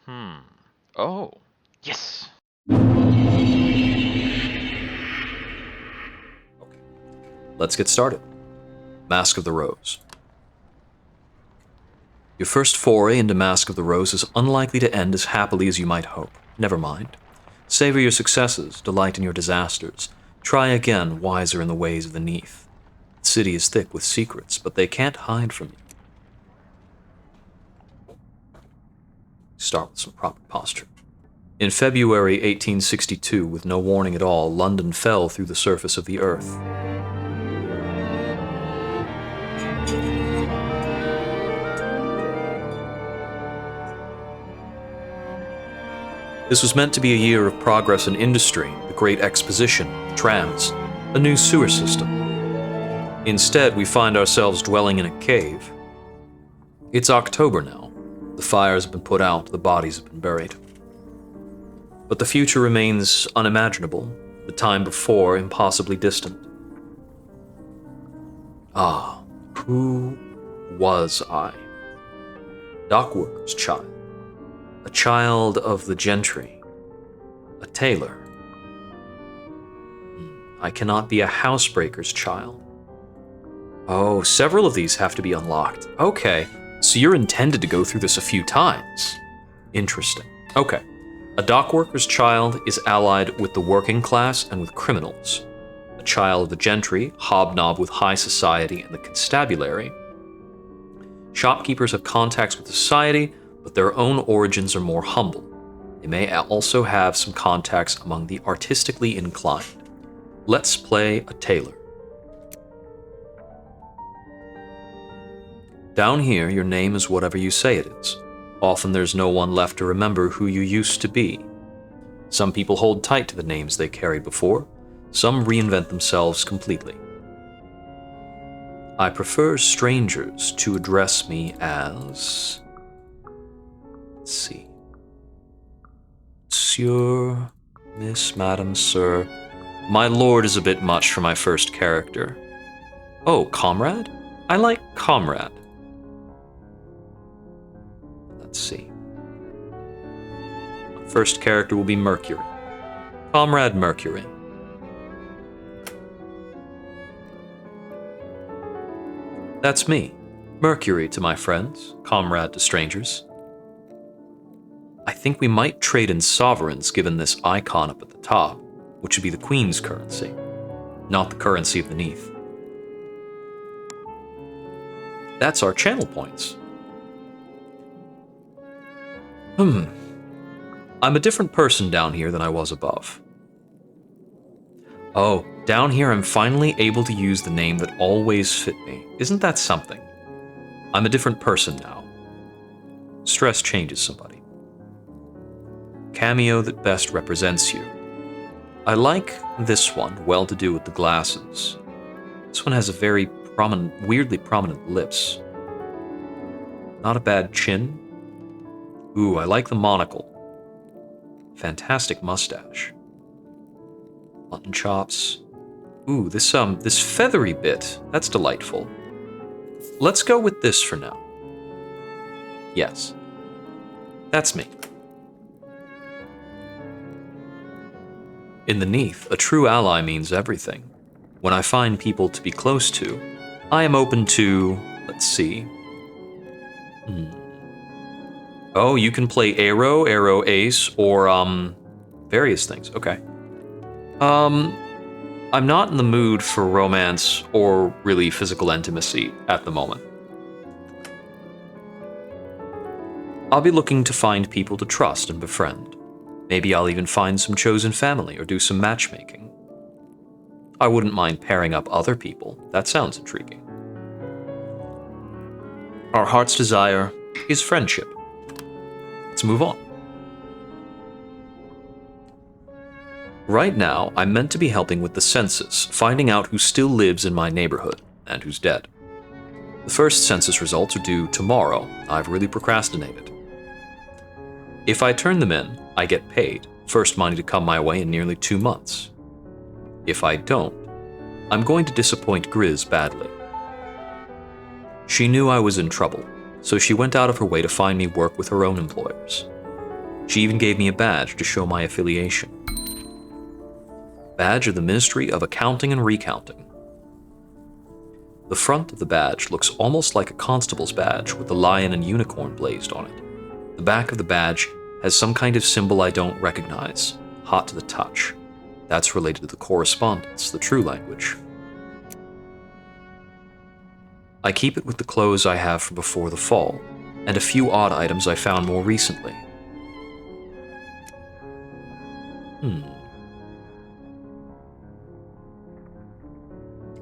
Hmm. Oh. Yes. Let's get started. Mask of the Rose. Your first foray into Mask of the Rose is unlikely to end as happily as you might hope. Never mind. Savor your successes, delight in your disasters. Try again, wiser in the ways of the Neath. The city is thick with secrets, but they can't hide from you. Start with some proper posture. In February 1862, with no warning at all, London fell through the surface of the earth. This was meant to be a year of progress in industry, the Great Exposition, trams, a new sewer system. Instead, we find ourselves dwelling in a cave. It's October now. The fires have been put out, the bodies have been buried. But the future remains unimaginable, the time before impossibly distant. Ah, who was I? Dockworker's child. A child of the gentry. A tailor. I cannot be a housebreaker's child. Oh, several of these have to be unlocked. Okay, so you're intended to go through this a few times. Interesting. Okay. A dockworker's child is allied with the working class and with criminals. A child of the gentry hobnob with high society and the constabulary. Shopkeepers have contacts with society, but their own origins are more humble. They may also have some contacts among the artistically inclined. Let's play a tailor. Down here, your name is whatever you say it is. Often there's no one left to remember who you used to be. Some people hold tight to the names they carried before. Some reinvent themselves completely. I prefer strangers to address me as... Let's see. Monsieur, Miss, Madam, Sir. My lord is a bit much for my first character. Oh, comrade? I like comrade. Let's see. My first character will be Mercury. Comrade Mercury. That's me. Mercury to my friends, comrade to strangers. I think we might trade in sovereigns given this icon up at the top, which would be the Queen's currency, not the currency of the Neath. That's our channel points. I'm a different person down here than I was above. Oh, down here I'm finally able to use the name that always fit me. Isn't that something? I'm a different person now. Stress changes somebody. Cameo that best represents you. I like this one, well-to-do with the glasses. This one has a very weirdly prominent lips. Not a bad chin. Ooh, I like the monocle. Fantastic mustache. Mutton chops. Ooh, this feathery bit. That's delightful. Let's go with this for now. Yes. That's me. In the Neath, a true ally means everything. When I find people to be close to, I am open to, let's see. Oh, you can play arrow, ace, or, various things. Okay. I'm not in the mood for romance or really physical intimacy at the moment. I'll be looking to find people to trust and befriend. Maybe I'll even find some chosen family or do some matchmaking. I wouldn't mind pairing up other people. That sounds intriguing. Our heart's desire is friendship. Let's move on. Right now, I'm meant to be helping with the census, finding out who still lives in my neighborhood and who's dead. The first census results are due tomorrow. I've really procrastinated. If I turn them in, I get paid, first money to come my way in nearly 2 months. If I don't, I'm going to disappoint Grizz badly. She knew I was in trouble, so she went out of her way to find me work with her own employers. She even gave me a badge to show my affiliation. Badge of the Ministry of Accounting and Recounting. The front of the badge looks almost like a constable's badge with the lion and unicorn blazed on it. The back of the badge has some kind of symbol I don't recognize, hot to the touch. That's related to the correspondence, the true language. I keep it with the clothes I have from before the fall, and a few odd items I found more recently.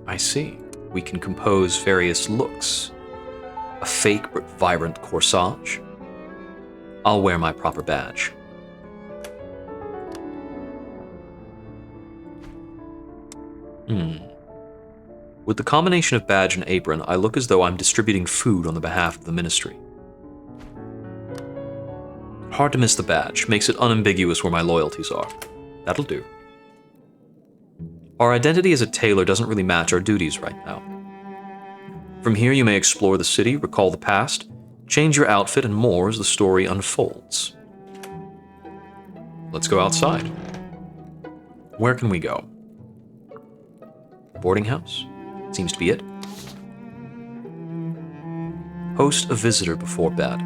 I see. We can compose various looks. A fake but vibrant corsage. I'll wear my proper badge. With the combination of badge and apron, I look as though I'm distributing food on the behalf of the ministry. Hard to miss the badge, makes it unambiguous where my loyalties are. That'll do. Our identity as a tailor doesn't really match our duties right now. From here you may explore the city, recall the past, change your outfit and more as the story unfolds. Let's go outside. Where can we go? Boarding house? Seems to be it. Host a visitor before bed.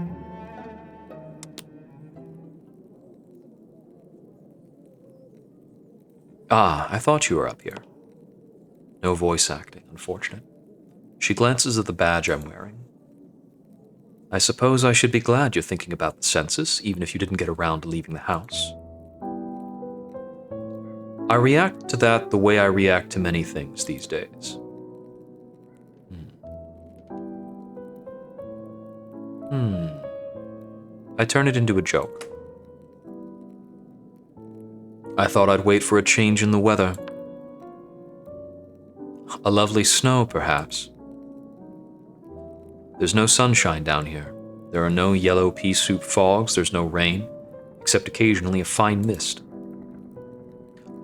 Ah, I thought you were up here. No voice acting, unfortunate. She glances at the badge I'm wearing. I suppose I should be glad you're thinking about the census, even if you didn't get around to leaving the house. I react to that the way I react to many things these days. I turn it into a joke. I thought I'd wait for a change in the weather. A lovely snow, perhaps. There's no sunshine down here. There are no yellow pea soup fogs, there's no rain, except occasionally a fine mist.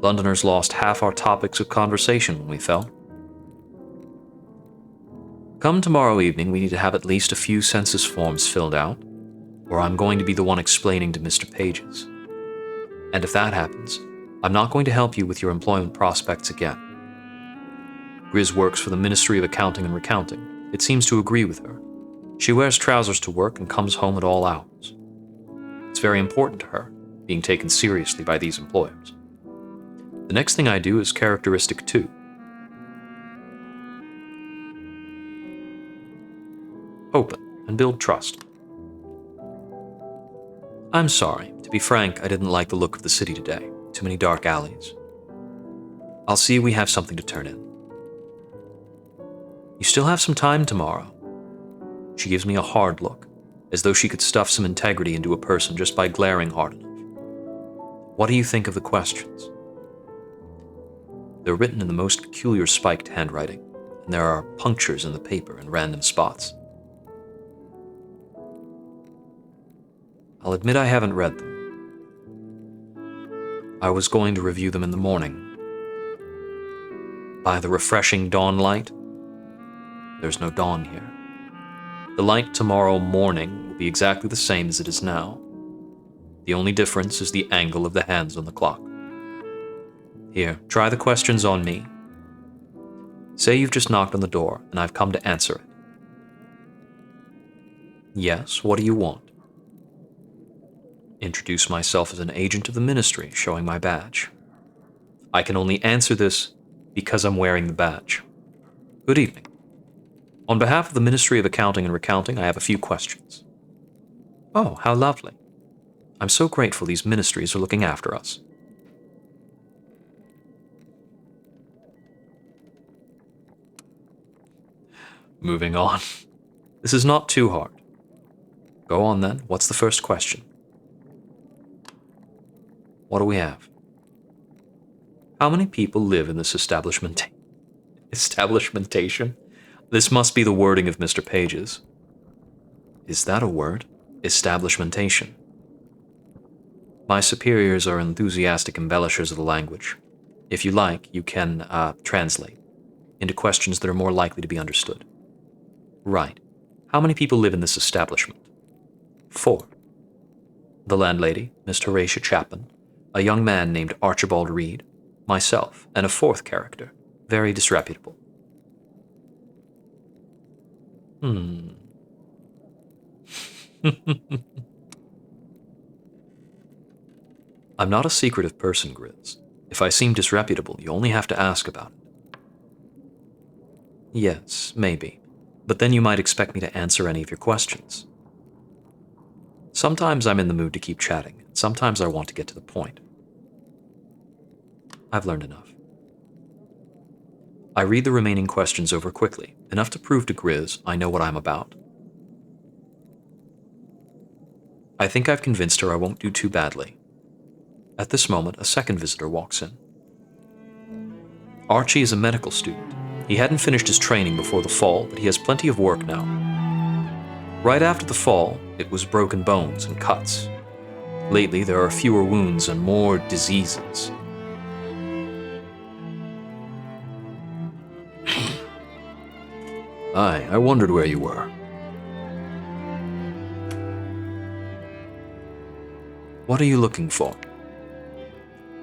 Londoners lost half our topics of conversation when we fell. Come tomorrow evening, we need to have at least a few census forms filled out, or I'm going to be the one explaining to Mr. Pages. And if that happens, I'm not going to help you with your employment prospects again. Grizz works for the Ministry of Accounting and Recounting. It seems to agree with her. She wears trousers to work and comes home at all hours. It's very important to her, being taken seriously by these employers. The next thing I do is characteristic too. Open and build trust. I'm sorry. To be frank, I didn't like the look of the city today. Too many dark alleys. I'll see we have something to turn in. You still have some time tomorrow. She gives me a hard look, as though she could stuff some integrity into a person just by glaring hard enough. What do you think of the questions? They're written in the most peculiar spiked handwriting, and there are punctures in the paper in random spots. I'll admit I haven't read them. I was going to review them in the morning. By the refreshing dawn light, there's no dawn here. The light tomorrow morning will be exactly the same as it is now. The only difference is the angle of the hands on the clock. Here, try the questions on me. Say you've just knocked on the door, and I've come to answer it. Yes, what do you want? Introduce myself as an agent of the ministry, showing my badge. I can only answer this because I'm wearing the badge. Good evening. On behalf of the Ministry of Accounting and Recounting, I have a few questions. Oh, how lovely. I'm so grateful these ministries are looking after us. Moving on. This is not too hard. Go on then, what's the first question? What do we have? How many people live in this establishment? Establishmentation? This must be the wording of Mr. Pages. Is that a word? Establishmentation. My superiors are enthusiastic embellishers of the language. If you like, you can translate into questions that are more likely to be understood. Right. How many people live in this establishment? 4. The landlady, Miss Horatia Chapman, a young man named Archibald Reed, myself, and a fourth character, very disreputable. I'm not a secretive person, Grizz. If I seem disreputable, you only have to ask about it. Yes, maybe. But then you might expect me to answer any of your questions. Sometimes I'm in the mood to keep chatting, and sometimes I want to get to the point. I've learned enough. I read the remaining questions over quickly, enough to prove to Grizz I know what I'm about. I think I've convinced her I won't do too badly. At this moment, a second visitor walks in. Archie is a medical student. He hadn't finished his training before the fall, but he has plenty of work now. Right after the fall, it was broken bones and cuts. Lately, there are fewer wounds and more diseases. Aye, I wondered where you were. What are you looking for?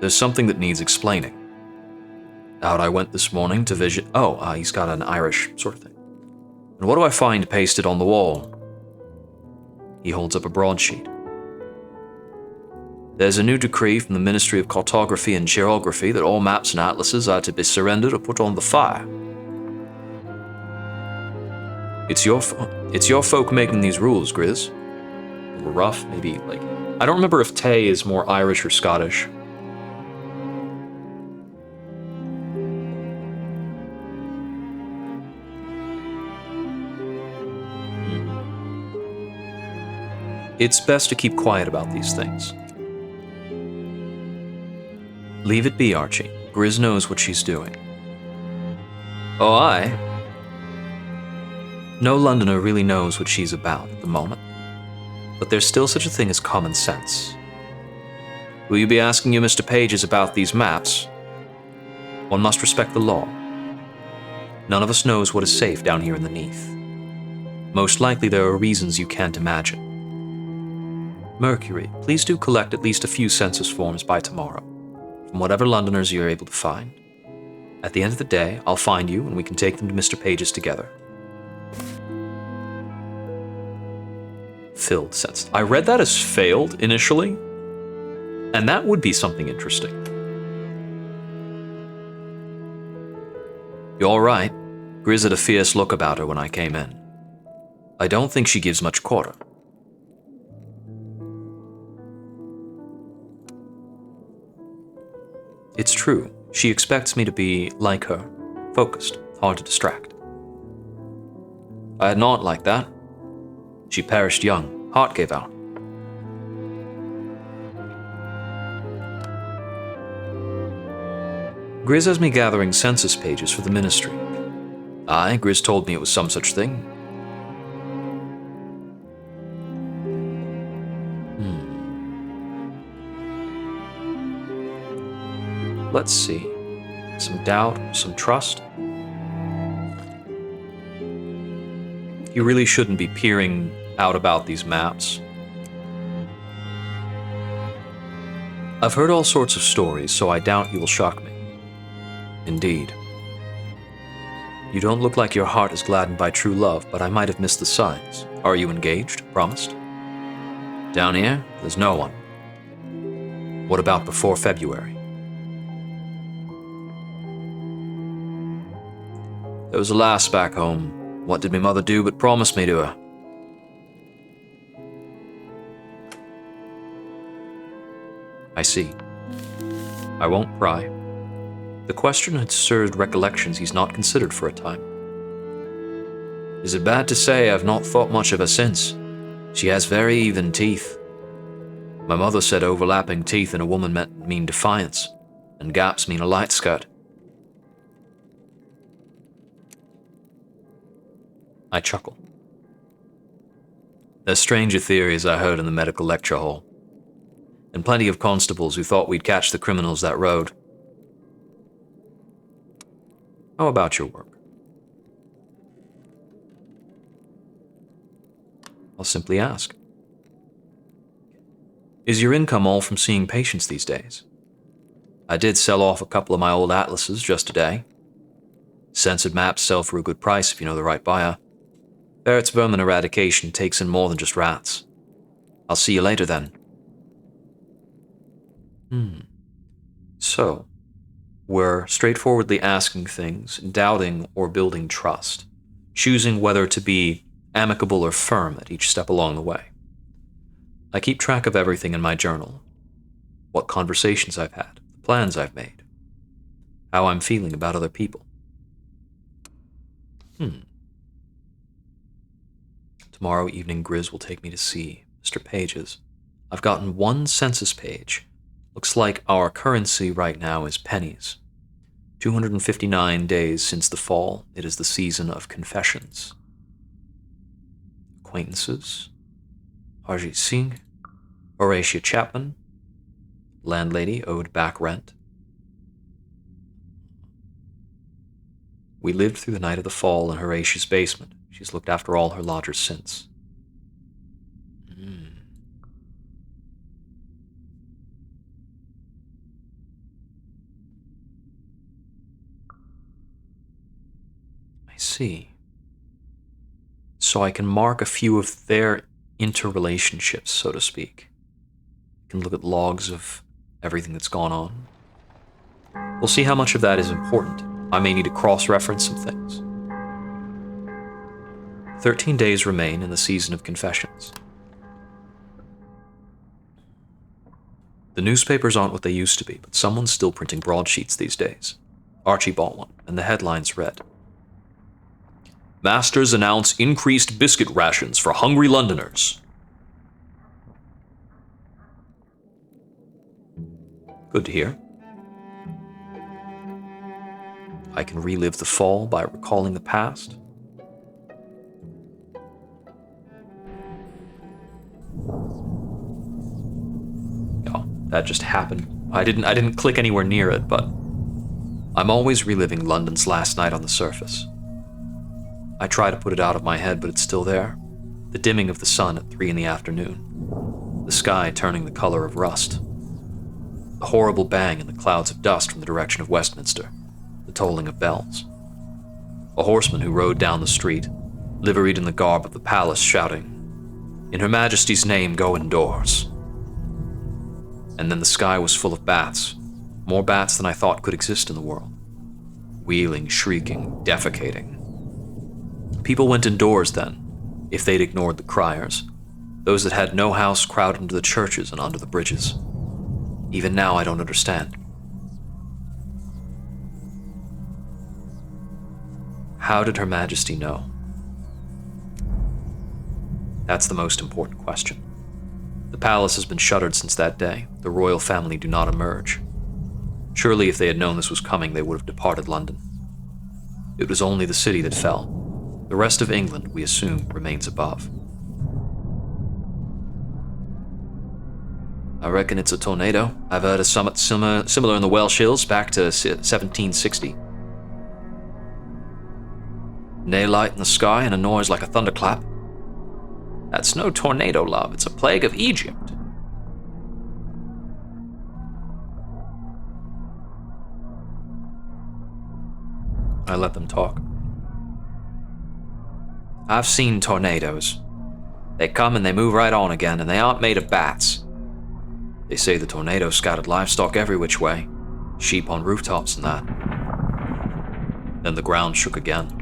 There's something that needs explaining. Out I went this morning to visit. He's got an Irish sort of thing. And what do I find pasted on the wall? He holds up a broadsheet. There's a new decree from the Ministry of Cartography and Geography that all maps and atlases are to be surrendered or put on the fire. It's your folk making these rules, Grizz. A little rough, maybe, like... I don't remember if Tay is more Irish or Scottish. It's best to keep quiet about these things. Leave it be, Archie. Grizz knows what she's doing. Oh, aye? No Londoner really knows what she's about at the moment. But there's still such a thing as common sense. Will you be asking you Mr. Pages about these maps? One must respect the law. None of us knows what is safe down here in the Neath. Most likely there are reasons you can't imagine. Mercury, please do collect at least a few census forms by tomorrow, from whatever Londoners you're able to find. At the end of the day, I'll find you and we can take them to Mr. Pages together. Filled sense. I read that as failed initially, and that would be something interesting. You all right? Grizz had a fierce look about her when I came in. I don't think she gives much quarter. It's true. She expects me to be, like her, focused, hard to distract. I had not like that. She perished young. Heart gave out. Grizz has me gathering census pages for the ministry. Aye, Grizz told me it was some such thing. Let's see. Some doubt, some trust. You really shouldn't be peering out about these maps. I've heard all sorts of stories, so I doubt you will shock me. Indeed. You don't look like your heart is gladdened by true love, but I might have missed the signs. Are you engaged? Promised? Down here, there's no one. What about before February? There was a lass back home. What did my mother do but promise me to her? I see. I won't pry. The question had stirred recollections he's not considered for a time. Is it bad to say I've not thought much of her since? She has very even teeth. My mother said overlapping teeth in a woman mean defiance, and gaps mean a light skirt. I chuckle. There's stranger theories I heard in the medical lecture hall, and plenty of constables who thought we'd catch the criminals that road. How about your work? I'll simply ask. Is your income all from seeing patients these days? I did sell off a couple of my old atlases just today. Censored maps sell for a good price if you know the right buyer. Ferret's vermin eradication takes in more than just rats. I'll see you later then. So, we're straightforwardly asking things, doubting or building trust, choosing whether to be amicable or firm at each step along the way. I keep track of everything in my journal. What conversations I've had, the plans I've made, how I'm feeling about other people. Tomorrow evening, Grizz will take me to see Mr. Page's. I've gotten one census page. Looks like our currency right now is pennies. 259 days since the fall, it is the season of confessions. Acquaintances. Harjit Singh. Horatia Chapman. Landlady owed back rent. We lived through the night of the fall in Horatia's basement. She's looked after all her lodgers since. I see. So I can mark a few of their interrelationships, so to speak. I can look at logs of everything that's gone on. We'll see how much of that is important. I may need to cross-reference some things. 13 days remain in the season of confessions. The newspapers aren't what they used to be, but someone's still printing broadsheets these days. Archie bought one, and the headlines read, Masters announce increased biscuit rations for hungry Londoners. Good to hear. I can relive the fall by recalling the past. Oh, that just happened. I didn't click anywhere near it, but I'm always reliving London's last night on the surface. I try to put it out of my head, but it's still there. The dimming of the sun at 3 in the afternoon. The sky turning the color of rust. The horrible bang in the clouds of dust from the direction of Westminster. The tolling of bells. A horseman who rode down the street, liveried in the garb of the palace, shouting, In Her Majesty's name, go indoors. And then the sky was full of bats. More bats than I thought could exist in the world. Wheeling, shrieking, defecating. People went indoors then, if they'd ignored the criers. Those that had no house crowded into the churches and under the bridges. Even now I don't understand. How did Her Majesty know? That's the most important question. The palace has been shuttered since that day. The royal family do not emerge. Surely if they had known this was coming, they would have departed London. It was only the city that fell. The rest of England, we assume, remains above. I reckon it's a tornado. I've heard of something similar in the Welsh Hills back to 1760. Nae light in the sky and a noise like a thunderclap. That's no tornado, love. It's a plague of Egypt. I let them talk. I've seen tornadoes. They come and they move right on again, and they aren't made of bats. They say the tornado scattered livestock every which way, sheep on rooftops and that. Then the ground shook again.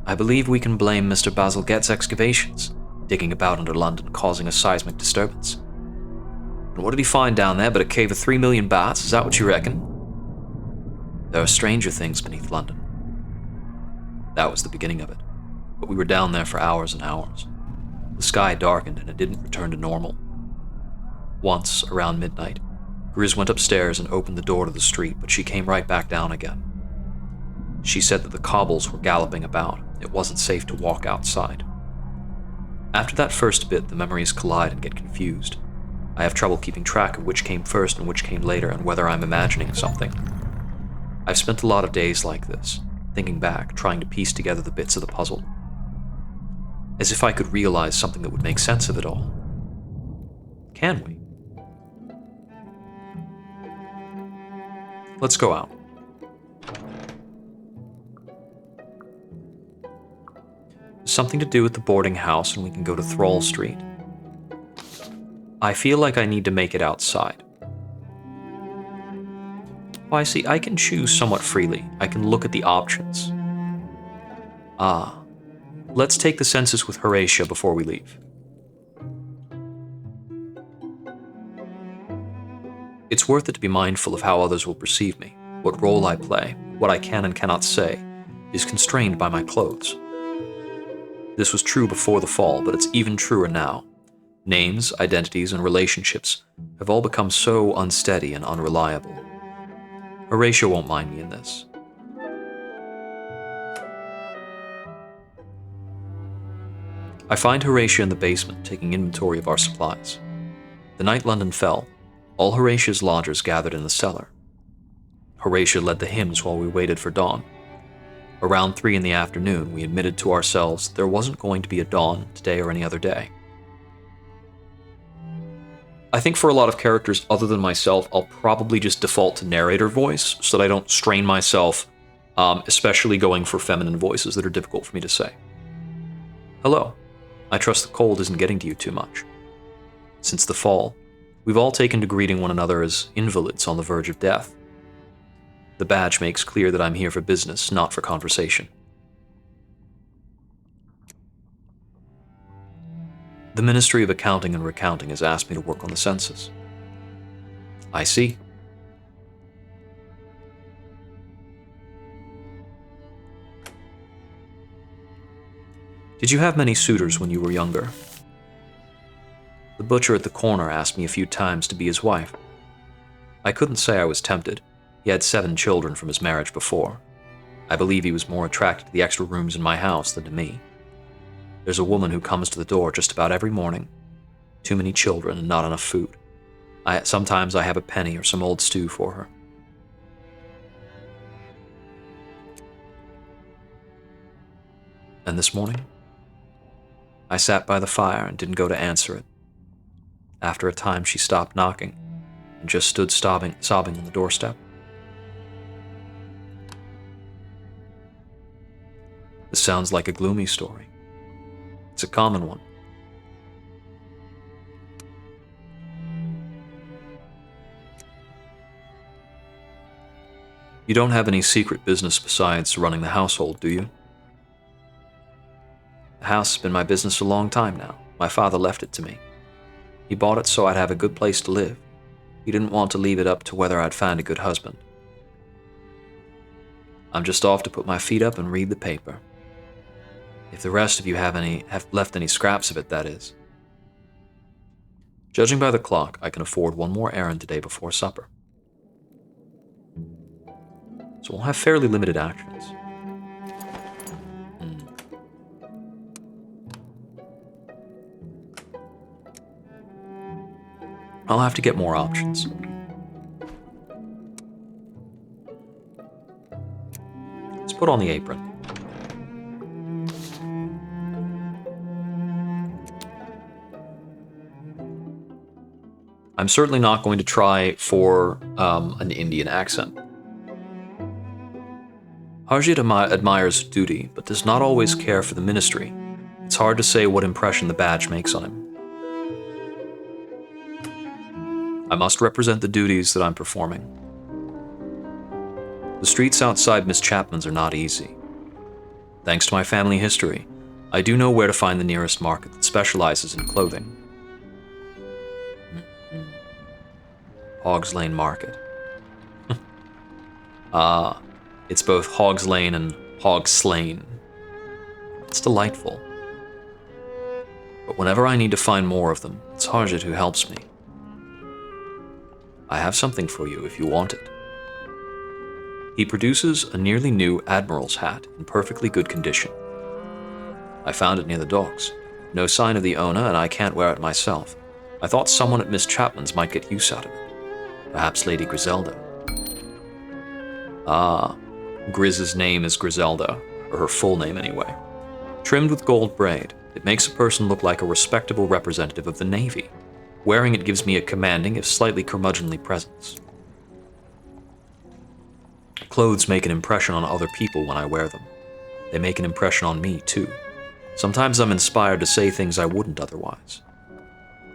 I believe we can blame Mr. Basil Get's excavations, digging about under London, causing a seismic disturbance. And what did he find down there but a cave of 3 million bats? Is that what you reckon? There are stranger things beneath London. That was the beginning of it, but we were down there for hours and hours. The sky darkened and it didn't return to normal. Once, around midnight, Grizz went upstairs and opened the door to the street, but she came right back down again. She said that the cobbles were galloping about. It wasn't safe to walk outside. After that first bit, the memories collide and get confused. I have trouble keeping track of which came first and which came later and whether I'm imagining something. I've spent a lot of days like this, thinking back, trying to piece together the bits of the puzzle. As if I could realize something that would make sense of it all. Can we? Let's go out. There's something to do with the boarding house, and we can go to Thrall Street. I feel like I need to make it outside. Well, I see, I can choose somewhat freely. I can look at the options. Let's take the census with Horatia before we leave. It's worth it to be mindful of how others will perceive me. What role I play, what I can and cannot say, is constrained by my clothes. This was true before the fall, but it's even truer now. Names, identities, and relationships have all become so unsteady and unreliable. Horatia won't mind me in this. I find Horatia in the basement, taking inventory of our supplies. The night London fell, all Horatia's lodgers gathered in the cellar. Horatia led the hymns while we waited for dawn. Around 3 in the afternoon, we admitted to ourselves there wasn't going to be a dawn today or any other day. I think for a lot of characters other than myself, I'll probably just default to narrator voice so that I don't strain myself, especially going for feminine voices that are difficult for me to say. Hello. I trust the cold isn't getting to you too much. Since the fall, we've all taken to greeting one another as invalids on the verge of death. The badge makes clear that I'm here for business, not for conversation. The Ministry of Accounting and Recounting has asked me to work on the census. I see. Did you have many suitors when you were younger? The butcher at the corner asked me a few times to be his wife. I couldn't say I was tempted. He had 7 children from his marriage before. I believe he was more attracted to the extra rooms in my house than to me. There's a woman who comes to the door just about every morning. Too many children and not enough food. Sometimes I have a penny or some old stew for her. And this morning, I sat by the fire and didn't go to answer it. After a time, she stopped knocking and just stood sobbing on the doorstep. This sounds like a gloomy story. It's a common one. You don't have any secret business besides running the household, do you? The house has been my business a long time now. My father left it to me. He bought it so I'd have a good place to live. He didn't want to leave it up to whether I'd find a good husband. I'm just off to put my feet up and read the paper. If the rest of you have left any scraps of it, that is. Judging by the clock, I can afford one more errand today before supper. So we'll have fairly limited actions. I'll have to get more options. Let's put on the apron. I'm certainly not going to try for an Indian accent. Harjit admires duty, but does not always care for the ministry. It's hard to say what impression the badge makes on him. I must represent the duties that I'm performing. The streets outside Miss Chapman's are not easy. Thanks to my family history, I do know where to find the nearest market that specializes in clothing. Hogs Lane Market. It's both Hogs Lane and Hog Slain. It's delightful. But whenever I need to find more of them, it's Harjit who helps me. I have something for you if you want it. He produces a nearly new Admiral's hat in perfectly good condition. I found it near the docks. No sign of the owner, and I can't wear it myself. I thought someone at Miss Chapman's might get use out of it. Perhaps Lady Griselda. Griz's name is Griselda, or her full name anyway. Trimmed with gold braid, It makes a person look like a respectable representative of the Navy. Wearing it gives me a commanding, if slightly curmudgeonly presence. Clothes make an impression on other people when I wear them. They make an impression on me, too. Sometimes I'm inspired to say things I wouldn't otherwise.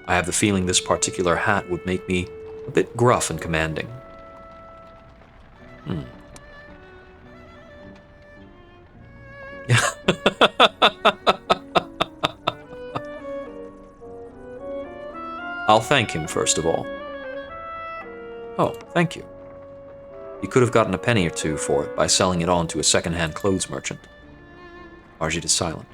I have the feeling this particular hat would make me a bit gruff and commanding. I'll thank him first of all. Oh, thank you. You could have gotten a penny or two for it by selling it on to a second-hand clothes merchant. Arjit is silent.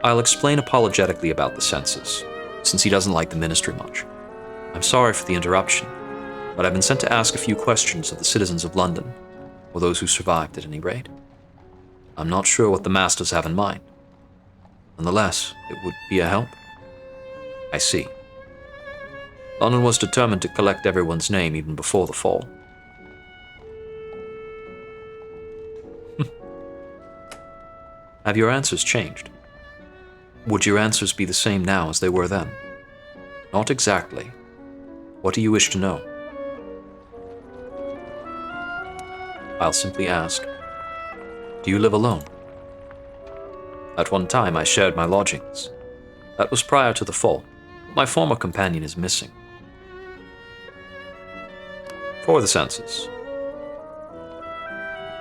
I'll explain apologetically about the census, since he doesn't like the ministry much. I'm sorry for the interruption, but I've been sent to ask a few questions of the citizens of London, or those who survived at any rate. I'm not sure what the masters have in mind. Nonetheless, it would be a help. I see. London was determined to collect everyone's name even before the fall. Have your answers changed? Would your answers be the same now as they were then? Not exactly. What do you wish to know? I'll simply ask, do you live alone? At one time, I shared my lodgings. That was prior to the fall. My former companion is missing. For the census.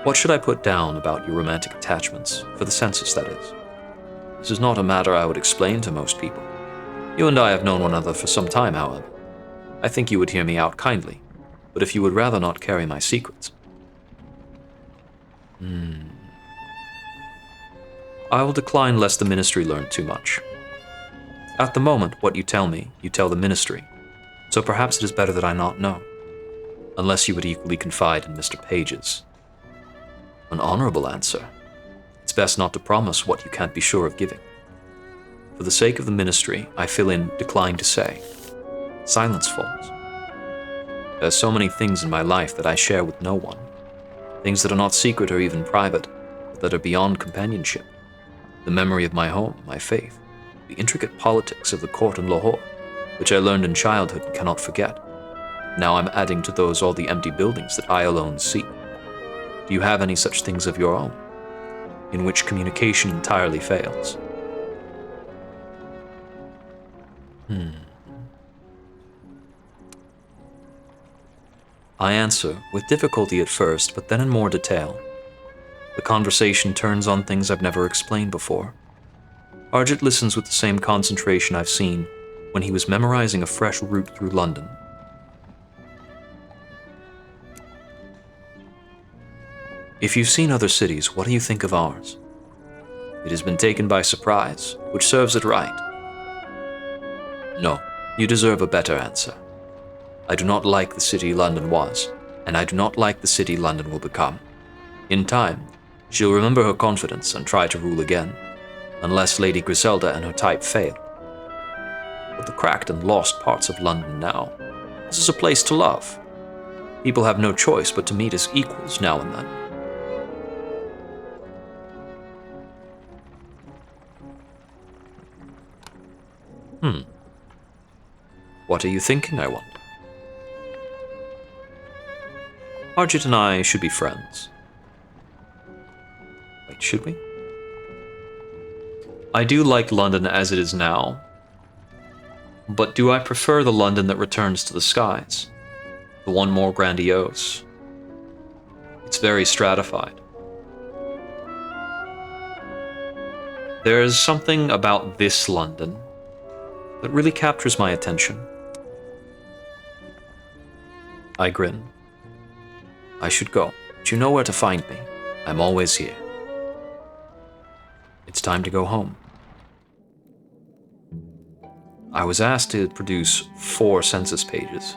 What should I put down about your romantic attachments, for the census, that is? This is not a matter I would explain to most people. You and I have known one another for some time, however. I think you would hear me out kindly, but if you would rather not carry my secrets. I will decline lest the ministry learn too much. At the moment, what you tell me, you tell the ministry, so perhaps it is better that I not know, unless you would equally confide in Mr. Page's. An honorable answer. It's best not to promise what you can't be sure of giving. For the sake of the ministry, I fill in decline to say. Silence falls. There are so many things in my life that I share with no one. Things that are not secret or even private, but that are beyond companionship. The memory of my home, my faith, the intricate politics of the court in Lahore, which I learned in childhood and cannot forget. Now I'm adding to those all the empty buildings that I alone see. Do you have any such things of your own, in which communication entirely fails? I answer, with difficulty at first, but then in more detail. The conversation turns on things I've never explained before. Arjit listens with the same concentration I've seen when he was memorizing a fresh route through London. If you've seen other cities, what do you think of ours? It has been taken by surprise, which serves it right. No, you deserve a better answer. I do not like the city London was, and I do not like the city London will become. In time, she'll remember her confidence and try to rule again, unless Lady Griselda and her type fail. But the cracked and lost parts of London now, this is a place to love. People have no choice but to meet as equals now and then. What are you thinking, I wonder? Arjit and I should be friends. Wait, should we? I do like London as it is now, but do I prefer the London that returns to the skies? The one more grandiose? It's very stratified. There is something about this London that really captures my attention. I grin. I should go, but you know where to find me. I'm always here. It's time to go home. I was asked to produce 4 census pages.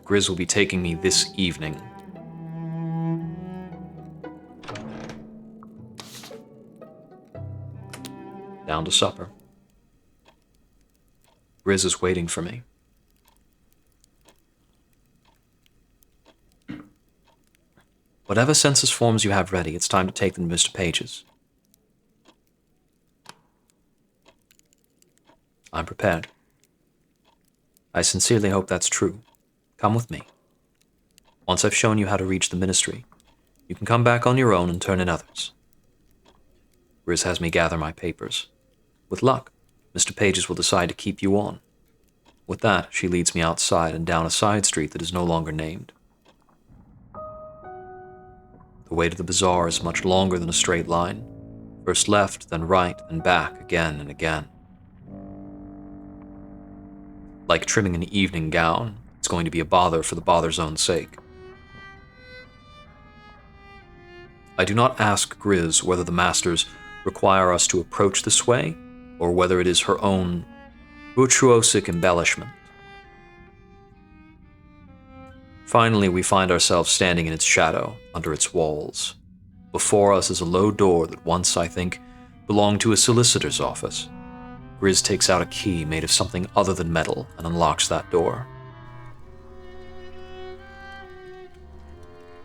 Grizz will be taking me this evening. Down to supper. Grizz is waiting for me. Whatever census forms you have ready, it's time to take them to Mr. Page's. I'm prepared. I sincerely hope that's true. Come with me. Once I've shown you how to reach the ministry, you can come back on your own and turn in others. Riz has me gather my papers. With luck, Mr. Page's will decide to keep you on. With that, she leads me outside and down a side street that is no longer named. The way to the bazaar is much longer than a straight line. First left, then right, then back again and again. Like trimming an evening gown, it's going to be a bother for the bother's own sake. I do not ask Grizz whether the masters require us to approach this way, or whether it is her own virtuosic embellishment. Finally, we find ourselves standing in its shadow, under its walls. Before us is a low door that once, I think, belonged to a solicitor's office. Grizz takes out a key made of something other than metal and unlocks that door.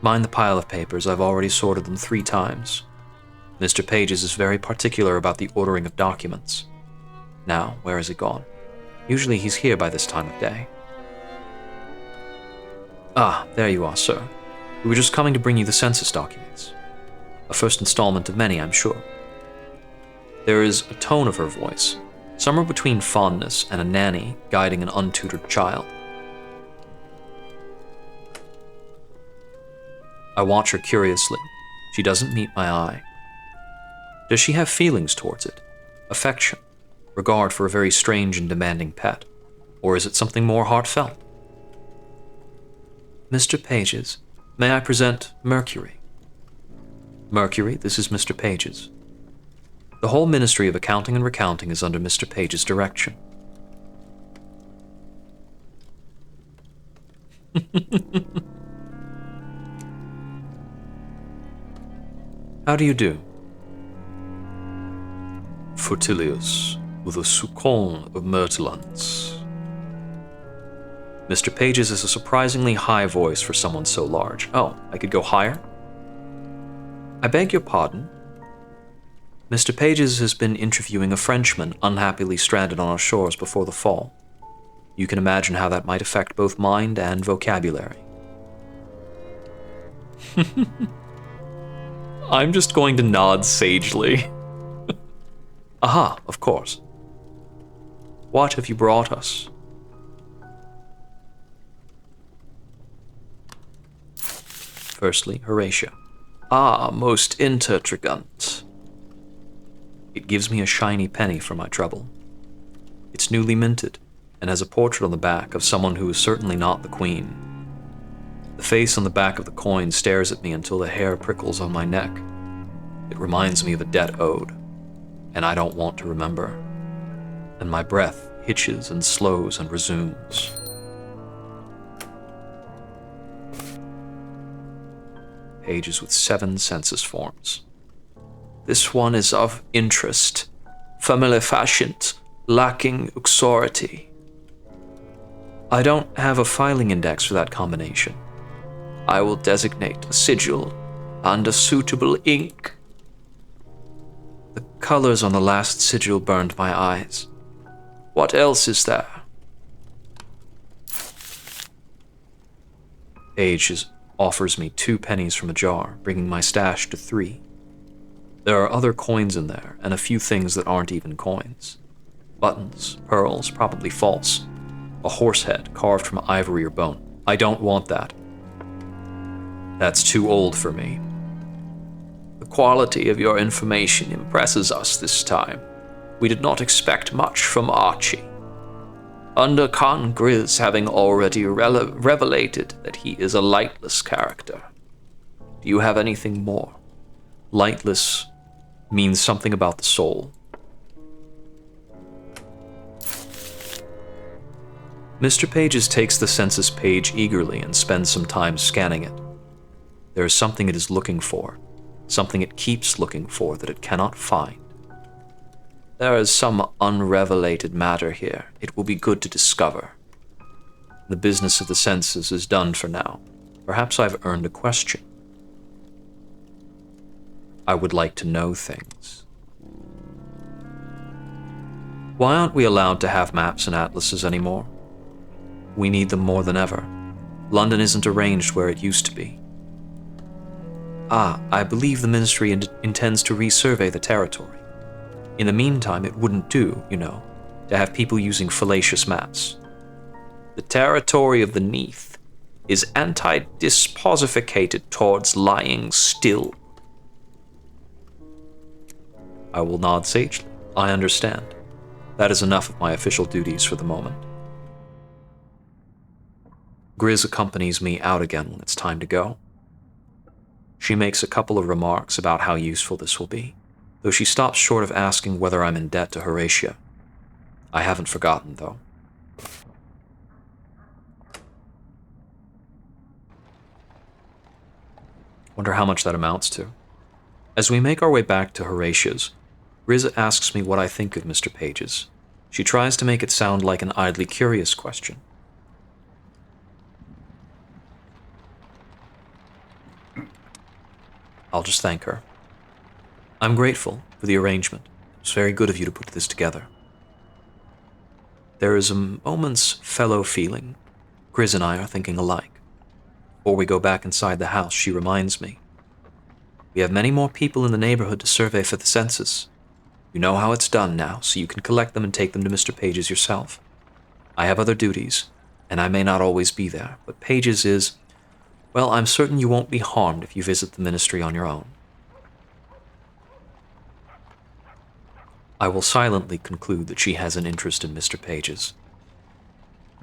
Mind the pile of papers, I've already sorted them 3 times. Mr. Page's is very particular about the ordering of documents. Now, where has he gone? Usually he's here by this time of day. Ah, there you are, sir. We were just coming to bring you the census documents. A first installment of many, I'm sure. There is a tone of her voice, somewhere between fondness and a nanny guiding an untutored child. I watch her curiously. She doesn't meet my eye. Does she have feelings towards it? Affection? Regard for a very strange and demanding pet? Or is it something more heartfelt? Mr. Page's, may I present Mercury? Mercury, this is Mr. Page's. The whole Ministry of Accounting and Recounting is under Mr. Page's direction. How do you do? Fortilius, with a soupçon of myrtilance. Mr. Page's is a surprisingly high voice for someone so large. Oh, I could go higher? I beg your pardon? Mr. Page's has been interviewing a Frenchman unhappily stranded on our shores before the fall. You can imagine how that might affect both mind and vocabulary. I'm just going to nod sagely. Aha, of course. What have you brought us? Firstly, Horatio. Ah, most intertrigant. It gives me a shiny penny for my trouble. It's newly minted, and has a portrait on the back of someone who is certainly not the Queen. The face on the back of the coin stares at me until the hair prickles on my neck. It reminds me of a debt owed, and I don't want to remember. And my breath hitches and slows and resumes. Pages with 7 census forms. This one is of interest, family fashioned, lacking uxority. I don't have a filing index for that combination. I will designate a sigil and a suitable ink. The colors on the last sigil burned my eyes. What else is there? Page offers me 2 pennies from a jar, bringing my stash to 3. There are other coins in there, and a few things that aren't even coins. Buttons, pearls, probably false. A horse head carved from ivory or bone. I don't want that. That's too old for me. The quality of your information impresses us this time. We did not expect much from Archie. Under Con Grizz having already revelated that he is a lightless character. Do you have anything more? Lightless means something about the soul. Mr. Page's takes the census page eagerly and spends some time scanning it. There is something it is looking for, something it keeps looking for that it cannot find. There is some unrevelated matter here. It will be good to discover. The business of the census is done for now. Perhaps I've earned a question. I would like to know things. Why aren't we allowed to have maps and atlases anymore? We need them more than ever. London isn't arranged where it used to be. I believe the Ministry intends to resurvey the territory. In the meantime, it wouldn't do, to have people using fallacious maps. The territory of the Neath is anti-disposificated towards lying still. I will nod sagely. I understand. That is enough of my official duties for the moment. Grizz accompanies me out again when it's time to go. She makes a couple of remarks about how useful this will be, though she stops short of asking whether I'm in debt to Horatia. I haven't forgotten, though. Wonder how much that amounts to. As we make our way back to Horatia's, Grizz asks me what I think of Mr. Pages. She tries to make it sound like an idly curious question. I'll just thank her. I'm grateful for the arrangement. It was very good of you to put this together. There is a moment's fellow feeling. Grizz and I are thinking alike. Before we go back inside the house, she reminds me. We have many more people in the neighborhood to survey for the census. You know how it's done now, so you can collect them and take them to Mr. Pages yourself. I have other duties, and I may not always be there, but Pages is... Well, I'm certain you won't be harmed if you visit the ministry on your own. I will silently conclude that she has an interest in Mr. Pages.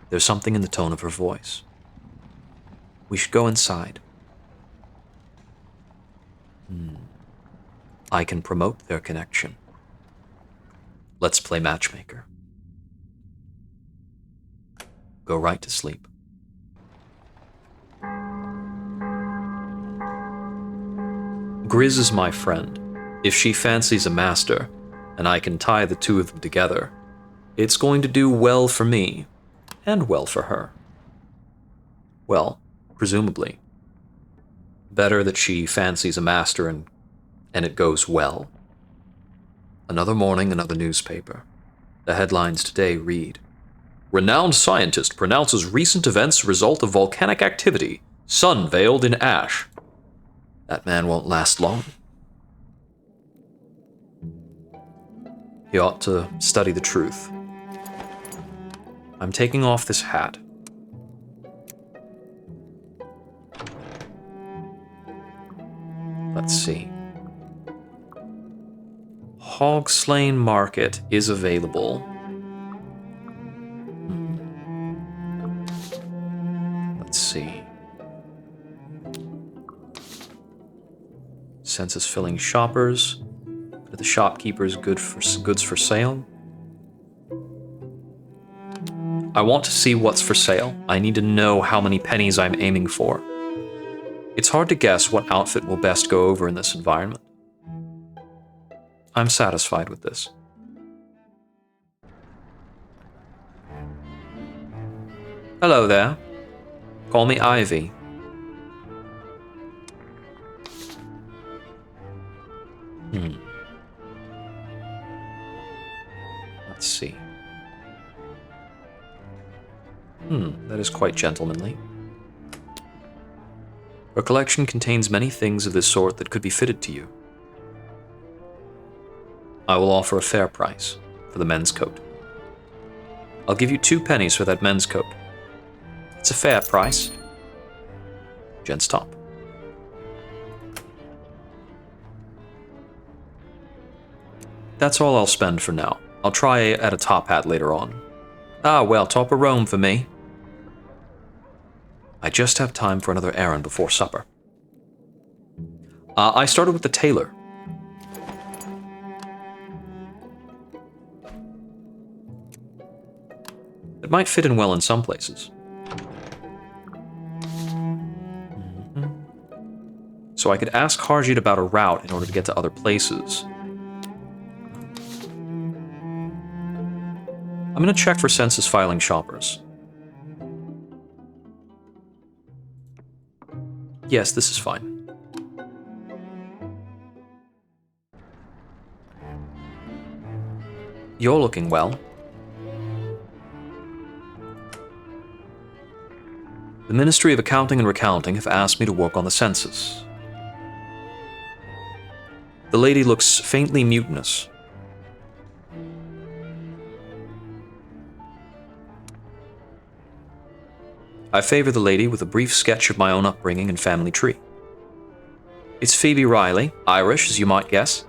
There's something in the tone of her voice. We should go inside. I can promote their connection. Let's play matchmaker. Go right to sleep. Grizz is my friend. If she fancies a master, and I can tie the two of them together, it's going to do well for me, and well for her. Well, presumably. Better that she fancies a master and it goes well. Another morning, another newspaper. The headlines today read, Renowned scientist pronounces recent events result of volcanic activity, sun veiled in ash. That man won't last long. He ought to study the truth. I'm taking off this hat. Let's see. Hogslain Market is available. Let's see. Census filling shoppers. Are the shopkeepers goods for sale? I want to see what's for sale. I need to know how many pennies I'm aiming for. It's hard to guess what outfit will best go over in this environment. I'm satisfied with this. Hello there. Call me Ivy. Let's see. That is quite gentlemanly. Her collection contains many things of this sort that could be fitted to you. I will offer a fair price for the men's coat. I'll give you 2 pennies for that men's coat. It's a fair price. Gents top. That's all I'll spend for now. I'll try at a top hat later on. Well, top of Rome for me. I just have time for another errand before supper. I started with the tailor. It might fit in well in some places. So I could ask Harjeet about a route in order to get to other places. I'm going to check for census filing shoppers. Yes, this is fine. You're looking well. The Ministry of Accounting and Recounting have asked me to work on the census. The lady looks faintly mutinous. I favor the lady with a brief sketch of my own upbringing and family tree. It's Phoebe Riley, Irish, as you might guess.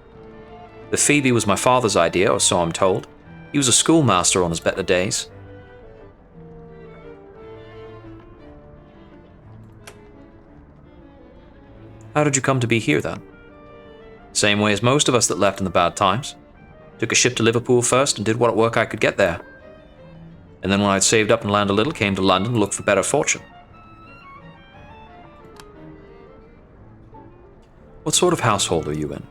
The Phoebe was my father's idea, or so I'm told. He was a schoolmaster on his better days. How did you come to be here, then? Same way as most of us that left in the bad times. Took a ship to Liverpool first and did what work I could get there. And then when I'd saved up and landed a little, came to London to look for better fortune. What sort of household are you in?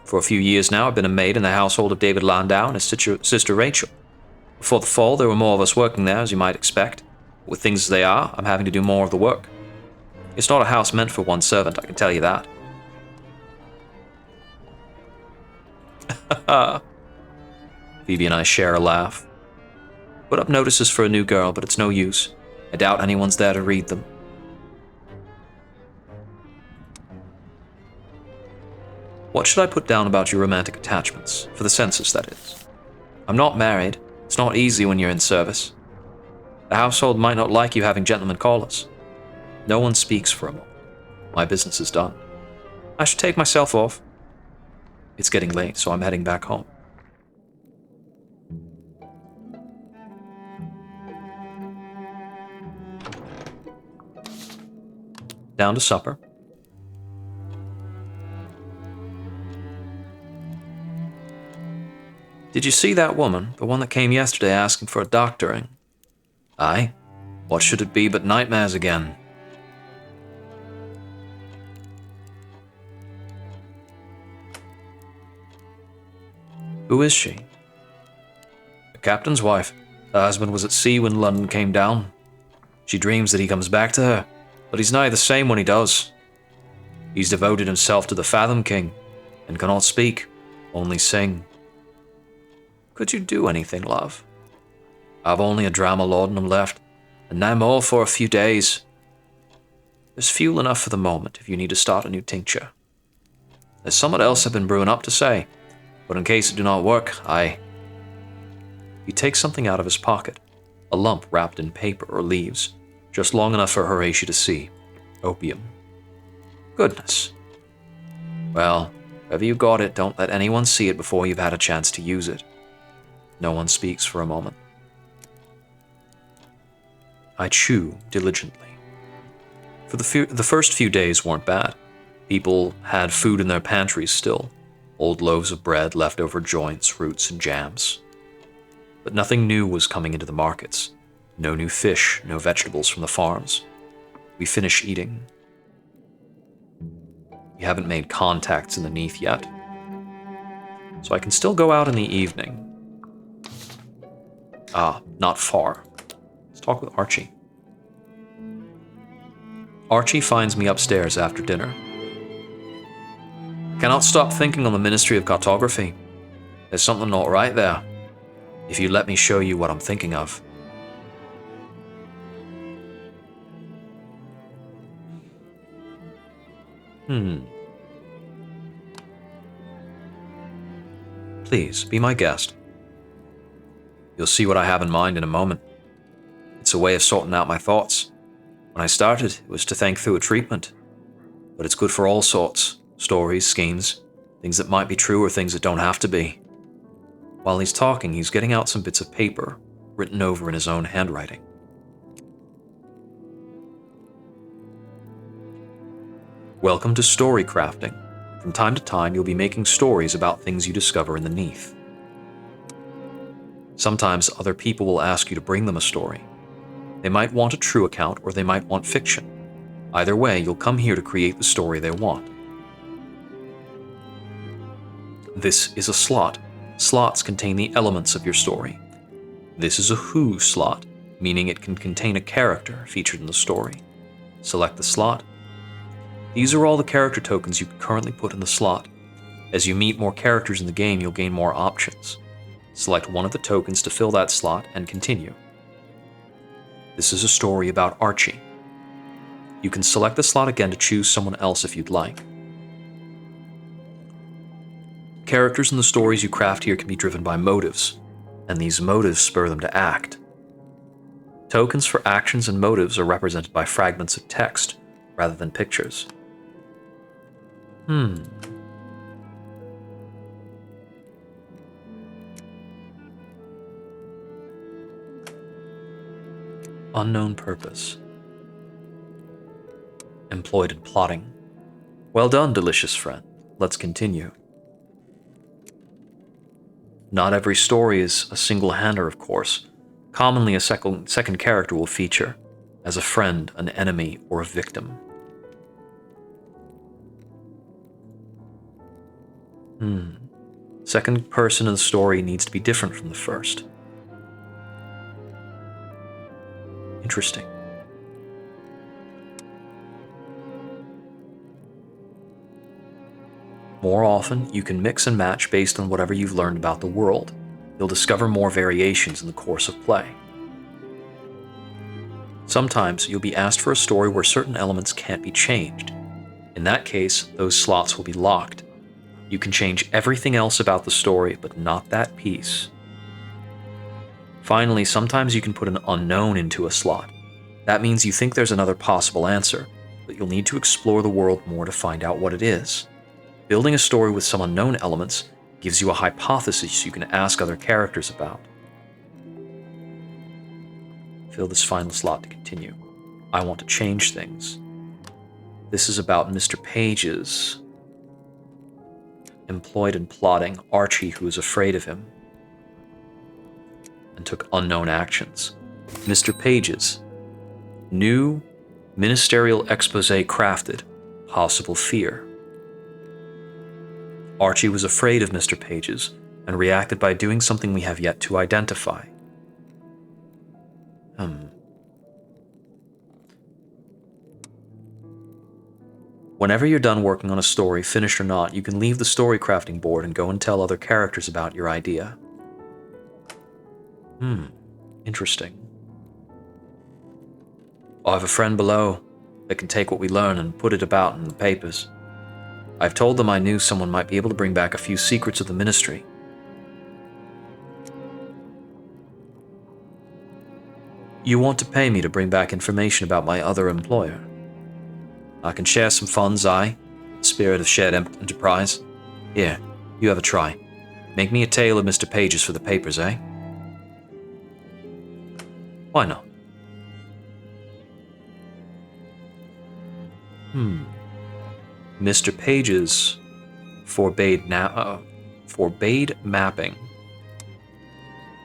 For a few years now, I've been a maid in the household of David Landau and his sister Rachel. Before the fall, there were more of us working there, as you might expect. But with things as they are, I'm having to do more of the work. It's not a house meant for one servant, I can tell you that. Phoebe and I share a laugh. Put up notices for a new girl, but it's no use. I doubt anyone's there to read them. What should I put down about your romantic attachments? For the census, that is. I'm not married. It's not easy when you're in service. The household might not like you having gentlemen callers. No one speaks for a moment. My business is done. I should take myself off. It's getting late, so I'm heading back home. Down to supper. Did you see that woman, the one that came yesterday asking for a doctoring? Aye. What should it be but nightmares again? Who is she? The captain's wife. Her husband was at sea when London came down. She dreams that he comes back to her, but he's nigh the same when he does. He's devoted himself to the Fathom King, and cannot speak, only sing. Could you do anything, love? I've only a drama laudanum left, and no more for a few days. There's fuel enough for the moment if you need to start a new tincture. There's somewhat else I've been brewing up to say, but in case it do not work, He takes something out of his pocket, a lump wrapped in paper or leaves, just long enough for Horatio to see. Opium. Goodness. Well, wherever you got it, don't let anyone see it before you've had a chance to use it. No one speaks for a moment. I chew diligently. For the first few days weren't bad. People had food in their pantries still. Old loaves of bread, leftover joints, roots, and jams. But nothing new was coming into the markets. No new fish, no vegetables from the farms. We finish eating. We haven't made contacts in the Neath yet. So I can still go out in the evening. Not far. Let's talk with Archie. Archie finds me upstairs after dinner. Cannot stop thinking on the Ministry of Cartography. There's something not right there. If you let me show you what I'm thinking of. Please, be my guest. You'll see what I have in mind in a moment. It's a way of sorting out my thoughts. When I started, it was to think through a treatment. But it's good for all sorts. Stories, schemes, things that might be true or things that don't have to be. While he's talking, he's getting out some bits of paper, written over in his own handwriting. Welcome to story crafting. From time to time, you'll be making stories about things you discover in the Neath. Sometimes other people will ask you to bring them a story. They might want a true account or they might want fiction. Either way, you'll come here to create the story they want. This is a slot. Slots contain the elements of your story. This is a who slot, meaning it can contain a character featured in the story. Select the slot. These are all the character tokens you can currently put in the slot. As you meet more characters in the game, you'll gain more options. Select one of the tokens to fill that slot and continue. This is a story about Archie. You can select the slot again to choose someone else if you'd like. Characters in the stories you craft here can be driven by motives, and these motives spur them to act. Tokens for actions and motives are represented by fragments of text rather than pictures. Unknown purpose. Employed in plotting. Well done, delicious friend. Let's continue. Not every story is a single-hander, of course. Commonly, a second character will feature, as a friend, an enemy, or a victim. Second person in the story needs to be different from the first. Interesting. More often, you can mix and match based on whatever you've learned about the world. You'll discover more variations in the course of play. Sometimes you'll be asked for a story where certain elements can't be changed. In that case, those slots will be locked. You can change everything else about the story, but not that piece. Finally, sometimes you can put an unknown into a slot. That means you think there's another possible answer, but you'll need to explore the world more to find out what it is. Building a story with some unknown elements gives you a hypothesis you can ask other characters about. Fill this final slot to continue. I want to change things. This is about Mr. Page's employed in plotting Archie, who is afraid of him, and took unknown actions. Mr. Page's new ministerial expose crafted, possible fear. Archie was afraid of Mr. Page's and reacted by doing something we have yet to identify. Whenever you're done working on a story, finished or not, you can leave the story crafting board and go and tell other characters about your idea. Interesting. I have a friend below that can take what we learn and put it about in the papers. I've told them I knew someone might be able to bring back a few secrets of the ministry. You want to pay me to bring back information about my other employer? I can share some funds, spirit of shared enterprise. Here, you have a try. Make me a tale of Mr. Page's for the papers, eh? Why not? Mr. Page's forbade mapping.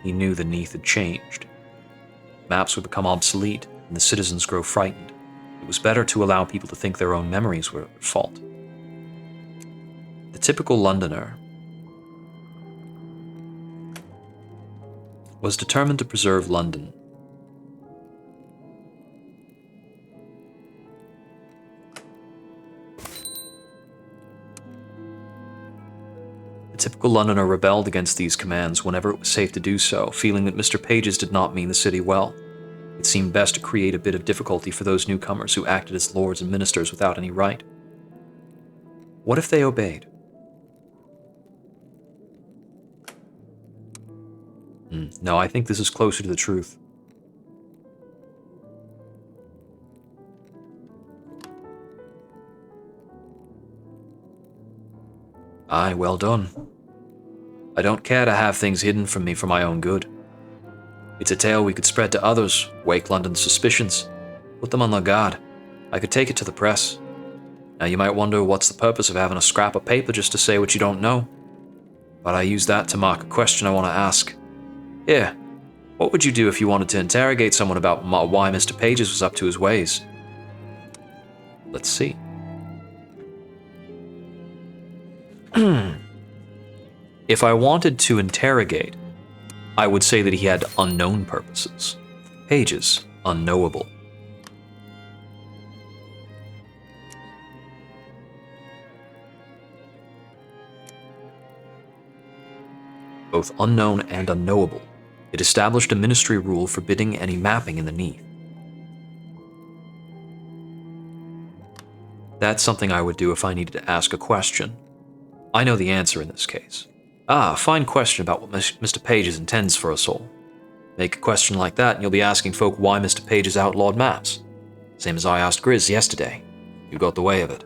He knew the Neath had changed. Maps would become obsolete, and the citizens grow frightened. It was better to allow people to think their own memories were at fault. The typical Londoner was determined to preserve London. The typical Londoner rebelled against these commands whenever it was safe to do so, feeling that Mr. Page's did not mean the city well. It seemed best to create a bit of difficulty for those newcomers who acted as lords and ministers without any right. What if they obeyed? No, I think this is closer to the truth. Aye, well done. I don't care to have things hidden from me for my own good. It's a tale we could spread to others, wake London's suspicions, put them on their guard. I could take it to the press. Now you might wonder what's the purpose of having a scrap of paper just to say what you don't know. But I use that to mark a question I want to ask. Here, what would you do if you wanted to interrogate someone about why Mr. Page's was up to his ways? Let's see. If I wanted to interrogate, I would say that he had unknown purposes. Page's unknowable. both unknown and unknowable. It established a ministry rule forbidding any mapping in the Neath. That's something I would do if I needed to ask a question. I know the answer in this case. Ah, fine question about what Mr. Pages intends for us all. Make a question like that and you'll be asking folk why Mr. Pages outlawed maps. Same as I asked Grizz yesterday. You got the way of it.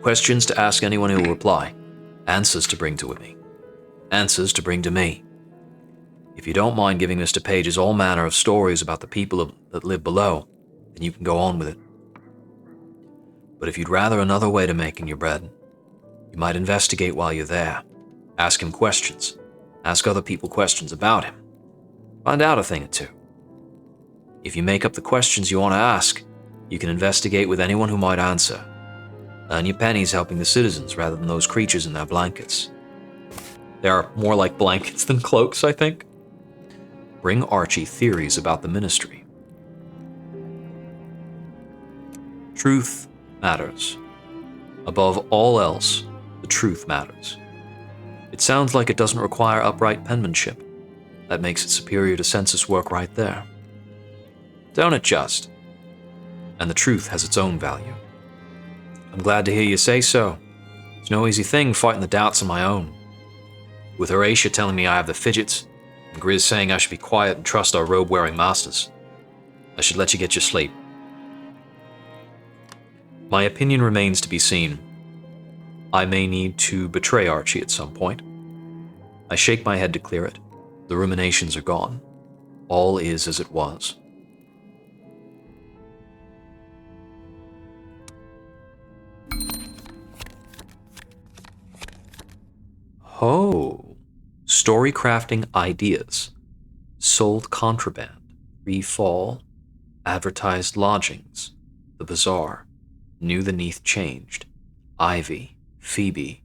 Questions to ask anyone who will reply. Answers to bring to me. Answers to bring to me. If you don't mind giving Mr. Pages all manner of stories about the people that live below, then you can go on with it. But if you'd rather another way to making your bread, you might investigate while you're there. Ask him questions. Ask other people questions about him. Find out a thing or two. If you make up the questions you want to ask, you can investigate with anyone who might answer. Earn your pennies helping the citizens rather than those creatures in their blankets. They are more like blankets than cloaks, I think. Bring Archie theories about the ministry. Truth matters. Above all else, the truth matters. It sounds like it doesn't require upright penmanship. That makes it superior to census work right there. Don't it just? And the truth has its own value. I'm glad to hear you say so. It's no easy thing fighting the doubts on my own. With Horatia telling me I have the fidgets, and Grizz saying I should be quiet and trust our robe-wearing masters, I should let you get your sleep. My opinion remains to be seen. I may need to betray Archie at some point. I shake my head to clear it. The ruminations are gone. All is as it was. Oh, story crafting ideas. Sold contraband. Free fall. Advertised lodgings. The bazaar. Knew the Neath changed. Ivy. Phoebe.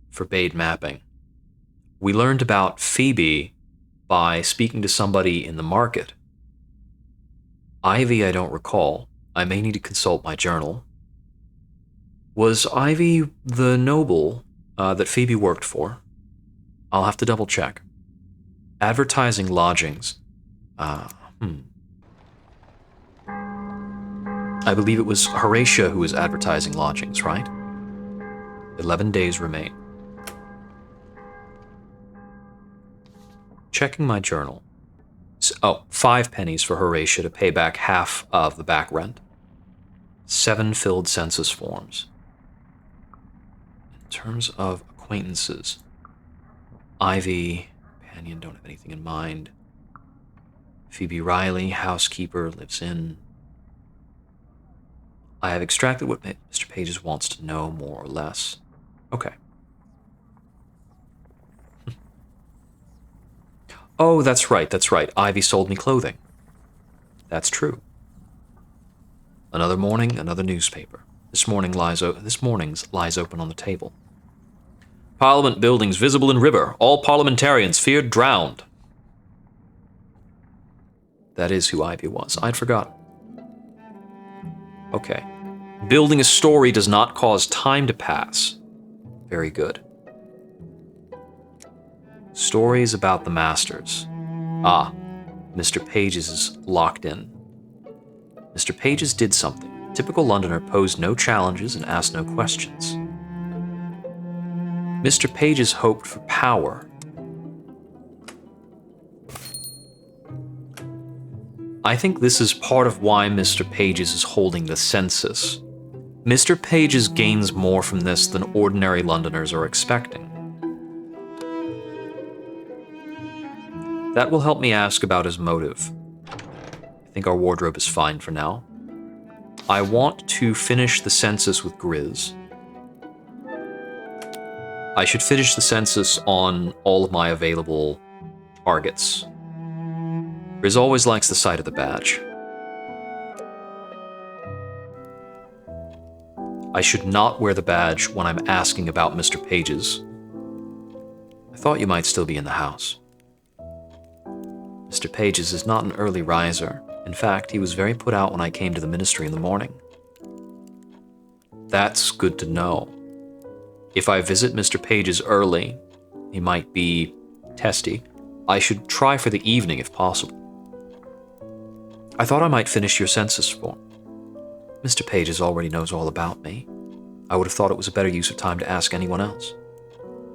Forbade mapping. We learned about Phoebe by speaking to somebody in the market. Ivy I don't recall. I may need to consult my journal. Was Ivy the noble that Phoebe worked for? I'll have to double check. Advertising lodgings. I believe it was Horatia who was advertising lodgings, right? 11 days remain. Checking my journal. 5 pennies for Horatia to pay back half of the back rent. 7 filled census forms. In terms of acquaintances, Ivy, companion, don't have anything in mind. Phoebe Riley, housekeeper, lives in. I have extracted what Mr. Pages wants to know, more or less. Okay. Oh, that's right. Ivy sold me clothing. That's true. Another morning, another newspaper. This morning's lies open on the table. Parliament buildings visible in river. All parliamentarians feared drowned. That is who Ivy was. I'd forgotten. Okay. Building a story does not cause time to pass. Very good. Stories about the masters. Ah, Mr. Pages is locked in. Mr. Pages did something. Typical Londoner posed no challenges and asked no questions. Mr. Pages hoped for power. I think this is part of why Mr. Pages is holding the census. Mr. Pages gains more from this than ordinary Londoners are expecting. That will help me ask about his motive. I think our wardrobe is fine for now. I want to finish the census with Grizz. I should finish the census on all of my available targets. Grizz always likes the sight of the badge. I should not wear the badge when I'm asking about Mr. Pages. I thought you might still be in the house. Mr. Pages is not an early riser. In fact, he was very put out when I came to the ministry in the morning. That's good to know. If I visit Mr. Pages early, He might be testy. I should try for the evening if possible. I thought I might finish your census form. Mr. Pages already knows all about me. I would have thought it was a better use of time to ask anyone else.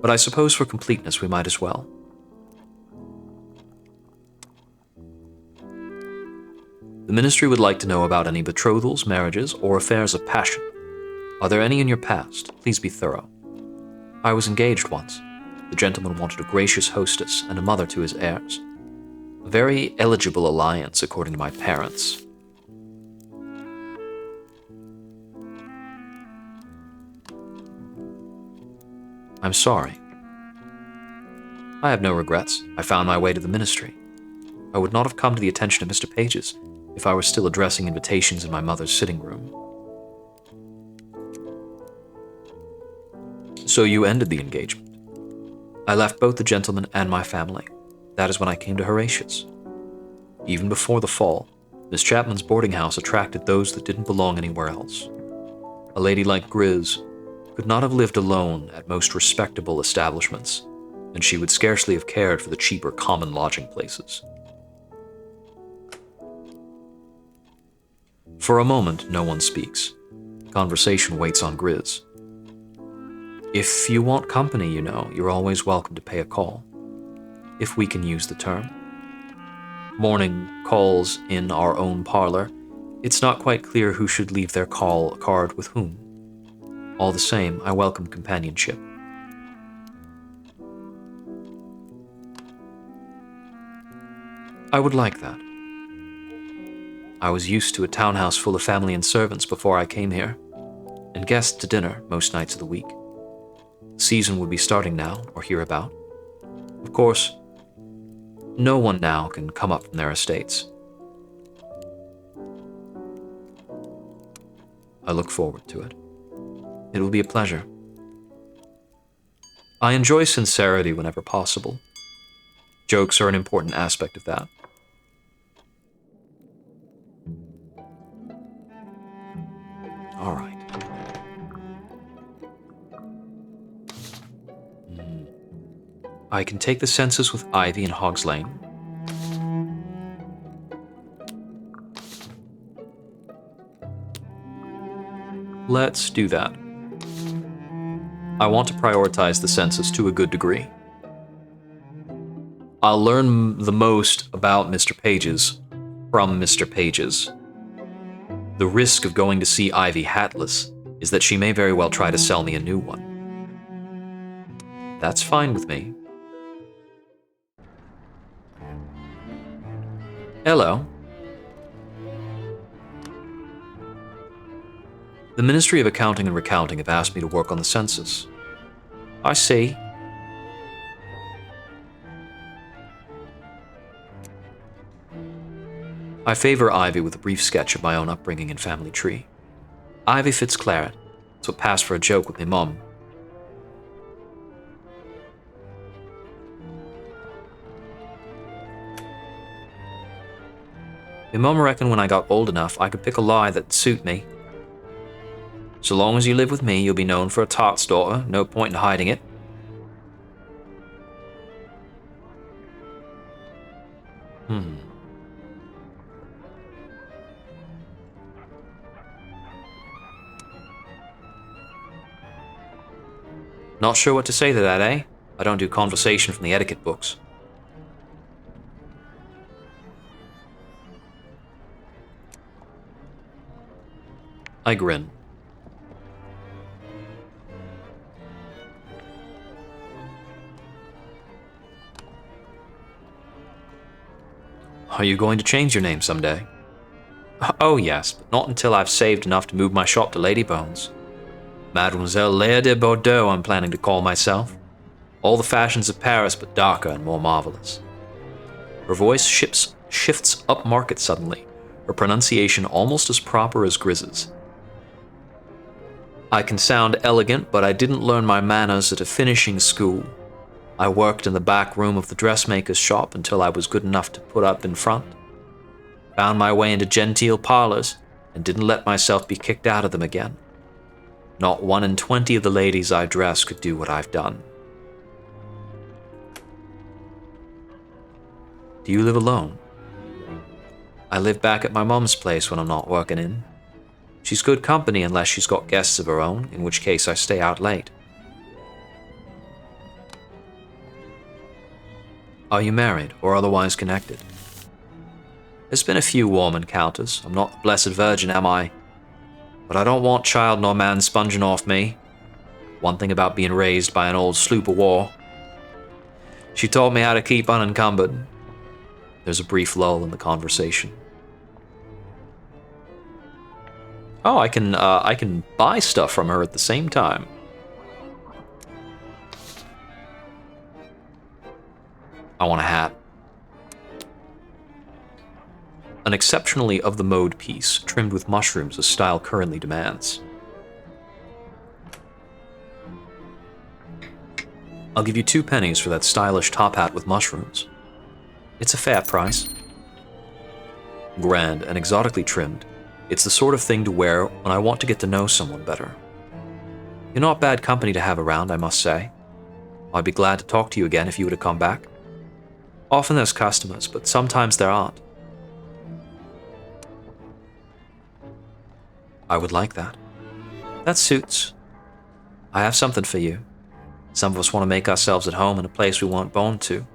But I suppose for completeness we might as well. The ministry would like to know about any betrothals, marriages, or affairs of passion. Are there any in your past? Please be thorough. I was engaged once. The gentleman wanted a gracious hostess and a mother to his heirs. A very eligible alliance, according to my parents. I'm sorry. I have no regrets. I found my way to the ministry. I would not have come to the attention of Mr. Pages if I were still addressing invitations in my mother's sitting room. So you ended the engagement. I left both the gentleman and my family. That is when I came to Horatius. Even before the fall, Miss Chapman's boarding house attracted those that didn't belong anywhere else. A lady like Grizz could not have lived alone at most respectable establishments, and she would scarcely have cared for the cheaper common lodging places. For a moment, no one speaks. Conversation waits on Grizz. If you want company, you're always welcome to pay a call, if we can use the term. Morning calls in our own parlor. It's not quite clear who should leave their call card with whom. All the same, I welcome companionship. I would like that. I was used to a townhouse full of family and servants before I came here, and guests to dinner most nights of the week. The season would be starting now, or hereabout. Of course, no one now can come up from their estates. I look forward to it. It will be a pleasure. I enjoy sincerity whenever possible. Jokes are an important aspect of that. All right. I can take the census with Ivy and Hogs Lane. Let's do that. I want to prioritize the census to a good degree. I'll learn the most about Mr. Pages from Mr. Pages. The risk of going to see Ivy hatless is that she may very well try to sell me a new one. That's fine with me. Hello. The Ministry of Accounting and Recounting have asked me to work on the census. I see. I favor Ivy with a brief sketch of my own upbringing and family tree. Ivy fits Claret. It's what passed for a joke with my mum. My mum reckoned when I got old enough I could pick a lie that'd suit me. So long as you live with me, you'll be known for a tart's daughter. No point in hiding it. Not sure what to say to that, eh? I don't do conversation from the etiquette books. I grin. Are you going to change your name someday? Oh yes, but not until I've saved enough to move my shop to Ladybones. Mademoiselle Léa de Bordeaux I'm planning to call myself. All the fashions of Paris but darker and more marvelous. Her voice shifts upmarket suddenly, her pronunciation almost as proper as Grizz's. I can sound elegant, but I didn't learn my manners at a finishing school. I worked in the back room of the dressmaker's shop until I was good enough to put up in front. Found my way into genteel parlors and didn't let myself be kicked out of them again. Not 1 in 20 of the ladies I dress could do what I've done. Do you live alone? I live back at my mum's place when I'm not working in. She's good company unless she's got guests of her own, in which case I stay out late. Are you married or otherwise connected? There's been a few warm encounters. I'm not the Blessed Virgin, am I? But I don't want child nor man sponging off me. One thing about being raised by an old sloop of war. She taught me how to keep unencumbered. There's a brief lull in the conversation. Oh, I can buy stuff from her at the same time. I want a hat. An exceptionally of-the-mode piece, trimmed with mushrooms as style currently demands. I'll give you 2 pennies for that stylish top hat with mushrooms. It's a fair price. Grand and exotically trimmed, it's the sort of thing to wear when I want to get to know someone better. You're not bad company to have around, I must say. I'd be glad to talk to you again if you were to come back. Often there's customers, but sometimes there aren't. I would like that. That suits. I have something for you. Some of us want to make ourselves at home in a place we weren't born to.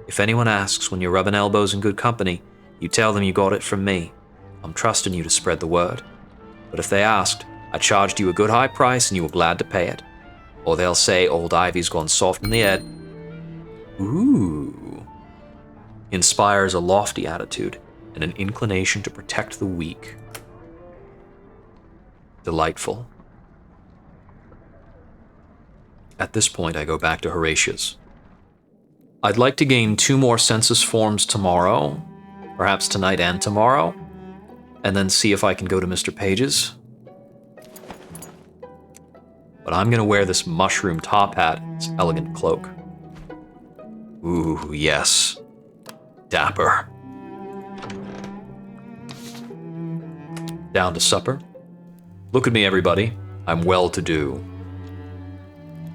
If anyone asks when you're rubbing elbows in good company, you tell them you got it from me. I'm trusting you to spread the word. But if they asked, I charged you a good high price and you were glad to pay it. Or they'll say old Ivy's gone soft in the head. Ooh. Inspires a lofty attitude and an inclination to protect the weak. Delightful. At this point, I go back to Horatius. I'd like to gain 2 more census forms tomorrow, perhaps tonight and tomorrow, and then see if I can go to Mr. Page's. But I'm gonna wear this mushroom top hat, this elegant cloak. Ooh, yes. Dapper. Down to supper? Look at me, everybody. I'm well-to-do.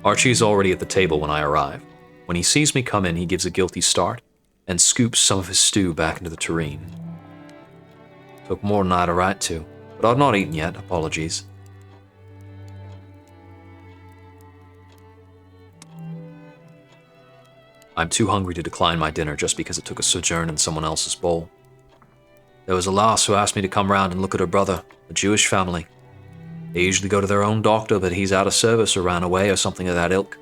Archie's already at the table when I arrive. When he sees me come in, he gives a guilty start and scoops some of his stew back into the tureen. Took more than I had a right to, but I've not eaten yet, apologies. I'm too hungry to decline my dinner just because it took a sojourn in someone else's bowl. There was a lass who asked me to come round and look at her brother, a Jewish family. They usually go to their own doctor, but he's out of service or ran away or something of that ilk.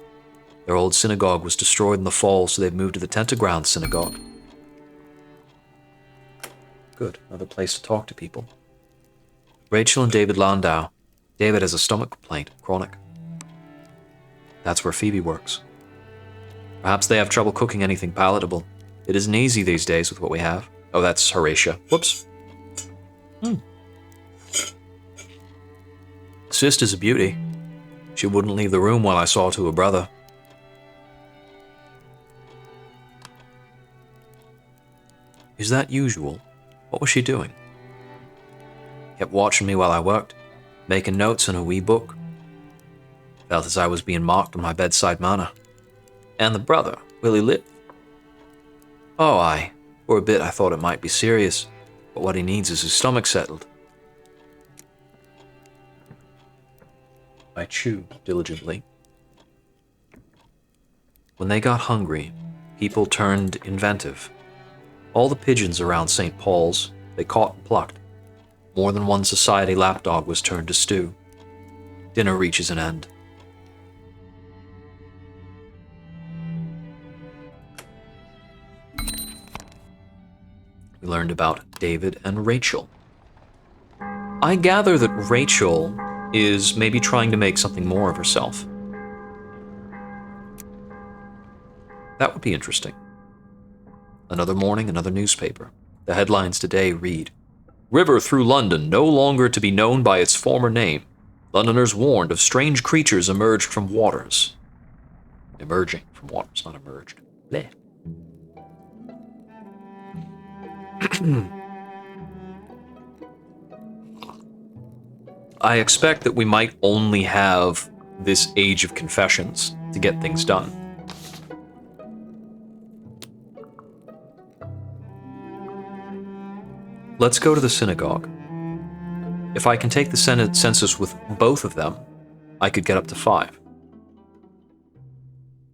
Their old synagogue was destroyed in the fall, so they've moved to the Tentaground synagogue. Good, another place to talk to people. Rachel and David Landau. David has a stomach complaint, chronic. That's where Phoebe works. Perhaps they have trouble cooking anything palatable. It isn't easy these days with what we have. Oh, that's Horatia. Whoops. Sister's a beauty. She wouldn't leave the room while I saw to her brother. Is that usual? What was she doing? Kept watching me while I worked, making notes in a wee book. Felt as I was being marked on my bedside manner. And the brother, will he live? Oh, aye. For a bit I thought it might be serious, but what he needs is his stomach settled. I chew diligently. When they got hungry, people turned inventive. All the pigeons around St. Paul's, they caught and plucked. More than one society lapdog was turned to stew. Dinner reaches an end. We learned about David and Rachel. I gather that Rachel is maybe trying to make something more of herself. That would be interesting. Another morning, another newspaper. The headlines today read, River through London no longer to be known by its former name. Londoners warned of strange creatures emerged from waters. Emerging from waters, not emerged. Bleh. I expect that we might only have this age of confessions to get things done. Let's go to the synagogue. If I can take the census with both of them, I could get up to 5.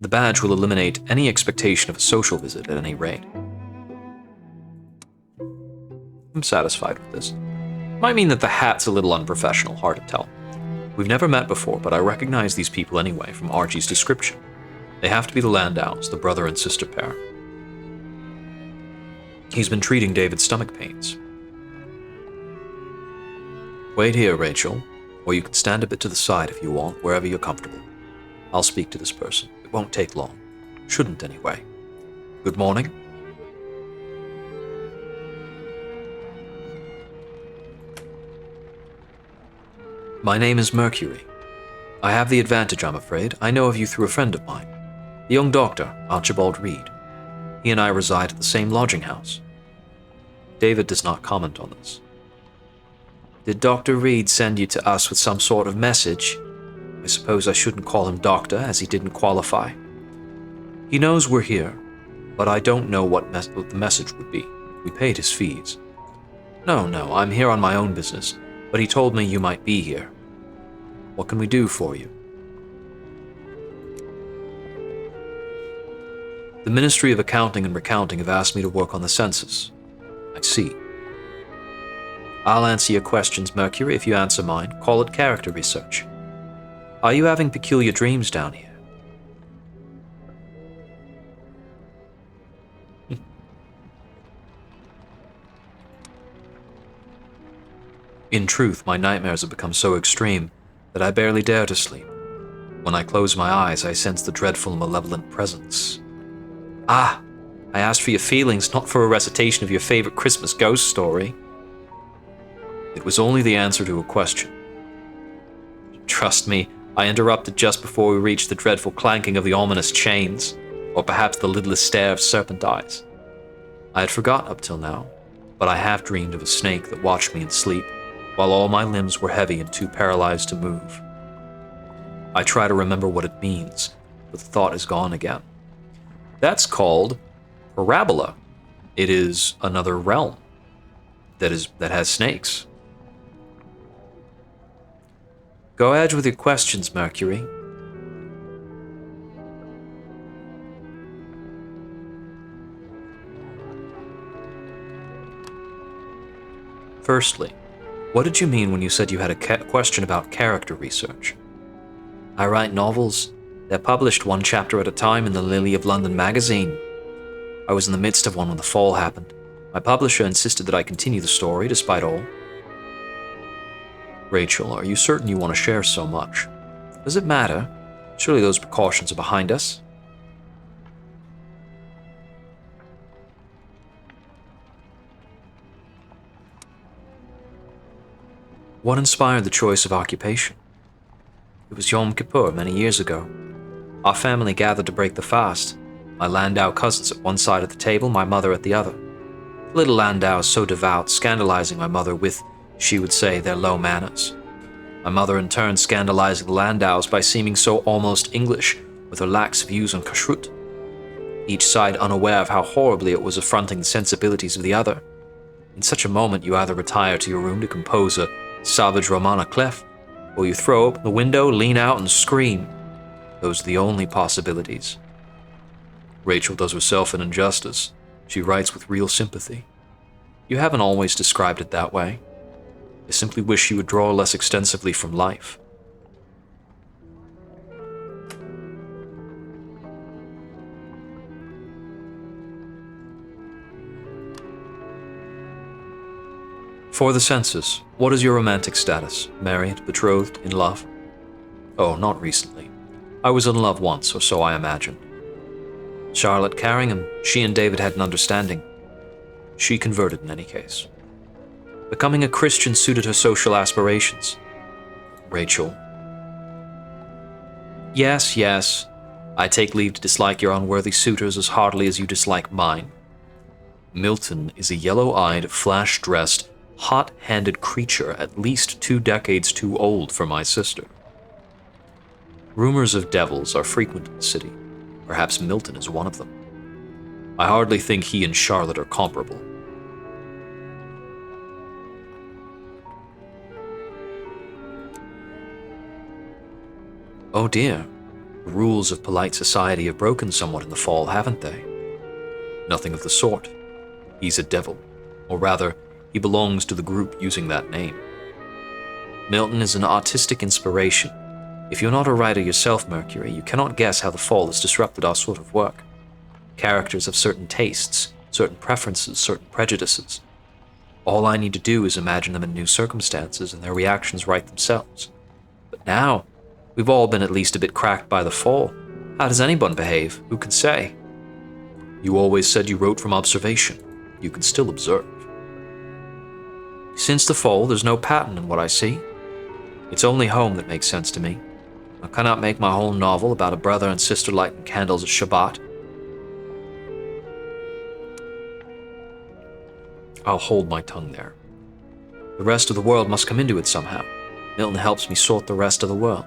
The badge will eliminate any expectation of a social visit at any rate. I'm satisfied with this. Might mean that the hat's a little unprofessional, hard to tell. We've never met before, but I recognize these people anyway from Archie's description. They have to be the Landaus, the brother and sister pair. He's been treating David's stomach pains. Wait here, Rachel, or you can stand a bit to the side if you want, wherever you're comfortable. I'll speak to this person. It won't take long. Shouldn't anyway. Good morning. My name is Mercury. I have the advantage, I'm afraid. I know of you through a friend of mine, the young doctor, Archibald Reed. He and I reside at the same lodging house. David does not comment on this. Did Dr. Reed send you to us with some sort of message? I suppose I shouldn't call him doctor, as he didn't qualify. He knows we're here, but I don't know what the message would be. We paid his fees. No, I'm here on my own business, but he told me you might be here. What can we do for you? The Ministry of Accounting and Recounting have asked me to work on the census. I see. I'll answer your questions, Mercury, if you answer mine. Call it character research. Are you having peculiar dreams down here? In truth, my nightmares have become so extreme that I barely dare to sleep. When I close my eyes, I sense the dreadful, malevolent presence. Ah, I asked for your feelings, not for a recitation of your favorite Christmas ghost story. It was only the answer to a question. Trust me, I interrupted just before we reached the dreadful clanking of the ominous chains, or perhaps the lidless stare of serpent eyes. I had forgotten up till now, but I have dreamed of a snake that watched me in sleep, while all my limbs were heavy and too paralyzed to move. I try to remember what it means, but the thought is gone again. That's called parabola. It is another realm that has snakes. Go ahead with your questions, Mercury. Firstly, what did you mean when you said you had a question about character research? I write novels. They're published one chapter at a time in the Lily of London magazine. I was in the midst of one when the fall happened. My publisher insisted that I continue the story despite all. Rachel, are you certain you want to share so much? Does it matter? Surely those precautions are behind us. What inspired the choice of occupation? It was Yom Kippur many years ago. Our family gathered to break the fast. My Landau cousins at one side of the table, my mother at the other. The little Landaus so devout, scandalizing my mother with, she would say, their low manners. My mother in turn scandalizing the Landaus by seeming so almost English with her lax views on kashrut. Each side unaware of how horribly it was affronting the sensibilities of the other. In such a moment you either retire to your room to compose a savage Romana clef, or you throw open the window, lean out, and scream. Those are the only possibilities. Rachel does herself an injustice. She writes with real sympathy. You haven't always described it that way. I simply wish you would draw less extensively from life. For the census, what is your romantic status? Married, betrothed, in love? Oh, not recently. I was in love once, or so I imagined. Charlotte Carringham, she and David had an understanding. She converted in any case. Becoming a Christian suited her social aspirations. Rachel. Yes. I take leave to dislike your unworthy suitors as heartily as you dislike mine. Milton is a yellow-eyed, flash-dressed, hot-handed creature at least 2 decades too old for my sister. Rumors of devils are frequent in the city. Perhaps Milton is one of them. I hardly think he and Charlotte are comparable. Oh dear, the rules of polite society have broken somewhat in the fall, haven't they? Nothing of the sort. He's a devil, or rather, he belongs to the group using that name. Milton is an artistic inspiration. If you're not a writer yourself, Mercury, you cannot guess how the fall has disrupted our sort of work. Characters have certain tastes, certain preferences, certain prejudices. All I need to do is imagine them in new circumstances and their reactions right themselves. But now, we've all been at least a bit cracked by the fall. How does anyone behave? Who can say? You always said you wrote from observation. You can still observe. Since the fall, there's no pattern in what I see. It's only home that makes sense to me. I cannot make my whole novel about a brother and sister lighting candles at Shabbat. I'll hold my tongue there. The rest of the world must come into it somehow. Milton helps me sort the rest of the world.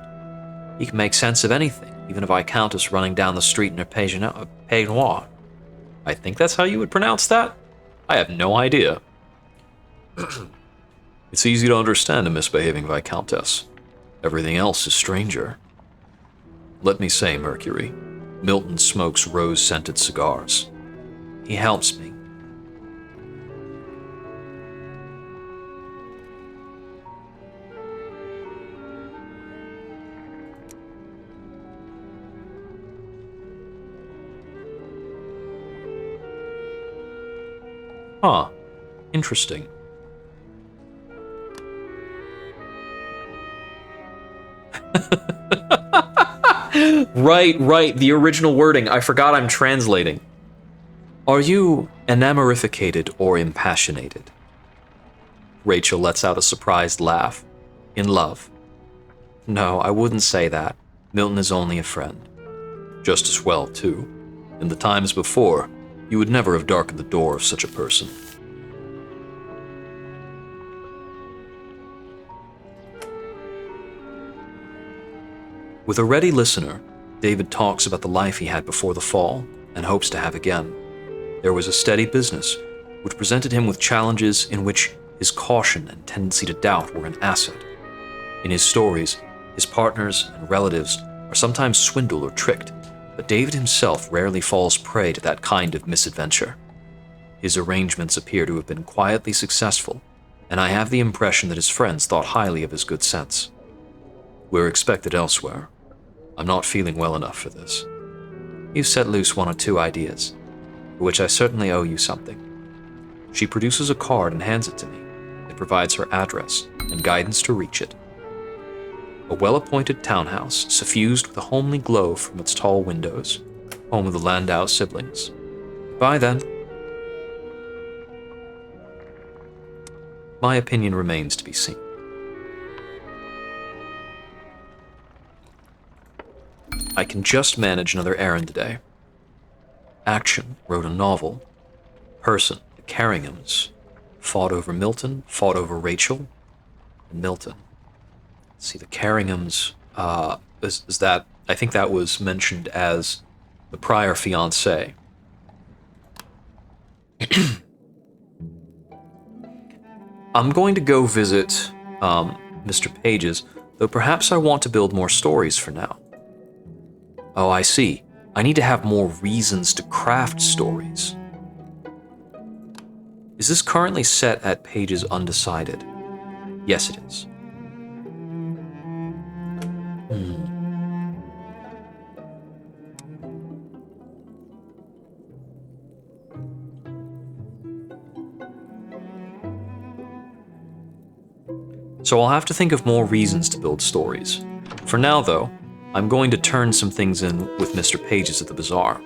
He can make sense of anything, even a viscountess running down the street in her peignoir. I think that's how you would pronounce that? I have no idea. It's easy to understand a misbehaving viscountess. Everything else is stranger. Let me say, Mercury, Milton smokes rose-scented cigars. He helps me. Huh. Interesting. Right, the original wording. I forgot I'm translating. Are you enamorificated or impassionated? Rachel lets out a surprised laugh. In love? No, I wouldn't say that. Milton is only a friend. Just as well, too. In the times before, you would never have darkened the door of such a person. With a ready listener, David talks about the life he had before the fall and hopes to have again. There was a steady business, which presented him with challenges in which his caution and tendency to doubt were an asset. In his stories, his partners and relatives are sometimes swindled or tricked, but David himself rarely falls prey to that kind of misadventure. His arrangements appear to have been quietly successful, and I have the impression that his friends thought highly of his good sense. We're expected elsewhere. I'm not feeling well enough for this. You've set loose one or two ideas, for which I certainly owe you something. She produces a card and hands it to me. It provides her address and guidance to reach it. A well-appointed townhouse, suffused with a homely glow from its tall windows, home of the Landau siblings. Bye then. My opinion remains to be seen. I can just manage another errand today. Action wrote a novel. Person, the Carringhams, fought over Milton, fought over Rachel, and Milton. Let's see, the Carringhams, is that, I think that was mentioned as the prior fiancé. I'm going to go visit Mr. Page's, though perhaps I want to build more stories for now. Oh, I see. I need to have more reasons to craft stories. Is this currently set at Page's Undecided? Yes, it is. So I'll have to think of more reasons to build stories. For now, though, I'm going to turn some things in with Mr. Page's at the bazaar.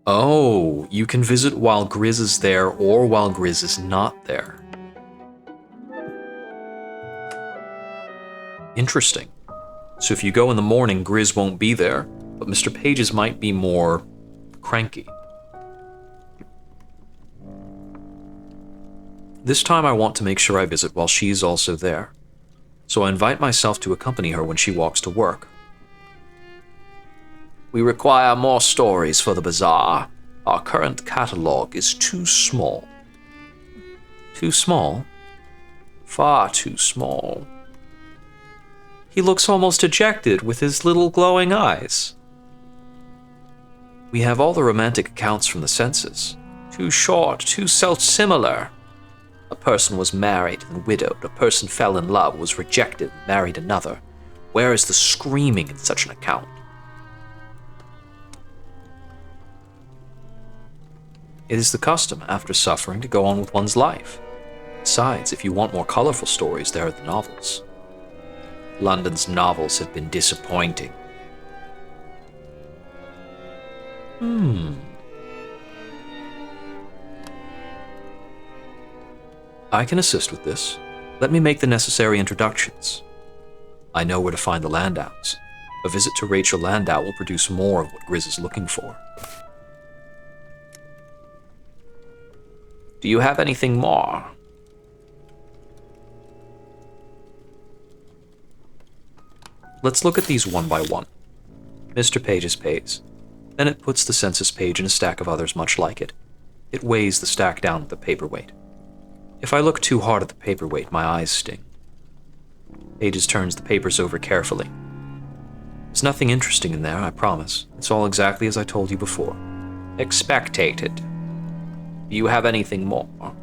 Oh, you can visit while Grizz is there or while Grizz is not there. Interesting. So if you go in the morning, Grizz won't be there, but Mr. Page's might be more cranky. This time I want to make sure I visit while she's also there. So I invite myself to accompany her when she walks to work. We require more stories for the bazaar. Our current catalog is too small. Too small? Far too small. He looks almost dejected with his little glowing eyes. We have all the romantic accounts from the census. Too short, too self-similar. A person was married and widowed. A person fell in love, was rejected, and married another. Where is the screaming in such an account? It is the custom, after suffering, to go on with one's life. Besides, if you want more colorful stories, there are the novels. London's novels have been disappointing. I can assist with this. Let me make the necessary introductions. I know where to find the Landows. A visit to Rachel Landau will produce more of what Grizz is looking for. Do you have anything more? Let's look at these one by one. Mr. Page's pays. Then it puts the census page in a stack of others much like it. It weighs the stack down with the paperweight. If I look too hard at the paperweight, my eyes sting. Pages turns the papers over carefully. There's nothing interesting in there, I promise. It's all exactly as I told you before. Expectated. Do you have anything more?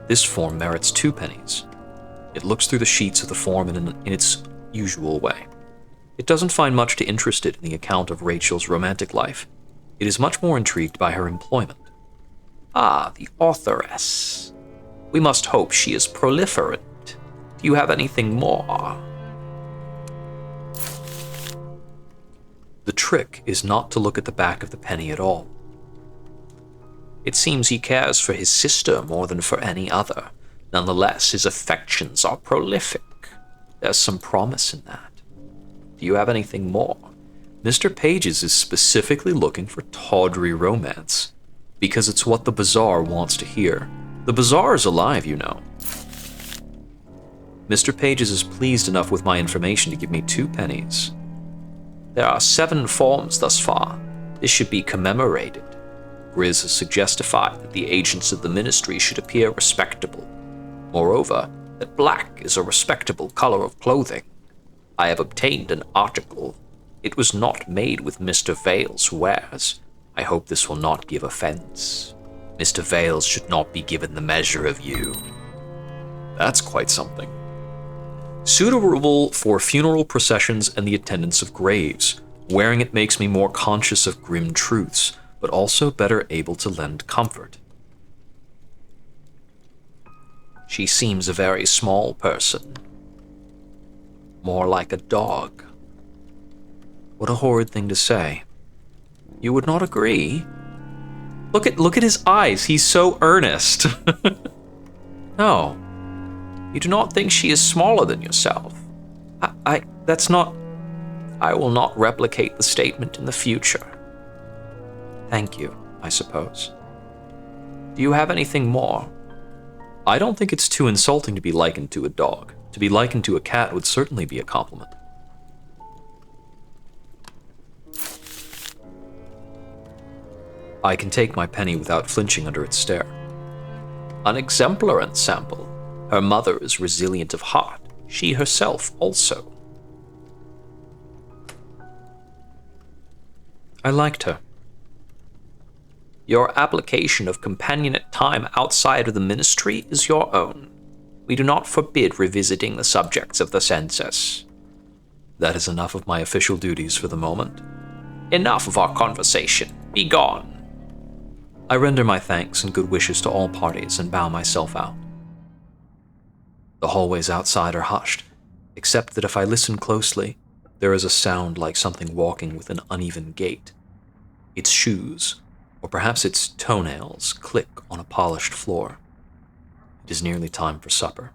This form merits 2 pennies. It looks through the sheets of the form in its usual way. It doesn't find much to interest it in the account of Rachel's romantic life. It is much more intrigued by her employment. Ah, the authoress. We must hope she is proliferant. Do you have anything more? The trick is not to look at the back of the penny at all. It seems he cares for his sister more than for any other. Nonetheless, his affections are prolific. There's some promise in that. Do you have anything more? Mr. Pages is specifically looking for tawdry romance, because it's what the bazaar wants to hear. The bazaar is alive, you know. Mr. Pages is pleased enough with my information to give me 2 pennies. There are 7 forms thus far. This should be commemorated. Grizz has suggested that the agents of the ministry should appear respectable. Moreover, that black is a respectable color of clothing. I have obtained an article. It was not made with Mr. Vale's wares. I hope this will not give offense. Mr. Vales should not be given the measure of you. That's quite something. Suitable for funeral processions and the attendance of graves. Wearing it makes me more conscious of grim truths, but also better able to lend comfort. She seems a very small person. More like a dog. What a horrid thing to say. You would not agree? Look at his eyes. He's so earnest. No. You do not think she is smaller than yourself. That's not... I will not replicate the statement in the future. Thank you, I suppose. Do you have anything more? I don't think it's too insulting to be likened to a dog. To be likened to a cat would certainly be a compliment. I can take my penny without flinching under its stare. An exemplar ensample. Her mother is resilient of heart. She herself also. I liked her. Your application of companionate time outside of the ministry is your own. We do not forbid revisiting the subjects of the census. That is enough of my official duties for the moment. Enough of our conversation. Be gone. I render my thanks and good wishes to all parties and bow myself out. The hallways outside are hushed, except that if I listen closely, there is a sound like something walking with an uneven gait. Its shoes, or perhaps its toenails, click on a polished floor. It is nearly time for supper.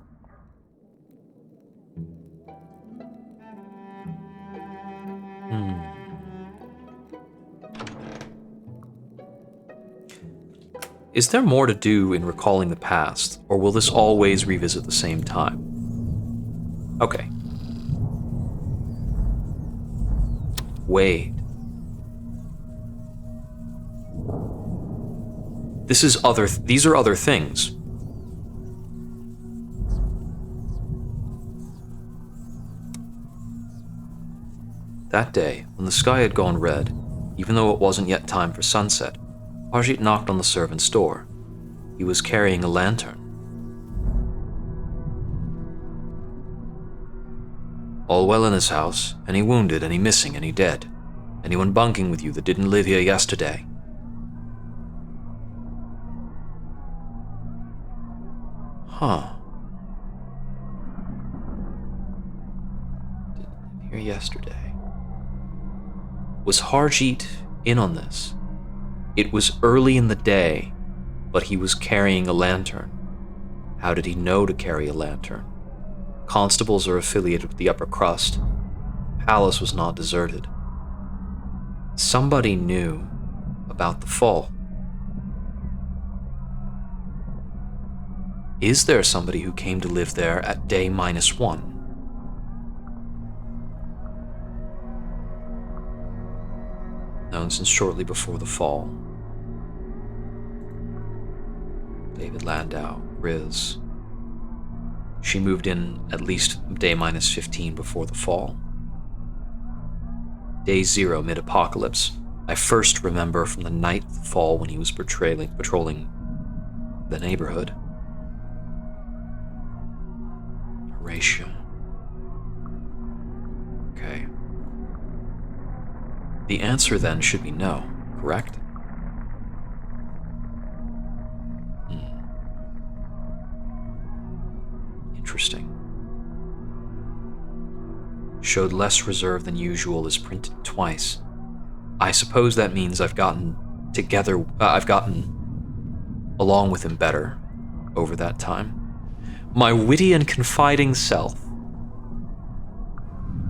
Is there more to do in recalling the past, or will this always revisit the same time? Okay. Wade. These are other things. That day, when the sky had gone red, even though it wasn't yet time for sunset, Harjit knocked on the servant's door. He was carrying a lantern. All well in his house, any wounded, any missing, any dead? Anyone bunking with you that didn't live here yesterday? Huh. Didn't live here yesterday. Was Harjit in on this? It was early in the day, but he was carrying a lantern. How did he know to carry a lantern? Constables are affiliated with the upper crust. Palace was not deserted. Somebody knew about the fall. Is there somebody who came to live there at day -1? Known since shortly before the fall. David Landau, Riz. She moved in at least day -15 before the fall. Day 0, mid-apocalypse. I first remember from the night of the fall when he was patrolling the neighborhood. Horatio. Okay. The answer then should be no, correct? Interesting. Showed less reserve than usual is printed twice. I suppose that means I've gotten along with him better over that time. My witty and confiding self.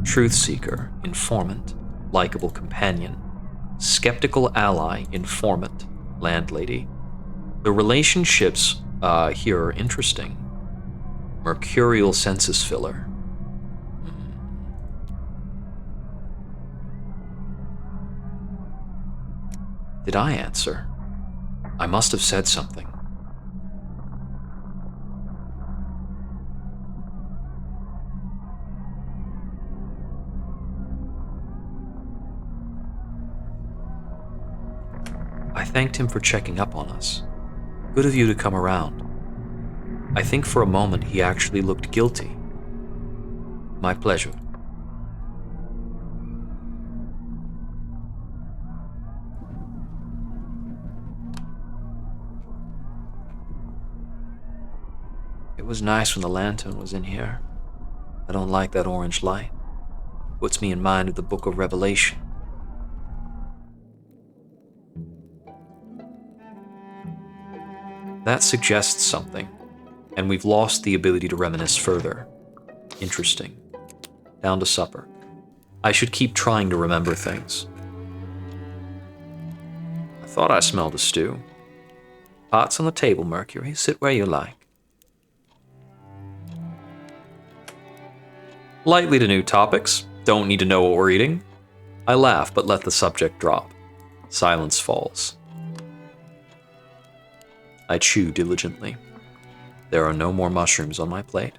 Truth seeker, informant, likable companion, skeptical ally, informant, landlady. The relationships here are interesting. Mercurial census filler. Did I answer? I must have said something. I thanked him for checking up on us. Good of you to come around. I think for a moment he actually looked guilty. My pleasure. It was nice when the lantern was in here. I don't like that orange light. Puts me in mind of the Book of Revelation. That suggests something, and we've lost the ability to reminisce further. Interesting. Down to supper. I should keep trying to remember things. I thought I smelled a stew. Pots on the table, Mercury. Sit where you like. Lightly to new topics. Don't need to know what we're eating. I laugh, but let the subject drop. Silence falls. I chew diligently. There are no more mushrooms on my plate.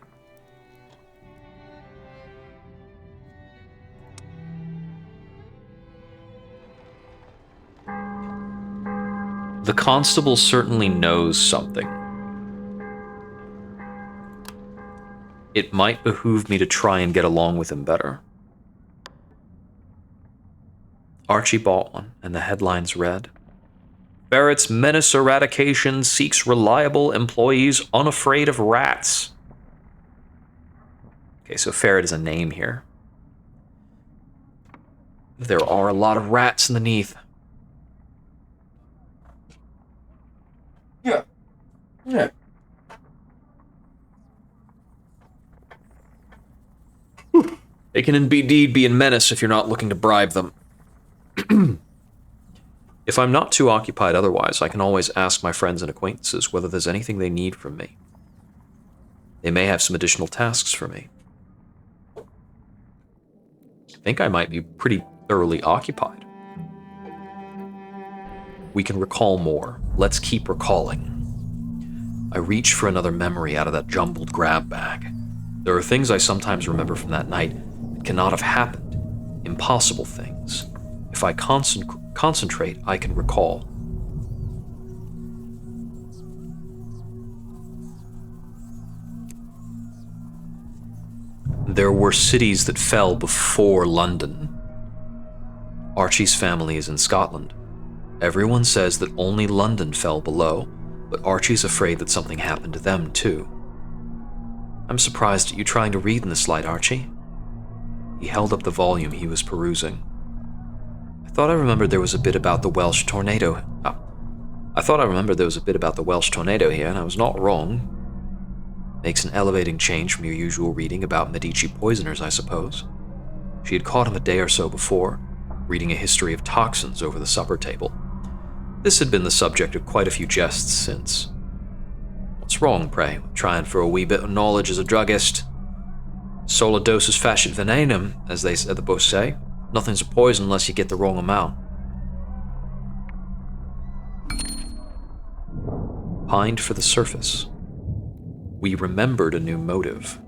The constable certainly knows something. It might behoove me to try and get along with him better. Archie bought one, and the headlines read, Barrett's menace eradication seeks reliable employees unafraid of rats. Okay, so Ferret is a name here. There are a lot of rats in the Neath. Yeah. They can indeed be a menace if you're not looking to bribe them. If I'm not too occupied otherwise, I can always ask my friends and acquaintances whether there's anything they need from me. They may have some additional tasks for me. I think I might be pretty thoroughly occupied. We can recall more. Let's keep recalling. I reach for another memory out of that jumbled grab bag. There are things I sometimes remember from that night that cannot have happened. Impossible things. If I concentrate, I can recall. There were cities that fell before London. Archie's family is in Scotland. Everyone says that only London fell below, but Archie's afraid that something happened to them too. I'm surprised at you trying to read in this light, Archie. He held up the volume he was perusing. I thought I remembered there was a bit about the Welsh tornado here, and I was not wrong. Makes an elevating change from your usual reading about Medici poisoners, I suppose. She had caught him a day or so before, reading a history of toxins over the supper table. This had been the subject of quite a few jests since. What's wrong, pray? Trying for a wee bit of knowledge as a druggist. Sola dosis facit venenum, as the both say. Nothing's a poison unless you get the wrong amount. Pined for the surface. We remembered a new motive.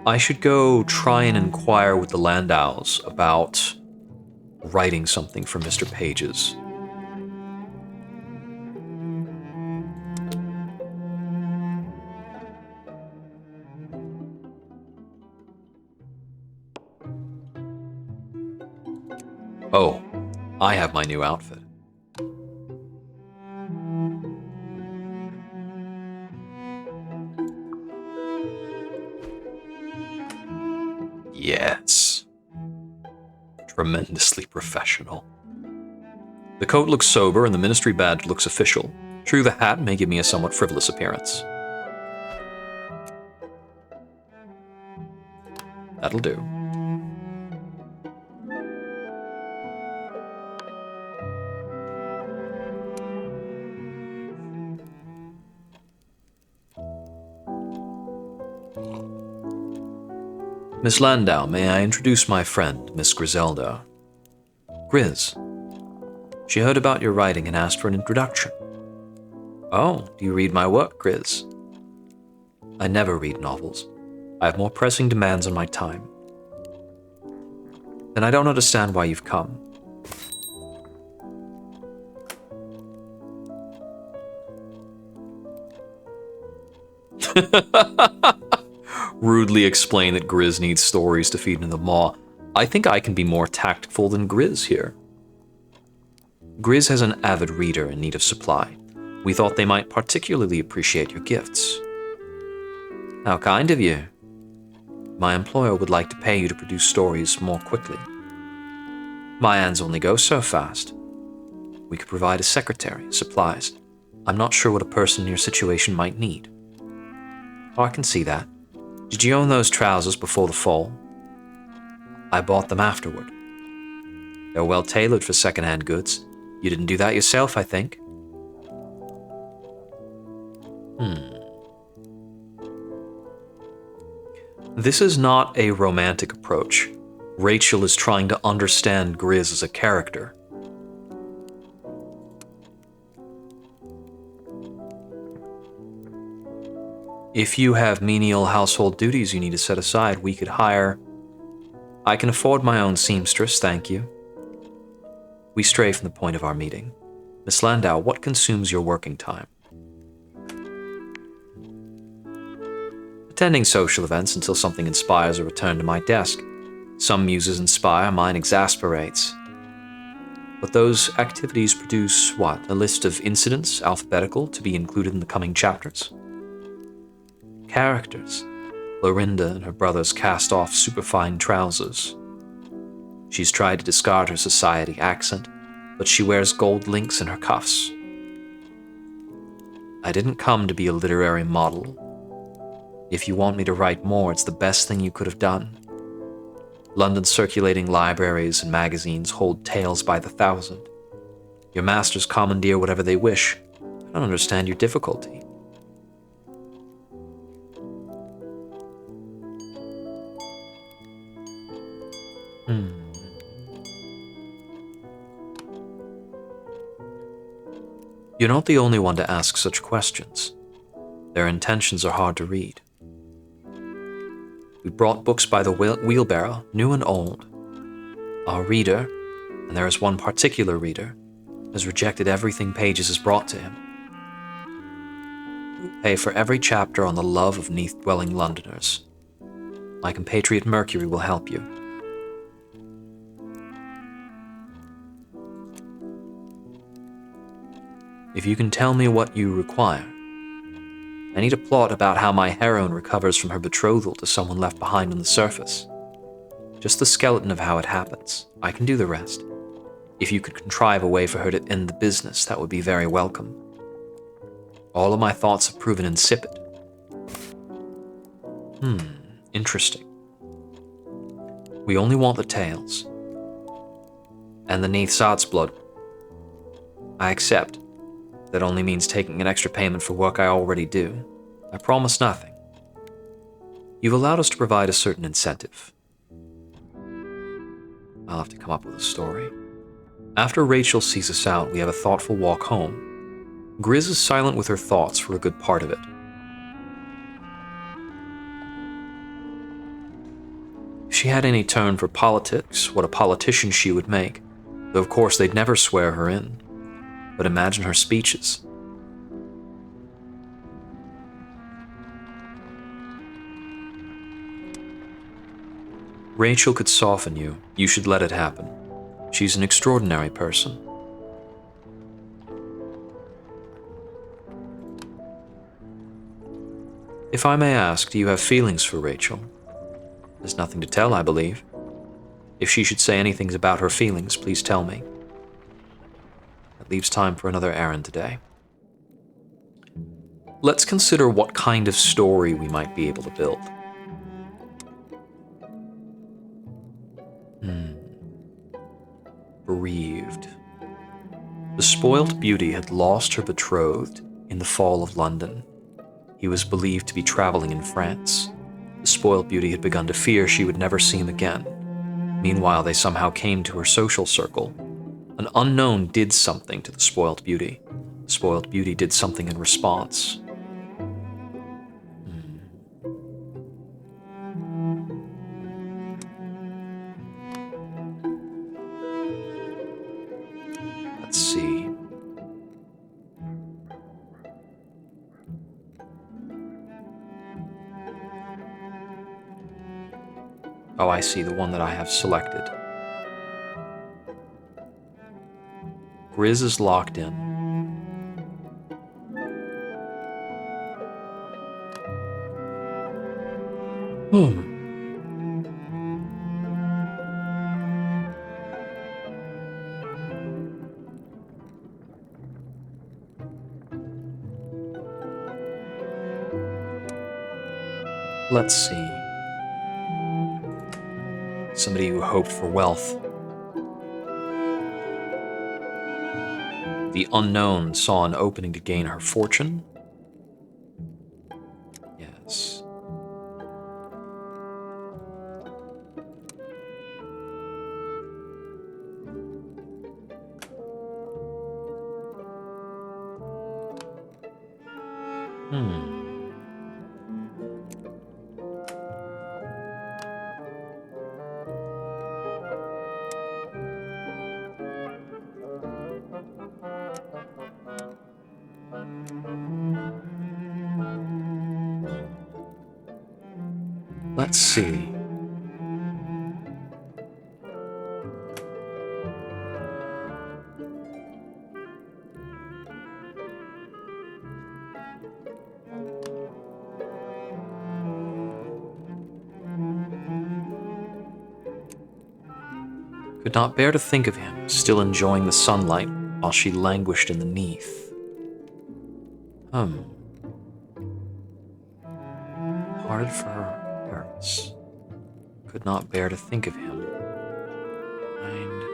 I should go try and inquire with the Landows about writing something for Mr. Page's. Oh, I have my new outfit. Yes. Tremendously professional. The coat looks sober and the ministry badge looks official. True, the hat may give me a somewhat frivolous appearance. That'll do. Miss Landau, may I introduce my friend, Miss Griselda? Grizz. She heard about your writing and asked for an introduction. Oh, do you read my work, Grizz? I never read novels. I have more pressing demands on my time. Then I don't understand why you've come. Rudely explain that Grizz needs stories to feed into the maw. I think I can be more tactful than Grizz here. Grizz has an avid reader in need of supply. We thought they might particularly appreciate your gifts. How kind of you. My employer would like to pay you to produce stories more quickly. My hands only go so fast. We could provide a secretary, supplies. I'm not sure what a person in your situation might need. Oh, I can see that. Did you own those trousers before the fall? I bought them afterward. They're well tailored for second-hand goods. You didn't do that yourself, I think. This is not a romantic approach. Rachel is trying to understand Grizz as a character. If you have menial household duties you need to set aside, we could hire... I can afford my own seamstress, thank you. We stray from the point of our meeting. Miss Landau, what consumes your working time? Attending social events until something inspires a return to my desk. Some muses inspire, mine exasperates. But those activities produce, what, a list of incidents, alphabetical, to be included in the coming chapters? Characters. Lorinda and her brothers cast off superfine trousers. She's tried to discard her society accent, but she wears gold links in her cuffs. I didn't come to be a literary model. If you want me to write more, it's the best thing you could have done. London's circulating libraries and magazines hold tales by the thousand. Your masters commandeer whatever they wish. I don't understand your difficulty. Hmm. You're not the only one to ask such questions. Their intentions are hard to read. We brought books by the wheelbarrow, new and old. Our reader, and there is one particular reader, has rejected everything Pages has brought to him. Pay for every chapter on the love of neath-dwelling Londoners. My compatriot Mercury will help you. If you can tell me what you require. I need a plot about how my heroine recovers from her betrothal to someone left behind on the surface. Just the skeleton of how it happens. I can do the rest. If you could contrive a way for her to end the business, that would be very welcome. All of my thoughts have proven insipid. Interesting. We only want the tails. And the Neath's odds blood. I accept. That only means taking an extra payment for work I already do. I promise nothing. You've allowed us to provide a certain incentive. I'll have to come up with a story. After Rachel sees us out, we have a thoughtful walk home. Grizz is silent with her thoughts for a good part of it. If she had any turn for politics, what a politician she would make, though of course they'd never swear her in. But imagine her speeches. Rachel could soften you. You should let it happen. She's an extraordinary person. If I may ask, do you have feelings for Rachel? There's nothing to tell, I believe. If she should say anything about her feelings, please tell me. That leaves time for another errand today. Let's consider what kind of story we might be able to build. Bereaved. The spoilt beauty had lost her betrothed in the fall of London. He was believed to be traveling in France. The spoilt beauty had begun to fear she would never see him again. Meanwhile, they somehow came to her social circle. An unknown did something to the spoilt beauty. The spoilt beauty did something in response. Let's see. Oh, I see, the one that I have selected. Grizz is locked in. Let's see. Somebody who hoped for wealth. The unknown saw an opening to gain her fortune. Yes. Let's see. Could not bear to think of him, still enjoying the sunlight while she languished in the Neath. Parted for her Paris. Could not bear to think of him. And...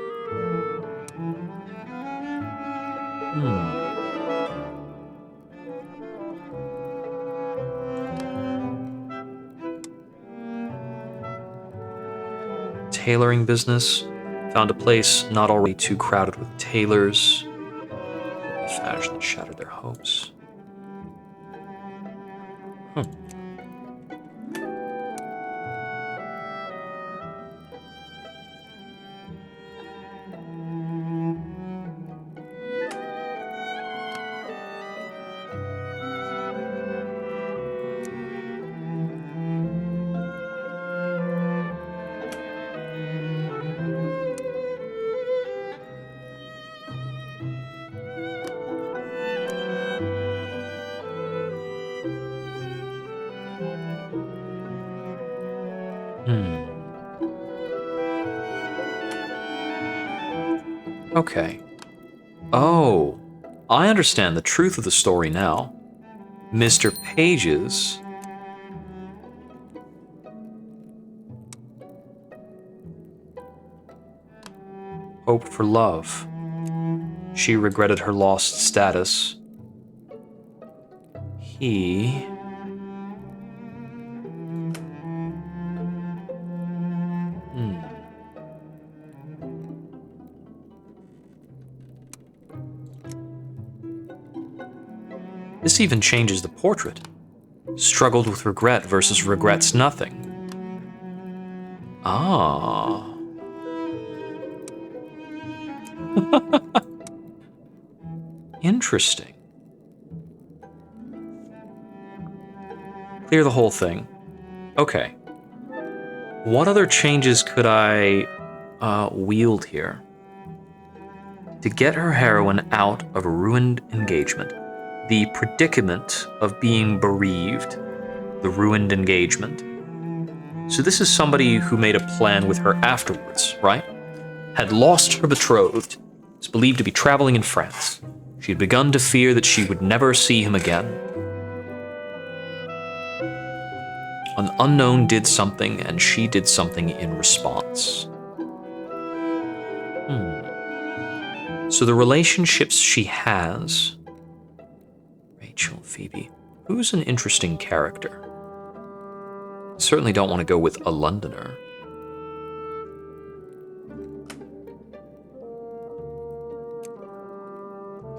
tailoring business. Found a place not already too crowded with tailors. A fashion that shattered their hopes. Hmm. Hmm. Okay. Oh, I understand the truth of the story now. Mr. Page's hoped for love. She regretted her lost status. He... Hmm. This even changes the portrait. Struggled with regret versus regrets nothing. Ah. Interesting. Clear the whole thing. Okay. What other changes could I wield here? To get her heroine out of a ruined engagement, the predicament of being bereaved, the ruined engagement. So this is somebody who made a plan with her afterwards, right? Had lost her betrothed, was believed to be traveling in France. She had begun to fear that she would never see him again. An unknown did something, and she did something in response. So the relationships she has... Rachel, Phoebe. Who's an interesting character? I certainly don't want to go with a Londoner.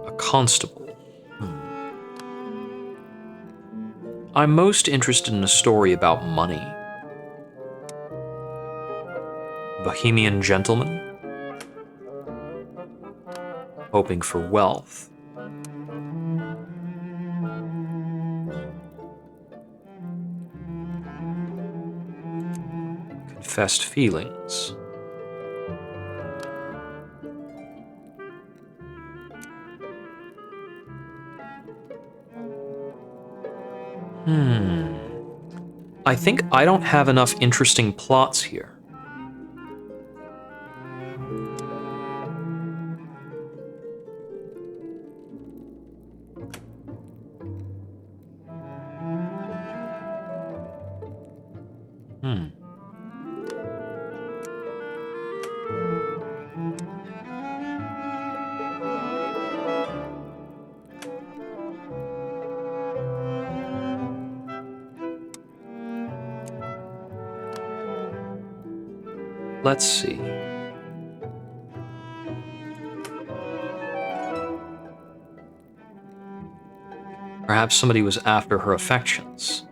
A constable. I'm most interested in a story about money. Bohemian gentleman. Hoping for wealth. Confessed feelings. I think I don't have enough interesting plots here. Let's see. Perhaps somebody was after her affections.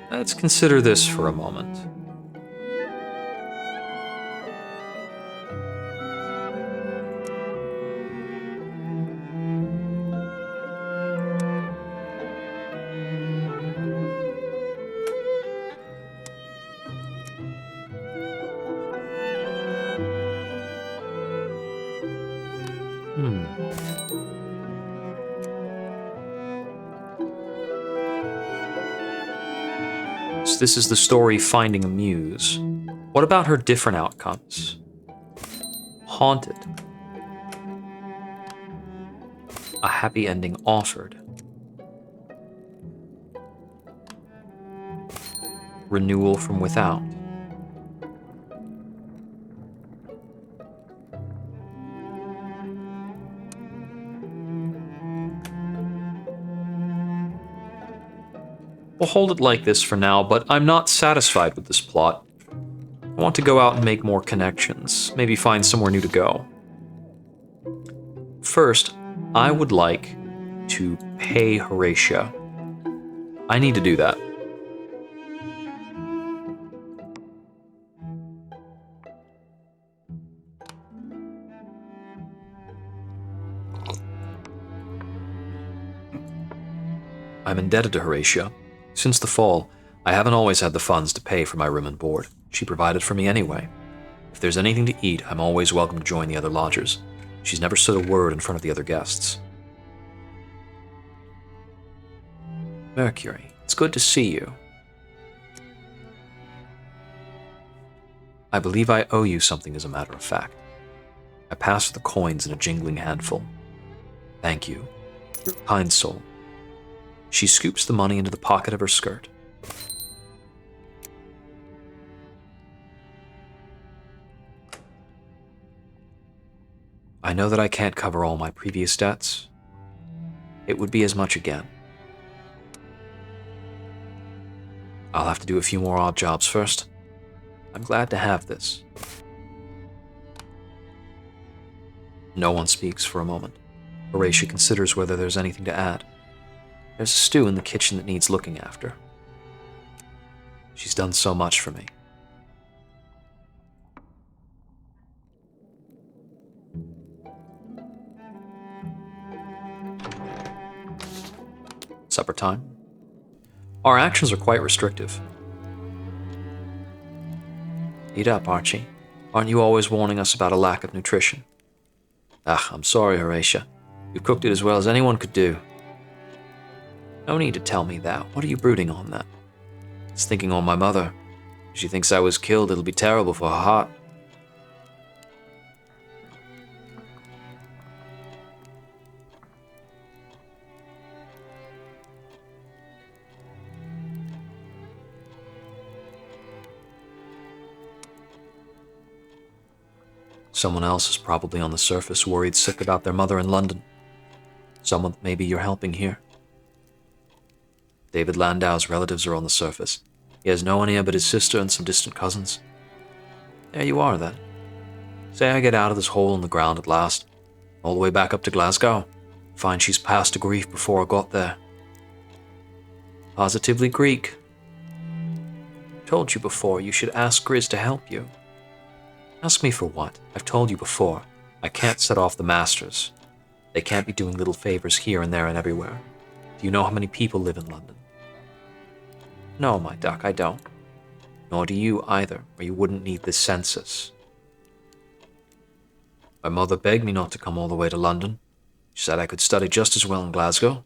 Let's consider this for a moment. So this is the story Finding a Muse. What about her different outcomes? Haunted. A happy ending offered. Renewal from without. We'll hold it like this for now, but I'm not satisfied with this plot. I want to go out and make more connections, maybe find somewhere new to go. First, I would like to pay Horatia. I need to do that. I'm indebted to Horatia. Since the fall, I haven't always had the funds to pay for my room and board. She provided for me anyway. If there's anything to eat, I'm always welcome to join the other lodgers. She's never said a word in front of the other guests. Mercury, it's good to see you. I believe I owe you something, as a matter of fact. I pass her the coins in a jingling handful. Thank you. You're a kind soul. She scoops the money into the pocket of her skirt. I know that I can't cover all my previous debts. It would be as much again. I'll have to do a few more odd jobs first. I'm glad to have this. No one speaks for a moment. Horatia considers whether there's anything to add. There's a stew in the kitchen that needs looking after. She's done so much for me. Supper time. Our actions are quite restrictive. Eat up, Archie. Aren't you always warning us about a lack of nutrition? I'm sorry, Horatia. You've cooked it as well as anyone could do. No need to tell me that. What are you brooding on then? It's thinking on my mother. If she thinks I was killed, it'll be terrible for her heart. Someone else is probably on the surface, worried sick about their mother in London. Someone that maybe you're helping here. David Landau's relatives are on the surface. He has no one here but his sister and some distant cousins. There you are, then. Say I get out of this hole in the ground at last, all the way back up to Glasgow. Find she's passed to grief before I got there. Positively Greek. Told you before, you should ask Grizz to help you. Ask me for what? I've told you before. I can't set off the masters. They can't be doing little favors here and there and everywhere. Do you know how many people live in London? No, my duck, I don't. Nor do you either, or you wouldn't need this census. My mother begged me not to come all the way to London. She said I could study just as well in Glasgow.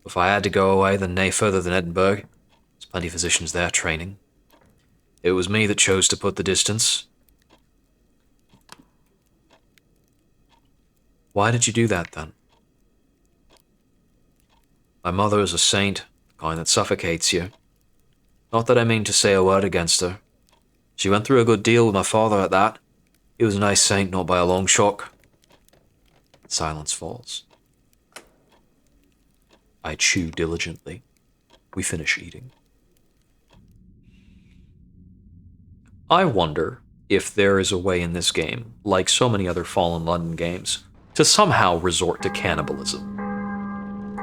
If I had to go away, then nay further than Edinburgh. There's plenty of physicians there training. It was me that chose to put the distance. Why did you do that, then? My mother is a saint, the kind that suffocates you. Not that I mean to say a word against her. She went through a good deal with my father at that. He was a nice saint, not by a long shot. Silence falls. I chew diligently. We finish eating. I wonder if there is a way in this game, like so many other Fallen London games, to somehow resort to cannibalism.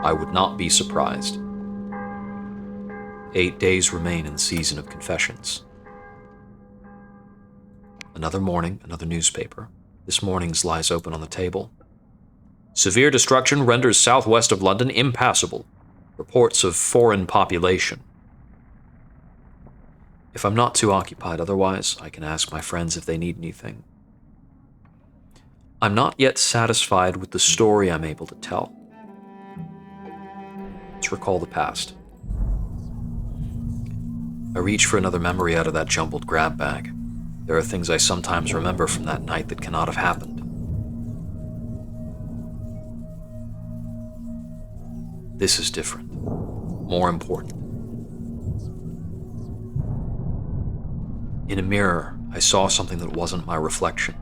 I would not be surprised. 8 days remain in the season of confessions. Another morning, another newspaper. This morning's lies open on the table. Severe destruction renders southwest of London impassable. Reports of foreign population. If I'm not too occupied otherwise, I can ask my friends if they need anything. I'm not yet satisfied with the story I'm able to tell. Let's recall the past. I reach for another memory out of that jumbled grab bag. There are things I sometimes remember from that night that cannot have happened. This is different. More important. In a mirror, I saw something that wasn't my reflection.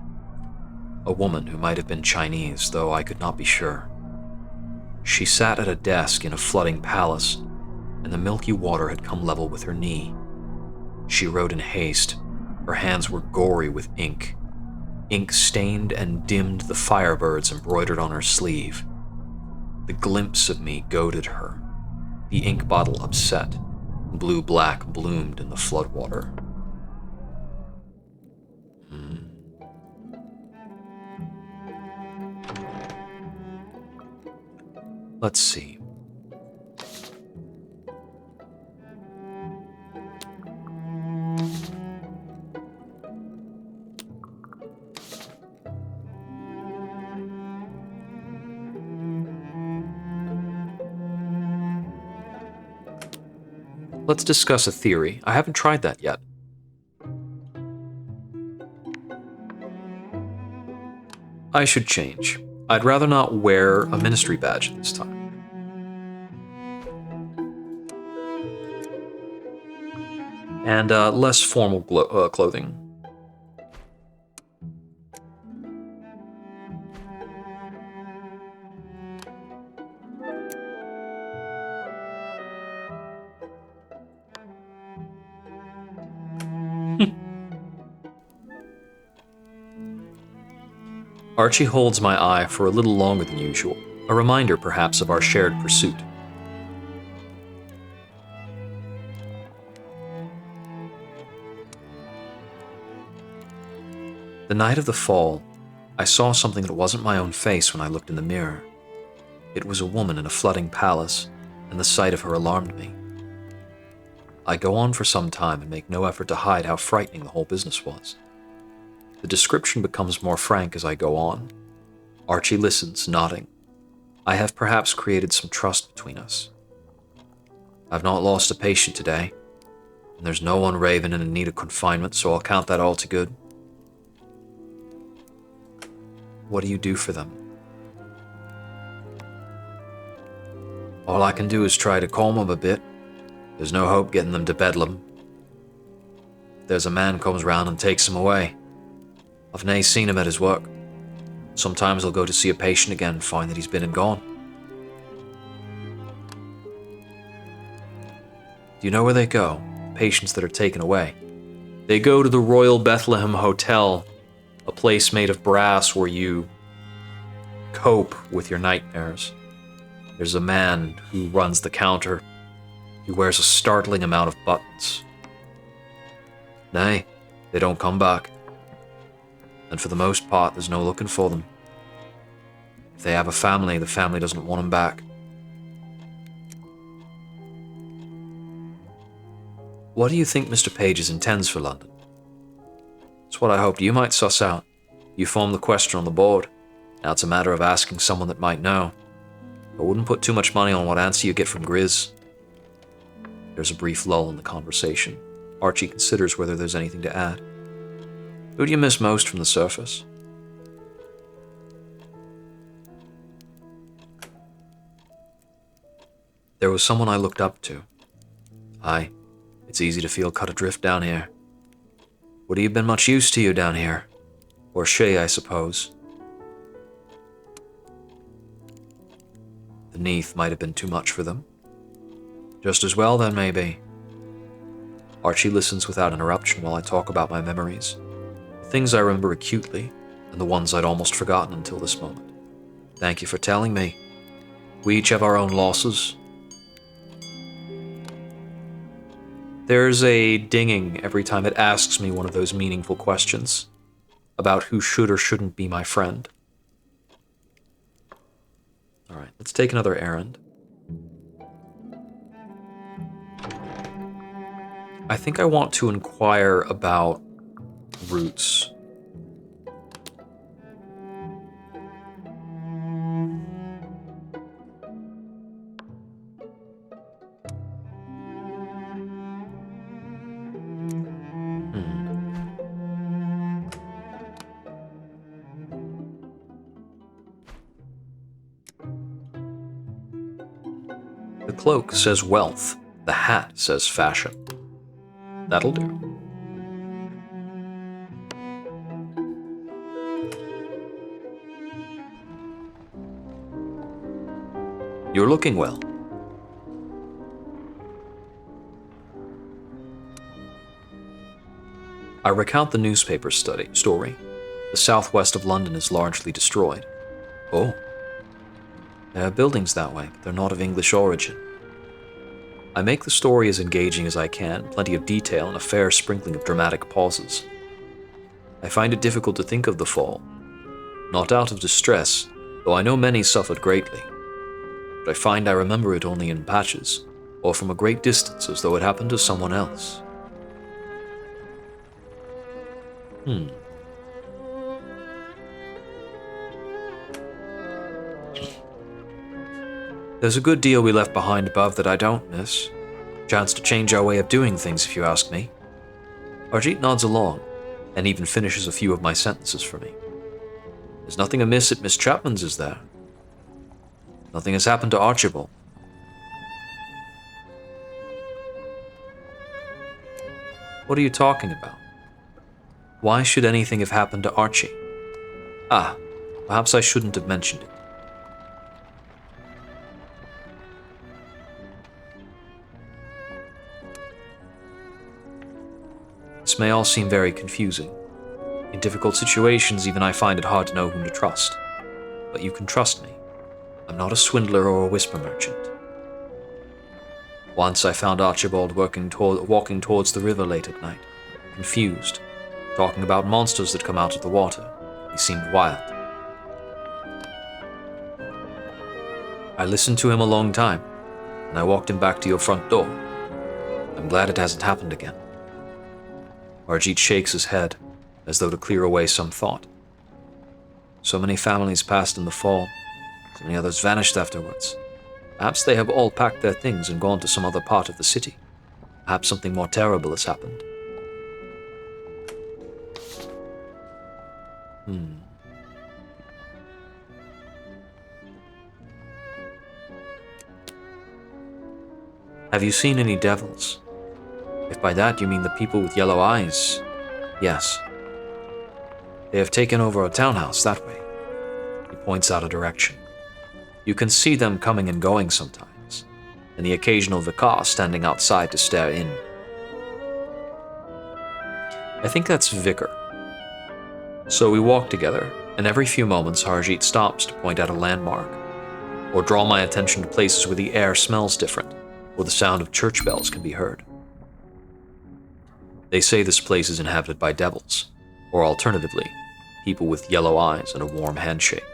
A woman who might have been Chinese, though I could not be sure. She sat at a desk in a flooding palace, and the milky water had come level with her knee. She rowed in haste. Her hands were gory with ink. Ink stained and dimmed the firebirds embroidered on her sleeve. The glimpse of me goaded her. The ink bottle upset. Blue-black bloomed in the floodwater. Let's see. Let's discuss a theory. I haven't tried that yet. I should change. I'd rather not wear a ministry badge this time. And less formal clothing. Archie holds my eye for a little longer than usual, a reminder perhaps of our shared pursuit. The night of the fall, I saw something that wasn't my own face when I looked in the mirror. It was a woman in a flooding palace, and the sight of her alarmed me. I go on for some time and make no effort to hide how frightening the whole business was. The description becomes more frank as I go on. Archie listens, nodding. I have perhaps created some trust between us. I've not lost a patient today, and there's no one raving and in need of confinement, so I'll count that all to good. What do you do for them? All I can do is try to calm them a bit. There's no hope getting them to Bedlam. There's a man comes round and takes them away. I've nae seen him at his work. Sometimes I'll go to see a patient again and find that he's been and gone. Do you know where they go? Patients that are taken away. They go to the Royal Bethlehem Hotel, a place made of brass where you cope with your nightmares. There's a man who runs the counter. He wears a startling amount of buttons. Nay, they don't come back. And for the most part, there's no looking for them. If they have a family, the family doesn't want them back. What do you think Mr. Pages intends for London? It's what I hoped you might suss out. You formed the question on the board. Now it's a matter of asking someone that might know. I wouldn't put too much money on what answer you get from Grizz. There's a brief lull in the conversation. Archie considers whether there's anything to add. Who do you miss most from the surface? There was someone I looked up to. Aye, it's easy to feel cut adrift down here. Would he have been much use to you down here? Or she, I suppose. The Neath might have been too much for them. Just as well then, maybe. Archie listens without interruption while I talk about my memories. The things I remember acutely, and the ones I'd almost forgotten until this moment. Thank you for telling me. We each have our own losses. There's a dinging every time it asks me one of those meaningful questions about who should or shouldn't be my friend. All right, let's take another errand. I think I want to inquire about roots. The cloak says wealth, the hat says fashion. That'll do. You're looking well. I recount the newspaper story. The southwest of London is largely destroyed. Oh. There are buildings that way, but they're not of English origin. I make the story as engaging as I can, plenty of detail and a fair sprinkling of dramatic pauses. I find it difficult to think of the fall, not out of distress, though I know many suffered greatly, but I find I remember it only in patches, or from a great distance as though it happened to someone else. There's a good deal we left behind above that I don't miss. Chance to change our way of doing things, if you ask me. Arjit nods along, and even finishes a few of my sentences for me. There's nothing amiss at Miss Chapman's, is there? Nothing has happened to Archibald. What are you talking about? Why should anything have happened to Archie? Ah, perhaps I shouldn't have mentioned it. This may all seem very confusing. In difficult situations, even I find it hard to know whom to trust. But you can trust me. I'm not a swindler or a whisper merchant. Once I found Archibald walking towards the river late at night, confused, talking about monsters that come out of the water. He seemed wild. I listened to him a long time, and I walked him back to your front door. I'm glad it hasn't happened again. Arjit shakes his head, as though to clear away some thought. So many families passed in the fall, so many others vanished afterwards. Perhaps they have all packed their things and gone to some other part of the city. Perhaps something more terrible has happened. Have you seen any devils? If by that you mean the people with yellow eyes, yes. They have taken over a townhouse that way. He points out a direction. You can see them coming and going sometimes, and the occasional vicar standing outside to stare in. I think that's vicar. So we walk together, and every few moments Harjeet stops to point out a landmark, or draw my attention to places where the air smells different, or the sound of church bells can be heard. They say this place is inhabited by devils, or alternatively, people with yellow eyes and a warm handshake.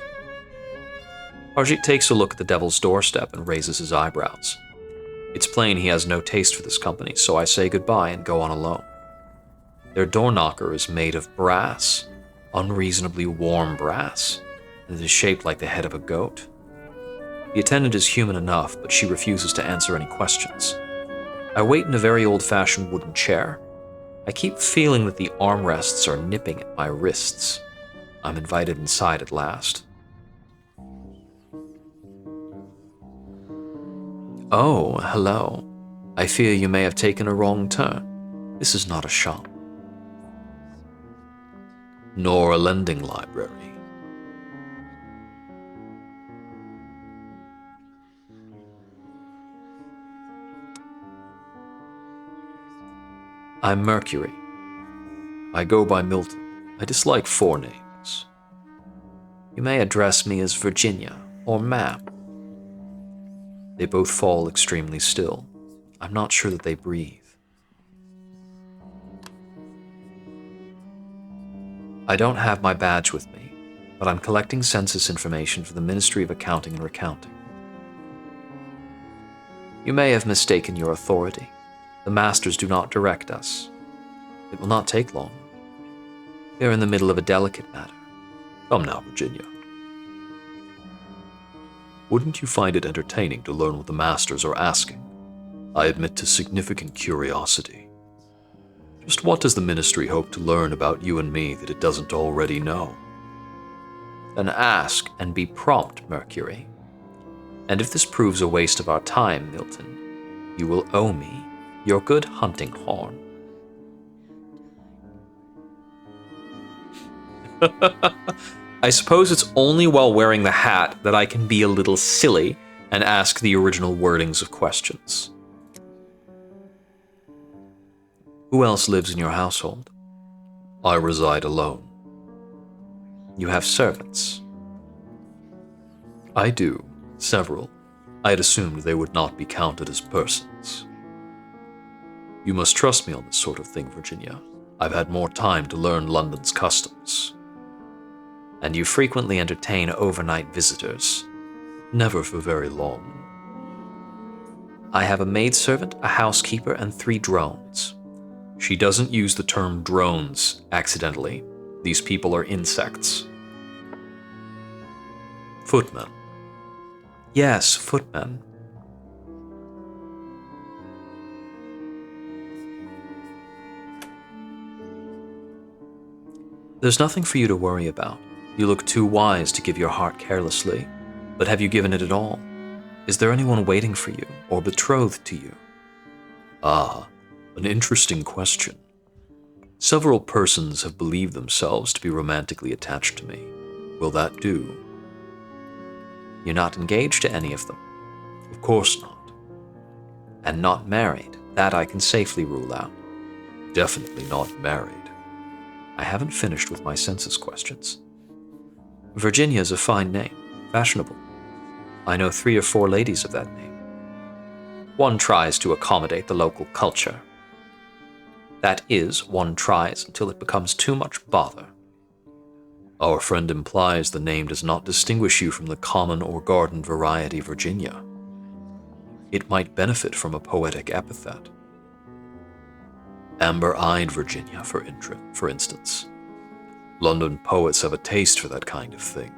Harjeet takes a look at the devil's doorstep and raises his eyebrows. It's plain he has no taste for this company, so I say goodbye and go on alone. Their door knocker is made of brass, unreasonably warm brass, and it is shaped like the head of a goat. The attendant is human enough, but she refuses to answer any questions. I wait in a very old-fashioned wooden chair. I keep feeling that the armrests are nipping at my wrists. I'm invited inside at last. Oh, hello. I fear you may have taken a wrong turn. This is not a shop. Nor a lending library. I'm Mercury. I go by Milton. I dislike forenames. You may address me as Virginia or Ma'am. They both fall extremely still. I'm not sure that they breathe. I don't have my badge with me, but I'm collecting census information for the Ministry of Accounting and Recounting. You may have mistaken your authority. The masters do not direct us. It will not take long. We are in the middle of a delicate matter. Come now, Virginia. Wouldn't you find it entertaining to learn what the masters are asking? I admit to significant curiosity. Just what does the ministry hope to learn about you and me that it doesn't already know? Then ask and be prompt, Mercury. And if this proves a waste of our time, Milton, you will owe me your good hunting horn. I suppose it's only while wearing the hat that I can be a little silly and ask the original wordings of questions. Who else lives in your household? I reside alone. You have servants? I do, several. I had assumed they would not be counted as persons. You must trust me on this sort of thing, Virginia. I've had more time to learn London's customs. And you frequently entertain overnight visitors. Never for very long. I have a maidservant, a housekeeper, and 3 drones. She doesn't use the term drones accidentally. These people are insects. Footmen. Yes, footmen. There's nothing for you to worry about. You look too wise to give your heart carelessly. But have you given it at all? Is there anyone waiting for you, or betrothed to you? Ah, an interesting question. Several persons have believed themselves to be romantically attached to me. Will that do? You're not engaged to any of them? Of course not. And not married? That I can safely rule out. Definitely not married. I haven't finished with my census questions. Virginia's a fine name, fashionable. I know 3 or 4 ladies of that name. One tries to accommodate the local culture. That is, one tries until it becomes too much bother. Our friend implies the name does not distinguish you from the common or garden variety Virginia. It might benefit from a poetic epithet. Amber-eyed Virginia, for instance. London poets have a taste for that kind of thing.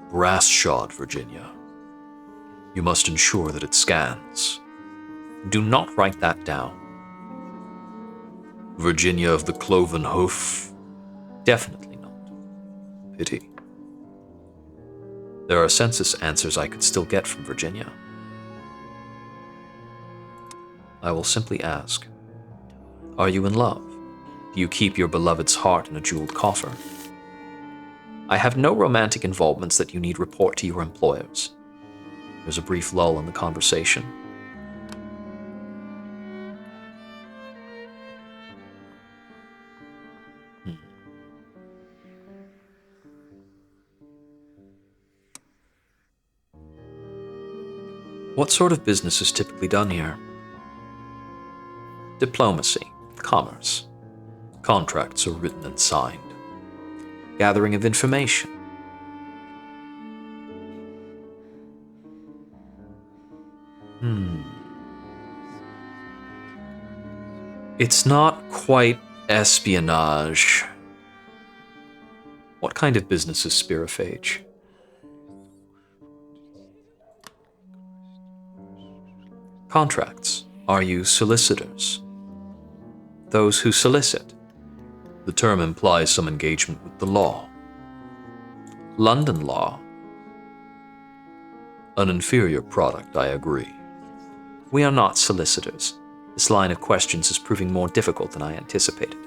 Brass-shod Virginia. You must ensure that it scans. Do not write that down. Virginia of the cloven hoof? Definitely not. Pity. There are census answers I could still get from Virginia. I will simply ask, are you in love? Do you keep your beloved's heart in a jeweled coffer? I have no romantic involvements that you need report to your employers. There's a brief lull in the conversation. What sort of business is typically done here? Diplomacy, commerce. Contracts are written and signed. Gathering of information. It's not quite espionage. What kind of business is spirophage? Contracts. Are you solicitors? Those who solicit. The term implies some engagement with the law. London law. An inferior product, I agree. We are not solicitors. This line of questions is proving more difficult than I anticipated.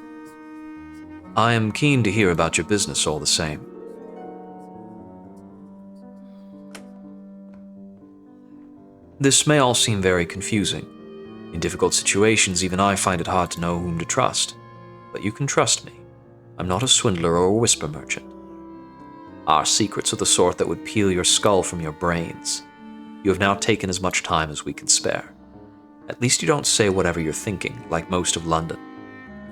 I am keen to hear about your business all the same. This may all seem very confusing. In difficult situations, even I find it hard to know whom to trust. But you can trust me. I'm not a swindler or a whisper merchant. Our secrets are the sort that would peel your skull from your brains. You have now taken as much time as we can spare. At least you don't say whatever you're thinking, like most of London.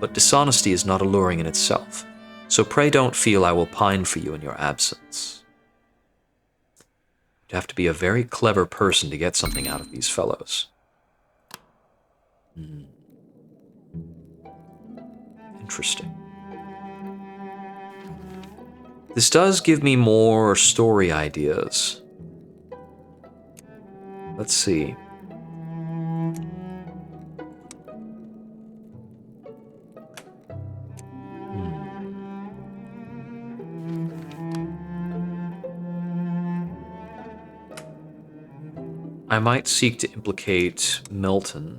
But dishonesty is not alluring in itself, so pray don't feel I will pine for you in your absence. You'd have to be a very clever person to get something out of these fellows. Interesting. This does give me more story ideas. Let's see. I might seek to implicate Milton.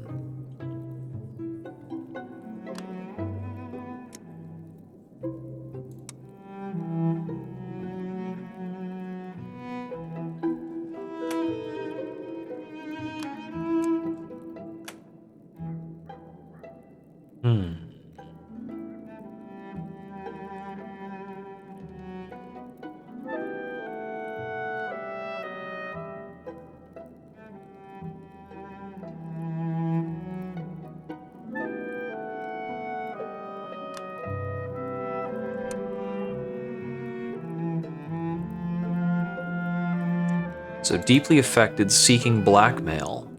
So deeply affected, seeking blackmail.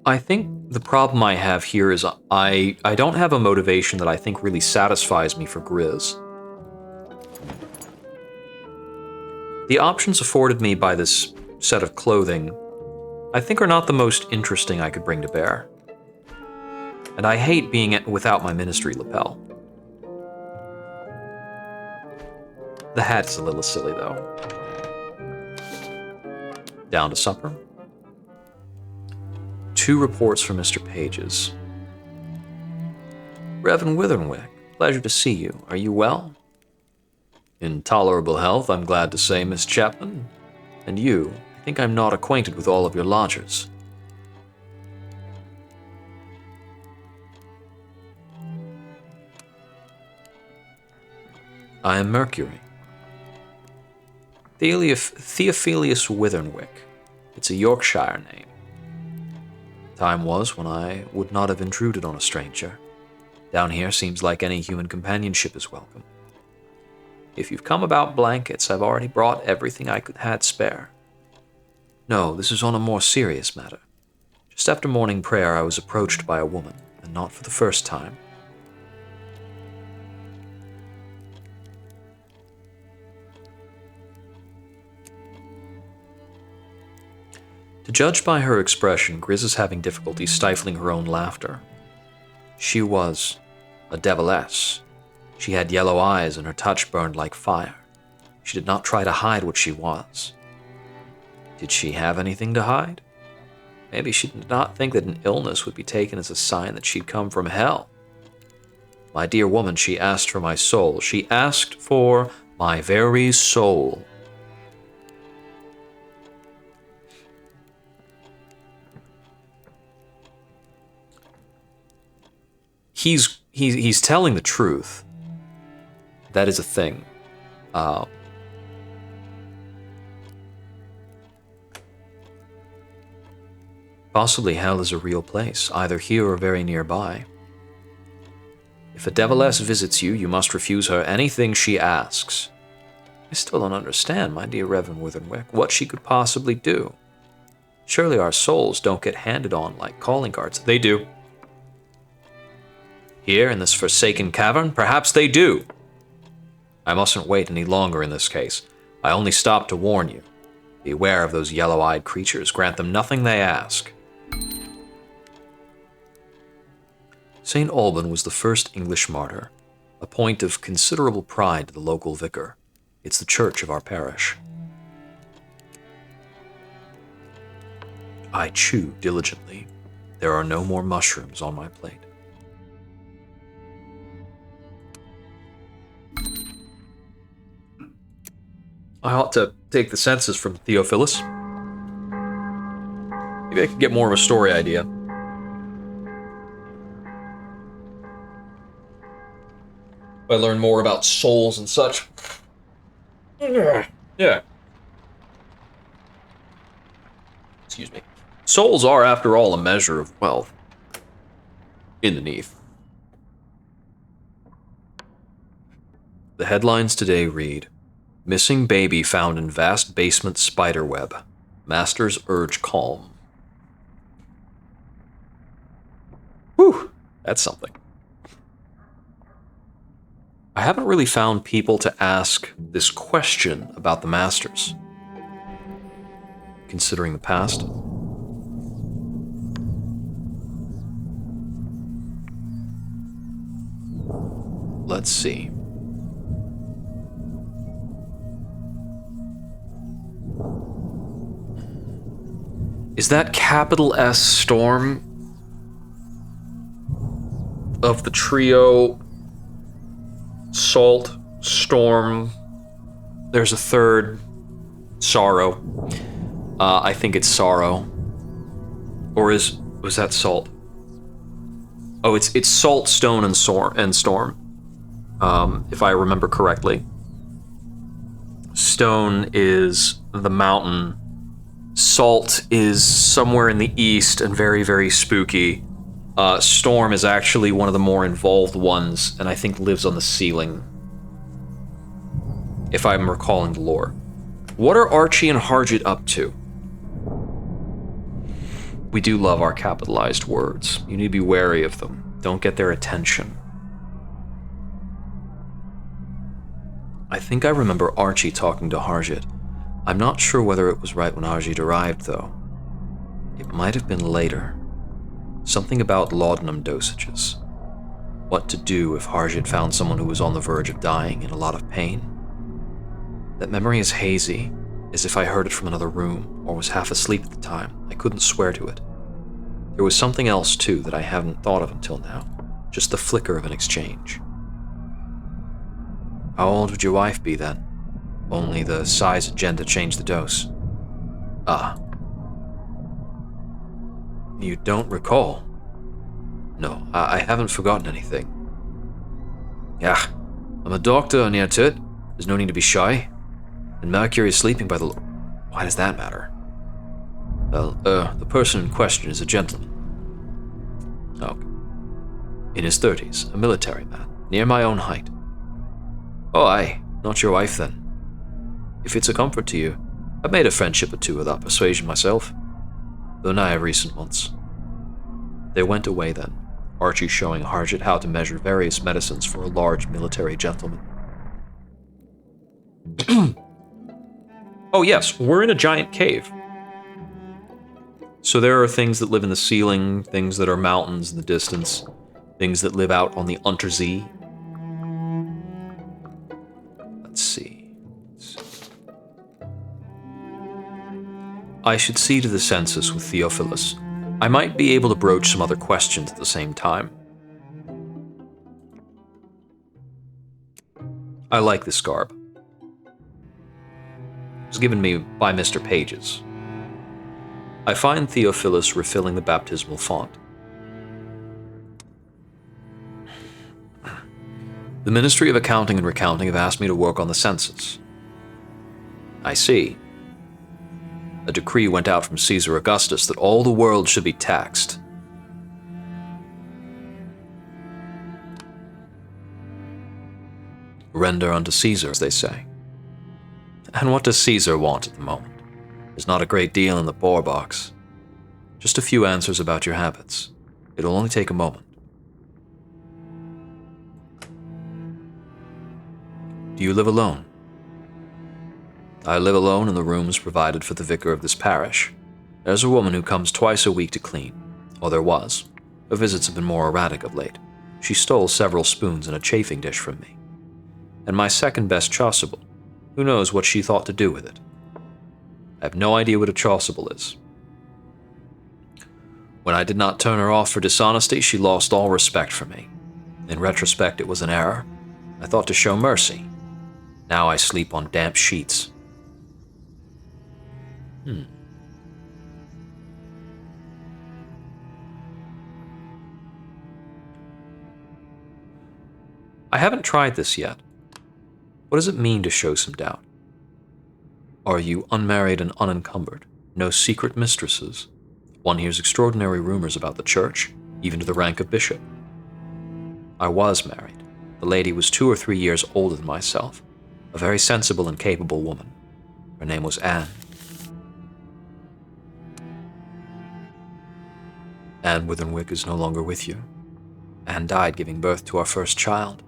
I think the problem I have here is I don't have a motivation that I think really satisfies me for Grizz. The options afforded me by this set of clothing I think are not the most interesting I could bring to bear. And I hate being without my ministry lapel. The hat's a little silly though. Down to supper. 2 reports from Mr. Pages. Reverend Witherwick, pleasure to see you. Are you well? In tolerable health, I'm glad to say, Miss Chapman. And you, I think I'm not acquainted with all of your lodgers. I am Mercury. Theophilus Witherwick. It's a Yorkshire name. Time was when I would not have intruded on a stranger. Down here seems like any human companionship is welcome. If you've come about blankets, I've already brought everything I had spare. No, this is on a more serious matter. Just after morning prayer, I was approached by a woman, and not for the first time. To judge by her expression, Grizz is having difficulty stifling her own laughter. She was a deviless. She had yellow eyes and her touch burned like fire. She did not try to hide what she was. Did she have anything to hide? Maybe she did not think that an illness would be taken as a sign that she'd come from hell. My dear woman, she asked for my soul. She asked for my very soul. He's telling the truth. That is a thing. Possibly hell is a real place, either here or very nearby. If a deviless visits you, you must refuse her anything she asks. I still don't understand, my dear Reverend Witherwick, what she could possibly do. Surely our souls don't get handed on like calling cards. They do. Here, in this forsaken cavern, perhaps they do. I mustn't wait any longer in this case. I only stopped to warn you. Beware of those yellow-eyed creatures. Grant them nothing they ask. St. Alban was the first English martyr, a point of considerable pride to the local vicar. It's the church of our parish. I chew diligently. There are no more mushrooms on my plate. I ought to take the census from Theophilus. Maybe I could get more of a story idea. I learn more about souls and such. Yeah. Excuse me. Souls are, after all, a measure of wealth. In the Neath. The headlines today read, Missing baby found in vast basement spiderweb. Masters urge calm. Whew, that's something. I haven't really found people to ask this question about the Masters. Considering the past. Let's see. Is that capital S Storm of the trio? Salt, Storm, there's a third, Sorrow. I think it's Sorrow. Or was that Salt? Oh, it's Salt, Stone, and Storm. If I remember correctly. Stone is the mountain. Salt is somewhere in the east and very, very spooky. Storm is actually one of the more involved ones, and I think lives on the ceiling, if I'm recalling the lore. What are Archie and Harjit up to? We do love our capitalized words. You need to be wary of them. Don't get their attention. I think I remember Archie talking to Harjit. I'm not sure whether it was right when Harjit arrived, though. It might have been later. Something about laudanum dosages. What to do if Harjit found someone who was on the verge of dying in a lot of pain. That memory is hazy, as if I heard it from another room, or was half asleep at the time. I couldn't swear to it. There was something else, too, that I hadn't thought of until now. Just the flicker of an exchange. How old would your wife be then? Only the size agenda changed the dose. Ah. You don't recall? No, I haven't forgotten anything. Yeah, I'm a doctor near to it. There's no need to be shy. And Mercury is sleeping by the... Why does that matter? Well, the person in question is a gentleman. Okay. In his 30s, a military man, near my own height. Oh, aye, not your wife then. If it's a comfort to you, I've made a friendship or two with that persuasion myself, though nigh of recent months. They went away then, Archie showing Harjit how to measure various medicines for a large military gentleman. Oh yes, we're in a giant cave. So there are things that live in the ceiling, things that are mountains in the distance, things that live out on the Untersee. Let's see. I should see to the census with Theophilus. I might be able to broach some other questions at the same time. I like this garb. It was given me by Mr. Pages. I find Theophilus refilling the baptismal font. The Ministry of Accounting and Recounting have asked me to work on the census. I see. A decree went out from Caesar Augustus that all the world should be taxed. Render unto Caesar, as they say. And what does Caesar want at the moment? There's not a great deal in the bore box. Just a few answers about your habits. It'll only take a moment. Do you live alone? I live alone in the rooms provided for the vicar of this parish. There's a woman who comes twice a week to clean. Or there was. Her visits have been more erratic of late. She stole several spoons and a chafing dish from me. And my second best chasuble. Who knows what she thought to do with it? I have no idea what a chasuble is. When I did not turn her off for dishonesty, she lost all respect for me. In retrospect, it was an error. I thought to show mercy. Now I sleep on damp sheets. I haven't tried this yet. What does it mean to show some doubt? Are you unmarried and unencumbered? No secret mistresses? One hears extraordinary rumors about the church, even to the rank of bishop. I was married. The lady was 2 or 3 years older than myself, a very sensible and capable woman. Her name was Anne. Anne Witherwick is no longer with you. Anne died giving birth to our first child.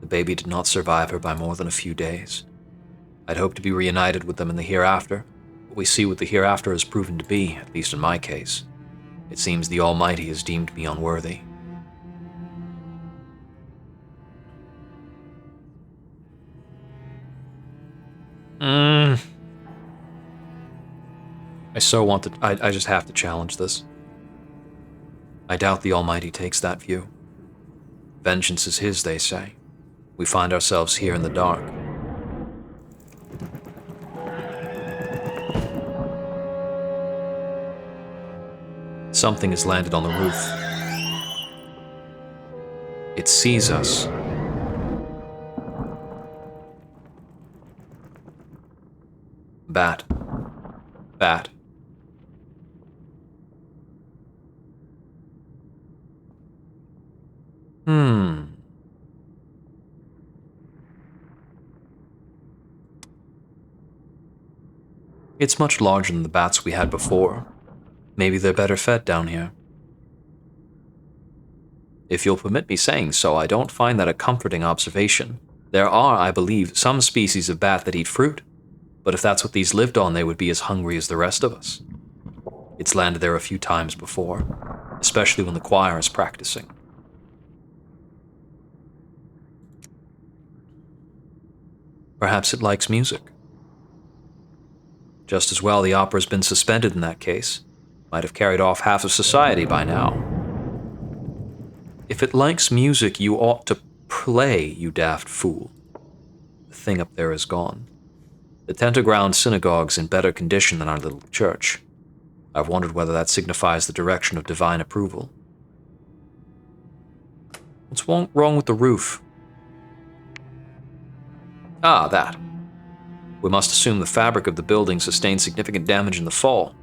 The baby did not survive her by more than a few days. I'd hoped to be reunited with them in the hereafter, but we see what the hereafter has proven to be, at least in my case. It seems the Almighty has deemed me unworthy. I so want to... I just have to challenge this. I doubt the Almighty takes that view. Vengeance is his, they say. We find ourselves here in the dark. Something has landed on the roof. It sees us. Bat. Bat. It's much larger than the bats we had before. Maybe they're better fed down here. If you'll permit me saying so, I don't find that a comforting observation. There are, I believe, some species of bat that eat fruit, but if that's what these lived on, they would be as hungry as the rest of us. It's landed there a few times before, especially when the choir is practicing. Perhaps it likes music. Just as well the opera's been suspended in that case. Might have carried off half of society by now. If it likes music, you ought to play, you daft fool. The thing up there is gone. The Tentaground synagogue's in better condition than our little church. I've wondered whether that signifies the direction of divine approval. What's wrong with the roof? Ah, that. We must assume the fabric of the building sustained significant damage in the fall.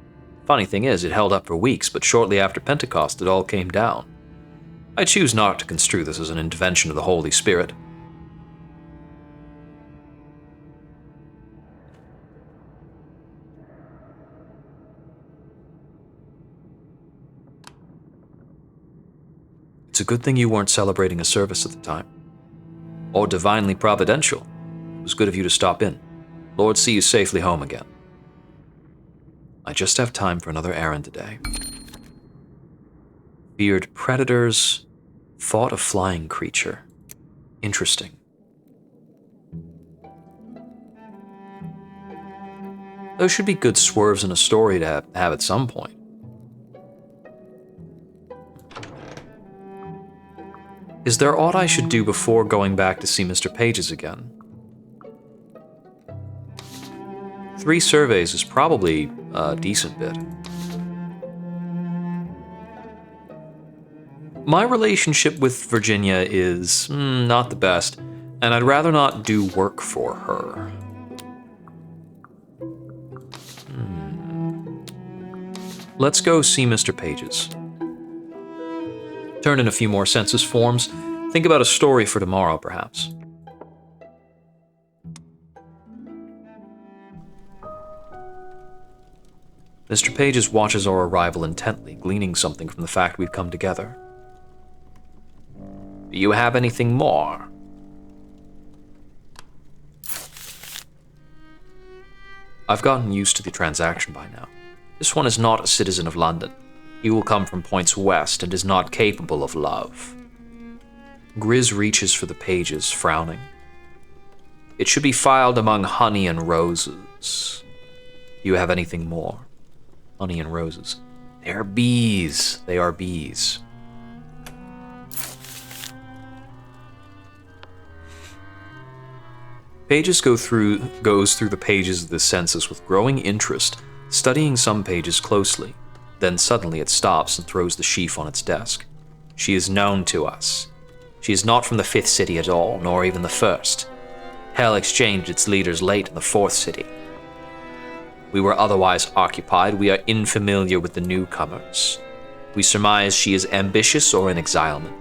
Funny thing is, it held up for weeks, but shortly after Pentecost it all came down. I choose not to construe this as an intervention of the Holy Spirit. It's a good thing you weren't celebrating a service at the time. Or divinely providential. It was good of you to stop in. Lord see you safely home again. I just have time for another errand today. Feared predators, fought a flying creature. Interesting. Those should be good swerves in a story to have at some point. Is there aught I should do before going back to see Mr. Pages again? 3 surveys is probably a decent bit. My relationship with Virginia is not the best, and I'd rather not do work for her. Let's go see Mr. Pages. Turn in a few more census forms. Think about a story for tomorrow, perhaps. Mr. Pages watches our arrival intently, gleaning something from the fact we've come together. Do you have anything more? I've gotten used to the transaction by now. This one is not a citizen of London. He will come from points west and is not capable of love. Grizz reaches for the pages, frowning. It should be filed among honey and roses. Do you have anything more? Honey and roses. They are bees. They are bees. Pages goes through the pages of the census with growing interest, studying some pages closely. Then suddenly it stops and throws the sheaf on its desk. She is known to us. She is not from the 5th city at all, nor even the 1st. Hell exchanged its leaders late in the 4th city. We were otherwise occupied. We are unfamiliar with the newcomers. We surmise she is ambitious or in exilement.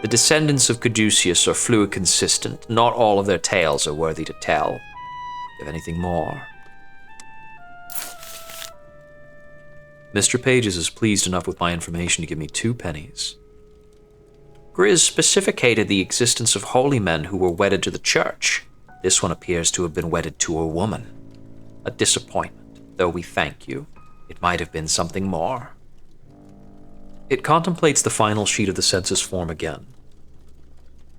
The descendants of Caduceus are fluid consistent. Not all of their tales are worthy to tell. Do you have anything more? Mr. Pages is pleased enough with my information to give me 2 pennies. Grizz specificated the existence of holy men who were wedded to the church. This one appears to have been wedded to a woman. A disappointment, though we thank you. It might have been something more. It contemplates the final sheet of the census form again.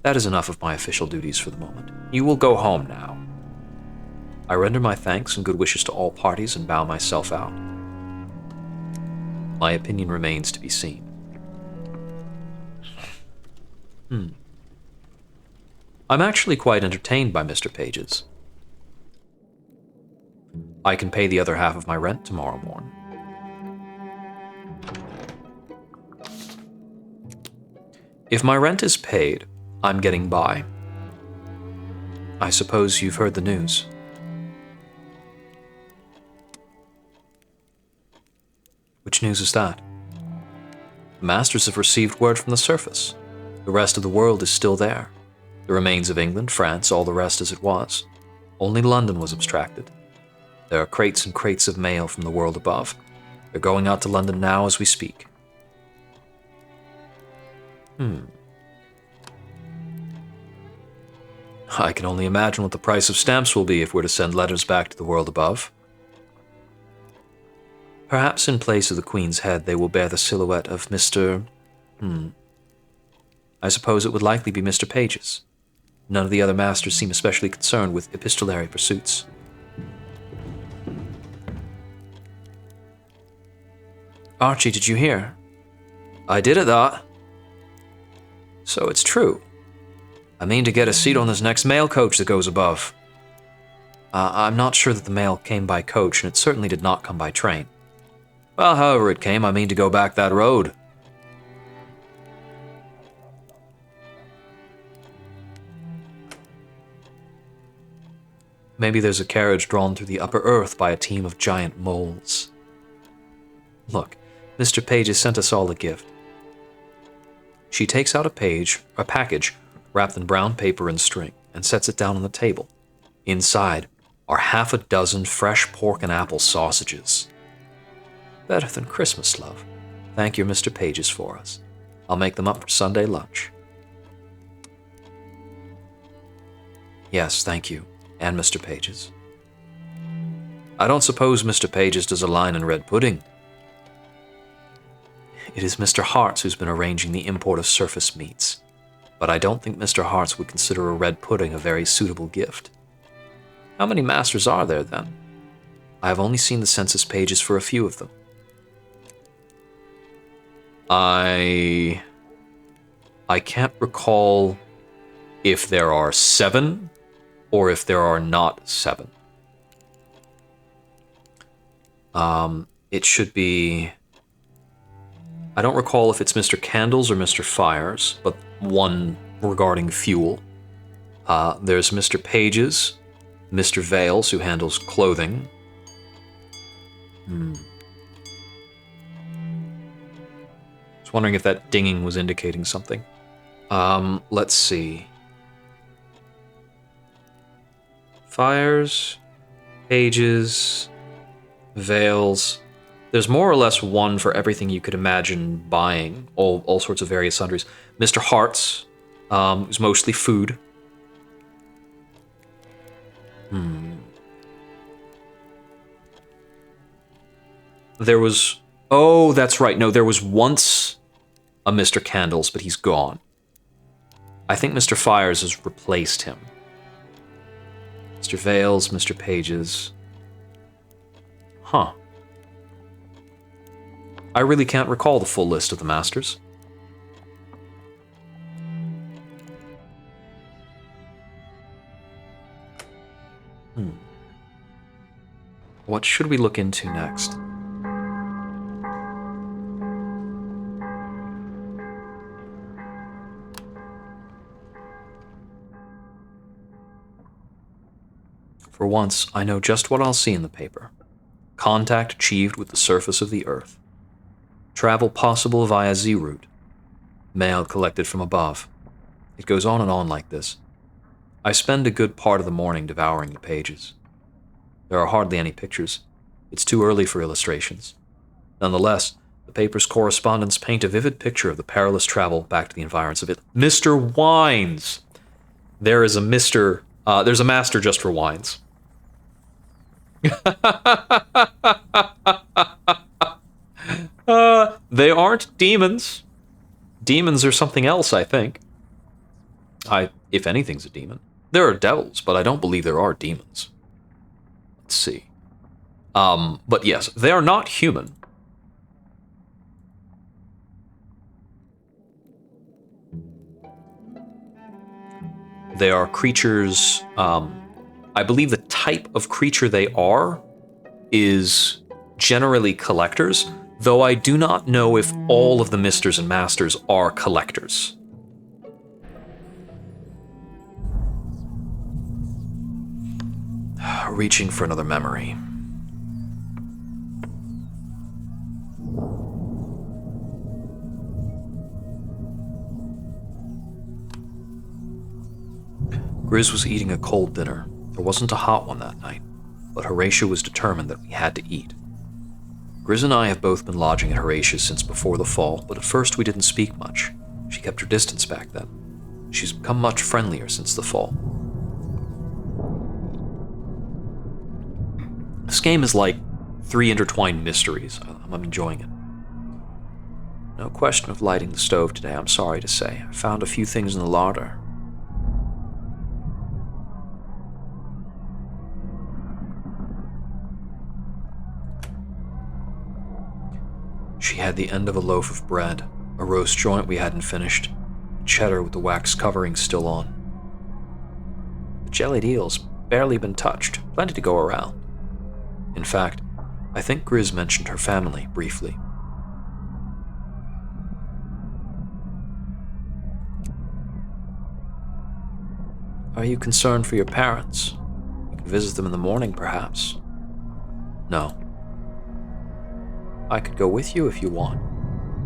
That is enough of my official duties for the moment. You will go home now. I render my thanks and good wishes to all parties and bow myself out. My opinion remains to be seen. I'm actually quite entertained by Mr. Pages. I can pay the other half of my rent tomorrow morning. If my rent is paid, I'm getting by. I suppose you've heard the news. Which news is that? The Masters have received word from the surface. The rest of the world is still there. The remains of England, France, all the rest as it was. Only London was abstracted. There are crates and crates of mail from the world above. They're going out to London now as we speak. I can only imagine what the price of stamps will be if we're to send letters back to the world above. Perhaps in place of the Queen's head they will bear the silhouette of Mr. I suppose it would likely be Mr. Page's. None of the other masters seem especially concerned with epistolary pursuits. Archie, did you hear? I did at that. So it's true. I mean to get a seat on this next mail coach that goes above. I'm not sure that the mail came by coach, and it certainly did not come by train. Well, however it came, I mean to go back that road. Maybe there's a carriage drawn through the upper earth by a team of giant moles. Look, Mr. Page has sent us all a gift. She takes out a package wrapped in brown paper and string, and sets it down on the table. Inside are half a dozen fresh pork and apple sausages. Better than Christmas, love. Thank your Mr. Pages for us. I'll make them up for Sunday lunch. Yes, thank you, and Mr. Pages. I don't suppose Mr. Pages does a line in red pudding. It is Mr. Hart's who's been arranging the import of surface meats, but I don't think Mr. Hart's would consider a red pudding a very suitable gift. How many masters are there, then? I have only seen the census pages for a few of them. I can't recall if there are 7 or if there are not 7. It should be... I don't recall if it's Mr. Candles or Mr. Fires, but one regarding fuel. There's Mr. Pages, Mr. Vales, who handles clothing. I was wondering if that dinging was indicating something. Let's see. Fires, Pages, Vales. There's more or less one for everything you could imagine buying, all sorts of various sundries. Mr. Hart's, who's mostly food. There was... Oh, that's right. No, there was once a Mr. Candles, but he's gone. I think Mr. Fires has replaced him. Mr. Vales, Mr. Pages. Huh. I really can't recall the full list of the masters. What should we look into next? For once, I know just what I'll see in the paper. Contact achieved with the surface of the Earth. Travel possible via Z route. Mail collected from above. It goes on and on like this. I spend a good part of the morning devouring the pages. There are hardly any pictures. It's too early for illustrations. Nonetheless, the paper's correspondents paint a vivid picture of the perilous travel back to the environs of it. Mr. Wines! There's a master just for wines. They aren't demons. Demons are something else, I think. If anything's a demon. There are devils, but I don't believe there are demons. Let's see. But yes, they are not human. They are creatures, I believe the type of creature they are is generally collectors, though I do not know if all of the Misters and Masters are collectors. reaching for another memory. Grizz was eating a cold dinner. There wasn't a hot one that night, but Horatio was determined that we had to eat. Grizz and I have both been lodging at Horatia's since before the fall, but at first we didn't speak much. She kept her distance back then. She's become much friendlier since the fall. This game is like 3 intertwined mysteries. I'm enjoying it. No question of lighting the stove today, I'm sorry to say. I found a few things in the larder. She had the end of a loaf of bread, a roast joint we hadn't finished, cheddar with the wax covering still on. The jellied eel's barely been touched, plenty to go around. In fact, I think Grizz mentioned her family briefly. Are you concerned for your parents? You can visit them in the morning, perhaps. No. I could go with you if you want.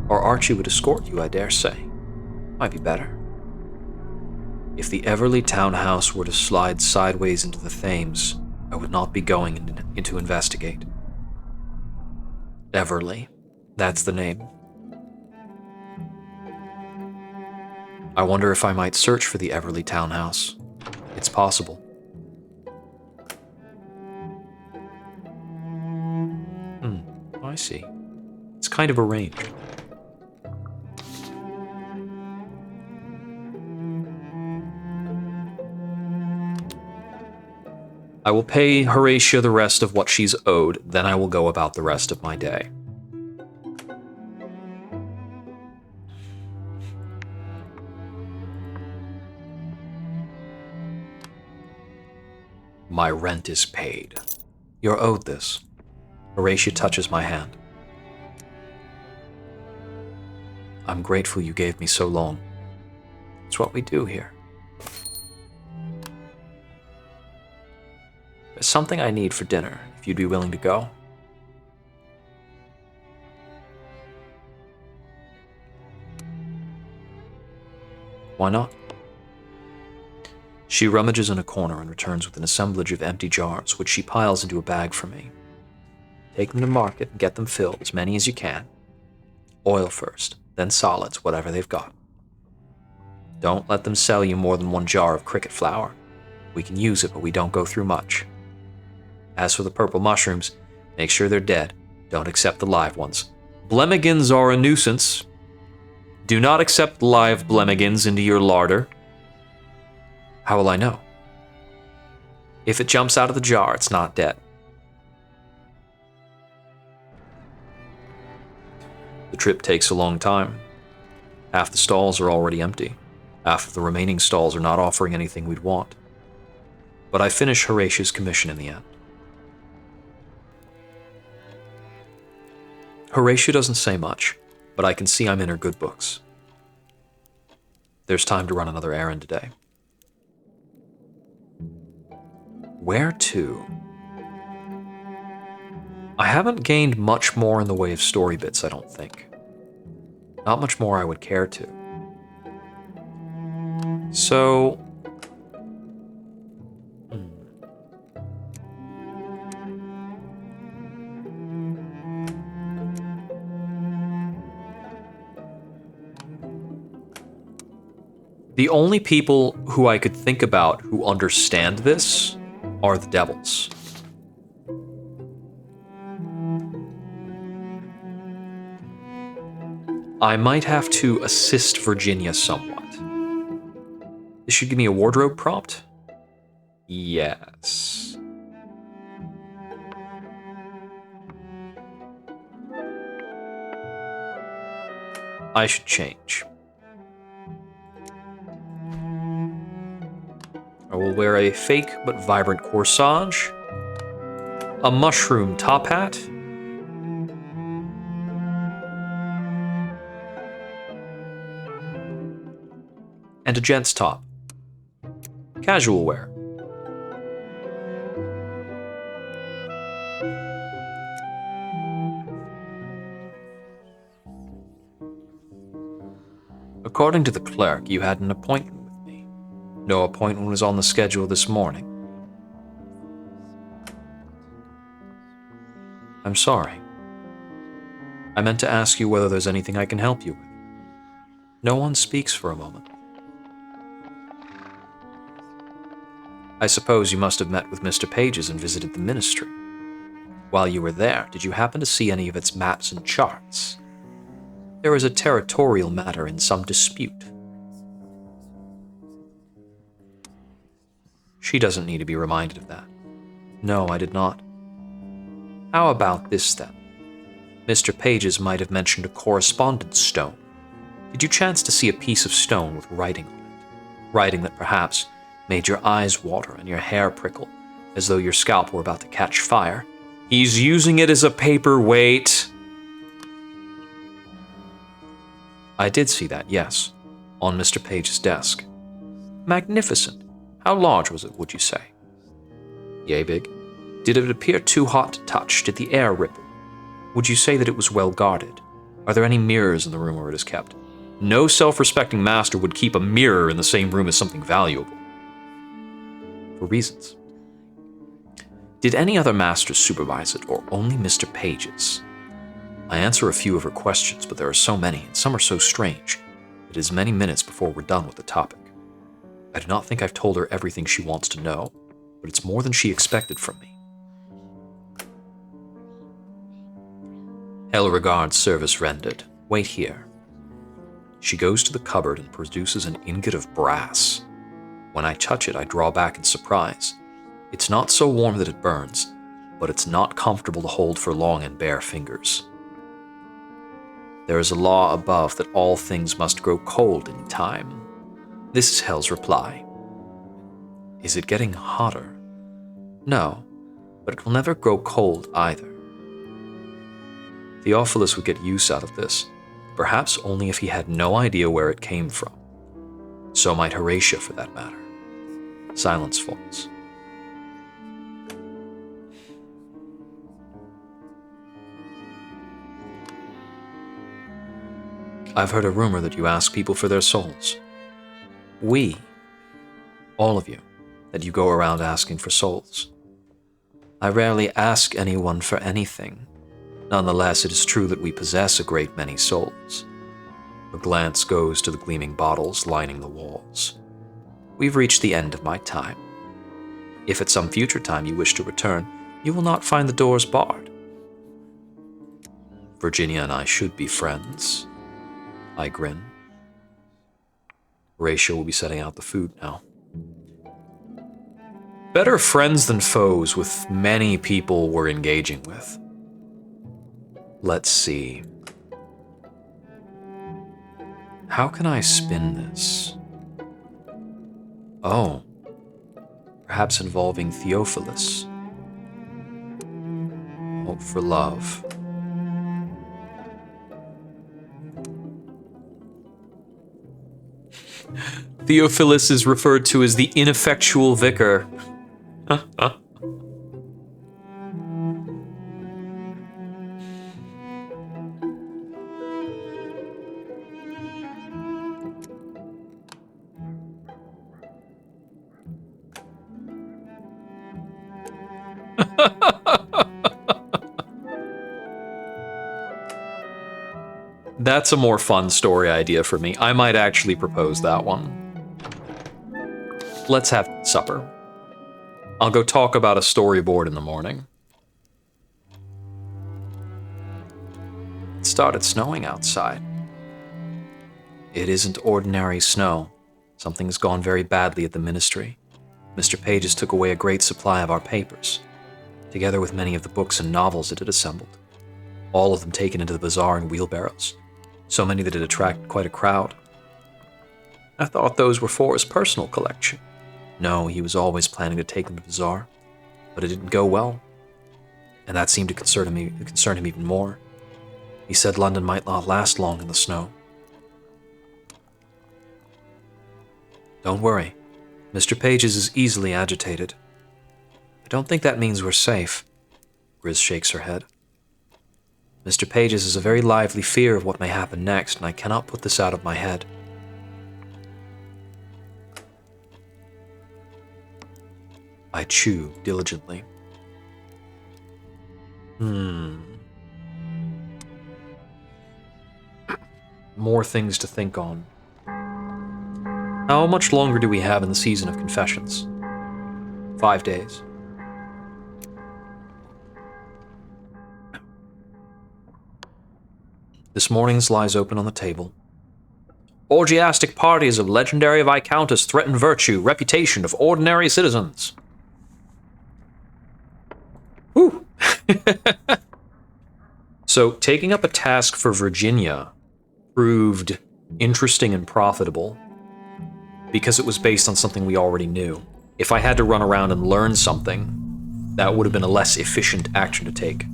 Or Archie would escort you, I dare say. Might be better. If the Everleigh townhouse were to slide sideways into the Thames, I would not be going in to investigate. Everleigh. That's the name. I wonder if I might search for the Everleigh townhouse. It's possible. I see. It's kind of arranged. I will pay Horatia the rest of what she's owed, then I will go about the rest of my day. My rent is paid. You're owed this. Horatia touches my hand. I'm grateful you gave me so long. It's what we do here. There's something I need for dinner, if you'd be willing to go. Why not? She rummages in a corner and returns with an assemblage of empty jars, which she piles into a bag for me. Take them to market and get them filled, as many as you can. Oil first, then solids, whatever they've got. Don't let them sell you more than 1 jar of cricket flour. We can use it, but we don't go through much. As for the purple mushrooms, make sure they're dead. Don't accept the live ones. Blemigans are a nuisance. Do not accept live blemigans into your larder. How will I know? If it jumps out of the jar, it's not dead. The trip takes a long time. Half the stalls are already empty. Half of the remaining stalls are not offering anything we'd want. But I finish Horatia's commission in the end. Horatia doesn't say much, but I can see I'm in her good books. There's time to run another errand today. Where to? I haven't gained much more in the way of story bits, I don't think. Not much more I would care to. So... The only people who I could think about who understand this are the devils. I might have to assist Virginia somewhat. This should give me a wardrobe prompt? Yes. I should change. I will wear a fake but vibrant corsage, a mushroom top hat, and a gent's top. Casual wear. According to the clerk, you had an appointment with me. No appointment was on the schedule this morning. I'm sorry. I meant to ask you whether there's anything I can help you with. No one speaks for a moment. I suppose you must have met with Mr. Pages and visited the ministry. While you were there, did you happen to see any of its maps and charts? There is a territorial matter in some dispute. She doesn't need to be reminded of that. No, I did not. How about this, then? Mr. Pages might have mentioned a correspondence stone. Did you chance to see a piece of stone with writing on it? Writing that perhaps made your eyes water and your hair prickle, as though your scalp were about to catch fire? He's using it as a paperweight. I did see that, yes, on Mr. Page's desk. Magnificent. How large was it, would you say? Yea, big. Did it appear too hot to touch? Did the air ripple? Would you say that it was well guarded? Are there any mirrors in the room where it is kept? No self-respecting master would keep a mirror in the same room as something valuable. For reasons. Did any other masters supervise it, or only Mr. Pages? I answer a few of her questions, but there are so many, and some are so strange, it is many minutes before we're done with the topic. I do not think I've told her everything she wants to know, but it's more than she expected from me. Hell regards service rendered. Wait here. She goes to the cupboard and produces an ingot of brass. When I touch it, I draw back in surprise. It's not so warm that it burns, but it's not comfortable to hold for long in bare fingers. There is a law above that all things must grow cold in time. This is Hell's reply. Is it getting hotter? No, but it will never grow cold either. Theophilus would get use out of this, perhaps only if he had no idea where it came from. So might Horatia, for that matter. Silence falls. I've heard a rumor that you ask people for their souls. We, all of you, that you go around asking for souls. I rarely ask anyone for anything. Nonetheless, it is true that we possess a great many souls. A glance goes to the gleaming bottles lining the walls. We've reached the end of my time. If at some future time you wish to return, you will not find the doors barred. Virginia and I should be friends. I grin. Horatio will be setting out the food now. Better friends than foes with many people we're engaging with. Let's see. How can I spin this? Oh, perhaps involving Theophilus. Hope for love. Theophilus is referred to as the ineffectual vicar. That's a more fun story idea for me. I might actually propose that one. Let's have supper. I'll go talk about a storyboard in the morning. It started snowing outside. It isn't ordinary snow. Something's gone very badly at the ministry. Mr. Pages took away a great supply of our papers, together with many of the books and novels it had assembled, all of them taken into the bazaar in wheelbarrows, so many that it attracted quite a crowd. I thought those were for his personal collection. No, he was always planning to take them to the bazaar, but it didn't go well, and that seemed to concern him even more. He said London might not last long in the snow. Don't worry, Mr. Pages is easily agitated. I don't think that means we're safe. Grizz shakes her head. Mr. Pages has a very lively fear of what may happen next, and I cannot put this out of my head. I chew diligently. More things to think on. How much longer do we have in the season of confessions? 5 days. This morning's lies open on the table. Orgiastic parties of legendary viscountess threaten virtue, reputation of ordinary citizens. Whew. So, taking up a task for Virginia proved interesting and profitable because it was based on something we already knew. If I had to run around and learn something, that would have been a less efficient action to take.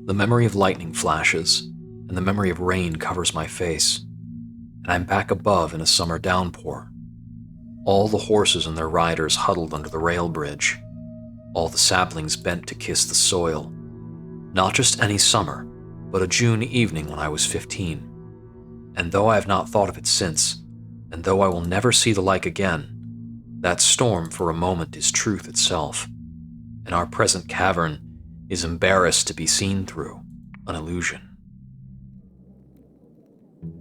The memory of lightning flashes, and the memory of rain covers my face, and I'm back above in a summer downpour. All the horses and their riders huddled under the rail bridge, all the saplings bent to kiss the soil. Not just any summer, but a June evening when I was 15. And though I have not thought of it since, and though I will never see the like again, that storm for a moment is truth itself, and our present cavern is embarrassed to be seen through, an illusion.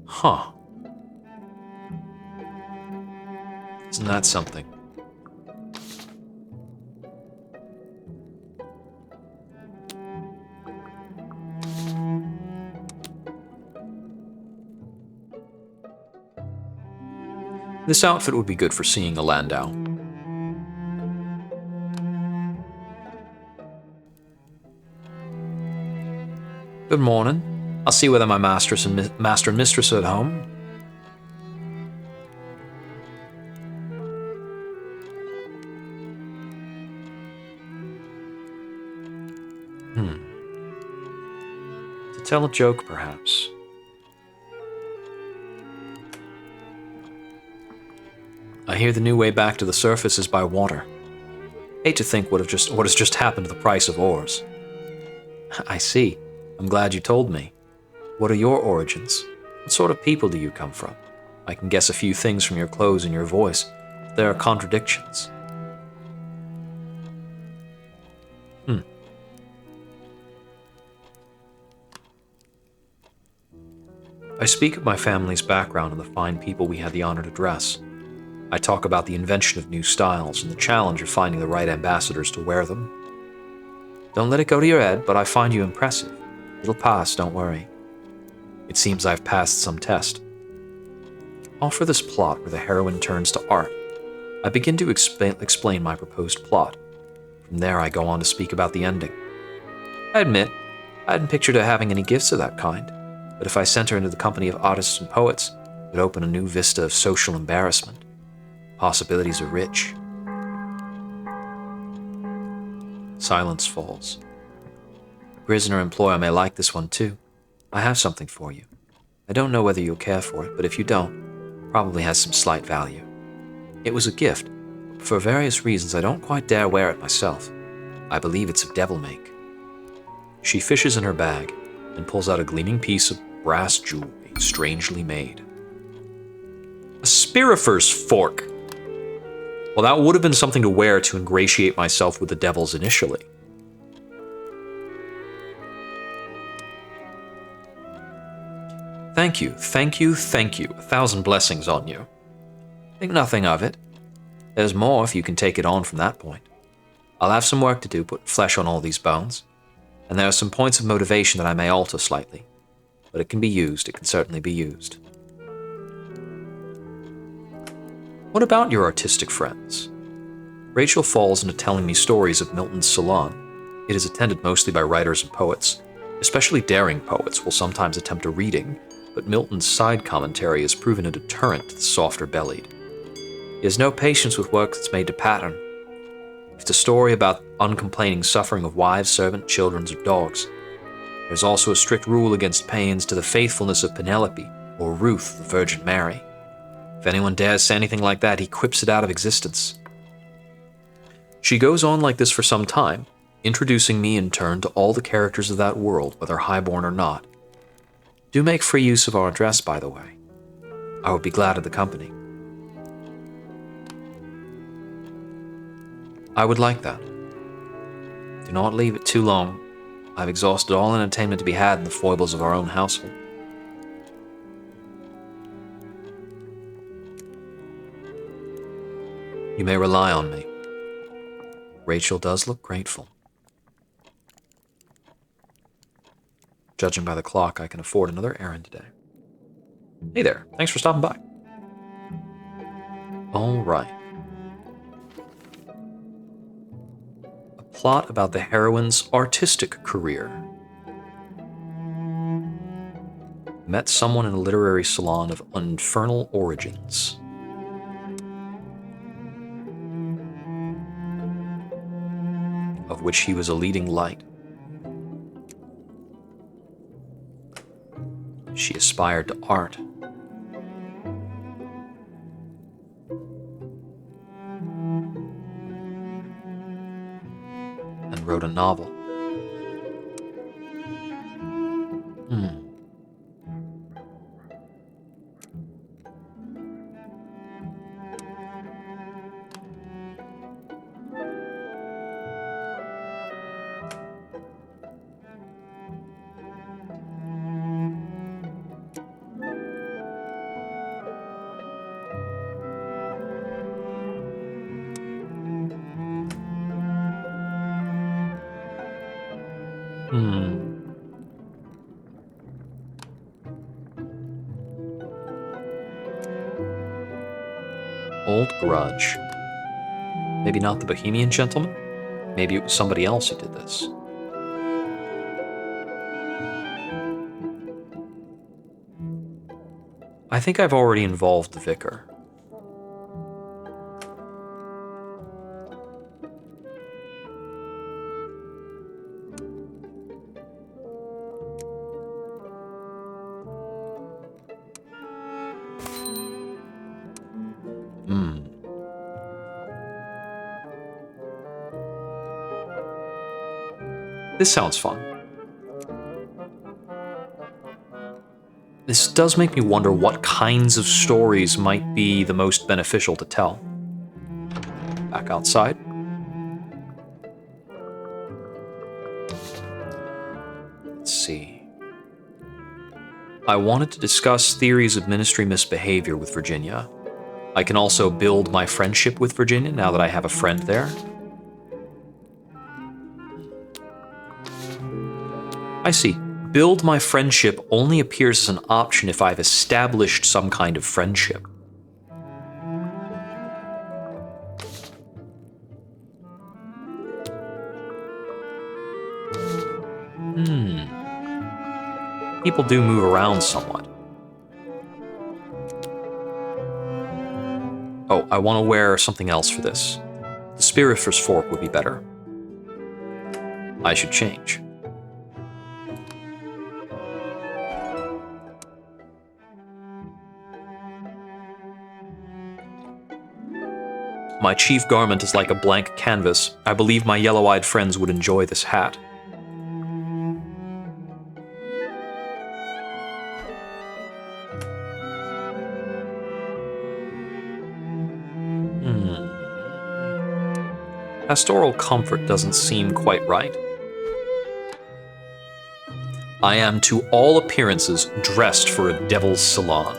Huh. Isn't that something? This outfit would be good for seeing a Landau. Good morning. I'll see whether my master and mistress are at home. To tell a joke, perhaps. I hear the new way back to the surface is by water. Hate to think what has just happened to the price of oars. I see. I'm glad you told me. What are your origins? What sort of people do you come from? I can guess a few things from your clothes and your voice. There are contradictions. I speak of my family's background and the fine people we had the honor to dress. I talk about the invention of new styles and the challenge of finding the right ambassadors to wear them. Don't let it go to your head, but I find you impressive. It'll pass, don't worry. It seems I've passed some test. Offer this plot where the heroine turns to art. I begin to explain my proposed plot. From there, I go on to speak about the ending. I admit, I hadn't pictured her having any gifts of that kind, but if I sent her into the company of artists and poets, it would open a new vista of social embarrassment. Possibilities are rich. Silence falls. Prisoner employer may like this one too. I have something for you. I don't know whether you'll care for it, but if you don't, it probably has some slight value. It was a gift, but for various reasons I don't quite dare wear it myself. I believe it's of devil make. She fishes in her bag and pulls out a gleaming piece of brass jewelry strangely made. A spirifer's fork! Well, that would have been something to wear to ingratiate myself with the devils initially. Thank you, thank you, thank you. 1,000 blessings on you. Think nothing of it. There's more if you can take it on from that point. I'll have some work to do, putting flesh on all these bones. And there are some points of motivation that I may alter slightly. But it can be used, it can certainly be used. What about your artistic friends? Rachel falls into telling me stories of Milton's salon. It is attended mostly by writers and poets. Especially daring poets will sometimes attempt a reading, but Milton's side commentary has proven a deterrent to the softer-bellied. He has no patience with work that's made to pattern. It's a story about uncomplaining suffering of wives, servants, children, or dogs. There's also a strict rule against paeans to the faithfulness of Penelope, or Ruth, the Virgin Mary. If anyone dares say anything like that, he quips it out of existence. She goes on like this for some time, introducing me in turn to all the characters of that world, whether highborn or not. Do make free use of our address, by the way. I would be glad of the company. I would like that. Do not leave it too long. I've exhausted all entertainment to be had in the foibles of our own household. You may rely on me. Rachel does look grateful. Judging by the clock, I can afford another errand today. Hey there, thanks for stopping by. All right. A plot about the heroine's artistic career. Met someone in a literary salon of infernal origins. Of which he was a leading light. She aspired to art. And wrote a novel. Old grudge. Maybe not the Bohemian gentleman? Maybe it was somebody else who did this. I think I've already involved the vicar. This sounds fun. This does make me wonder what kinds of stories might be the most beneficial to tell. Back outside. Let's see. I wanted to discuss theories of ministry misbehavior with Virginia. I can also build my friendship with Virginia now that I have a friend there. I see. Build my friendship only appears as an option if I've established some kind of friendship. People do move around somewhat. Oh, I want to wear something else for this. The Spirifer's fork would be better. I should change. My chief garment is like a blank canvas. I believe my yellow-eyed friends would enjoy this hat. Pastoral comfort doesn't seem quite right. I am to all appearances dressed for a devil's salon.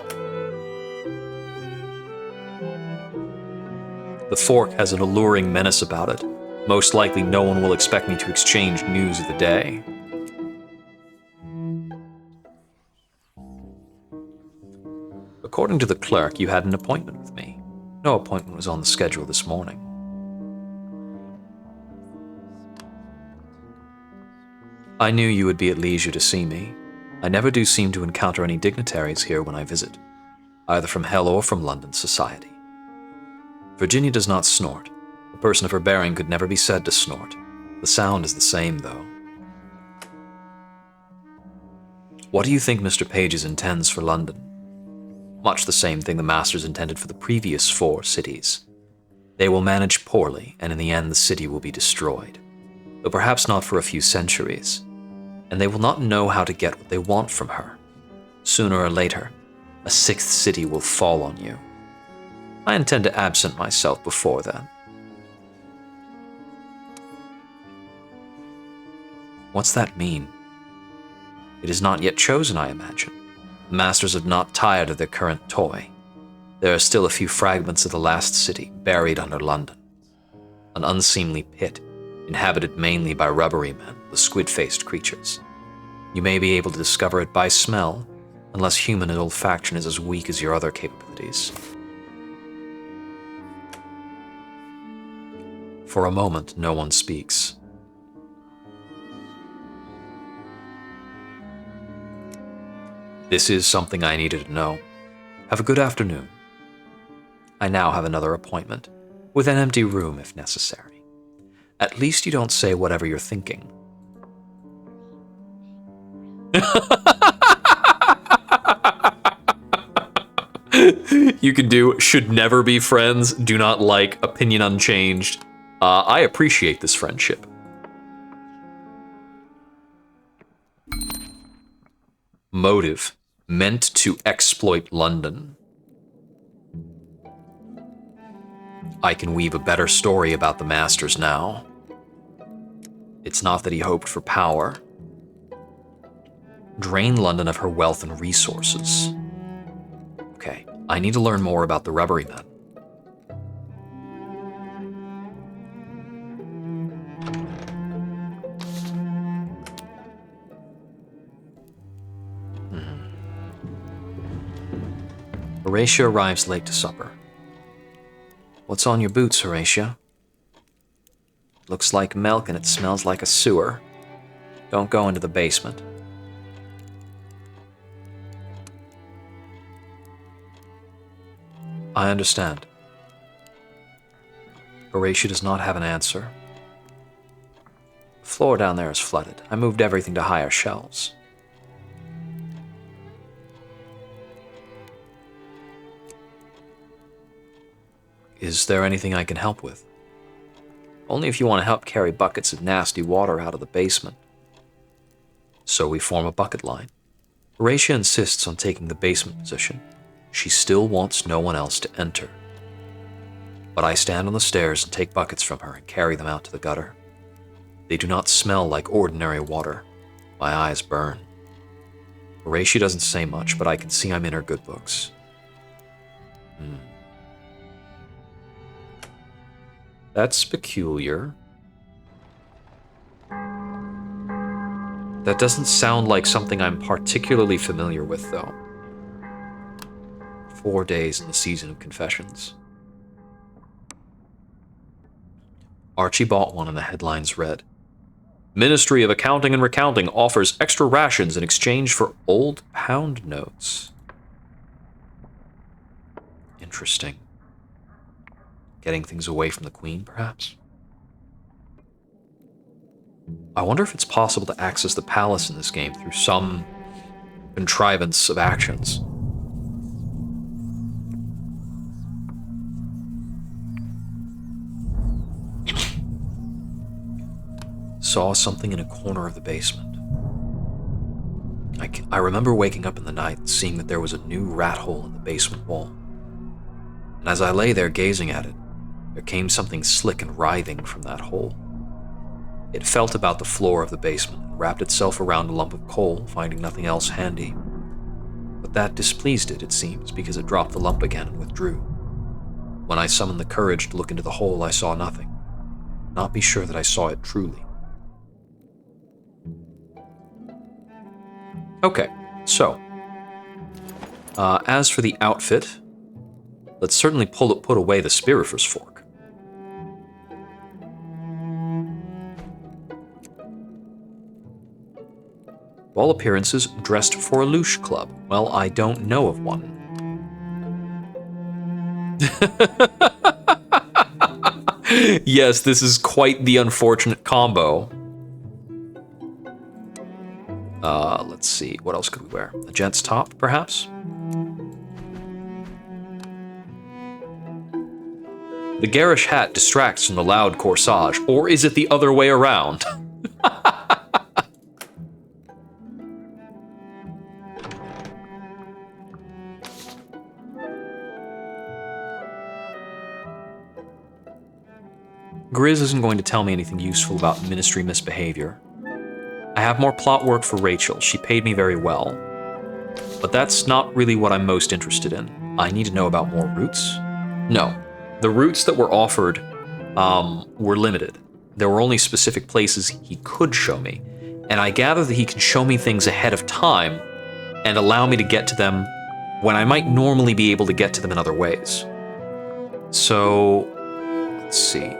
The fork has an alluring menace about it. Most likely no one will expect me to exchange news of the day. According to the clerk, you had an appointment with me. No appointment was on the schedule this morning. I knew you would be at leisure to see me. I never do seem to encounter any dignitaries here when I visit, either from hell or from London society. Virginia does not snort. A person of her bearing could never be said to snort. The sound is the same, though. What do you think Mr. Pages intends for London? Much the same thing the masters intended for the previous 4 cities. They will manage poorly, and in the end the city will be destroyed. but perhaps not for a few centuries, and they will not know how to get what they want from her. Sooner or later, a sixth city will fall on you. I intend to absent myself before then. What's that mean? It is not yet chosen, I imagine. The masters have not tired of their current toy. There are still a few fragments of the last city buried under London. An unseemly pit, inhabited mainly by rubbery men, the squid-faced creatures. You may be able to discover it by smell, unless human olfaction is as weak as your other capabilities. For a moment, no one speaks. This is something I needed to know. Have a good afternoon. I now have another appointment, with an empty room if necessary. At least you don't say whatever you're thinking. You can do should never be friends, do not like, opinion unchanged. I appreciate this friendship. Motive, meant to exploit London. I can weave a better story about the Masters now. It's not that he hoped for power. Drain London of her wealth and resources. Okay, I need to learn more about the rubbery men. Horatia arrives late to supper. What's on your boots, Horatia? Looks like milk and it smells like a sewer. Don't go into the basement. I understand. Horatia does not have an answer. The floor down there is flooded. I moved everything to higher shelves. Is there anything I can help with? Only if you want to help carry buckets of nasty water out of the basement. So we form a bucket line. Horatia insists on taking the basement position. She still wants no one else to enter. But I stand on the stairs and take buckets from her and carry them out to the gutter. They do not smell like ordinary water. My eyes burn. Horatia doesn't say much, but I can see I'm in her good books. That's peculiar. That doesn't sound like something I'm particularly familiar with, though. 4 days in the season of confessions. Archie bought one and the headlines read, Ministry of Accounting and Recounting offers extra rations in exchange for old pound notes. Interesting. Getting things away from the Queen, perhaps? I wonder if it's possible to access the palace in this game through some contrivance of actions. Saw something in a corner of the basement. I remember waking up in the night and seeing that there was a new rat hole in the basement wall. And as I lay there gazing at it, there came something slick and writhing from that hole. It felt about the floor of the basement and wrapped itself around a lump of coal, finding nothing else handy. But that displeased it, it seems, because it dropped the lump again and withdrew. When I summoned the courage to look into the hole, I saw nothing. Not be sure that I saw it truly. Okay, so, as for the outfit, let's certainly put away the Spirifer's fork. All appearances, dressed for a louche club. Well, I don't know of one. Yes, this is quite the unfortunate combo. Let's see, what else could we wear? A gent's top, perhaps? The garish hat distracts from the loud corsage, or is it the other way around? Grizz isn't going to tell me anything useful about ministry misbehavior. I have more plot work for Rachel. She paid me very well. But that's not really what I'm most interested in. I need to know about more routes. No. The routes that were offered were limited. There were only specific places he could show me. And I gather that he can show me things ahead of time and allow me to get to them when I might normally be able to get to them in other ways. So, let's see.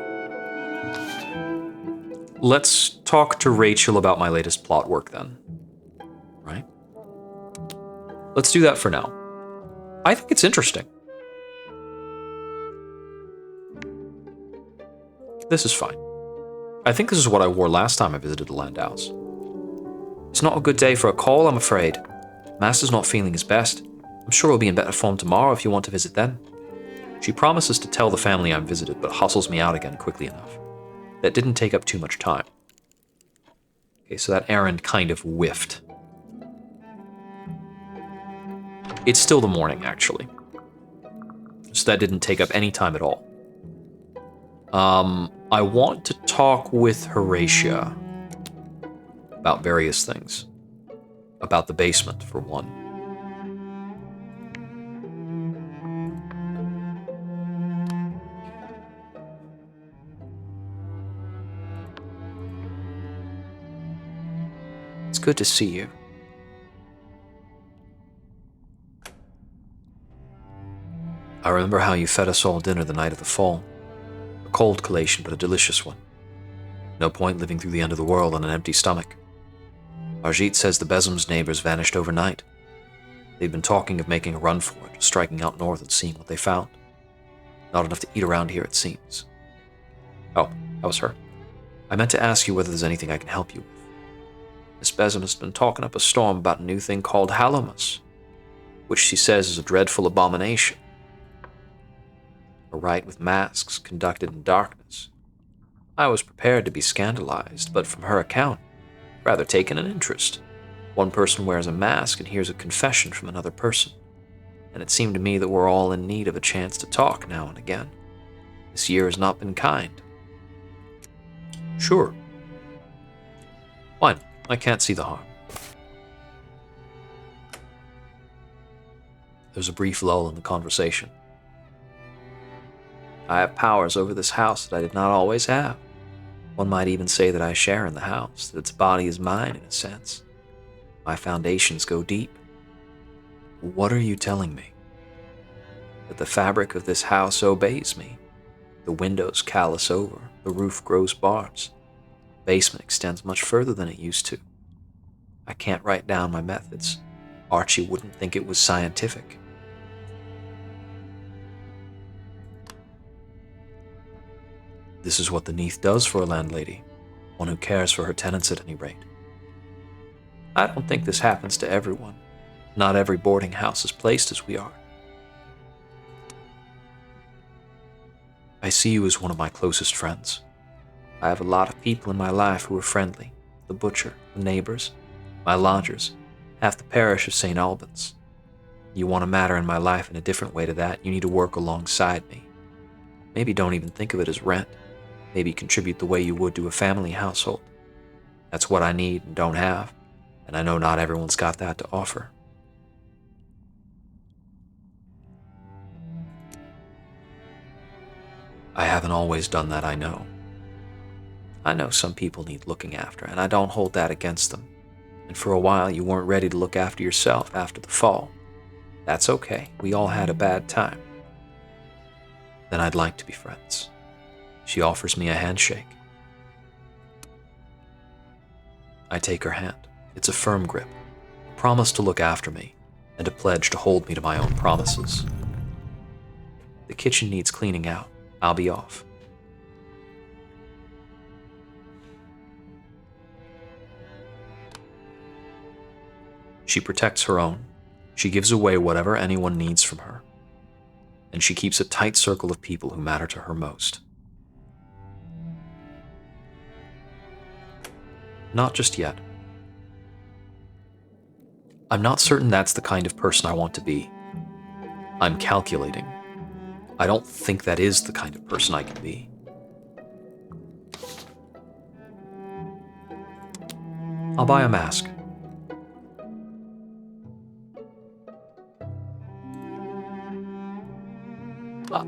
Let's talk to Rachel about my latest plot work then. Right? Let's do that for now. I think it's interesting. This is fine. I think this is what I wore last time I visited the Landaus. It's not a good day for a call, I'm afraid. Master's not feeling his best. I'm sure he'll be in better form tomorrow if you want to visit then. She promises to tell the family I'm visited, but hustles me out again quickly enough. That didn't take up too much time. Okay, so that errand kind of whiffed. It's still the morning, actually. So that didn't take up any time at all. I want to talk with Horatia about various things. About the basement, for one. It's good to see you. I remember how you fed us all dinner the night of the fall. A cold collation, but a delicious one. No point living through the end of the world on an empty stomach. Arjit says the Besum's neighbors vanished overnight. They'd been talking of making a run for it, striking out north and seeing what they found. Not enough to eat around here, it seems. Oh, that was her. I meant to ask you whether there's anything I can help you with. Miss Besum has been talking up a storm about a new thing called Halomus, which she says is a dreadful abomination. A rite with masks conducted in darkness. I was prepared to be scandalized, but from her account, rather taken an interest. One person wears a mask and hears a confession from another person, and it seemed to me that we're all in need of a chance to talk now and again. This year has not been kind. Sure. Fine, I can't see the harm. There's a brief lull in the conversation. I have powers over this house that I did not always have. One might even say that I share in the house, that its body is mine in a sense. My foundations go deep. What are you telling me? That the fabric of this house obeys me. The windows callous over, the roof grows barbs. The basement extends much further than it used to. I can't write down my methods. Archie wouldn't think it was scientific. This is what the Neath does for a landlady, one who cares for her tenants at any rate. I don't think this happens to everyone. Not every boarding house is placed as we are. I see you as one of my closest friends. I have a lot of people in my life who are friendly. The butcher, the neighbors, my lodgers, half the parish of St. Albans. You want to matter in my life in a different way to that, you need to work alongside me. Maybe don't even think of it as rent. Maybe contribute the way you would to a family household. That's what I need and don't have, and I know not everyone's got that to offer. I haven't always done that, I know. I know some people need looking after, and I don't hold that against them. And for a while you weren't ready to look after yourself after the fall. That's okay, we all had a bad time. Then I'd like to be friends. She offers me a handshake. I take her hand. It's a firm grip, a promise to look after me, and a pledge to hold me to my own promises. The kitchen needs cleaning out. I'll be off. She protects her own. She gives away whatever anyone needs from her. and she keeps a tight circle of people who matter to her most. Not just yet. I'm not certain that's the kind of person I want to be. I'm calculating. I don't think that is the kind of person I can be. I'll buy a mask.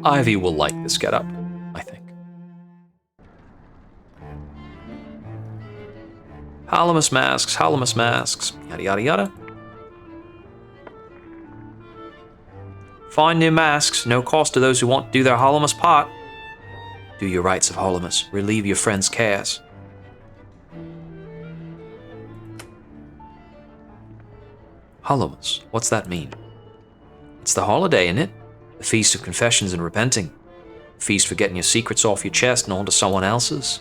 Ivy will like this getup, I think. Halamus masks, yada yada yada. Find new masks, no cost to those who want to do their Halamus part. Do your rites of Halamus, relieve your friends' cares. Halamus, what's that mean? It's the holiday, isn't it? The feast of confessions and repenting. A feast for getting your secrets off your chest and onto someone else's.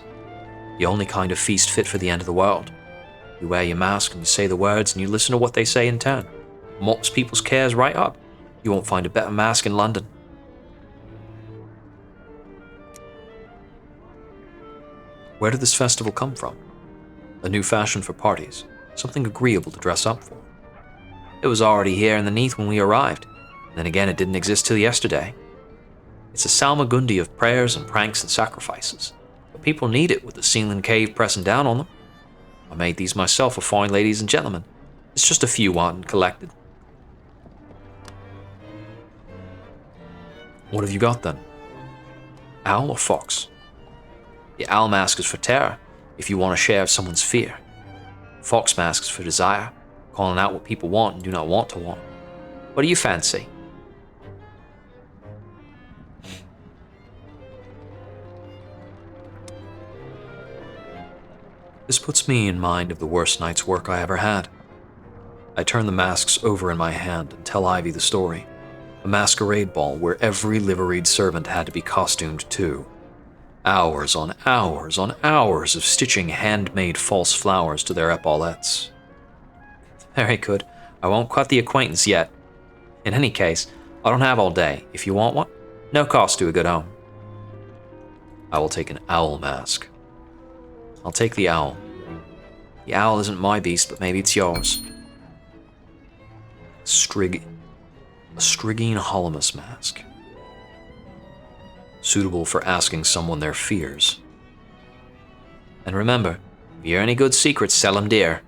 The only kind of feast fit for the end of the world. You wear your mask and you say the words and you listen to what they say in turn. Mops people's cares right up. You won't find a better mask in London. Where did this festival come from? A new fashion for parties. Something agreeable to dress up for. It was already here in the Neath when we arrived. And then again, it didn't exist till yesterday. It's a salmagundi of prayers and pranks and sacrifices. But people need it with the ceiling cave pressing down on them. I made these myself for fine ladies and gentlemen. It's just a few wanted collected. What have you got then? Owl or fox? The owl mask is for terror, if you want a share of someone's fear. Fox mask is for desire, calling out what people want and do not want to want. What do you fancy? This puts me in mind of the worst night's work I ever had. I turn the masks over in my hand and tell Ivy the story. A masquerade ball where every liveried servant had to be costumed too. Hours on hours on hours of stitching handmade false flowers to their epaulettes. Very good. I won't cut the acquaintance yet. In any case, I don't have all day. If you want one, no cost to a good home. I will take an owl mask. I'll take the owl. The owl isn't my beast, but maybe it's yours. A Striggine Halamus mask. Suitable for asking someone their fears. And remember, if you hear any good secrets, sell them dear.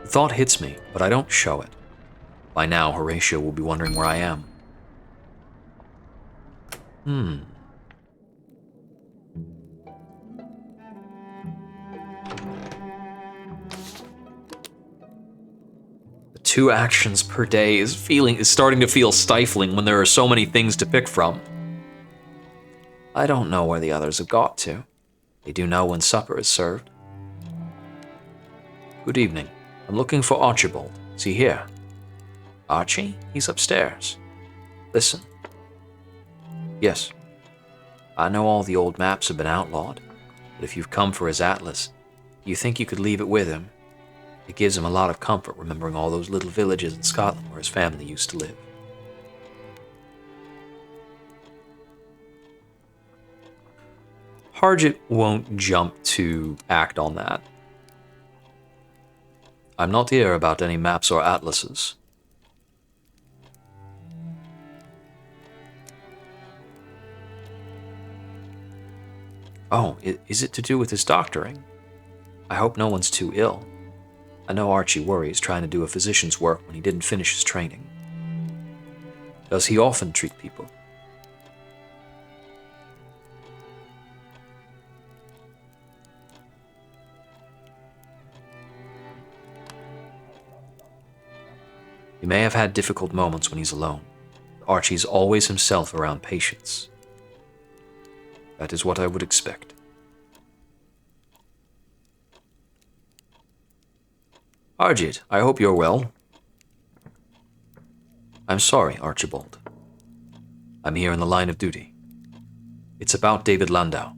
The thought hits me, but I don't show it. By now, Horatio will be wondering where I am. The 2 actions per day is starting to feel stifling when there are so many things to pick from. I don't know where the others have got to. They do know when supper is served. Good evening. I'm looking for Archibald. Is he here? Archie? He's upstairs. Listen. Yes. I know all the old maps have been outlawed, but if you've come for his atlas, you think you could leave it with him? It gives him a lot of comfort remembering all those little villages in Scotland where his family used to live. Harjit won't jump to act on that. I'm not here about any maps or atlases. Oh, is it to do with his doctoring? I hope no one's too ill. I know Archie worries trying to do a physician's work when he didn't finish his training. Does he often treat people? He may have had difficult moments when he's alone. Archie's always himself around patients. That is what I would expect. Arjit, I hope you're well. I'm sorry, Archibald. I'm here in the line of duty. It's about David Landau.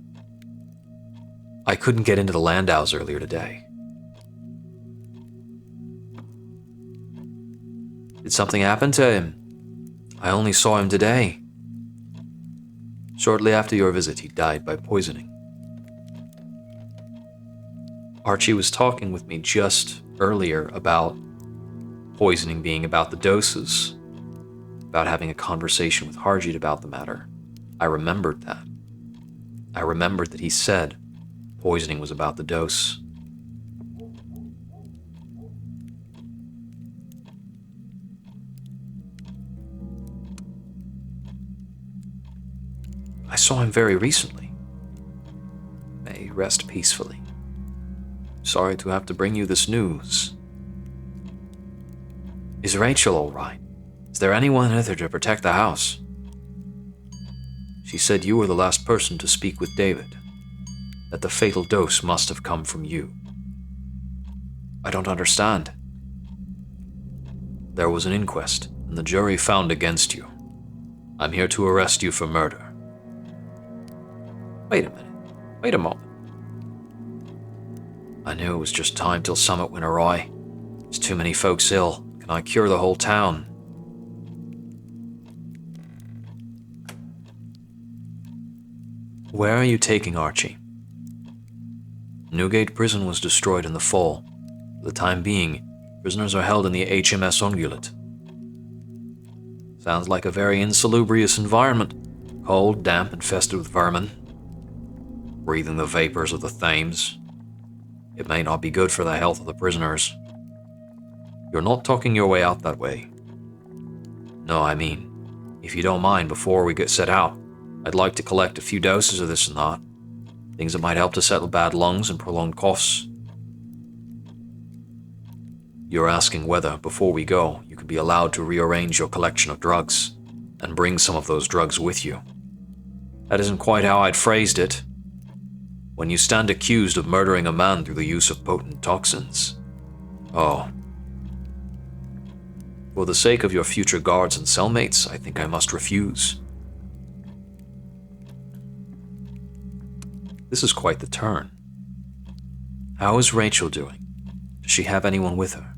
I couldn't get into the Landaus earlier today. Did something happen to him? I only saw him today. Shortly after your visit, he died by poisoning. Archie was talking with me just earlier about poisoning being about the doses, about having a conversation with Harjeet about the matter. I remembered that. I remembered that he said poisoning was about the dose. I saw him very recently. May he rest peacefully. Sorry to have to bring you this news. Is Rachel all right? Is there anyone there to protect the house? She said you were the last person to speak with David, that the fatal dose must have come from you. I don't understand. There was an inquest, and the jury found against you. I'm here to arrest you for murder. Wait a minute. Wait a moment. I knew it was just time till Summit went awry. There's too many folks ill. Can I cure the whole town? Where are you taking Archie? Newgate Prison was destroyed in the fall. For the time being, prisoners are held in the HMS Ungulate. Sounds like a very insalubrious environment. Cold, damp, infested with vermin. Breathing the vapors of the Thames. It may not be good for the health of the prisoners. You're not talking your way out that way. No, I mean, if you don't mind, before we get set out, I'd like to collect a few doses of this and that. Things that might help to settle bad lungs and prolonged coughs. You're asking whether, before we go, you could be allowed to rearrange your collection of drugs and bring some of those drugs with you. That isn't quite how I'd phrased it. When you stand accused of murdering a man through the use of potent toxins. Oh. For the sake of your future guards and cellmates, I think I must refuse. This is quite the turn. How is Rachel doing? Does she have anyone with her?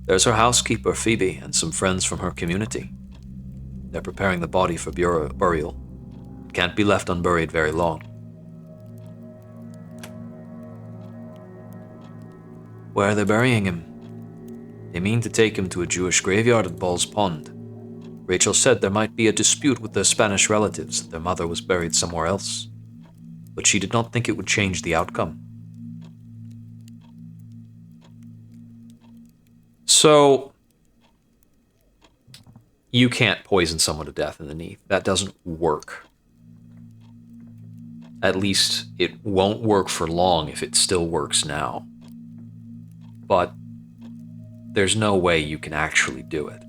There's her housekeeper, Phoebe, and some friends from her community. They're preparing the body for burial. It can't be left unburied very long. Where are they burying him? They mean to take him to a Jewish graveyard at Ball's Pond. Rachel said there might be a dispute with their Spanish relatives that their mother was buried somewhere else, but she did not think it would change the outcome. So, you can't poison someone to death in the knee. That doesn't work. At least it won't work for long if it still works now. But there's no way you can actually do it.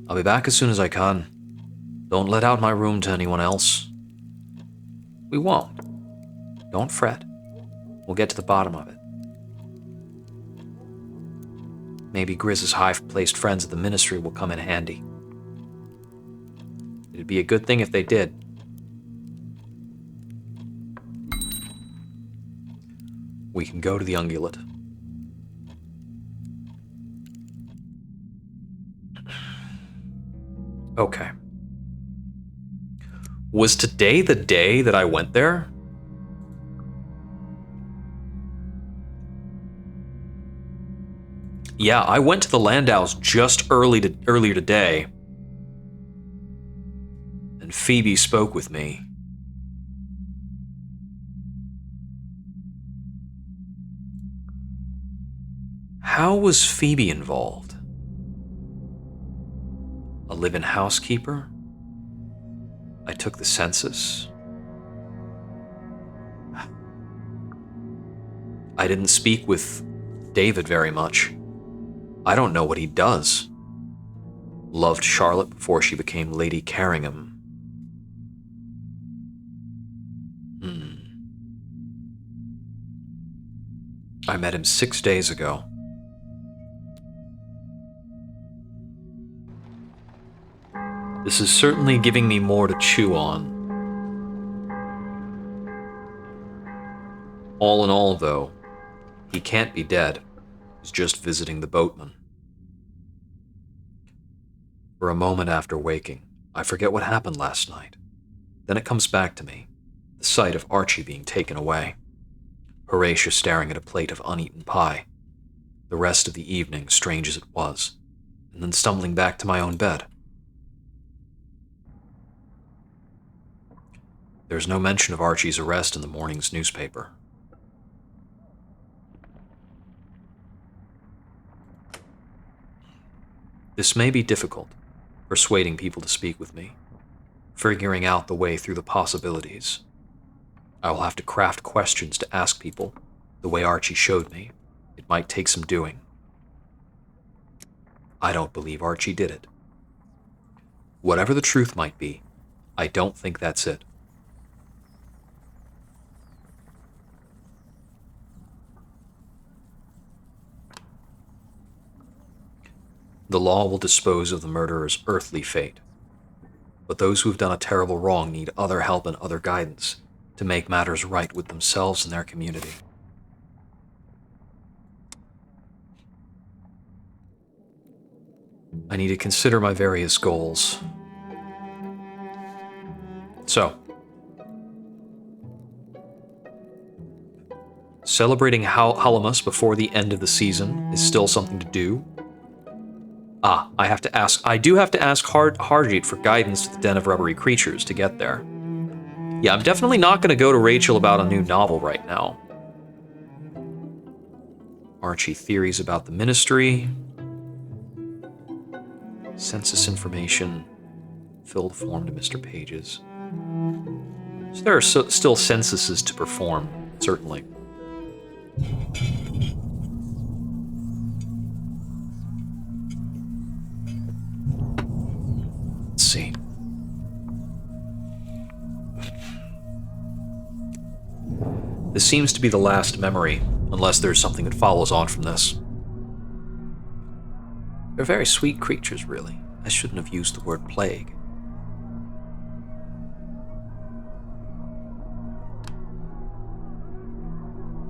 I'll be back as soon as I can. Don't let out my room to anyone else. We won't. Don't fret. We'll get to the bottom of it. Maybe Grizz's high-placed friends at the ministry will come in handy. It'd be a good thing if they did. We can go to the Ungulate. Okay. Was today the day that I went there? Yeah, I went to the Landaus just earlier today. And Phoebe spoke with me. How was Phoebe involved? A live-in housekeeper? I took the census. I didn't speak with David very much. I don't know what he does. Loved Charlotte before she became Lady Carringham. I met him 6 days ago. This is certainly giving me more to chew on. All in all, though, he can't be dead. He's just visiting the boatman. For a moment after waking, I forget what happened last night. Then it comes back to me, the sight of Archie being taken away. Horatio staring at a plate of uneaten pie. The rest of the evening, strange as it was, and then stumbling back to my own bed. There's no mention of Archie's arrest in the morning's newspaper. This may be difficult, persuading people to speak with me, figuring out the way through the possibilities. I will have to craft questions to ask people, the way Archie showed me. It might take some doing. I don't believe Archie did it. Whatever the truth might be, I don't think that's it. The law will dispose of the murderer's earthly fate, but those who have done a terrible wrong need other help and other guidance to make matters right with themselves and their community. I need to consider my various goals. So, celebrating Halamus before the end of the season is still something to do. I do have to ask Harjeet for guidance to the Den of Rubbery Creatures to get there. Yeah, I'm definitely not going to go to Rachel about a new novel right now. Archie theories about the ministry. Census information. Fill the form to Mr. Pages. So there are still censuses to perform, certainly. Let's see. This seems to be the last memory, unless there's something that follows on from this. They're very sweet creatures, really. I shouldn't have used the word plague.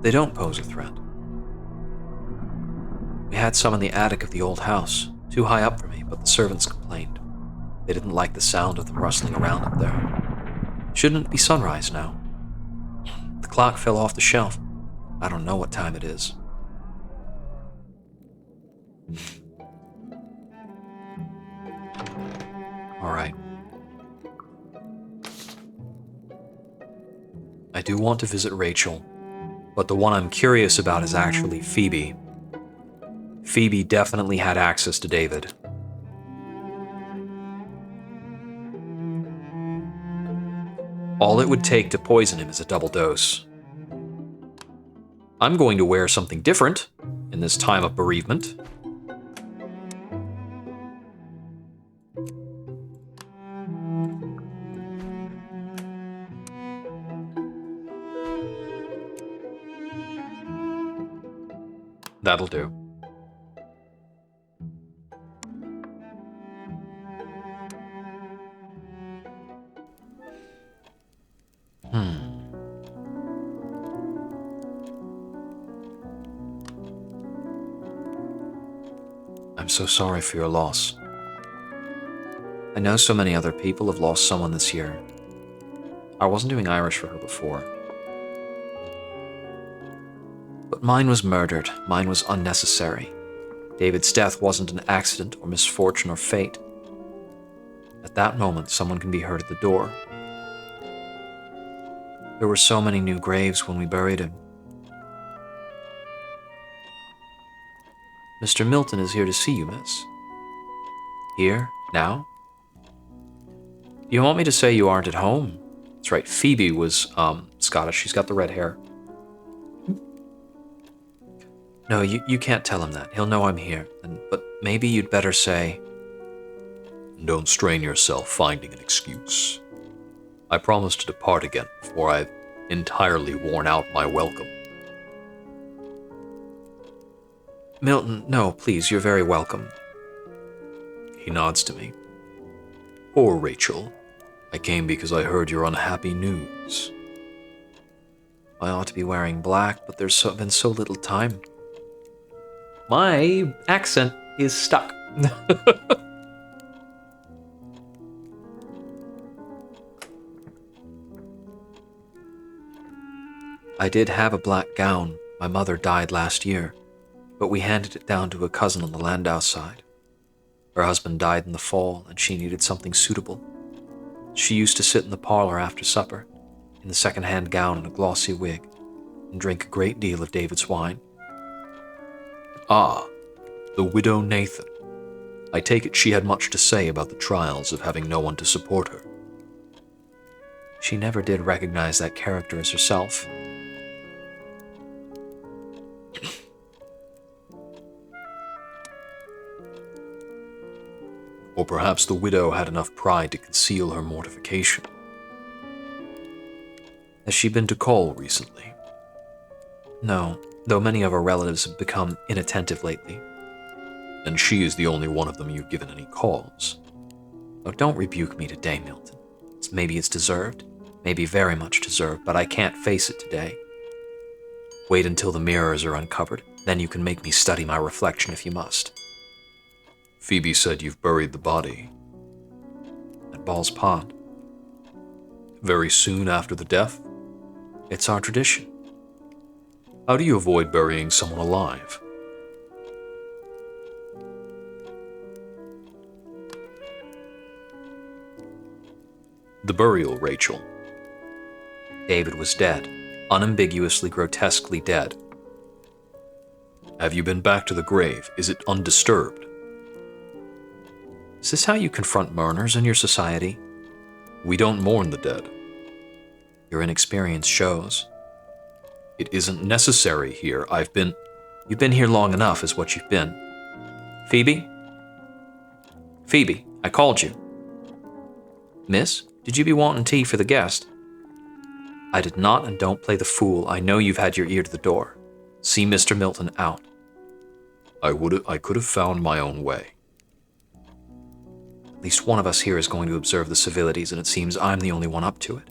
They don't pose a threat. We had some in the attic of the old house, too high up for me, but the servants complained. They didn't like the sound of them rustling around up there. Shouldn't it be sunrise now? The clock fell off the shelf. I don't know what time it is. All right. I do want to visit Rachel, but the one I'm curious about is actually Phoebe. Phoebe definitely had access to David. All it would take to poison him is a double dose. I'm going to wear something different in this time of bereavement. That'll do. I'm so sorry for your loss. I know so many other people have lost someone this year. I wasn't doing Irish for her before. But mine was murdered. Mine was unnecessary. David's death wasn't an accident or misfortune or fate. At that moment, someone can be heard at the door. There were so many new graves when we buried him. Mr. Milton is here to see you, miss. Here? Now? You want me to say you aren't at home? That's right, Phoebe was, Scottish. She's got the red hair. No, you can't tell him that. He'll know I'm here. But maybe you'd better say... Don't strain yourself finding an excuse. I promise to depart again before I've entirely worn out my welcome. Milton, no, please, you're very welcome. He nods to me. Poor Rachel. I came because I heard your unhappy news. I ought to be wearing black, but there's been so little time. My accent is stuck. I did have a black gown. My mother died last year, but we handed it down to a cousin on the Landau side. Her husband died in the fall, and she needed something suitable. She used to sit in the parlor after supper, in the second-hand gown and a glossy wig, and drink a great deal of David's wine. Ah, the widow Nathan. I take it she had much to say about the trials of having no one to support her. She never did recognize that character as herself. Or perhaps the widow had enough pride to conceal her mortification. Has she been to call recently? No, though many of her relatives have become inattentive lately. And she is the only one of them you've given any cause. Oh, don't rebuke me today, Milton. Maybe it's deserved, maybe very much deserved, but I can't face it today. Wait until the mirrors are uncovered, then you can make me study my reflection if you must. Phoebe said you've buried the body. At Ball's Pond. Very soon after the death? It's our tradition. How do you avoid burying someone alive? The burial, Rachel. David was dead, unambiguously, grotesquely dead. Have you been back to the grave? Is it undisturbed? Is this how you confront mourners in your society? We don't mourn the dead. Your inexperience shows. It isn't necessary here. You've been here long enough is what you've been. Phoebe? Phoebe, I called you. Miss, did you be wanting tea for the guest? I did not, and don't play the fool. I know you've had your ear to the door. See Mr. Milton out. I could have found my own way. At least one of us here is going to observe the civilities, and it seems I'm the only one up to it.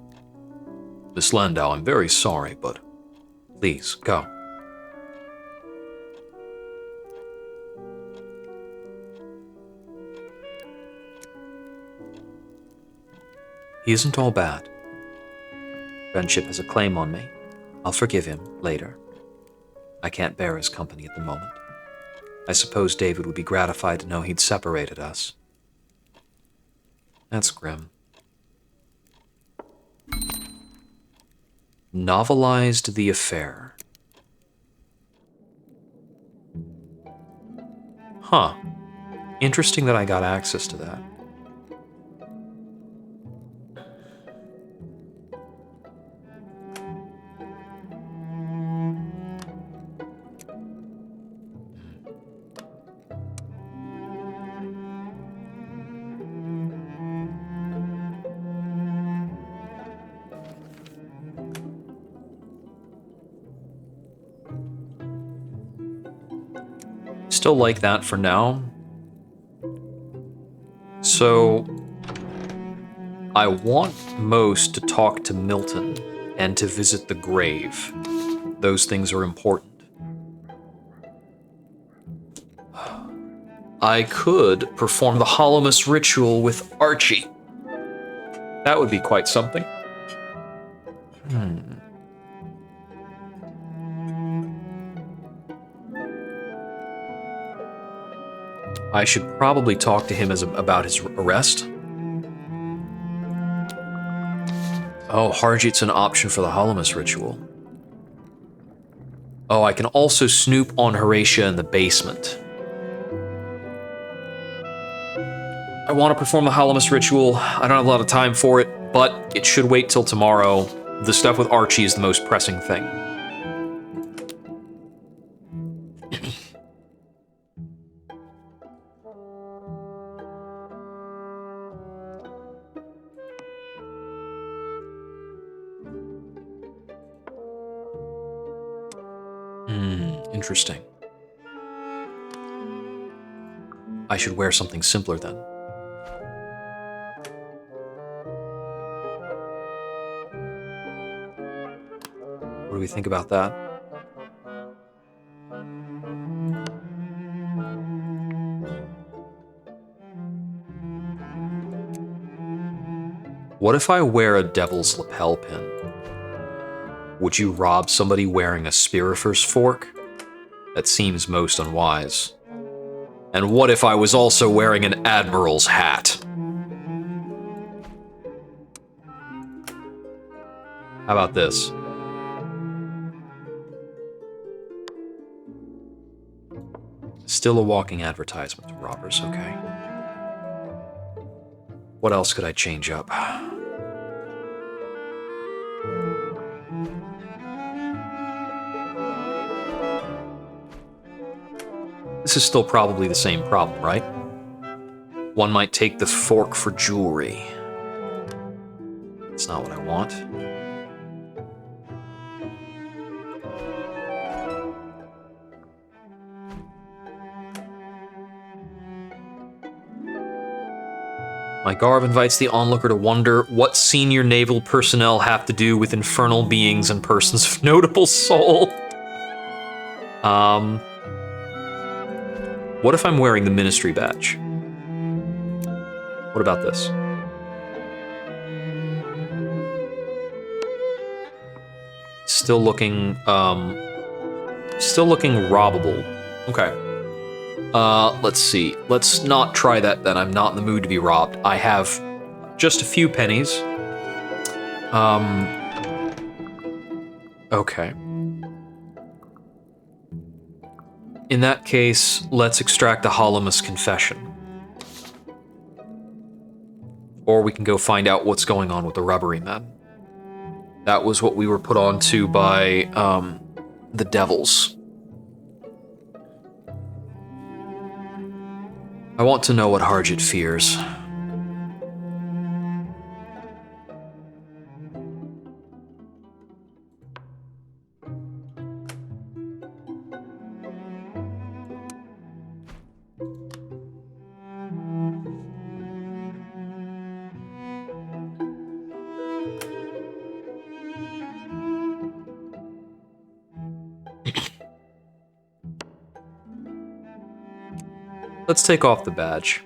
Miss Landau, I'm very sorry, but please, go. He isn't all bad. Friendship has a claim on me. I'll forgive him later. I can't bear his company at the moment. I suppose David would be gratified to know he'd separated us. That's grim. Novelized the affair. Huh. Interesting that I got access to that. Still like that for now. So, I want most to talk to Milton and to visit the grave. Those things are important. I could perform the Holomus ritual with Archie. That would be quite something. I should probably talk to him about his arrest. Oh, Harjeet's an option for the Holomus ritual. Oh, I can also snoop on Horatia in the basement. I want to perform the Holomus ritual. I don't have a lot of time for it, but it should wait till tomorrow. The stuff with Archie is the most pressing thing. Interesting. I should wear something simpler then. What do we think about that? What if I wear a devil's lapel pin? Would you rob somebody wearing a spirifer's fork? That seems most unwise. And what if I was also wearing an admiral's hat? How about this? Still a walking advertisement to robbers, okay? What else could I change up? This is still probably the same problem, right? One might take the fork for jewelry. That's not what I want. My garb invites the onlooker to wonder what senior naval personnel have to do with infernal beings and persons of notable soul. What if I'm wearing the ministry badge? What about this? Still looking robbable. Okay. Let's see. Let's not try that then. I'm not in the mood to be robbed. I have just a few pennies. Okay. In that case, let's extract the Holomus confession. Or we can go find out what's going on with the rubbery men. That was what we were put on to by, the devils. I want to know what Harjit fears. Let's take off the badge.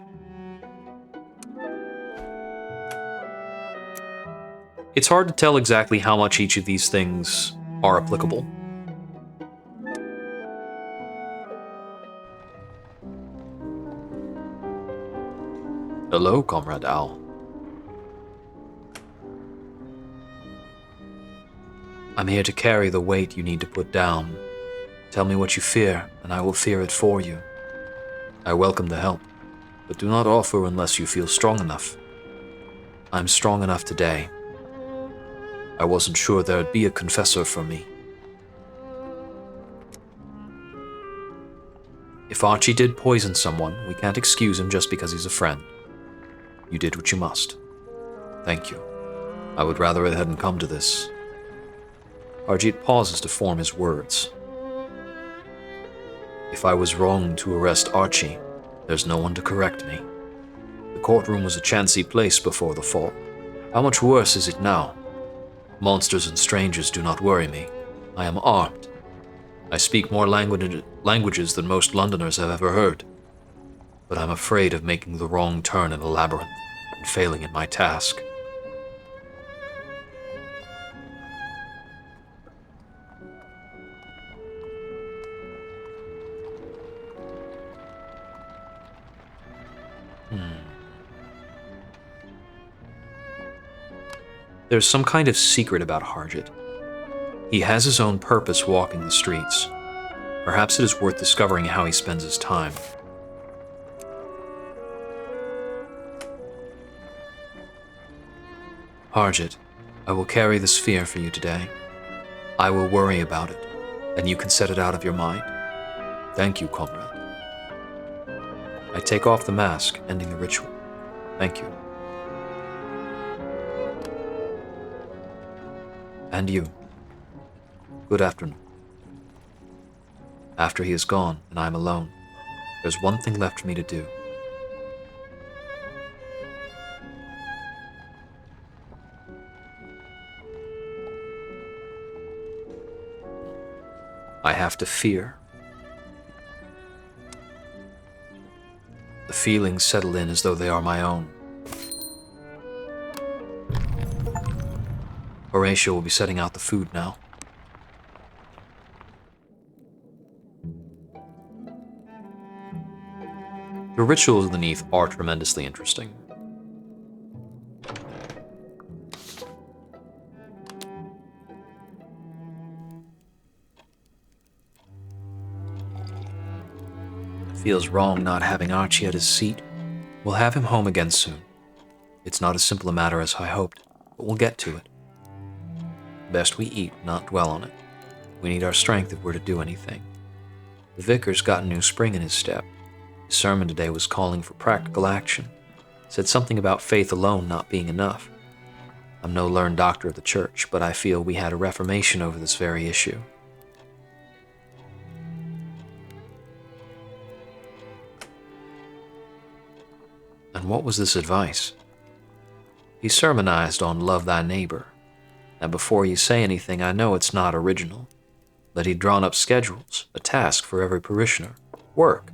It's hard to tell exactly how much each of these things are applicable. Hello, Comrade Owl. I'm here to carry the weight you need to put down. Tell me what you fear, and I will fear it for you. I welcome the help, but do not offer unless you feel strong enough. I'm strong enough today. I wasn't sure there'd be a confessor for me. If Archie did poison someone, we can't excuse him just because he's a friend. You did what you must. Thank you. I would rather it hadn't come to this. Arjit pauses to form his words. If I was wrong to arrest Archie, there's no one to correct me. The courtroom was a chancy place before the fall. How much worse is it now? Monsters and strangers do not worry me. I am armed. I speak more languages than most Londoners have ever heard. But I'm afraid of making the wrong turn in a labyrinth and failing in my task. There's some kind of secret about Harjit. He has his own purpose walking the streets. Perhaps it is worth discovering how he spends his time. Harjit, I will carry the sphere for you today. I will worry about it, and you can set it out of your mind. Thank you, comrade. I take off the mask, ending the ritual. Thank you. And you. Good afternoon. After he is gone, and I am alone, there's one thing left for me to do. I have to fear. The feelings settle in as though they are my own. Horatio will be setting out the food now. The rituals underneath are tremendously interesting. It feels wrong not having Archie at his seat. We'll have him home again soon. It's not as simple a matter as I hoped, but we'll get to it. Best we eat, not dwell on it. We need our strength if we're to do anything. The vicar's got a new spring in his step. His sermon today was calling for practical action. Said something about faith alone not being enough. I'm no learned doctor of the church, but I feel we had a reformation over this very issue. And what was this advice? He sermonized on love thy neighbor. And before you say anything, I know it's not original, but he'd drawn up schedules, a task for every parishioner. Work.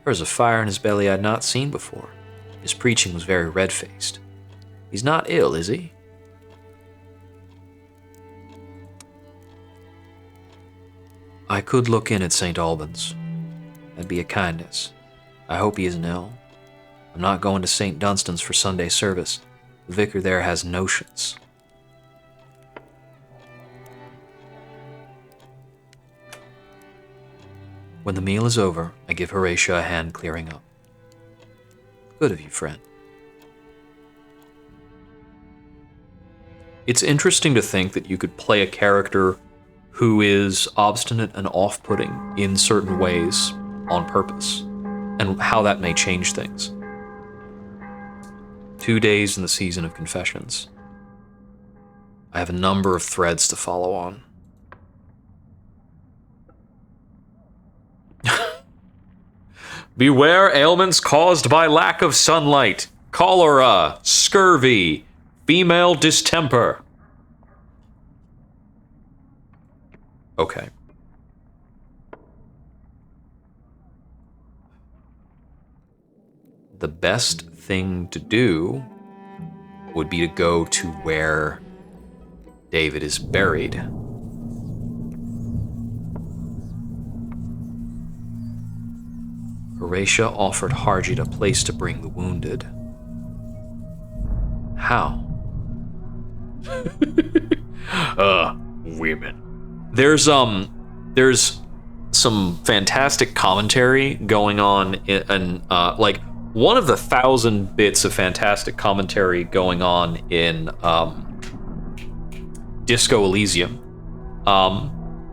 There was a fire in his belly I'd not seen before. His preaching was very red-faced. He's not ill, is he? I could look in at St. Albans. That'd be a kindness. I hope he isn't ill. I'm not going to St. Dunstan's for Sunday service. The vicar there has notions. When the meal is over, I give Horatio a hand clearing up. Good of you, friend. It's interesting to think that you could play a character who is obstinate and off-putting in certain ways on purpose, and how that may change things. 2 days in the season of confessions. I have a number of threads to follow on. Beware ailments caused by lack of sunlight, cholera, scurvy, female distemper. Okay. The best thing to do would be to go to where David is buried. Horatio offered Harjeet a place to bring the wounded. How? Women. There's some fantastic commentary going on in like one of the 1,000 bits of fantastic commentary going on in Disco Elysium.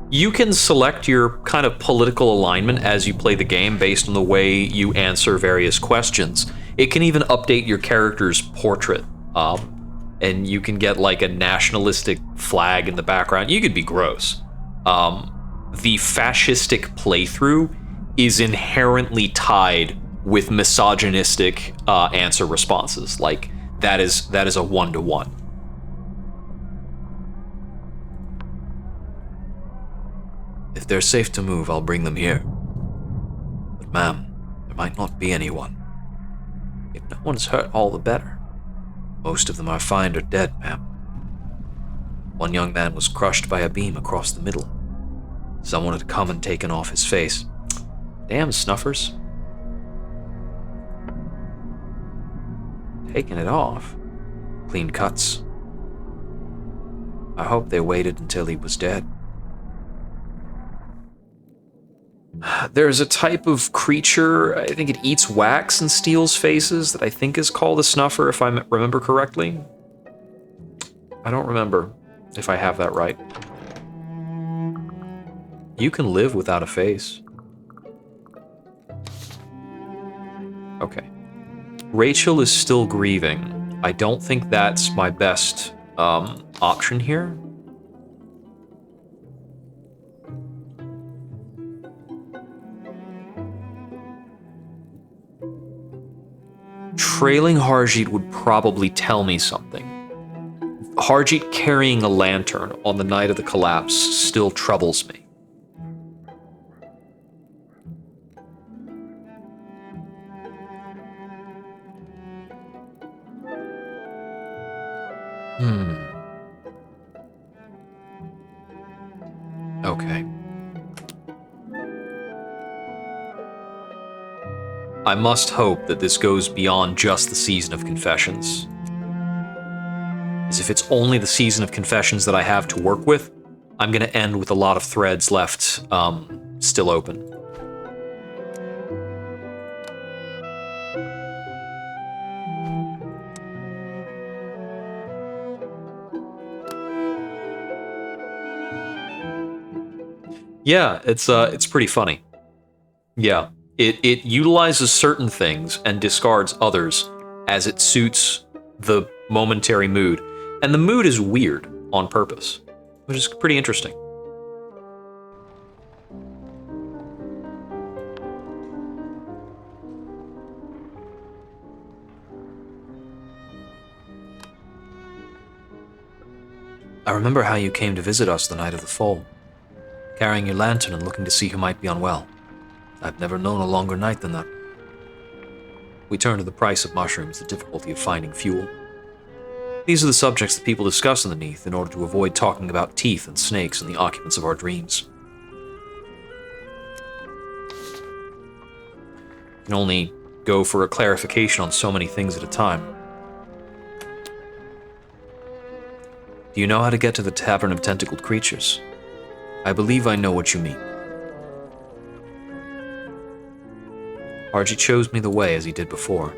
You can select your kind of political alignment as you play the game based on the way you answer various questions. It can even update your character's portrait, and you can get like a nationalistic flag in the background. You could be gross. The fascistic playthrough is inherently tied with misogynistic answer responses. Like that is a 1-to-1. If they're safe to move, I'll bring them here. But ma'am, there might not be anyone. If no one's hurt, all the better. Most of them I find are dead, ma'am. One young man was crushed by a beam across the middle. Someone had come and taken off his face. Damn snuffers. Taking it off? Clean cuts. I hope they waited until he was dead. There's a type of creature, I think it eats wax and steals faces, that I think is called a snuffer, if I remember correctly. I don't remember if I have that right. You can live without a face. Okay. Rachel is still grieving. I don't think that's my best option here. Trailing Harjeet would probably tell me something. Harjeet carrying a lantern on the night of the collapse still troubles me. Okay. I must hope that this goes beyond just the season of confessions. As if it's only the season of confessions that I have to work with, I'm going to end with a lot of threads left still open. Yeah, it's pretty funny. Yeah, it utilizes certain things and discards others as it suits the momentary mood, and the mood is weird on purpose, which is pretty interesting. I remember how you came to visit us the night of the fall, carrying your lantern and looking to see who might be unwell. I've never known a longer night than that. We turn to the price of mushrooms, the difficulty of finding fuel. These are the subjects that people discuss in the Neath in order to avoid talking about teeth and snakes and the occupants of our dreams. You can only go for a clarification on so many things at a time. Do you know how to get to the Tavern of Tentacled Creatures? I believe I know what you mean. Archie shows me the way as he did before.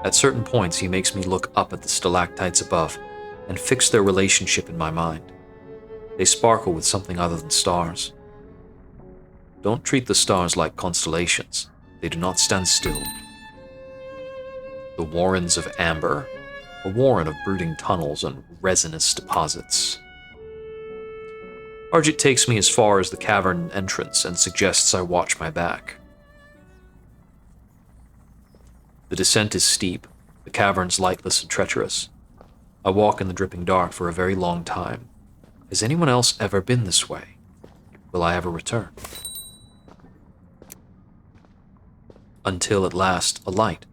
At certain points, he makes me look up at the stalactites above and fix their relationship in my mind. They sparkle with something other than stars. Don't treat the stars like constellations. They do not stand still. The warrens of amber, a warren of brooding tunnels and resinous deposits. Arjit takes me as far as the cavern entrance and suggests I watch my back. The descent is steep, the caverns lightless and treacherous. I walk in the dripping dark for a very long time. Has anyone else ever been this way? Will I ever return? Until at last, a light.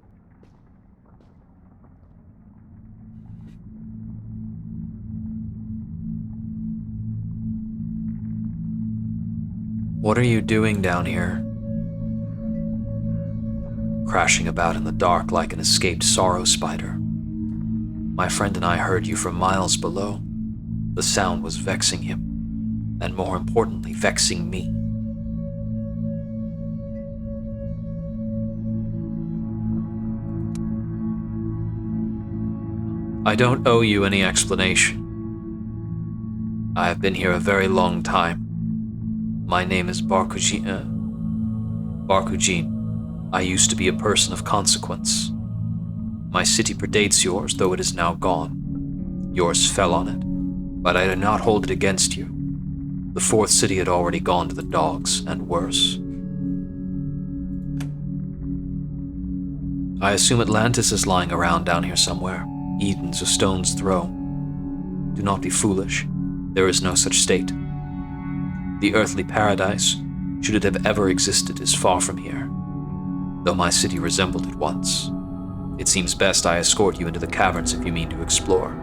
What are you doing down here? Crashing about in the dark like an escaped sorrow spider. My friend and I heard you from miles below. The sound was vexing him, and more importantly, vexing me. I don't owe you any explanation. I have been here a very long time. My name is Barkujin. I used to be a person of consequence. My city predates yours, though it is now gone. Yours fell on it, but I did not hold it against you. The fourth city had already gone to the dogs, and worse. I assume Atlantis is lying around down here somewhere. Eden's a stone's throw. Do not be foolish. There is no such state. The earthly paradise, should it have ever existed, is far from here, though my city resembled it once. It seems best I escort you into the caverns if you mean to explore.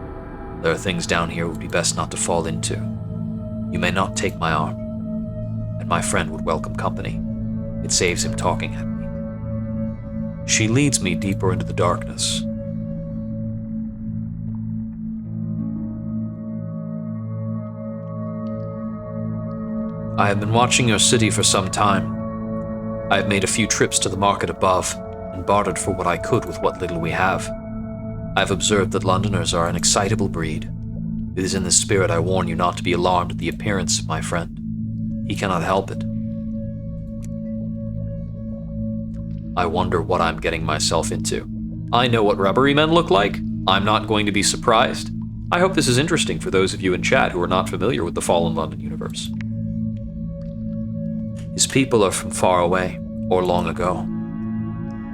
There are things down here it would be best not to fall into. You may not take my arm, and my friend would welcome company. It saves him talking at me. She leads me deeper into the darkness. I have been watching your city for some time. I have made a few trips to the market above and bartered for what I could with what little we have. I have observed that Londoners are an excitable breed. It is in this spirit I warn you not to be alarmed at the appearance of my friend. He cannot help it. I wonder what I'm getting myself into. I know what rubbery men look like. I'm not going to be surprised. I hope this is interesting for those of you in chat who are not familiar with the Fallen London universe. His people are from far away, or long ago.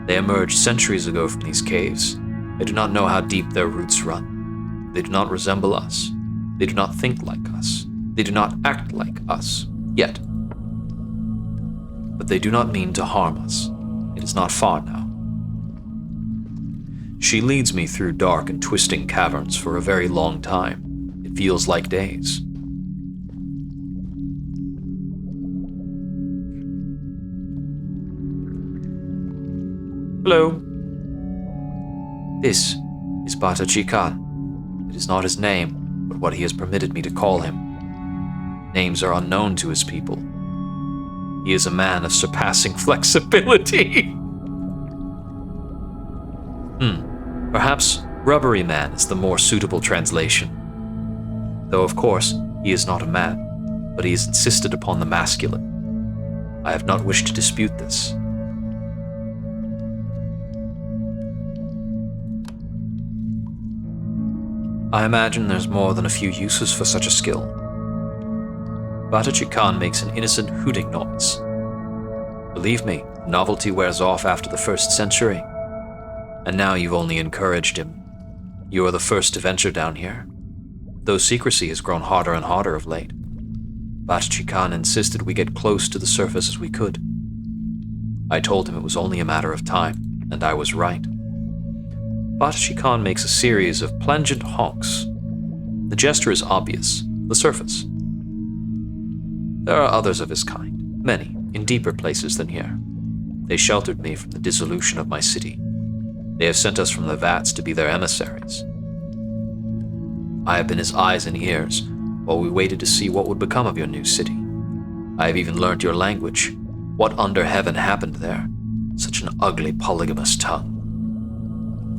They emerged centuries ago from these caves. I do not know how deep their roots run. They do not resemble us. They do not think like us. They do not act like us, yet. But they do not mean to harm us. It is not far now. She leads me through dark and twisting caverns for a very long time. It feels like days. Hello. This is Bata Chikan. It is not his name, but what he has permitted me to call him. Names are unknown to his people. He is a man of surpassing flexibility. Perhaps Rubbery Man is the more suitable translation. Though, of course, he is not a man, but he has insisted upon the masculine. I have not wished to dispute this. I imagine there's more than a few uses for such a skill. Bata Chikan makes an innocent hooting noise. Believe me, novelty wears off after the first century. And now you've only encouraged him. You are the first to venture down here. Though secrecy has grown harder and harder of late, Bata Chikan insisted we get close to the surface as we could. I told him it was only a matter of time, and I was right. Bata Chikan makes a series of plangent honks. The gesture is obvious, the surface. There are others of his kind, many, in deeper places than here. They sheltered me from the dissolution of my city. They have sent us from the vats to be their emissaries. I have been his eyes and ears while we waited to see what would become of your new city. I have even learned your language. What under heaven happened there? Such an ugly polygamous tongue.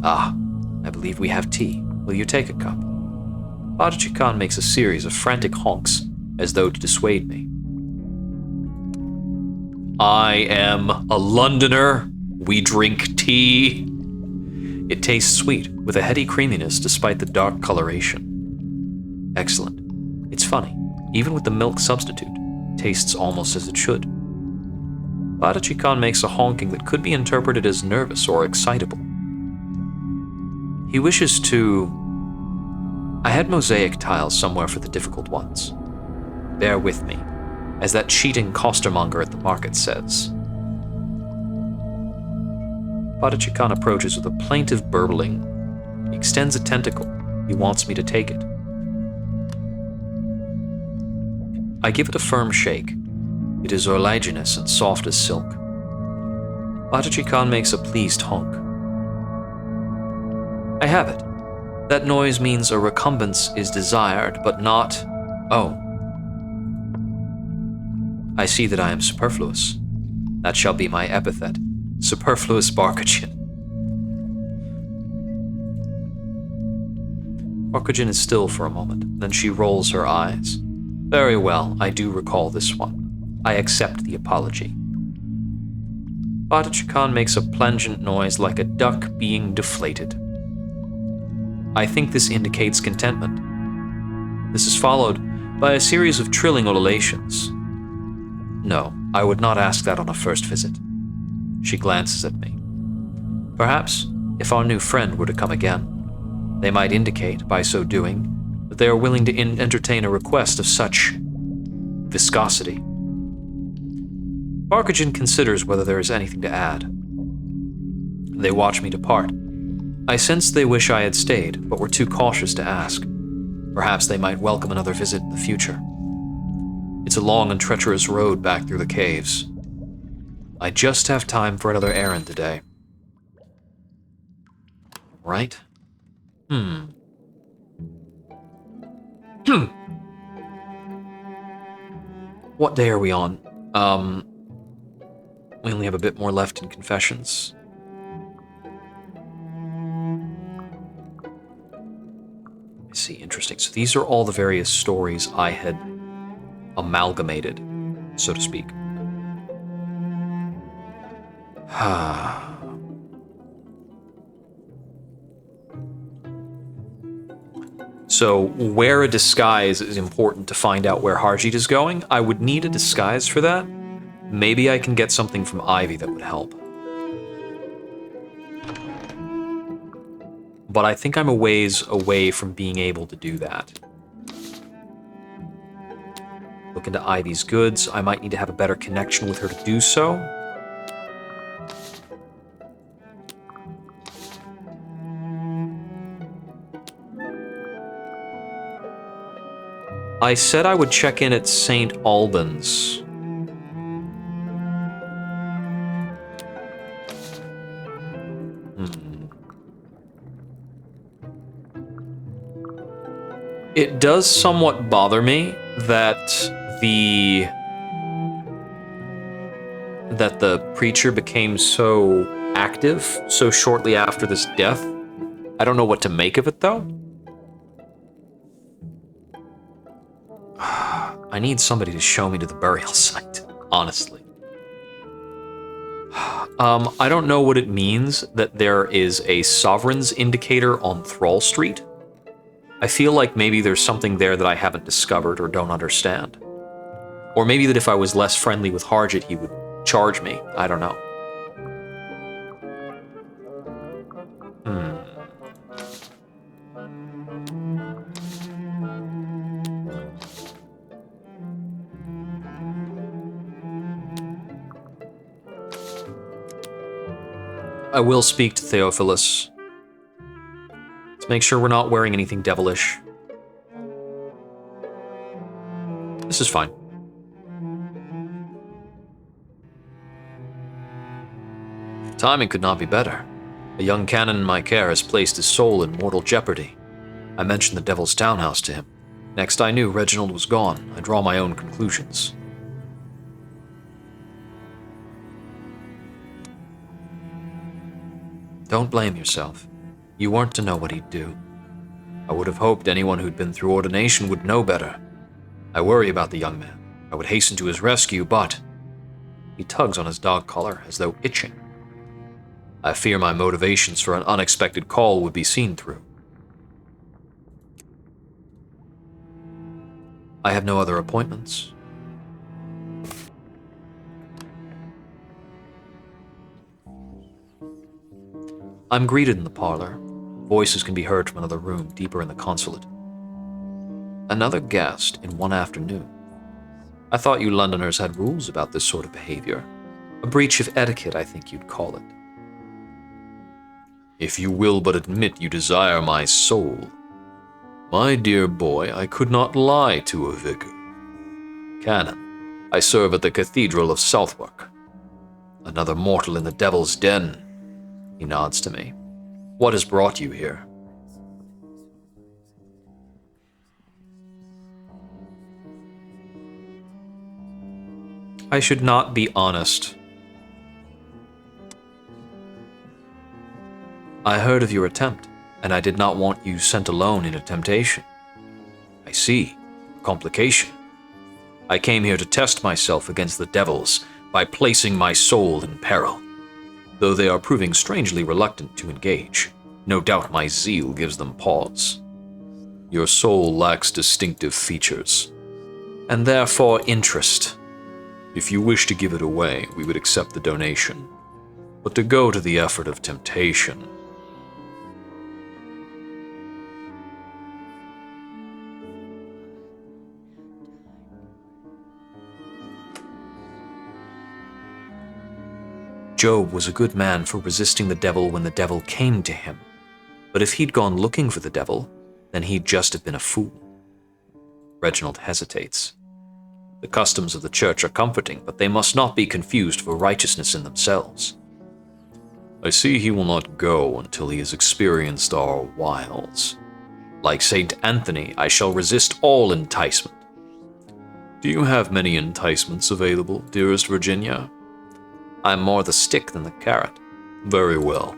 Ah, I believe we have tea. Will you take a cup? Bata Chikan makes a series of frantic honks as though to dissuade me. I am a Londoner. We drink tea. It tastes sweet, with a heady creaminess despite the dark coloration. Excellent. It's funny, even with the milk substitute, it tastes almost as it should. Bata Chikan makes a honking that could be interpreted as nervous or excitable. He wishes to... I had mosaic tiles somewhere for the difficult ones. Bear with me, as that cheating costermonger at the market says. Bata Chikan approaches with a plaintive burbling. He extends a tentacle. He wants me to take it. I give it a firm shake. It is oleaginous and soft as silk. Bata Chikan makes a pleased honk. I have it. That noise means a recumbence is desired, but not... Oh. I see that I am superfluous. That shall be my epithet. Superfluous Barkachin. Barkachin is still for a moment, then she rolls her eyes. Very well, I do recall this one. I accept the apology. Bata Chikan makes a plangent noise like a duck being deflated. I think this indicates contentment. This is followed by a series of trilling ululations. No, I would not ask that on a first visit. She glances at me. Perhaps, if our new friend were to come again, they might indicate, by so doing, that they are willing to entertain a request of such viscosity. Barkachin considers whether there is anything to add. They watch me depart. I sense they wish I had stayed, but were too cautious to ask. Perhaps they might welcome another visit in the future. It's a long and treacherous road back through the caves. I just have time for another errand today. Right? What day are we on? We only have a bit more left in Confessions. I see, interesting. So these are all the various stories I had amalgamated, so to speak. So, wear a disguise is important to find out where Harjeet is going. I would need a disguise for that. Maybe I can get something from Ivy that would help. But I think I'm a ways away from being able to do that. Look into Ivy's goods. I might need to have a better connection with her to do so. I said I would check in at St. Albans. It does somewhat bother me that the preacher became so active so shortly after this death. I don't know what to make of it, though. I need somebody to show me to the burial site, honestly. I don't know what it means that there is a sovereign's indicator on Thrall Street. I feel like maybe there's something there that I haven't discovered or don't understand. Or maybe that if I was less friendly with Harjit, he would charge me. I don't know. I will speak to Theophilus. Let's make sure we're not wearing anything devilish. This is fine. Timing could not be better. A young canon in my care has placed his soul in mortal jeopardy. I mentioned the Devil's Townhouse to him. Next I knew, Reginald was gone. I draw my own conclusions. Don't blame yourself. You weren't to know what he'd do. I would have hoped anyone who'd been through ordination would know better. I worry about the young man. I would hasten to his rescue, but he tugs on his dog collar as though itching. I fear my motivations for an unexpected call would be seen through. I have no other appointments. I'm greeted in the parlor. Voices can be heard from another room deeper in the consulate. Another guest in one afternoon. I thought you Londoners had rules about this sort of behavior. A breach of etiquette, I think you'd call it. If you will but admit you desire my soul. My dear boy, I could not lie to a vicar. Canon, I serve at the Cathedral of Southwark. Another mortal in the Devil's Den. He nods to me. What has brought you here? I should not be honest. I heard of your attempt, and I did not want you sent alone in a temptation. I see. A complication. I came here to test myself against the devils by placing my soul in peril. Though they are proving strangely reluctant to engage, no doubt my zeal gives them pause. Your soul lacks distinctive features, and therefore interest. If you wish to give it away, we would accept the donation. But to go to the effort of temptation... Job was a good man for resisting the devil when the devil came to him. But if he'd gone looking for the devil, then he'd just have been a fool. Reginald hesitates. The customs of the church are comforting, but they must not be confused for righteousness in themselves. I see he will not go until he has experienced our wiles. Like Saint Anthony, I shall resist all enticement. Do you have many enticements available, dearest Virginia? I'm more the stick than the carrot. Very well.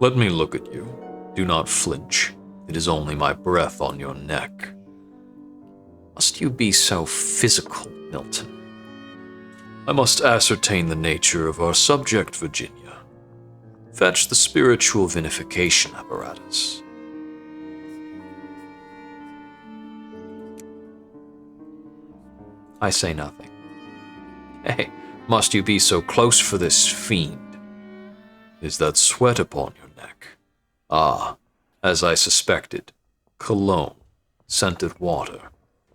Let me look at you. Do not flinch. It is only my breath on your neck. Must you be so physical, Milton? I must ascertain the nature of our subject, Virginia. Fetch the spiritual vinification apparatus. I say nothing. Hey, must you be so close for this fiend? Is that sweat upon your neck? Ah, as I suspected. Cologne, scented water.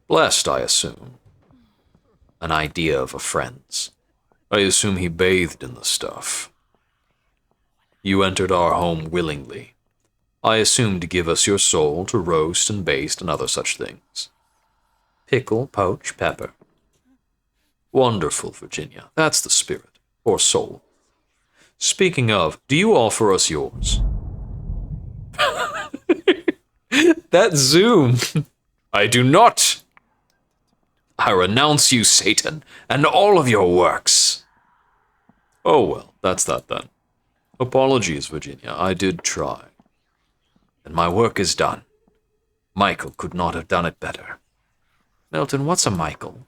Blessed, I assume. An idea of a friend's. I assume he bathed in the stuff. You entered our home willingly. I assume to give us your soul to roast and baste and other such things. Pickle, poach, pepper. Wonderful, Virginia. That's the spirit, or soul. Speaking of, do you offer us yours? That zoom. I do not. I renounce you, Satan, and all of your works. Oh well, that's that then. Apologies, Virginia. I did try. And my work is done. Michael could not have done it better. Milton, what's a Michael?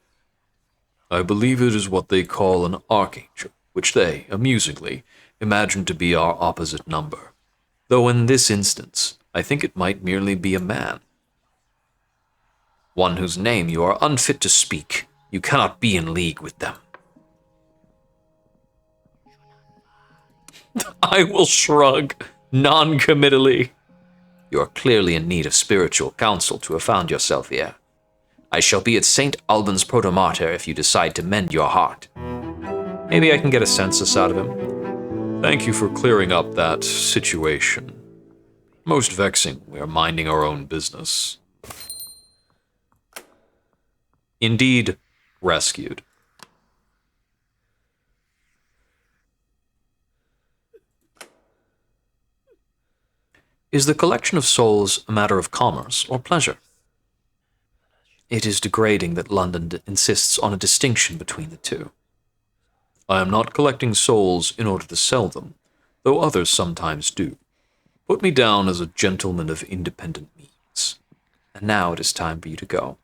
I believe it is what they call an archangel, which they, amusingly, imagine to be our opposite number. Though in this instance, I think it might merely be a man. One whose name you are unfit to speak. You cannot be in league with them. I will shrug, non-committally. You are clearly in need of spiritual counsel to have found yourself here. I shall be at St. Albans Protomartyr if you decide to mend your heart. Maybe I can get a census out of him. Thank you for clearing up that situation. Most vexing, we are minding our own business. Indeed, rescued. Is the collection of souls a matter of commerce or pleasure? It is degrading that London insists on a distinction between the two. I am not collecting souls in order to sell them, though others sometimes do. Put me down as a gentleman of independent means. And now it is time for you to go.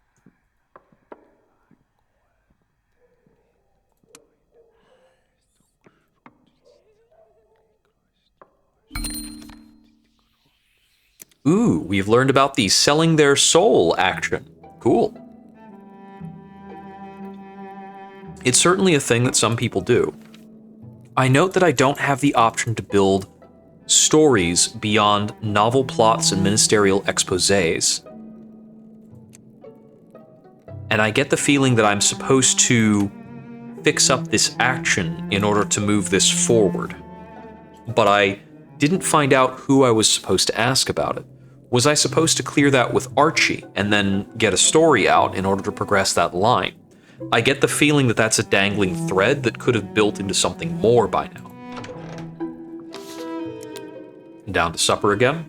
Ooh, we've learned about the selling their soul action. Cool. It's certainly a thing that some people do. I note that I don't have the option to build stories beyond novel plots and ministerial exposés. And I get the feeling that I'm supposed to fix up this action in order to move this forward. But I didn't find out who I was supposed to ask about it. Was I supposed to clear that with Archie and then get a story out in order to progress that line? I get the feeling that that's a dangling thread that could have built into something more by now. Down to supper again?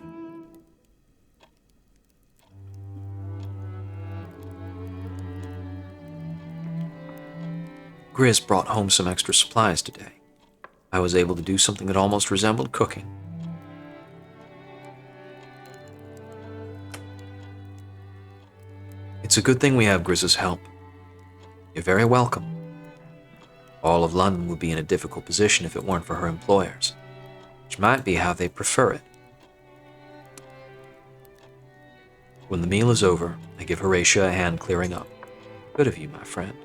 Grizz brought home some extra supplies today. I was able to do something that almost resembled cooking. It's a good thing we have Grizz's help. You're very welcome. All of London would be in a difficult position if it weren't for her employers, which might be how they prefer it. When the meal is over, I give Horatia a hand clearing up. Good of you, my friend.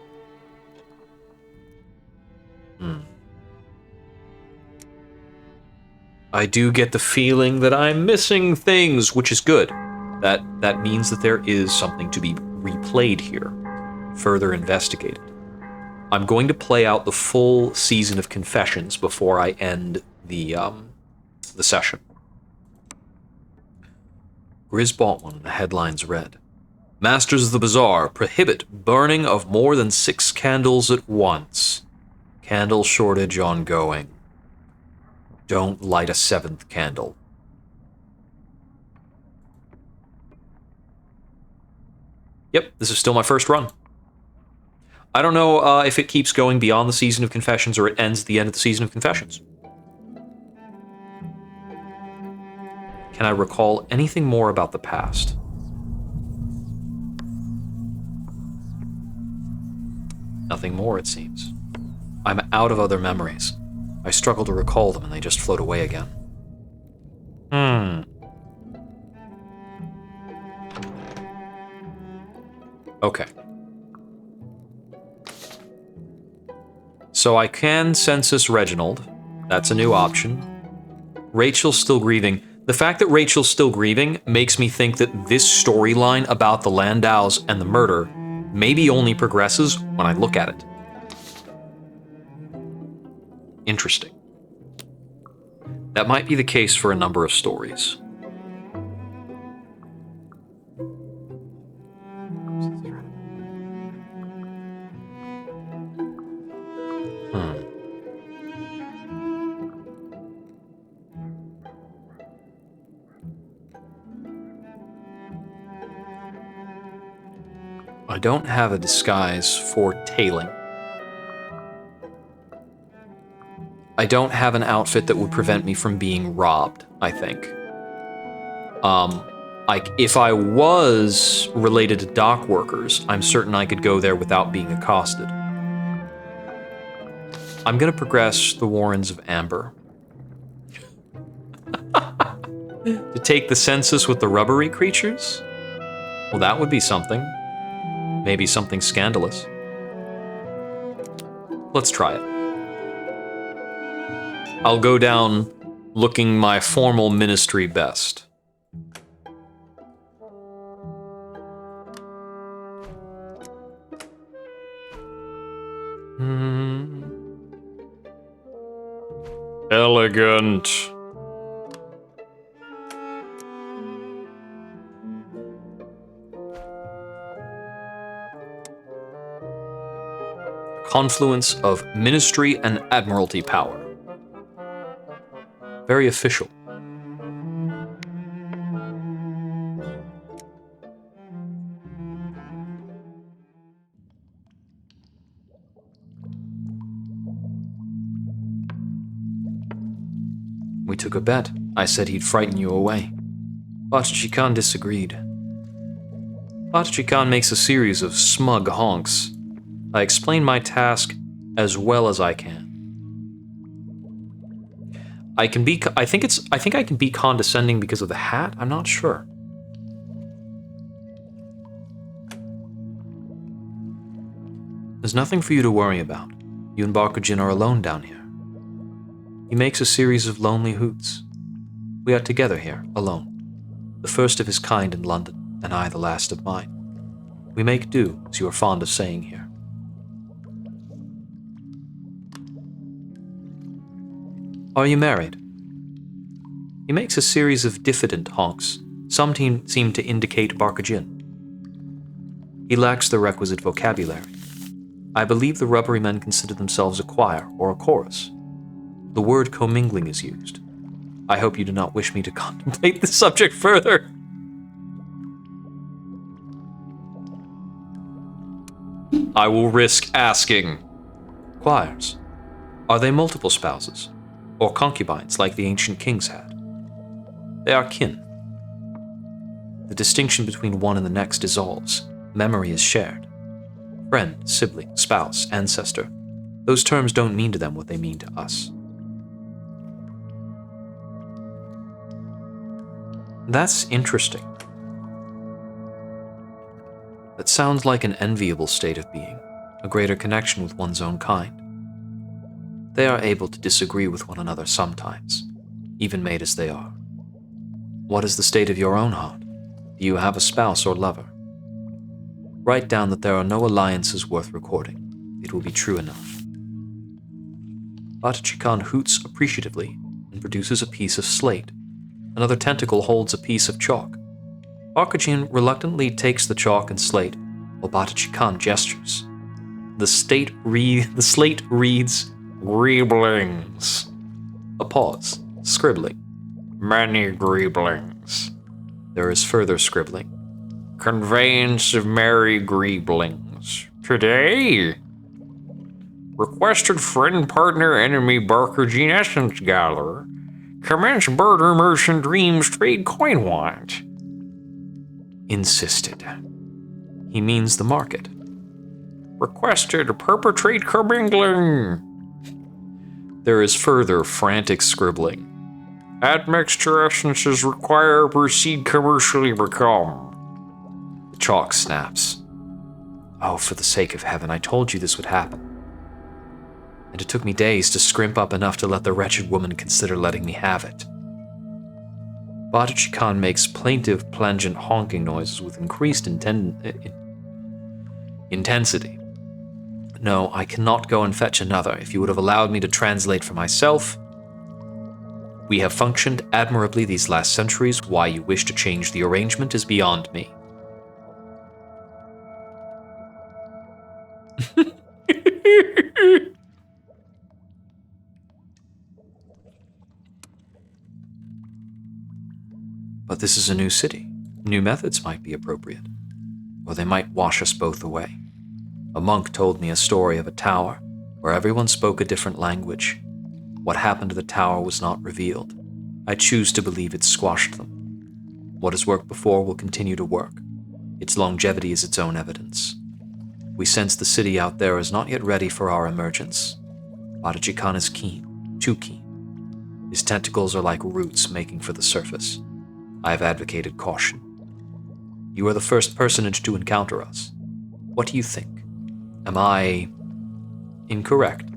I do get the feeling that I'm missing things, which is good. That means that there is something to be replayed here, further investigated. I'm going to play out the full season of Confessions before I end the session. Grizz bought one and the headlines read, Masters of the Bazaar prohibit burning of more than 6 candles at once. Candle shortage ongoing. Don't light a 7th candle. Yep, this is still my first run. I don't know if it keeps going beyond the season of Confessions or it ends at the end of the season of Confessions. Can I recall anything more about the past? Nothing more, it seems. I'm out of other memories. I struggle to recall them and they just float away again. Okay. So I can census Reginald. That's a new option. Rachel's still grieving. The fact that Rachel's still grieving makes me think that this storyline about the Landaus and the murder maybe only progresses when I look at it. Interesting. That might be the case for a number of stories. I don't have a disguise for tailing. I don't have an outfit that would prevent me from being robbed, I think. Like, if I was related to dock workers, I'm certain I could go there without being accosted. I'm gonna progress the Warrens of Amber. To take the census with the rubbery creatures? Well, that would be something. Maybe something scandalous. Let's try it. I'll go down looking my formal ministry best. Elegant. Confluence of ministry and admiralty power. Very official. We took a bet. I said he'd frighten you away. Batachi Khan disagreed. Batachi Khan makes a series of smug honks. I explain my task as well as I can. I think I can be condescending because of the hat. I'm not sure. There's nothing for you to worry about. You and Bakujin are alone down here. He makes a series of lonely hoots. We are together here, alone. The first of his kind in London, and I the last of mine. We make do, as you are fond of saying here. Are you married? He makes a series of diffident honks. Some seem to indicate Bakujin. He lacks the requisite vocabulary. I believe the rubbery men consider themselves a choir or a chorus. The word commingling is used. I hope you do not wish me to contemplate the subject further. I will risk asking. Choirs. Are they multiple spouses? Or concubines like the ancient kings had? They are kin. The distinction between one and the next dissolves. Memory is shared. Friend, sibling, spouse, ancestor. Those terms don't mean to them what they mean to us. That's interesting. That sounds like an enviable state of being, a greater connection with one's own kind. They are able to disagree with one another sometimes, even made as they are. What is the state of your own heart? Do you have a spouse or lover? Write down that there are no alliances worth recording. It will be true enough. Batachi Khan hoots appreciatively and produces a piece of slate. Another tentacle holds a piece of chalk. Bakujin reluctantly takes the chalk and slate, while Batachi Khan gestures. The slate reads, Greeblings. A pause. Scribbling. Many greeblings. There is further scribbling. Conveyance of merry greeblings. Today? Requested friend, partner, enemy, Bakujin Essence Galler. Commence barter merchant dreams trade coin want. Insisted. He means the market. Requested perpetrate commingling. There is further frantic scribbling. Admixture essences require proceed commercially become. The chalk snaps. Oh, for the sake of heaven, I told you this would happen. And it took me days to scrimp up enough to let the wretched woman consider letting me have it. Batachi Khan makes plaintive, plangent honking noises with increased intensity. No, I cannot go and fetch another. If you would have allowed me to translate for myself. We have functioned admirably these last centuries. Why you wish to change the arrangement is beyond me. But this is a new city. New methods might be appropriate. or they might wash us both away. A monk told me a story of a tower where everyone spoke a different language. What happened to the tower was not revealed. I choose to believe it squashed them. What has worked before will continue to work. Its longevity is its own evidence. We sense the city out there is not yet ready for our emergence. Badaji Khan is keen, too keen. His tentacles are like roots making for the surface. I have advocated caution. You are the first personage to encounter us. What do you think? Am I incorrect?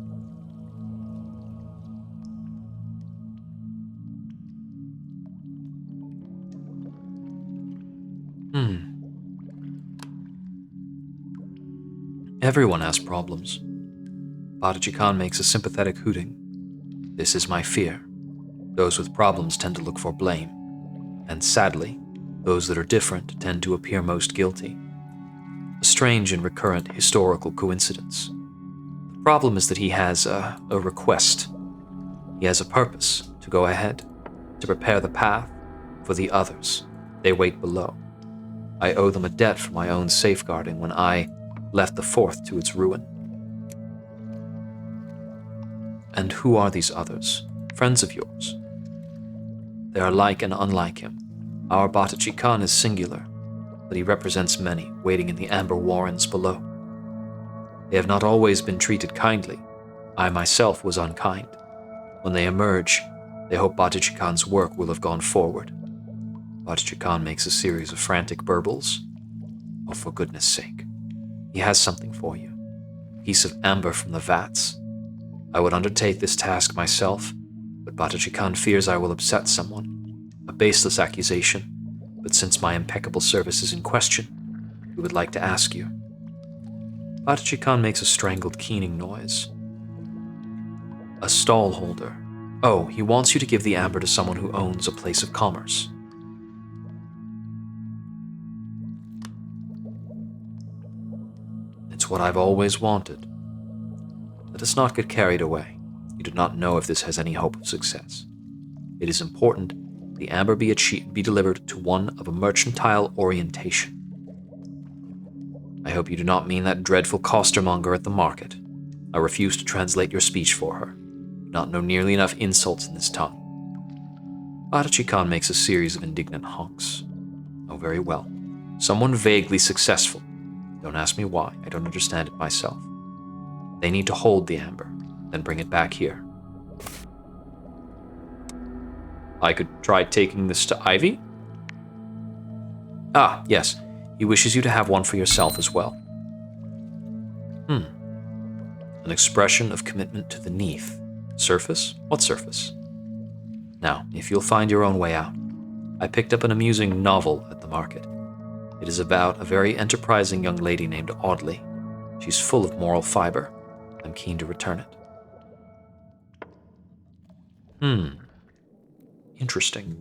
Everyone has problems. Badaji Khan makes a sympathetic hooting. This is my fear. Those with problems tend to look for blame. And sadly, those that are different tend to appear most guilty. A strange and recurrent historical coincidence. The problem is that he has a request. He has a purpose to go ahead, to prepare the path for the others. They wait below. I owe them a debt for my own safeguarding when I left the fourth to its ruin. And who are these others? Friends of yours? They are like and unlike him. Our Badaji Khan is singular, but he represents many waiting in the amber warrens below. They have not always been treated kindly. I myself was unkind. When they emerge, they hope Badaji Khan's work will have gone forward. Badaji Khan makes a series of frantic burbles. Oh, for goodness sake. He has something for you. A piece of amber from the vats. I would undertake this task myself, but Badaji Khan fears I will upset someone. A baseless accusation, but since my impeccable service is in question, we would like to ask you. Badaji Khan makes a strangled keening noise. A stall holder. Oh, he wants you to give the amber to someone who owns a place of commerce. It's what I've always wanted. Let us not get carried away. You do not know if this has any hope of success. It is important the amber be delivered to one of a mercantile orientation. I hope you do not mean that dreadful costermonger at the market. I refuse to translate your speech for her. Do not know nearly enough insults in this tongue. Badaji Khan makes a series of indignant honks. Oh, very well. Someone vaguely successful. Don't ask me why, I don't understand it myself. They need to hold the amber, then bring it back here. I could try taking this to Ivy? Ah, yes. He wishes you to have one for yourself as well. An expression of commitment to the Neath. Surface? What surface? Now, if you'll find your own way out. I picked up an amusing novel at the market. It is about a very enterprising young lady named Audley. She's full of moral fiber. I'm keen to return it. Interesting.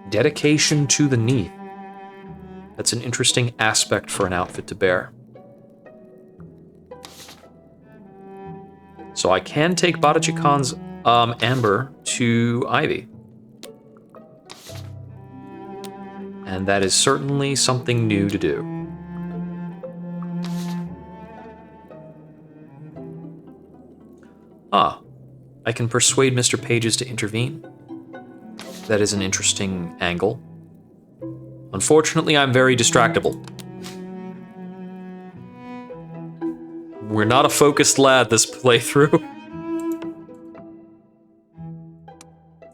Dedication to the Neath. That's an interesting aspect for an outfit to bear. So I can take Badaji Khan's amber to Ivy. And that is certainly something new to do. I can persuade Mr. Pages to intervene. That is an interesting angle. Unfortunately, I'm very distractible. We're not a focused lad this playthrough.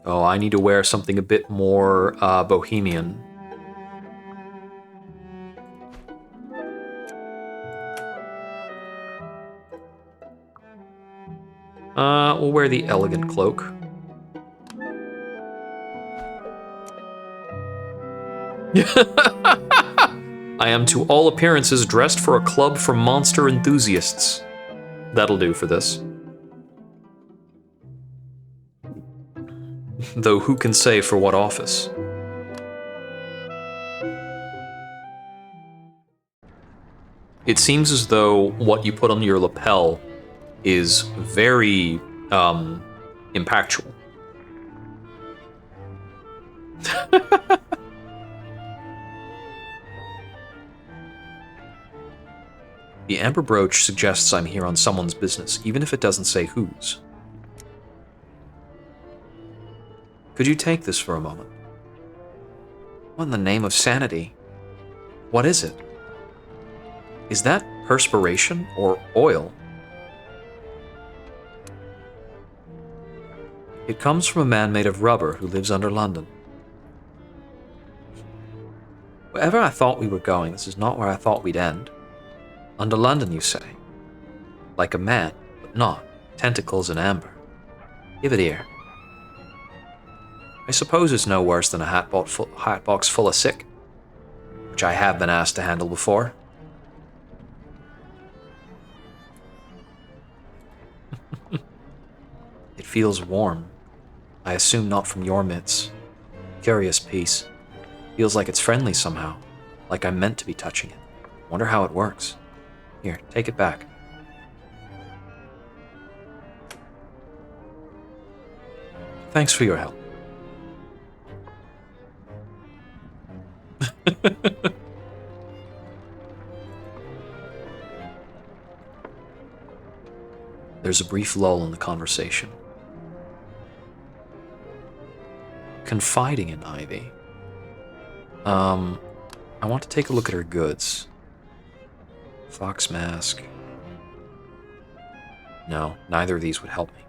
Oh, I need to wear something a bit more bohemian. We'll wear the elegant cloak. I am to all appearances dressed for a club for monster enthusiasts. That'll do for this. Though who can say for what office? It seems as though what you put on your lapel is very impactful. The amber brooch suggests I'm here on someone's business, even if it doesn't say whose. Could you take this for a moment? What in the name of sanity? What is it? Is that perspiration or oil? It comes from a man made of rubber who lives under London. Wherever I thought we were going, this is not where I thought we'd end. Under London, you say? Like a man, but not. Tentacles and amber. Give it here. I suppose it's no worse than a hatbox full of sick, which I have been asked to handle before. It feels warm. I assume not from your mitts. Curious piece. Feels like it's friendly somehow, like I'm meant to be touching it. Wonder how it works. Here, take it back. Thanks for your help. There's a brief lull in the conversation. Confiding in Ivy. I want to take a look at her goods. Fox mask. No, neither of these would help me.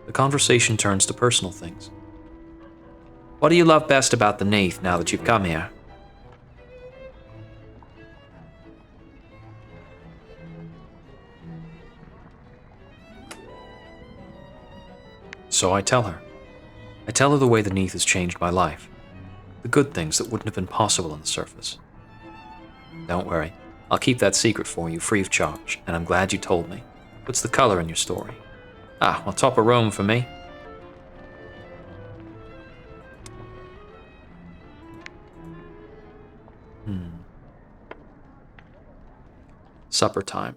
The conversation turns to personal things. What do you love best about the Neath now that you've come here? So I tell her. I tell her the way the Neath has changed my life. The good things that wouldn't have been possible on the surface. Don't worry. I'll keep that secret for you free of charge, and I'm glad you told me. What's the color in your story? On top of Rome for me. Supper time.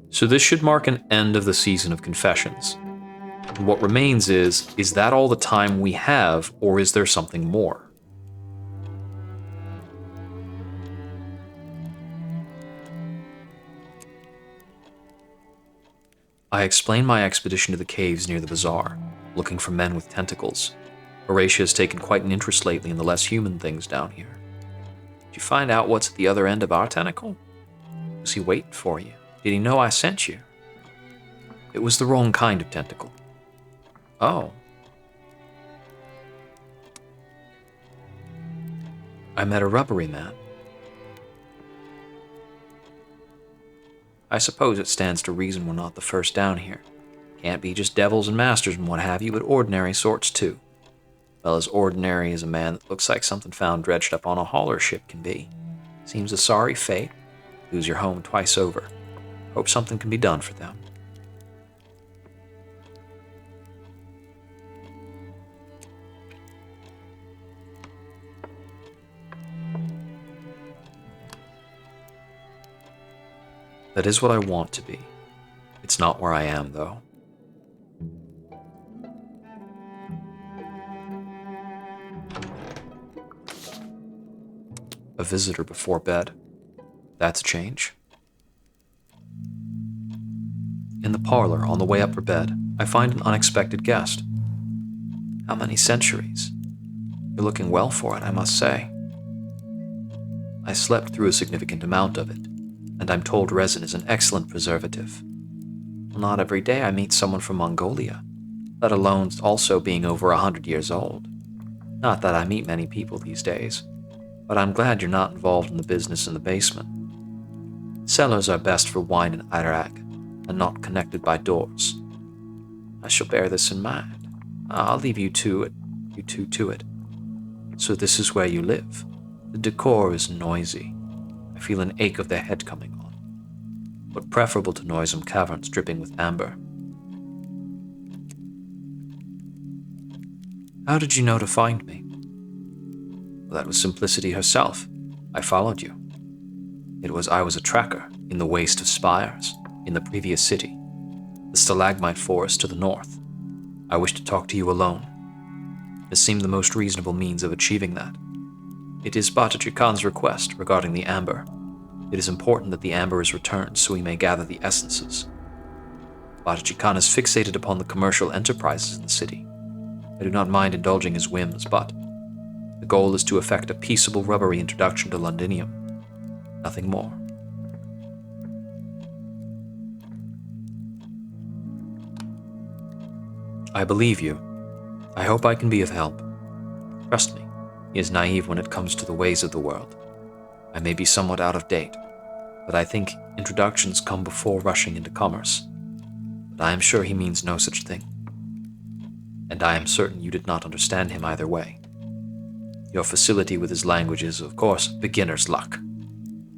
So this should mark an end of the season of confessions. And what remains is that all the time we have, or is there something more? I explain my expedition to the caves near the bazaar, looking for men with tentacles. Horatia has taken quite an interest lately in the less human things down here. Did you find out what's at the other end of our tentacle? Was he waiting for you? Did he know I sent you? It was the wrong kind of tentacle. Oh. I met a rubbery man. I suppose it stands to reason we're not the first down here. Can't be just devils and masters and what have you, but ordinary sorts too. Well, as ordinary as a man that looks like something found dredged up on a hauler ship can be. Seems a sorry fate. Lose your home twice over. Hope something can be done for them. That is what I want to be. It's not where I am, though. A visitor before bed. That's a change. In the parlor, on the way up for bed, I find an unexpected guest. How many centuries? You're looking well for it, I must say. I slept through a significant amount of it, and I'm told resin is an excellent preservative. Well, not every day I meet someone from Mongolia, let alone also being over 100 years old. Not that I meet many people these days, but I'm glad you're not involved in the business in the basement. Cellars are best for wine and arak, and not connected by doors. I shall bear this in mind. I'll leave you two to it. So this is where you live. The decor is noisy. I feel an ache of the head coming on, but preferable to noisome caverns dripping with amber. How did you know to find me? Well, that was Simplicity herself. I followed you. I was a tracker in the waste of spires, in the previous city, the stalagmite forest to the north. I wish to talk to you alone. has seemed the most reasonable means of achieving that. It is Batachi Khan's request regarding the amber. It is important that the amber is returned so we may gather the essences. Batachi Khan is fixated upon the commercial enterprises in the city. I do not mind indulging his whims, but the goal is to effect a peaceable rubbery introduction to Londinium. Nothing more. I believe you. I hope I can be of help. Trust me, he is naive when it comes to the ways of the world. I may be somewhat out of date, but I think introductions come before rushing into commerce. But I am sure he means no such thing. And I am certain you did not understand him either way. Your facility with his language is, of course, beginner's luck.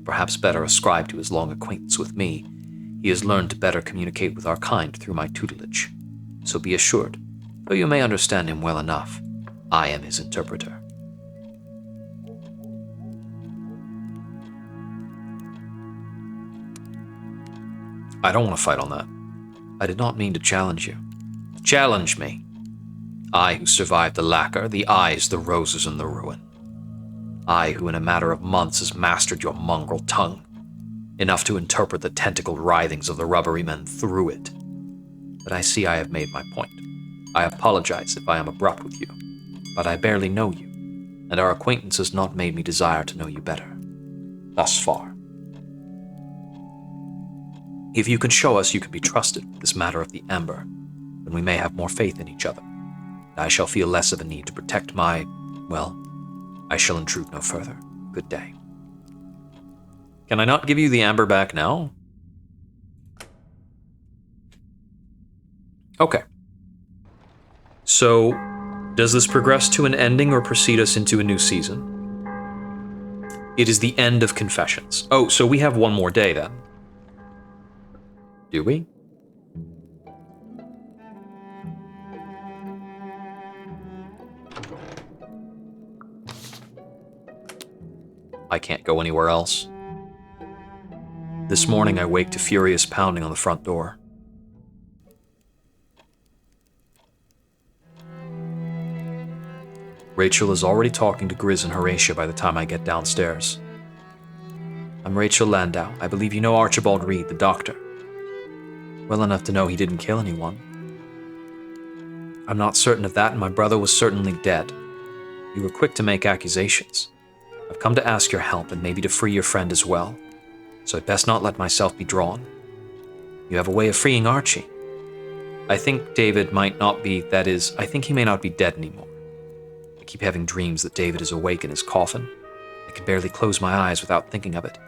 Perhaps better ascribed to his long acquaintance with me, he has learned to better communicate with our kind through my tutelage. So be assured, though you may understand him well enough, I am his interpreter. I don't want to fight on that. I did not mean to challenge you. Challenge me. I who survived the lacquer, the eyes, the roses, and the ruin. I who in a matter of months has mastered your mongrel tongue, enough to interpret the tentacled writhings of the rubbery men through it. But I see I have made my point. I apologize if I am abrupt with you, but I barely know you, and our acquaintance has not made me desire to know you better. Thus far. If you can show us you can be trusted with this matter of the amber, then we may have more faith in each other. I shall feel less of a need to protect my, well, I shall intrude no further. Good day. Can I not give you the amber back now? Okay. So, does this progress to an ending or precede us into a new season? It is the end of Confessions. Oh, so we have one more day then. Do we? I can't go anywhere else. This morning I wake to furious pounding on the front door. Rachel is already talking to Grizz and Horatia by the time I get downstairs. I'm Rachel Landau. I believe you know Archibald Reed, the doctor. Well enough to know he didn't kill anyone. I'm not certain of that, and my brother was certainly dead. You were quick to make accusations. I've come to ask your help and maybe to free your friend as well, so I'd best not let myself be drawn. You have a way of freeing Archie. I think David might not be, that is, I think he may not be dead anymore. I keep having dreams that David is awake in his coffin. I can barely close my eyes without thinking of it.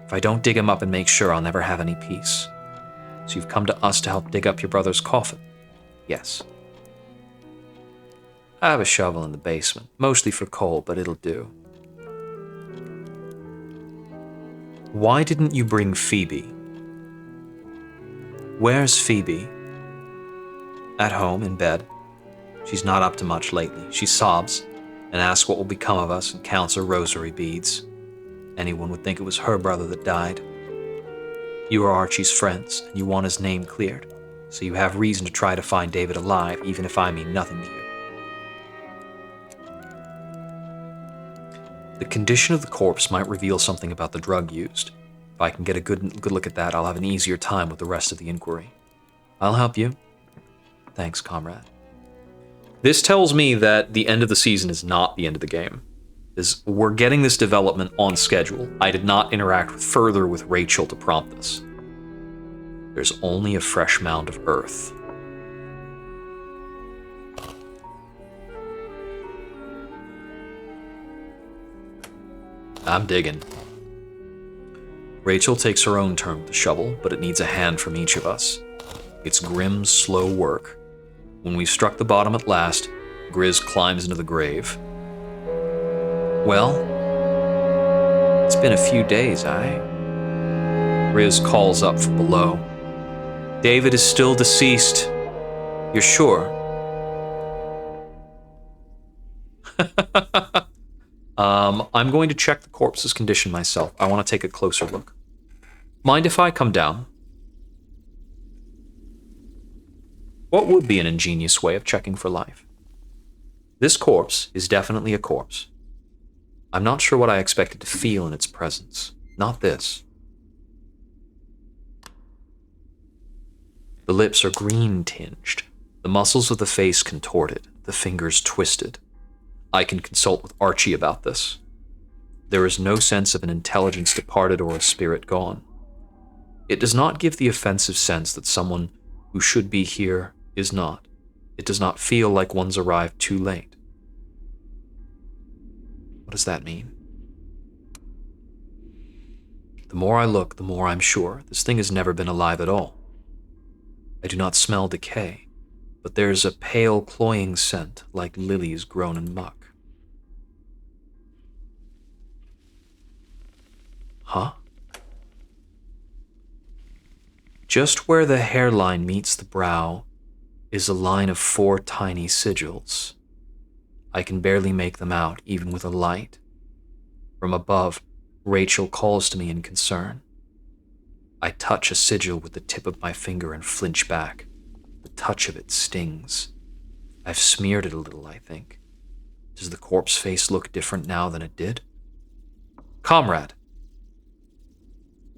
If I don't dig him up and make sure, I'll never have any peace. So you've come to us to help dig up your brother's coffin? Yes. I have a shovel in the basement, mostly for coal, but it'll do. Why didn't you bring Phoebe? Where's Phoebe? At home, in bed. She's not up to much lately. She sobs and asks what will become of us and counts her rosary beads. Anyone would think it was her brother that died. You are Archie's friends, and you want his name cleared, so you have reason to try to find David alive, even if I mean nothing to you. The condition of the corpse might reveal something about the drug used. If I can get a good look at that, I'll have an easier time with the rest of the inquiry. I'll help you. Thanks, comrade. This tells me that the end of the season is not the end of the game. We're getting this development on schedule. I did not interact further with Rachel to prompt this. There's only a fresh mound of earth. I'm digging. Rachel takes her own turn with the shovel, but it needs a hand from each of us. It's grim, slow work. When we've struck the bottom at last, Grizz climbs into the grave. Well, it's been a few days, aye? Grizz calls up from below. David is still deceased. You're sure? I'm going to check the corpse's condition myself. I want to take a closer look. Mind if I come down? What would be an ingenious way of checking for life? This corpse is definitely a corpse. I'm not sure what I expected to feel in its presence. Not this. The lips are green-tinged, the muscles of the face contorted, the fingers twisted. I can consult with Archie about this. There is no sense of an intelligence departed or a spirit gone. It does not give the offensive sense that someone who should be here is not. It does not feel like one's arrived too late. What does that mean? The more I look, the more I'm sure this thing has never been alive at all. I do not smell decay, but there's a pale, cloying scent like lilies grown in muck. Huh? Just where the hairline meets the brow is a line of 4 tiny sigils. I can barely make them out, even with a light. From above, Rachel calls to me in concern. I touch a sigil with the tip of my finger and flinch back. The touch of it stings. I've smeared it a little, I think. Does the corpse face look different now than it did? Comrade,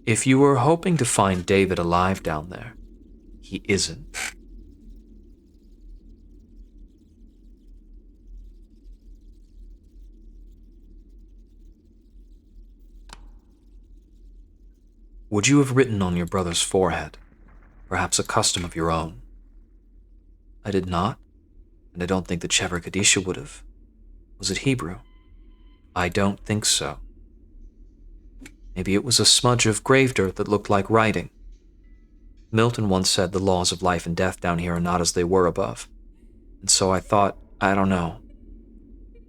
if you were hoping to find David alive down there, he isn't. Would you have written on your brother's forehead, perhaps a custom of your own? I did not, and I don't think that Chever Kadisha would have. Was it Hebrew? I don't think so. Maybe it was a smudge of grave dirt that looked like writing. Milton once said the laws of life and death down here are not as they were above. And so I thought, I don't know.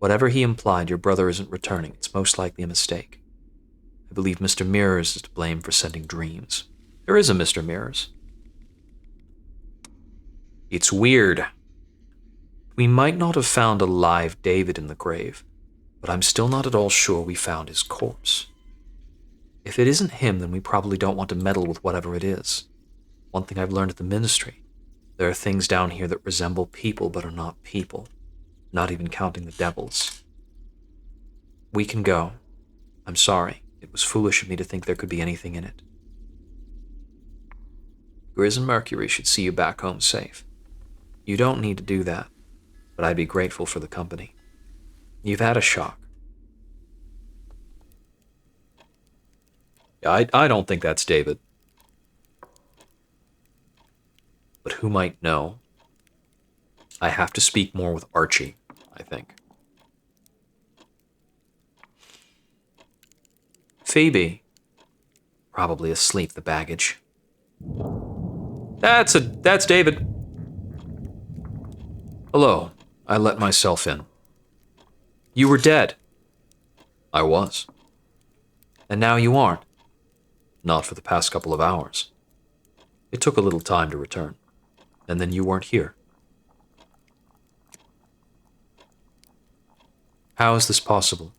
Whatever he implied, your brother isn't returning. It's most likely a mistake. I believe Mr. Mirrors is to blame for sending dreams. There is a Mr. Mirrors. It's weird. We might not have found a live David in the grave, but I'm still not at all sure we found his corpse. If it isn't him, then we probably don't want to meddle with whatever it is. One thing I've learned at the ministry, there are things down here that resemble people but are not people, not even counting the devils. We can go. I'm sorry. It was foolish of me to think there could be anything in it. Grizz and Mercury should see you back home safe. You don't need to do that, but I'd be grateful for the company. You've had a shock. I don't think that's David. But who might know? I have to speak more with Archie, I think. Phoebe. Probably asleep, the baggage. That's David. Hello. I let myself in. You were dead. I was. And now you aren't. Not for the past couple of hours. It took a little time to return. And then you weren't here. How is this possible?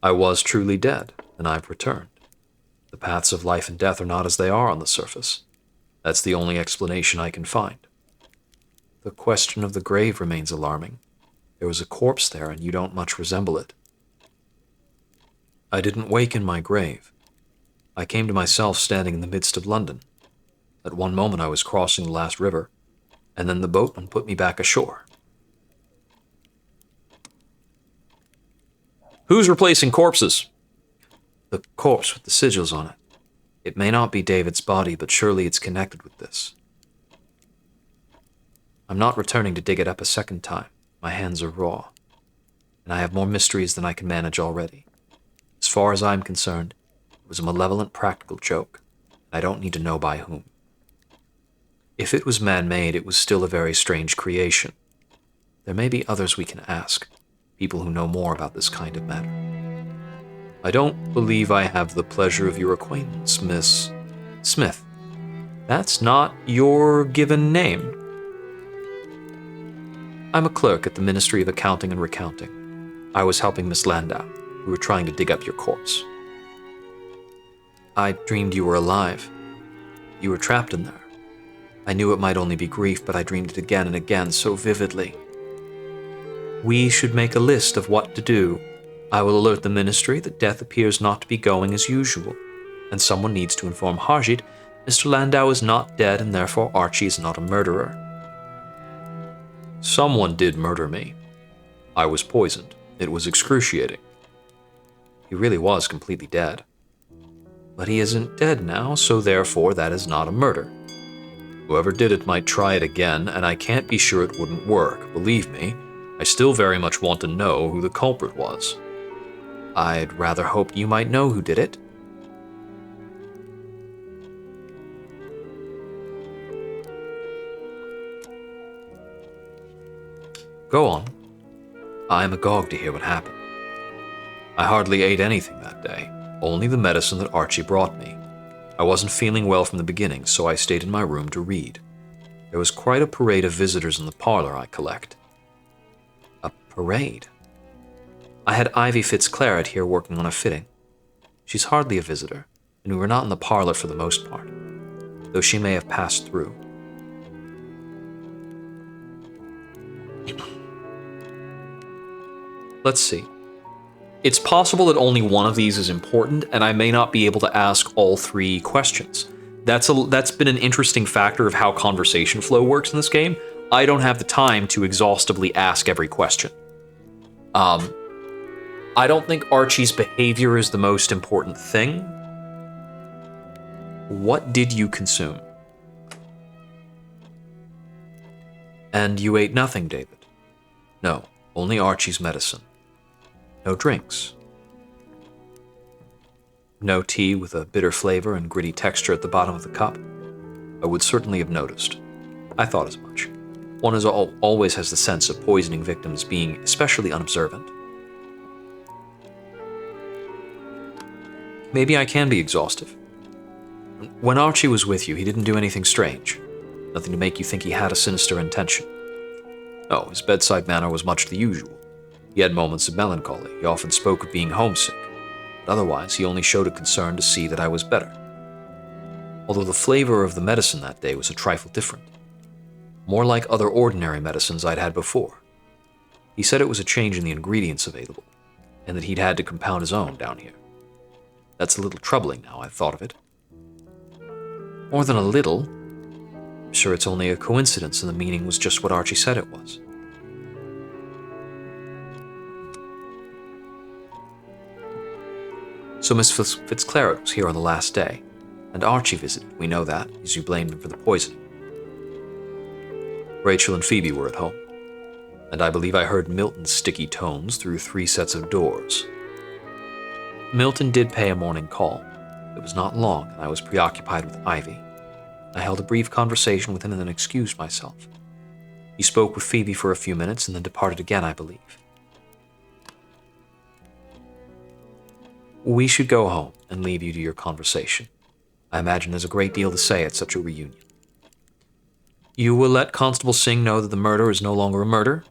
I was truly dead, and I've returned. The paths of life and death are not as they are on the surface. That's the only explanation I can find. The question of the grave remains alarming. There was a corpse there, and you don't much resemble it. I didn't wake in my grave. I came to myself standing in the midst of London. At one moment I was crossing the last river, and then the boatman put me back ashore. Who's replacing corpses? The corpse with the sigils on it. It may not be David's body, but surely it's connected with this. I'm not returning to dig it up a second time. My hands are raw, and I have more mysteries than I can manage already. As far as I'm concerned, it was a malevolent practical joke. I don't need to know by whom. If it was man-made, it was still a very strange creation. There may be others we can ask, people who know more about this kind of matter. I don't believe I have the pleasure of your acquaintance, Miss Smith. That's not your given name. I'm a clerk at the Ministry of Accounting and Recounting. I was helping Miss Landau. We were trying to dig up your corpse. I dreamed you were alive. You were trapped in there. I knew it might only be grief, but I dreamed it again and again so vividly. We should make a list of what to do. I will alert the ministry that death appears not to be going as usual, and someone needs to inform Harjit Mr. Landau is not dead and therefore Archie is not a murderer. Someone did murder me. I was poisoned. It was excruciating. He really was completely dead. But he isn't dead now, so therefore that is not a murder. Whoever did it might try it again, and I can't be sure it wouldn't work. Believe me, I still very much want to know who the culprit was. I'd rather hope you might know who did it. Go on. I am agog to hear what happened. I hardly ate anything that day, only the medicine that Archie brought me. I wasn't feeling well from the beginning, so I stayed in my room to read. There was quite a parade of visitors in the parlor I collect. A parade? I had Ivy Fitzclarett here working on a fitting. She's hardly a visitor, and we were not in the parlor for the most part, though she may have passed through. Let's see. It's possible that only one of these is important, and I may not be able to ask all three questions. That's been an interesting factor of how conversation flow works in this game. I don't have the time to exhaustively ask every question. I don't think Archie's behavior is the most important thing. What did you consume? And you ate nothing, David? No, only Archie's medicine. No drinks. No tea with a bitter flavor and gritty texture at the bottom of the cup? I would certainly have noticed. I thought as much. One always has the sense of poisoning victims being especially unobservant. Maybe I can be exhaustive. When Archie was with you, he didn't do anything strange. Nothing to make you think he had a sinister intention. No, his bedside manner was much the usual. He had moments of melancholy. He often spoke of being homesick. But otherwise, he only showed a concern to see that I was better. Although the flavor of the medicine that day was a trifle different. More like other ordinary medicines I'd had before. He said it was a change in the ingredients available, and that he'd had to compound his own down here. That's a little troubling now I've thought of it. More than a little. I'm sure it's only a coincidence and the meaning was just what Archie said it was. So Miss Fitzclarett was here on the last day, and Archie visited, we know that, as you blamed him for the poisoning. Rachel and Phoebe were at home, and I believe I heard Milton's sticky tones through 3 sets of doors. Milton did pay a morning call. It was not long, and I was preoccupied with Ivy. I held a brief conversation with him and then excused myself. He spoke with Phoebe for a few minutes and then departed again, I believe. We should go home and leave you to your conversation. I imagine there's a great deal to say at such a reunion. You will let Constable Singh know that the murder is no longer a murder?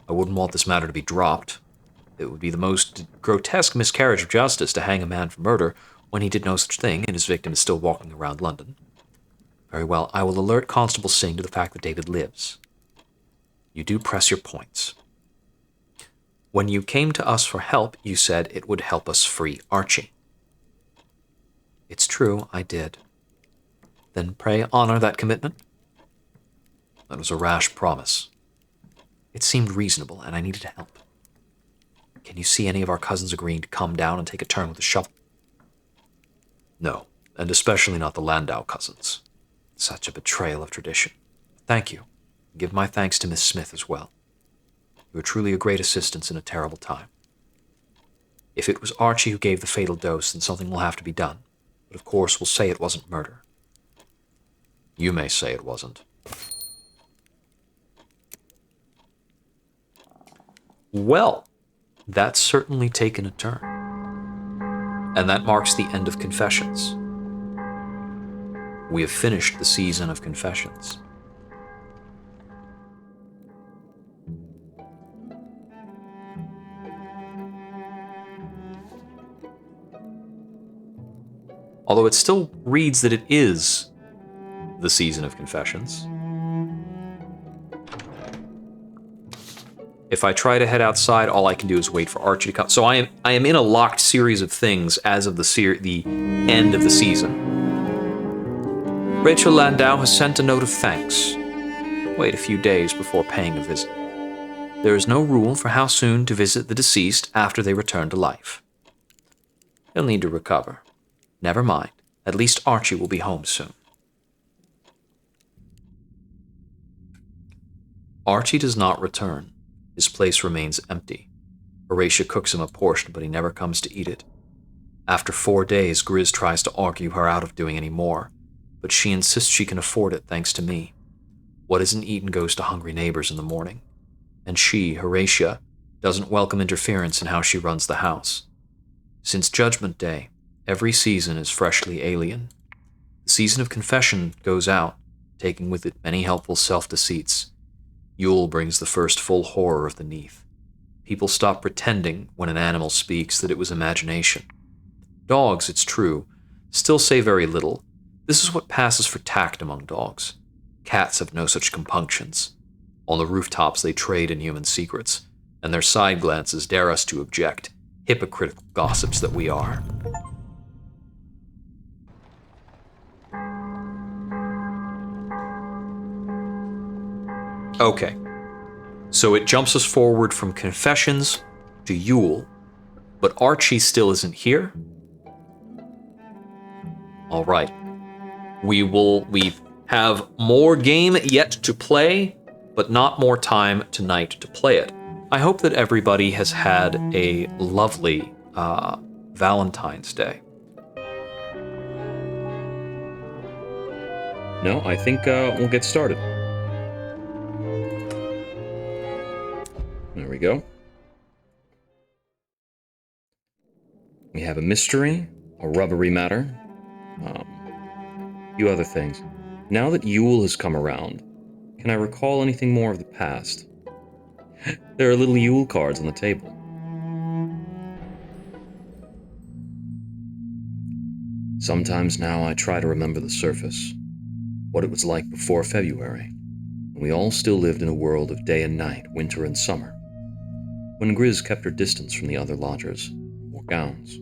I wouldn't want this matter to be dropped. It would be the most grotesque miscarriage of justice to hang a man for murder when he did no such thing and his victim is still walking around London. Very well, I will alert Constable Singh to the fact that David lives. You do press your points. When you came to us for help, you said it would help us free Archie. It's true, I did. Then pray honor that commitment? That was a rash promise. It seemed reasonable, and I needed help. Can you see any of our cousins agreeing to come down and take a turn with the shovel? No, and especially not the Landau cousins. Such a betrayal of tradition. Thank you. Give my thanks to Miss Smith as well. You were truly a great assistance in a terrible time. If it was Archie who gave the fatal dose, then something will have to be done. But of course, we'll say it wasn't murder. You may say it wasn't. Well, that's certainly taken a turn. And that marks the end of Confessions. We have finished the season of Confessions. Although it still reads that it is the season of Confessions. If I try to head outside, all I can do is wait for Archie to come. So I am in a locked series of things as of the end of the season. Rachel Landau has sent a note of thanks. Wait a few days before paying a visit. There is no rule for how soon to visit the deceased after they return to life. He'll need to recover. Never mind. At least Archie will be home soon. Archie does not return. His place remains empty. Horatia cooks him a portion, but he never comes to eat it. After 4 days, Grizz tries to argue her out of doing any more, but she insists she can afford it thanks to me. What isn't eaten goes to hungry neighbors in the morning. And she, Horatia, doesn't welcome interference in how she runs the house. Since Judgment Day, every season is freshly alien. The season of confession goes out, taking with it many helpful self-deceits. Yule brings the first full horror of the Neath. People stop pretending, when an animal speaks, that it was imagination. Dogs, it's true, still say very little. This is what passes for tact among dogs. Cats have no such compunctions. On the rooftops they trade in human secrets, and their side glances dare us to object, hypocritical gossips that we are. Okay, so it jumps us forward from confessions to Yule, but Archie still isn't here? All right. We have more game yet to play, but not more time tonight to play it. I hope that everybody has had a lovely Valentine's Day. No, I think we'll get started. There we go. We have a mystery, a rubbery matter, a few other things. Now that Yule has come around, can I recall anything more of the past? There are little Yule cards on the table. Sometimes now I try to remember the surface, what it was like before February, when we all still lived in a world of day and night, winter and summer, when Grizz kept her distance from the other lodgers, wore gowns,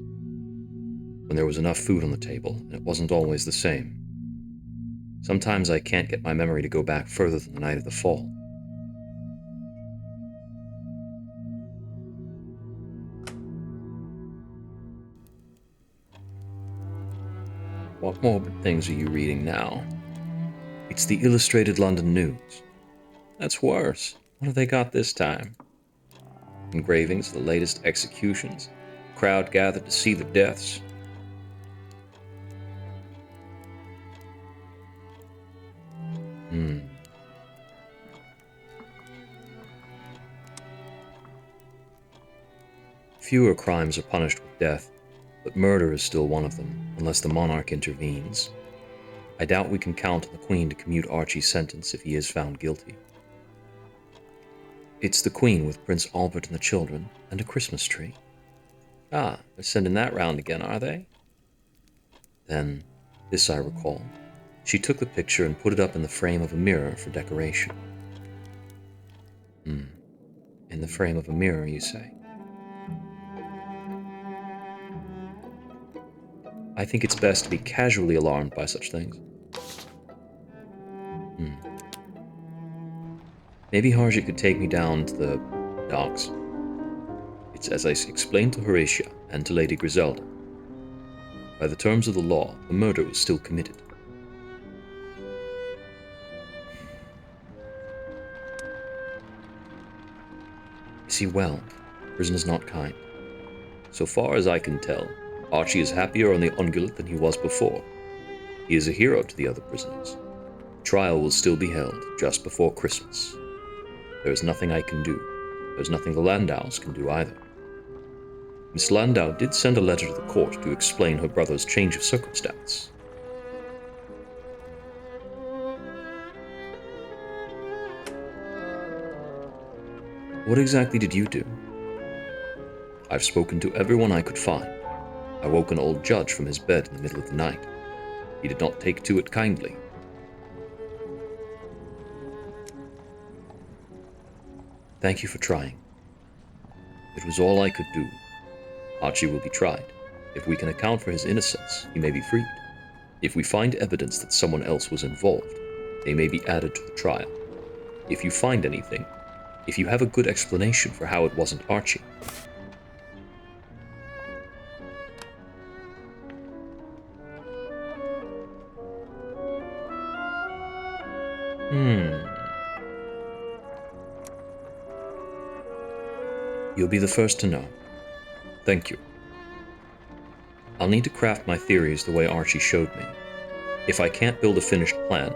when there was enough food on the table, and it wasn't always the same. Sometimes I can't get my memory to go back further than the night of the fall. What morbid things are you reading now? It's the Illustrated London News. That's worse. What have they got this time? Engravings of the latest executions. Crowd gathered to see the deaths. Fewer crimes are punished with death, but murder is still one of them, unless the monarch intervenes. I doubt we can count on the Queen to commute Archie's sentence if he is found guilty. It's the Queen with Prince Albert and the children, and a Christmas tree. Ah, they're sending that round again, are they? Then, this I recall, she took the picture and put it up in the frame of a mirror for decoration. In the frame of a mirror, you say? I think it's best to be casually alarmed by such things. Maybe Harjit could take me down to the docks. It's as I explained to Horatia and to Lady Griselda. By the terms of the law, the murder was still committed. You see, well, prison is not kind. So far as I can tell, Archie is happier on the Ungulate than he was before. He is a hero to the other prisoners. The trial will still be held just before Christmas. There is nothing I can do. There's nothing the Landaus can do either. Miss Landau did send a letter to the court to explain her brother's change of circumstance. What exactly did you do? I've spoken to everyone I could find. I woke an old judge from his bed in the middle of the night. He did not take to it kindly. Thank you for trying. It was all I could do. Archie will be tried. If we can account for his innocence, he may be freed. If we find evidence that someone else was involved, they may be added to the trial. If you find anything, if you have a good explanation for how it wasn't Archie. You'll be the first to know. Thank you. I'll need to craft my theories the way Archie showed me. If I can't build a finished plan,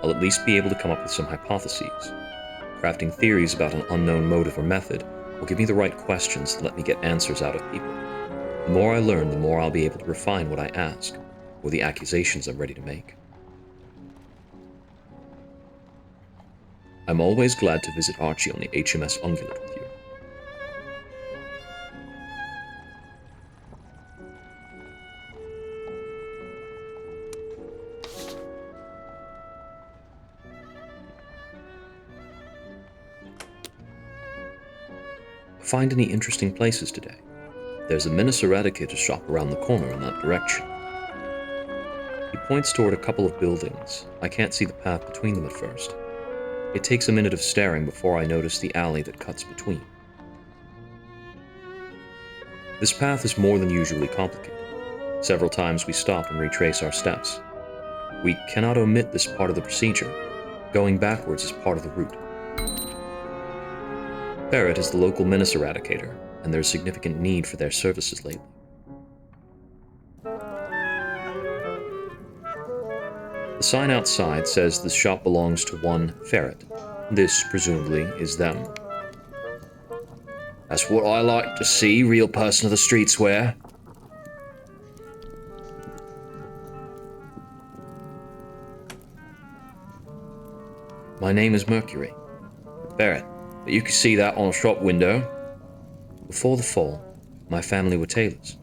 I'll at least be able to come up with some hypotheses. Crafting theories about an unknown motive or method will give me the right questions that let me get answers out of people. The more I learn, the more I'll be able to refine what I ask, or the accusations I'm ready to make. I'm always glad to visit Archie on the HMS Ungulate with you. Find any interesting places today? There's a menace eradicator shop around the corner in that direction. He points toward a couple of buildings. I can't see the path between them at first. It takes a minute of staring before I notice the alley that cuts between. This path is more than usually complicated. Several times we stop and retrace our steps. We cannot omit this part of the procedure. Going backwards is part of the route. Barrett is the local menace eradicator, and there's significant need for their services lately. The sign outside says the shop belongs to one Ferret. This, presumably, is them. That's what I like to see, real person of the streets wear. My name is Mercury. Ferret, but you can see that on a shop window. Before the fall, my family were tailors.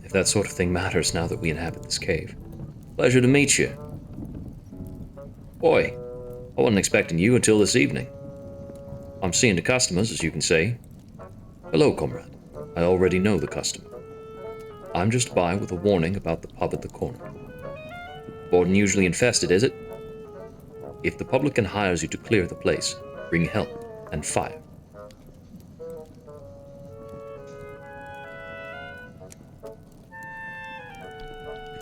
If that sort of thing matters now that we inhabit this cave. Pleasure to meet you. Boy, I wasn't expecting you until this evening. I'm seeing the customers, as you can see. Hello, comrade. I already know the customer. I'm just by with a warning about the pub at the corner. More than usually infested, is it? If the publican hires you to clear the place, bring help and fire.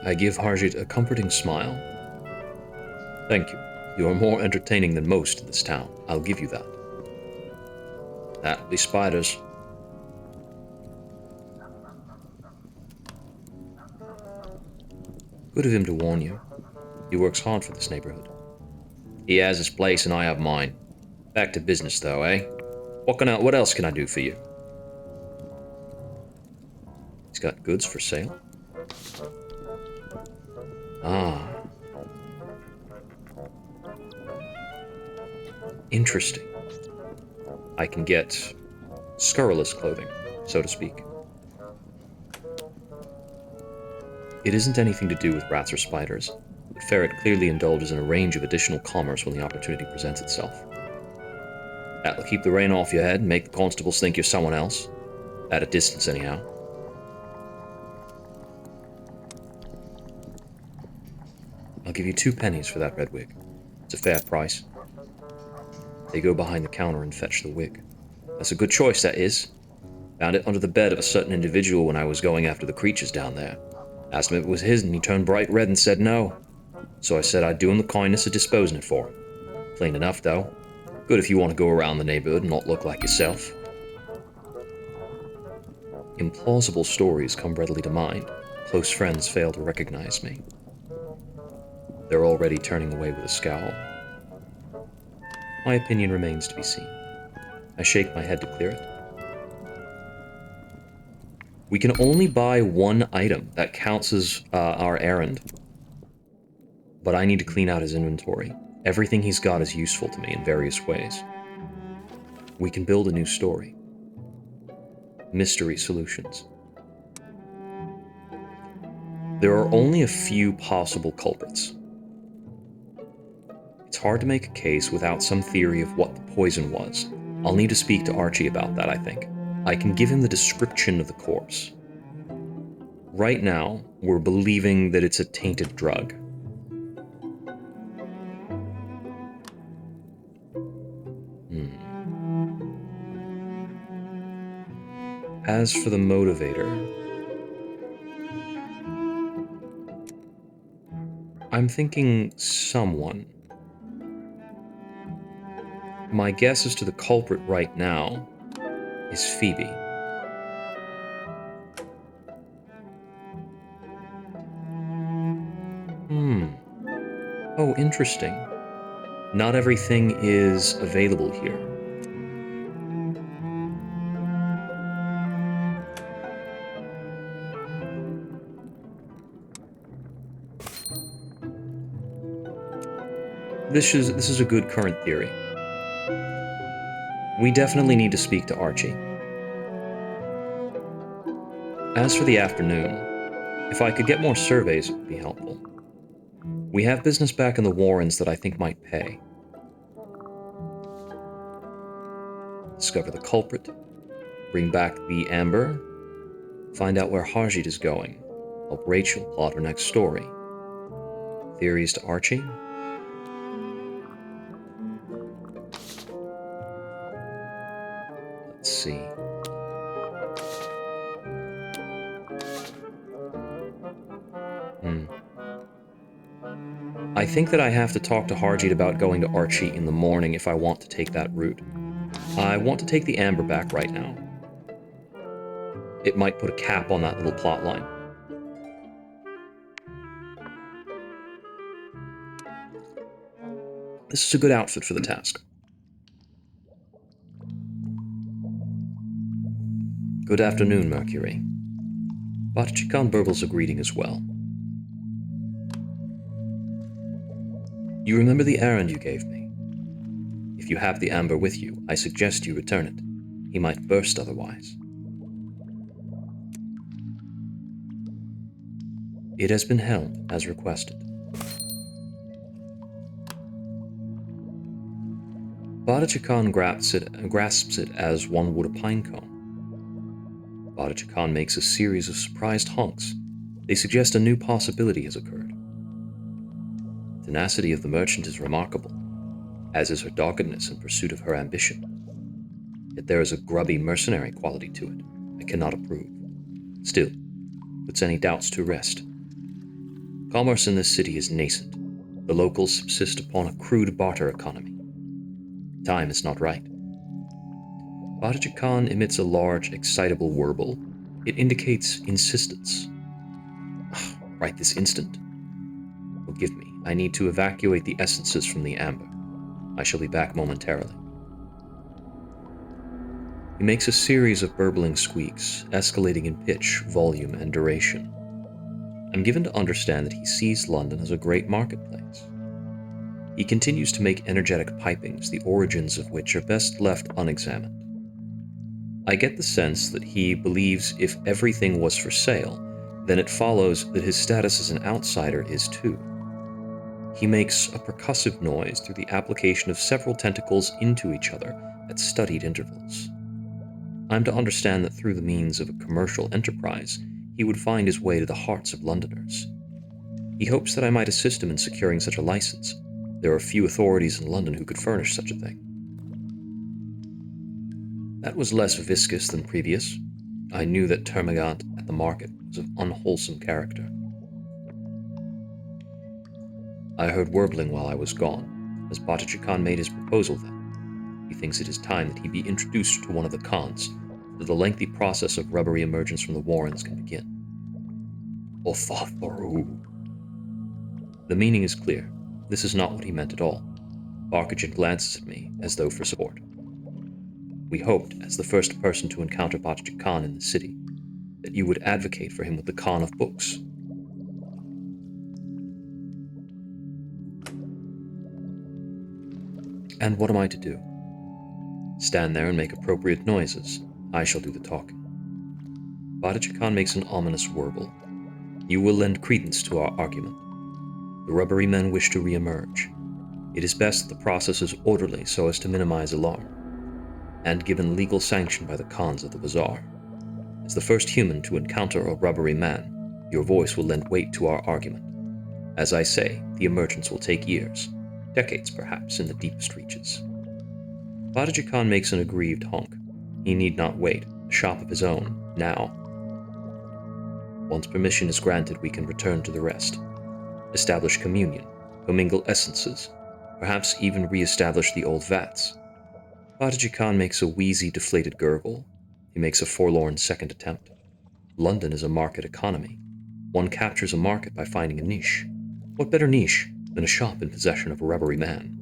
I give Harjit a comforting smile. Thank you. You are more entertaining than most in this town. I'll give you that. That'll be spiders. Good of him to warn you. He works hard for this neighborhood. He has his place and I have mine. Back to business though, eh? What else can I do for you? He's got goods for sale? Ah. Interesting. I can get scurrilous clothing, so to speak. It isn't anything to do with rats or spiders, but Ferret clearly indulges in a range of additional commerce when the opportunity presents itself. That'll keep the rain off your head and make the constables think you're someone else. At a distance, anyhow. I'll give you 2 pennies for that red wig. It's a fair price. They go behind the counter and fetch the wig. That's a good choice, that is. Found it under the bed of a certain individual when I was going after the creatures down there. Asked him if it was his, and he turned bright red and said no. So I said I'd do him the kindness of disposing it for him. Plain enough, though. Good if you want to go around the neighborhood and not look like yourself. Implausible stories come readily to mind. Close friends fail to recognize me. They're already turning away with a scowl. My opinion remains to be seen. I shake my head to clear it. We can only buy 1 item. That counts as our errand. But I need to clean out his inventory. Everything he's got is useful to me in various ways. We can build a new story. Mystery solutions. There are only a few possible culprits. It's hard to make a case without some theory of what the poison was, I'll need to speak to Archie about that, I think. I can give him the description of the corpse. Right now, we're believing that it's a tainted drug. As for the motivator, I'm thinking someone. My guess as to the culprit right now is Phoebe. Oh, interesting. Not everything is available here. This is a good current theory. We definitely need to speak to Archie. As for the afternoon, if I could get more surveys, it would be helpful. We have business back in the Warrens that I think might pay. Discover the culprit, bring back the amber, find out where Harjit is going, help Rachel plot her next story. Theories to Archie? Let's see. I think that I have to talk to Harjit about going to Archie in the morning if I want to take that route. I want to take the amber back right now. It might put a cap on that little plot line. This is a good outfit for the task. Good afternoon, Mercury. Batachikan burbles a greeting as well. You remember the errand you gave me? If you have the amber with you, I suggest you return it. He might burst otherwise. It has been held as requested. Batachikan grasps it as one would a pine cone. Batachikan makes a series of surprised honks. They suggest a new possibility has occurred. The tenacity of the merchant is remarkable, as is her doggedness in pursuit of her ambition. Yet there is a grubby mercenary quality to it I cannot approve. Still, puts any doubts to rest. Commerce in this city is nascent. The locals subsist upon a crude barter economy. Time is not right. Batachikan emits a large, excitable warble. It indicates insistence. Right this instant. Forgive me, I need to evacuate the essences from the amber. I shall be back momentarily. He makes a series of burbling squeaks, escalating in pitch, volume, and duration. I'm given to understand that he sees London as a great marketplace. He continues to make energetic pipings, the origins of which are best left unexamined. I get the sense that he believes if everything was for sale, then it follows that his status as an outsider is too. He makes a percussive noise through the application of several tentacles into each other at studied intervals. I'm to understand that through the means of a commercial enterprise, he would find his way to the hearts of Londoners. He hopes that I might assist him in securing such a license. There are few authorities in London who could furnish such a thing. That was less viscous than previous. I knew that termagant at the market was of unwholesome character. I heard warbling while I was gone, as Batachikan made his proposal then. He thinks it is time that he be introduced to one of the Khans, so that the lengthy process of rubbery emergence from the Warrens can begin. Othatharu. The meaning is clear. This is not what he meant at all. Barkajan glances at me, as though for support. We hoped, as the first person to encounter Batachikan in the city, that you would advocate for him with the Khan of Books. And what am I to do? Stand there and make appropriate noises. I shall do the talking. Batachikan makes an ominous warble. You will lend credence to our argument. The rubbery men wish to re-emerge. It is best that the process is orderly so as to minimize alarm. and given legal sanction by the Khans of the Bazaar. As the first human to encounter a rubbery man, your voice will lend weight to our argument. As I say, the emergence will take years, decades perhaps, in the deepest reaches. Badaji Khan makes an aggrieved honk. He need not wait, a shop of his own, now. Once permission is granted, we can return to the rest. Establish communion, commingle essences, perhaps even re-establish the old vats. Badaji Khan makes a wheezy, deflated gurgle. He makes a forlorn second attempt. London is a market economy. One captures a market by finding a niche. What better niche than a shop in possession of a rubbery man?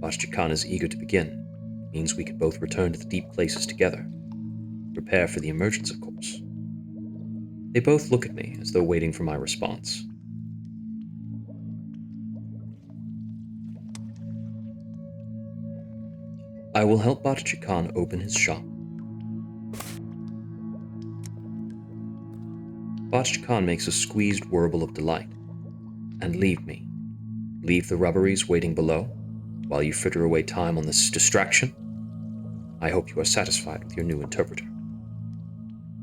Badaji Khan is eager to begin. It means we can both return to the deep places together. Prepare for the emergence, of course. They both look at me as though waiting for my response. I will help Badaji Khan open his shop. Badaji Khan makes a squeezed warble of delight. And leave me. Leave the rubberies waiting below, while you fritter away time on this distraction. I hope you are satisfied with your new interpreter.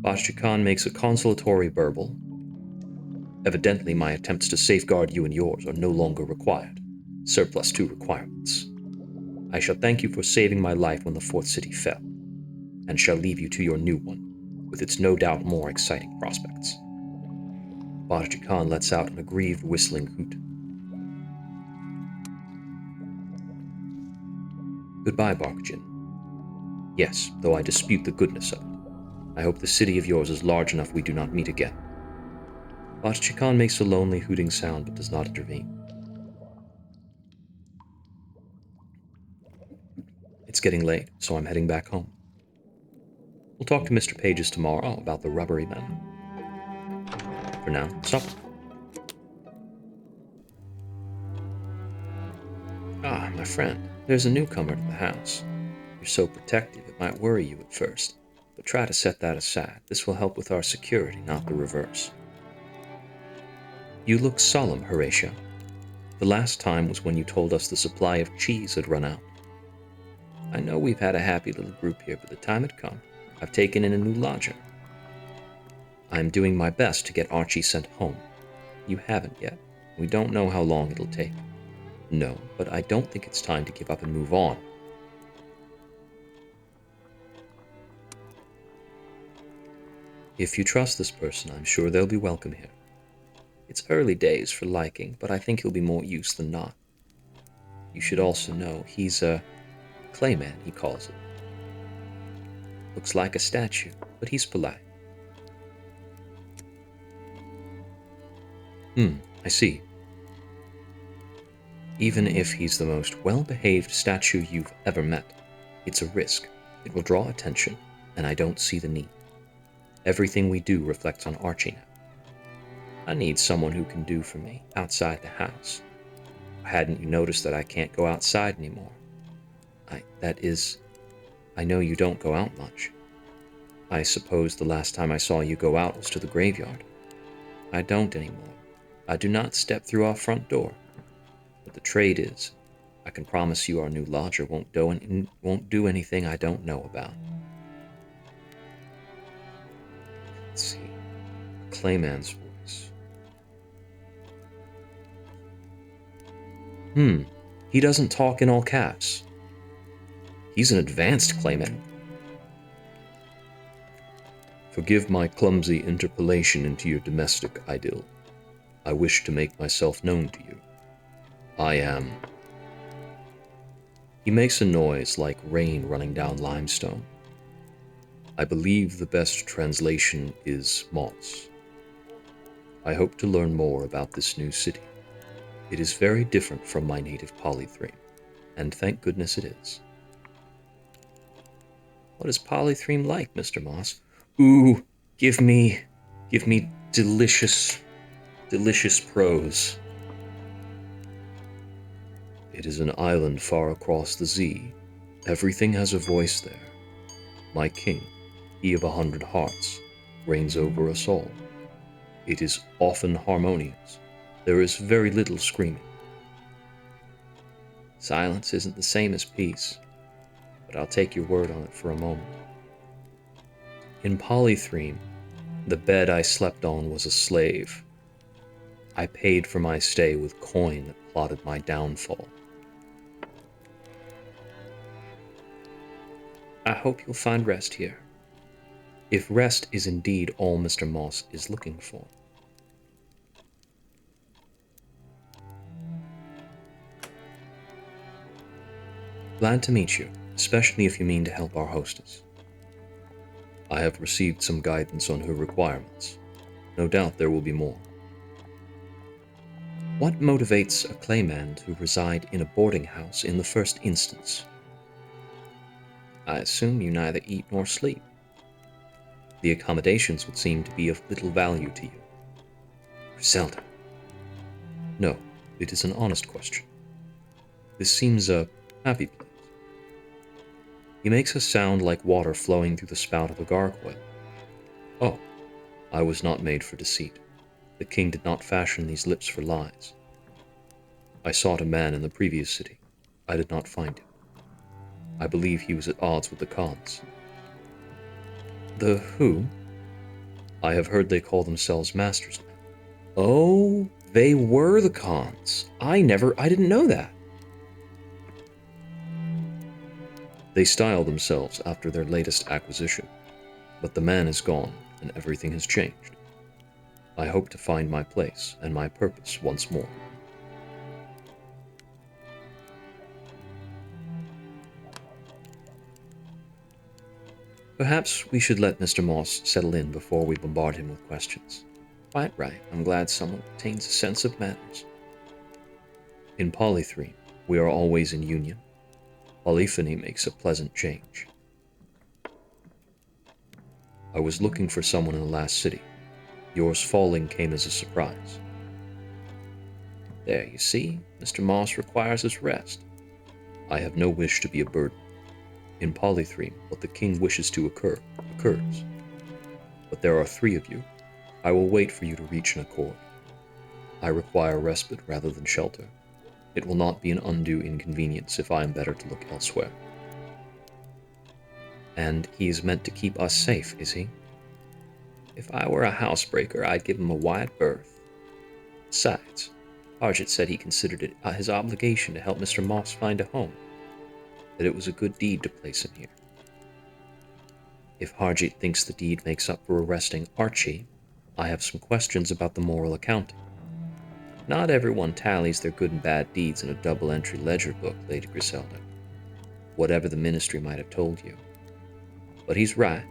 Badaji Khan makes a consolatory burble. Evidently, my attempts to safeguard you and yours are no longer required. Surplus to requirements. I shall thank you for saving my life when the fourth city fell, and shall leave you to your new one, with its no doubt more exciting prospects. Badaji Khan lets out an aggrieved whistling hoot. Goodbye, Barkjin. Yes, though I dispute the goodness of it. I hope the city of yours is large enough we do not meet again. Badaji Khan makes a lonely hooting sound but does not intervene. It's getting late, so I'm heading back home. We'll talk to Mr. Pages tomorrow about the rubbery man. For now, stop. Ah, my friend, there's a newcomer to the house. You're so protective it might worry you at first, but try to set that aside. This will help with our security, not the reverse. You look solemn, Horatio. The last time was when you told us the supply of cheese had run out. I know we've had a happy little group here, but the time had come. I've taken in a new lodger. I'm doing my best to get Archie sent home. You haven't yet. We don't know how long it'll take. No, but I don't think it's time to give up and move on. If you trust this person, I'm sure they'll be welcome here. It's early days for liking, but I think he'll be more use than not. You should also know he's a clayman, he calls it. Looks like a statue, but he's polite. I see. Even if he's the most well-behaved statue you've ever met, it's a risk. It will draw attention, and I don't see the need. Everything we do reflects on Archie now. I need someone who can do for me, outside the house. Hadn't you noticed that I can't go outside anymore? I know you don't go out much. I suppose the last time I saw you go out was to the graveyard. I don't anymore. I do not step through our front door. But the trade is, I can promise you our new lodger won't do anything I don't know about. Let's see. Clayman's voice. He doesn't talk in all caps. He's an advanced Clayman. Forgive my clumsy interpolation into your domestic idyll. I wish to make myself known to you. I am. He makes a noise like rain running down limestone. I believe the best translation is moss. I hope to learn more about this new city. It is very different from my native Polythreme, and thank goodness it is. What is Polythreme like, Mr. Moss? Ooh, give me delicious prose. It is an island far across the sea. Everything has a voice there. My king, he of 100 hearts, reigns over us all. It is often harmonious. There is very little screaming. Silence isn't the same as peace. but I'll take your word on it for a moment. In Polythreme, the bed I slept on was a slave. I paid for my stay with coin that plotted my downfall. I hope you'll find rest here, if rest is indeed all Mr. Moss is looking for. Glad to meet you, especially if you mean to help our hostess. I have received some guidance on her requirements. No doubt there will be more. What motivates a clayman to reside in a boarding house in the first instance? I assume you neither eat nor sleep. The accommodations would seem to be of little value to you. Griselda. No, it is an honest question. This seems a happy place. He makes us sound like water flowing through the spout of a gargoyle. Oh, I was not made for deceit. The king did not fashion these lips for lies. I sought a man in the previous city. I did not find him. I believe he was at odds with the Khans. The who? I have heard they call themselves masters now. Oh, they were the Khans. I didn't know that. They style themselves after their latest acquisition, but the man is gone and everything has changed. I hope to find my place and my purpose once more. Perhaps we should let Mr. Moss settle in before we bombard him with questions. Quite right. I'm glad someone retains a sense of manners. In Polythreme, we are always in union. Polyphony makes a pleasant change. I was looking for someone in the last city. Yours falling came as a surprise. There, you see, Mr. Moss requires his rest. I have no wish to be a burden. In Polythreme, what the king wishes to occurs. But there are 3 of you. I will wait for you to reach an accord. I require respite rather than shelter. It will not be an undue inconvenience if I am better to look elsewhere. And he is meant to keep us safe, is he? If I were a housebreaker, I'd give him a wide berth. Besides, Harjit said he considered it his obligation to help Mr. Moss find a home, that it was a good deed to place him here. If Harjit thinks the deed makes up for arresting Archie, I have some questions about the moral accounting. Not everyone tallies their good and bad deeds in a double-entry ledger book, Lady Griselda. Whatever the ministry might have told you. But he's right.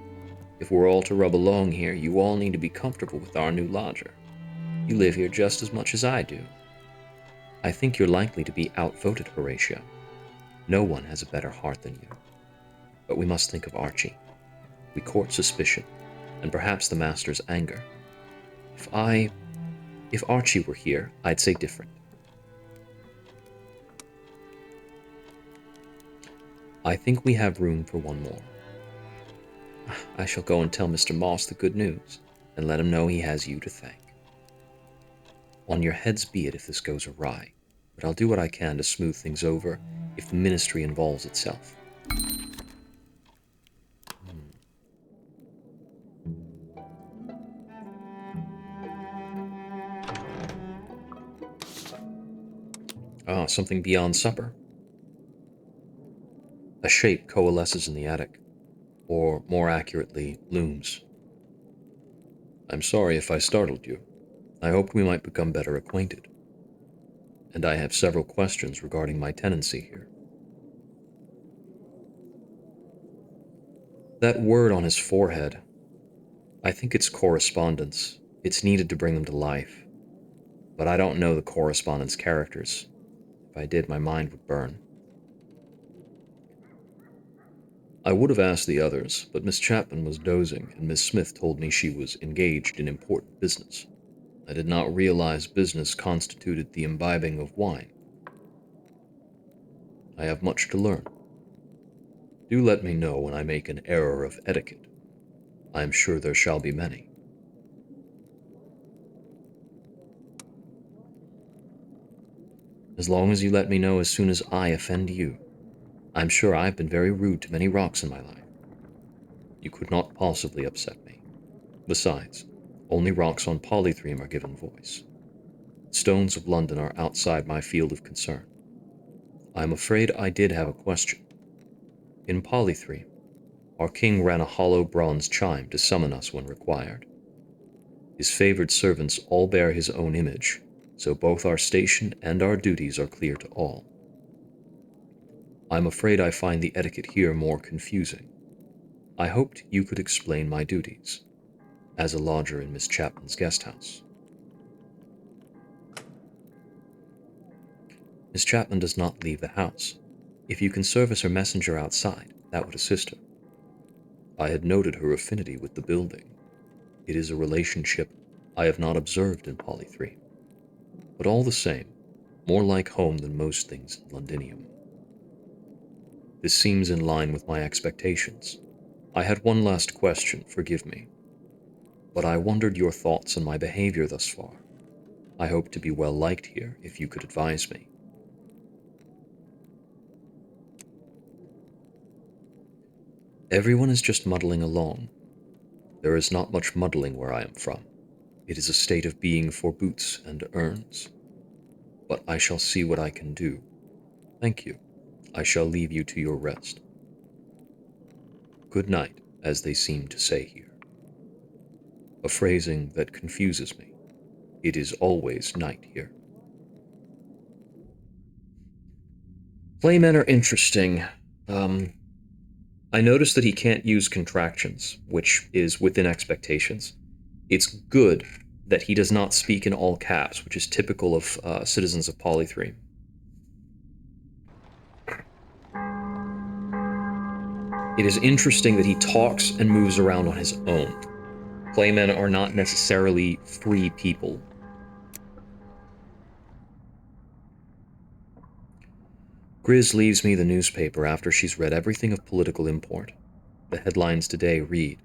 If we're all to rub along here, you all need to be comfortable with our new lodger. You live here just as much as I do. I think you're likely to be outvoted, Horatio. No one has a better heart than you. But we must think of Archie. We court suspicion, and perhaps the master's anger. If Archie were here, I'd say different. I think we have room for one more. I shall go and tell Mr. Moss the good news, and let him know he has you to thank. On your heads be it if this goes awry, but I'll do what I can to smooth things over if the ministry involves itself. Something beyond supper. A shape coalesces in the attic, or more accurately, looms. I'm sorry if I startled you. I hoped we might become better acquainted. And I have several questions regarding my tenancy here. That word on his forehead, I think it's correspondence. It's needed to bring them to life. But I don't know the correspondence characters. If I did, my mind would burn. I would have asked the others, but Miss Chapman was dozing, and Miss Smith told me she was engaged in important business. I did not realize business constituted the imbibing of wine. I have much to learn. Do let me know when I make an error of etiquette. I am sure there shall be many. As long as you let me know as soon as I offend you. I'm sure I've been very rude to many rocks in my life. You could not possibly upset me. Besides, only rocks on polythreme are given voice. Stones of London are outside my field of concern. I'm afraid I did have a question. In polythreme, our king ran a hollow bronze chime to summon us when required. His favored servants all bear his own image, so both our station and our duties are clear to all. I'm afraid I find the etiquette here more confusing. I hoped you could explain my duties, as a lodger in Miss Chapman's guest house. Miss Chapman does not leave the house. If you can serve as her messenger outside, that would assist her. I had noted her affinity with the building. It is a relationship I have not observed in Poly3, but all the same, more like home than most things in Londinium. This seems in line with my expectations. I had one last question, forgive me, but I wondered your thoughts on my behavior thus far. I hope to be well liked here, if you could advise me. Everyone is just muddling along. There is not much muddling where I am from. It is a state of being for boots and urns. But I shall see what I can do. Thank you. I shall leave you to your rest. Good night, as they seem to say here. A phrasing that confuses me. It is always night here. Playmen are interesting. I noticed that he can't use contractions, which is within expectations. It's good that he does not speak in all caps, which is typical of citizens of Poly3. It is interesting that he talks and moves around on his own. Playmen are not necessarily free people. Grizz leaves me the newspaper after she's read everything of political import. The headlines today read,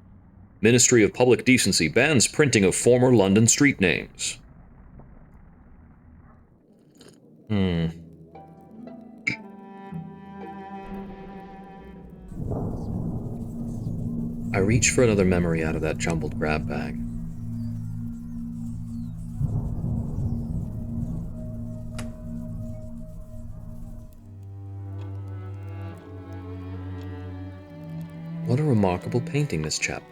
Ministry of Public Decency bans printing of former London street names. I reach for another memory out of that jumbled grab bag. What a remarkable painting, Miss Chapman.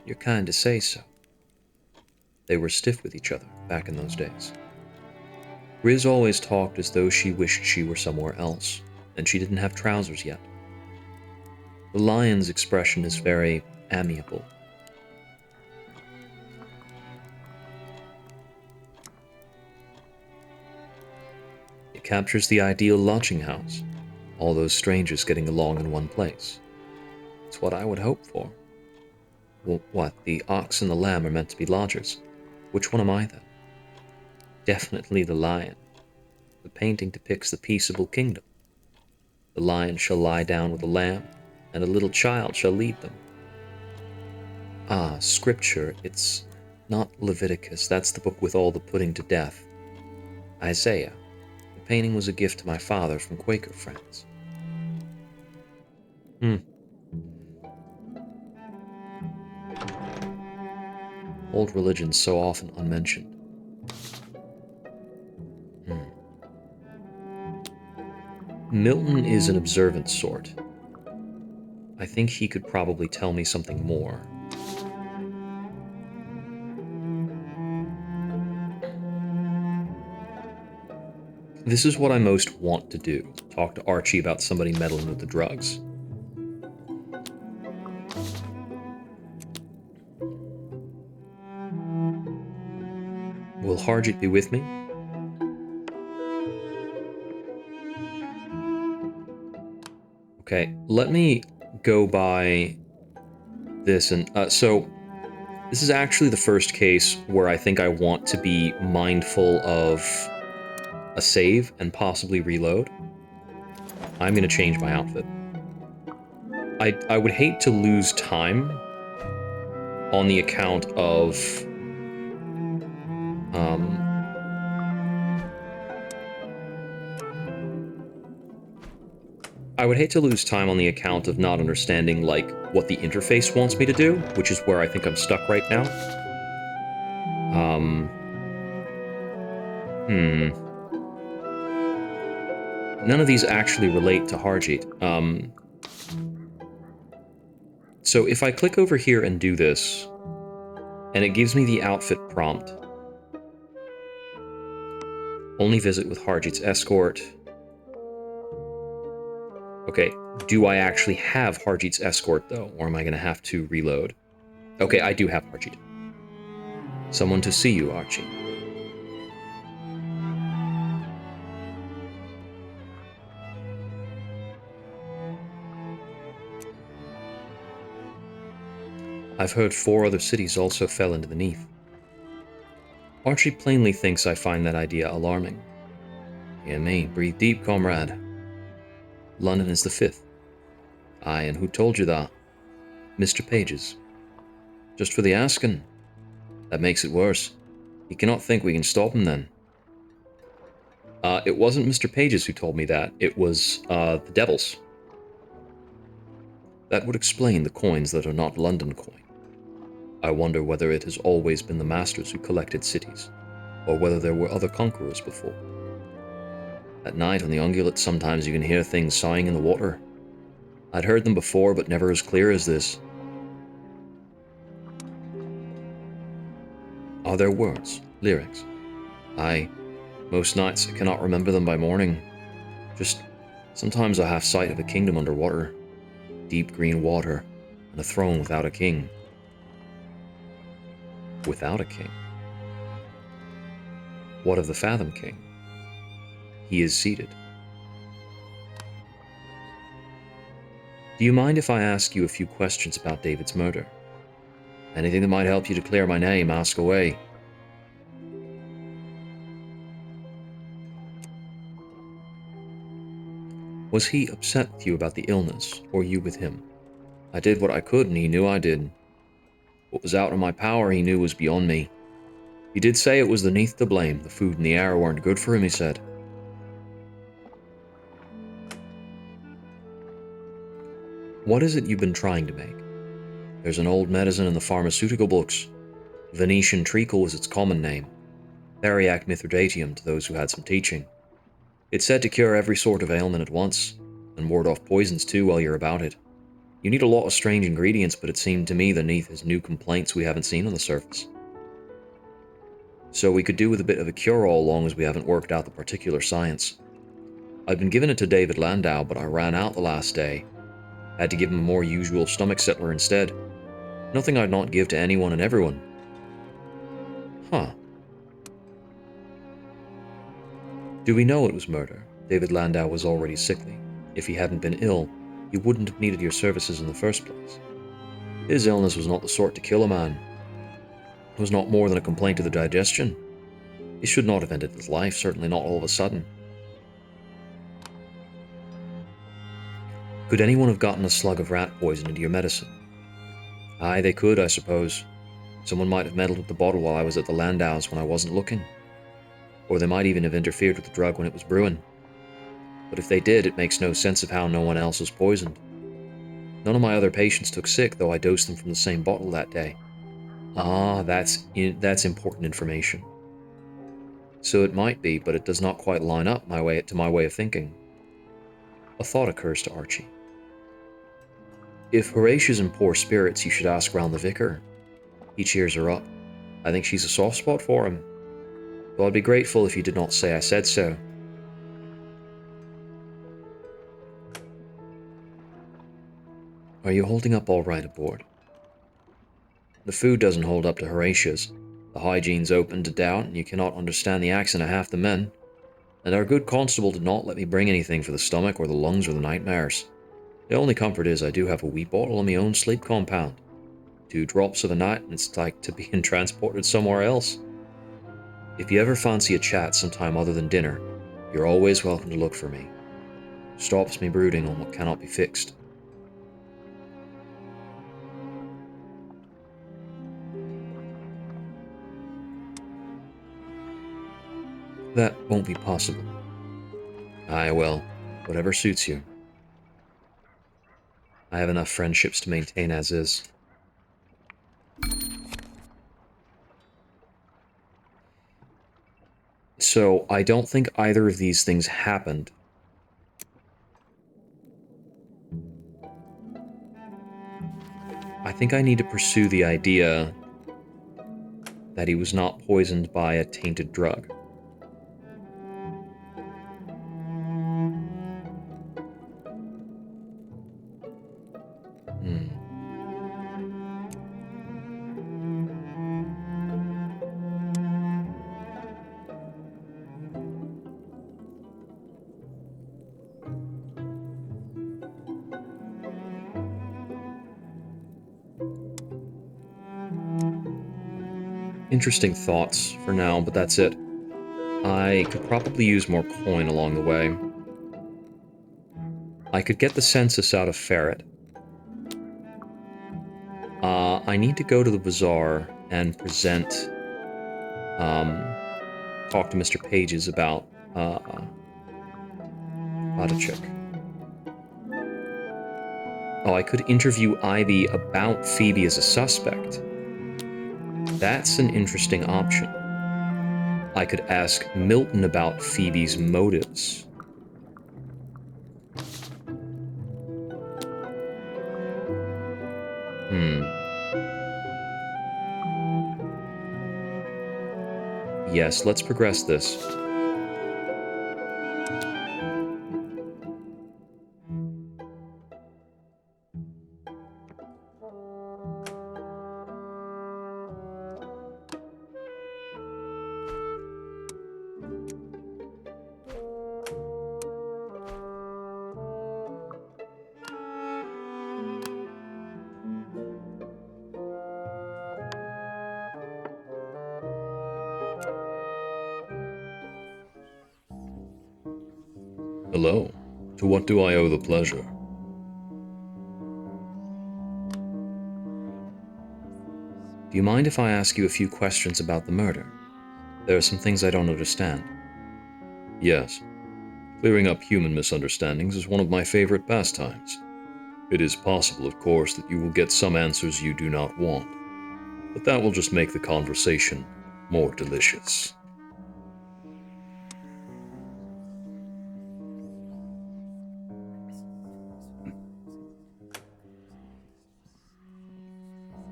You're kind to say so. They were stiff with each other back in those days. Grizz always talked as though she wished she were somewhere else, and she didn't have trousers yet. The lion's expression is very amiable. It captures the ideal lodging house, all those strangers getting along in one place. It's what I would hope for. Well, what, the ox and the lamb are meant to be lodgers? Which one am I, then? Definitely the lion. The painting depicts the peaceable kingdom. The lion shall lie down with the lamb, and a little child shall lead them. Ah, scripture, it's not Leviticus, that's the book with all the putting to death. Isaiah. The painting was a gift to my father from Quaker friends. Old religions so often unmentioned. Milton is an observant sort. I think he could probably tell me something more. This is what I most want to do. Talk to Archie about somebody meddling with the drugs. Will Harjit be with me? Okay, let me go by this and so this is actually the first case where I think I want to be mindful of a save and possibly reload. I'm gonna change my outfit. I would hate to lose time on the account of I would hate to lose time on the account of not understanding, like, what the interface wants me to do, which is where I think I'm stuck right now. None of these actually relate to Harjeet. So if I click over here and do this, and it gives me the outfit prompt, only visit with Harjeet's escort. Okay, do I actually have Harjeet's escort, though, or am I going to have to reload? Okay, I do have Harjeet. Someone to see you, Archie. I've heard 4 other cities also fell into the Neath. Archie plainly thinks I find that idea alarming. Hear me, breathe deep, comrade. London is the 5th. Aye, and who told you that? Mr. Pages. Just for the asking. That makes it worse. He cannot think we can stop him then. It wasn't Mr. Pages who told me that. It was, the devils. That would explain the coins that are not London coin. I wonder whether it has always been the masters who collected cities, or whether there were other conquerors before. At night on the ungulate, sometimes you can hear things sighing in the water. I'd heard them before, but never as clear as this. Are there words, lyrics? Aye, most nights I cannot remember them by morning. Just sometimes I have sight of a kingdom underwater, deep green water, and a throne without a king. Without a king? What of the Fathom King? He is seated. Do you mind if I ask you a few questions about David's murder? Anything that might help you to clear my name, ask away. Was he upset with you about the illness, or you with him? I did what I could, and he knew I did. What was out of my power, he knew was beyond me. He did say it was the Neath to blame. The food and the air weren't good for him, he said. What is it you've been trying to make? There's an old medicine in the pharmaceutical books. Venetian treacle was its common name. Theriac mithridatium to those who had some teaching. It's said to cure every sort of ailment at once, and ward off poisons too while you're about it. You need a lot of strange ingredients, but it seemed to me the Neath has new complaints we haven't seen on the surface. So we could do with a bit of a cure-all long as we haven't worked out the particular science. I'd been giving it to David Landau, but I ran out the last day. Had to give him a more usual stomach settler instead. Nothing I'd not give to anyone and everyone. Huh. Do we know it was murder? David Landau was already sickly. If he hadn't been ill, he wouldn't have needed your services in the first place. His illness was not the sort to kill a man. It was not more than a complaint of the digestion. It should not have ended his life, certainly not all of a sudden. Could anyone have gotten a slug of rat poison into your medicine? Aye, they could, I suppose. Someone might have meddled with the bottle while I was at the Landau's when I wasn't looking. Or they might even have interfered with the drug when it was brewing. But if they did, it makes no sense of how no one else was poisoned. None of my other patients took sick, though I dosed them from the same bottle that day. Ah, that's important information. So it might be, but it does not quite line up to my way of thinking. A thought occurs to Archie. If Horatia's in poor spirits, you should ask round the vicar. He cheers her up. I think she's a soft spot for him. Though I'd be grateful if you did not say I said so. Are you holding up all right aboard? The food doesn't hold up to Horatia's. The hygiene's open to doubt, and you cannot understand the accent of half the men. And our good constable did not let me bring anything for the stomach or the lungs or the nightmares. The only comfort is I do have a wee bottle of my own sleep compound. 2 drops of a night, and it's like to being transported somewhere else. If you ever fancy a chat sometime other than dinner, you're always welcome to look for me. Stops me brooding on what cannot be fixed. That won't be possible. Aye, well, whatever suits you. I have enough friendships to maintain as is. So, I don't think either of these things happened. I think I need to pursue the idea that he was not poisoned by a tainted drug. Hmm. Interesting thoughts for now, but that's it. I could probably use more coin along the way. I could get the census out of Ferret. I need to go to the bazaar and present, talk to Mr. Pages about a chick. Oh, I could interview Ivy about Phoebe as a suspect. That's an interesting option. I could ask Milton about Phoebe's motives. Yes, let's progress this. Hello. To what do I owe the pleasure? Do you mind if I ask you a few questions about the murder? There are some things I don't understand. Yes. Clearing up human misunderstandings is one of my favorite pastimes. It is possible, of course, that you will get some answers you do not want, but that will just make the conversation more delicious.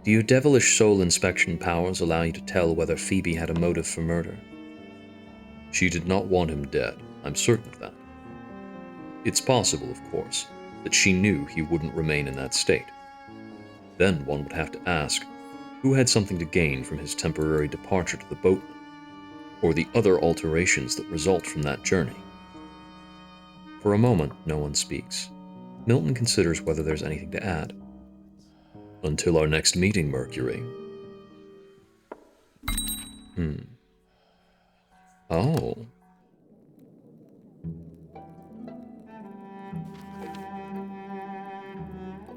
Do your devilish soul inspection powers allow you to tell whether Phoebe had a motive for murder? She did not want him dead, I'm certain of that. It's possible, of course, that she knew he wouldn't remain in that state. Then one would have to ask, who had something to gain from his temporary departure to the boatman, or the other alterations that result from that journey? For a moment, no one speaks. Milton considers whether there's anything to add. Until our next meeting, Mercury. Oh.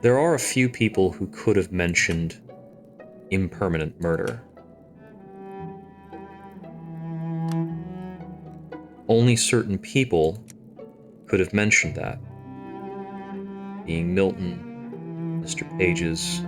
There are a few people who could have mentioned impermanent murder. Only certain people could have mentioned that. Being Milton, Mr. Pages.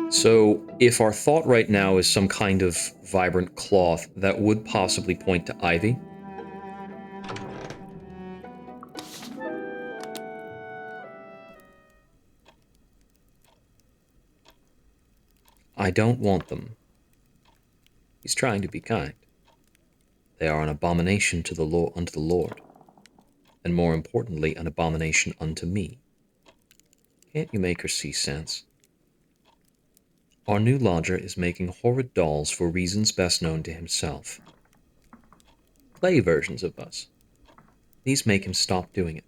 So, if our thought right now is some kind of vibrant cloth, that would possibly point to Ivy. I don't want them. He's trying to be kind. They are an abomination to the Lord, unto the Lord, and more importantly, an abomination unto me. Can't you make her see sense? Our new lodger is making horrid dolls for reasons best known to himself. Play versions of us. Please make him stop doing it.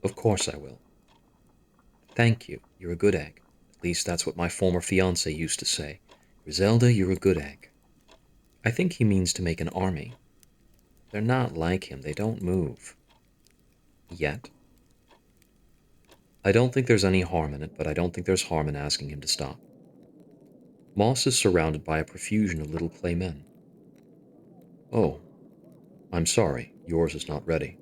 Of course I will. Thank you. You're a good egg. At least that's what my former fiancé used to say. Griselda, you're a good egg. I think he means to make an army. They're not like him. They don't move. Yet. I don't think there's any harm in it, but I don't think there's harm in asking him to stop. Moss is surrounded by a profusion of little clay men. Oh, I'm sorry. Yours is not ready.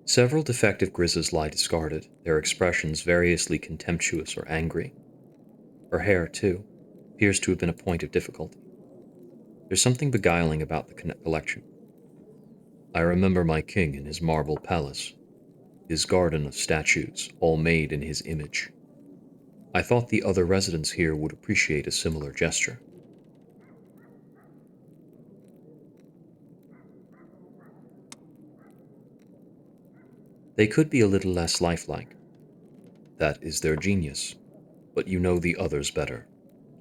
Several defective grizzes lie discarded, their expressions variously contemptuous or angry. Her hair, too, appears to have been a point of difficulty. There's something beguiling about the collection. I remember my king in his marble palace, his garden of statues, all made in his image. I thought the other residents here would appreciate a similar gesture. They could be a little less lifelike. That is their genius. But you know the others better.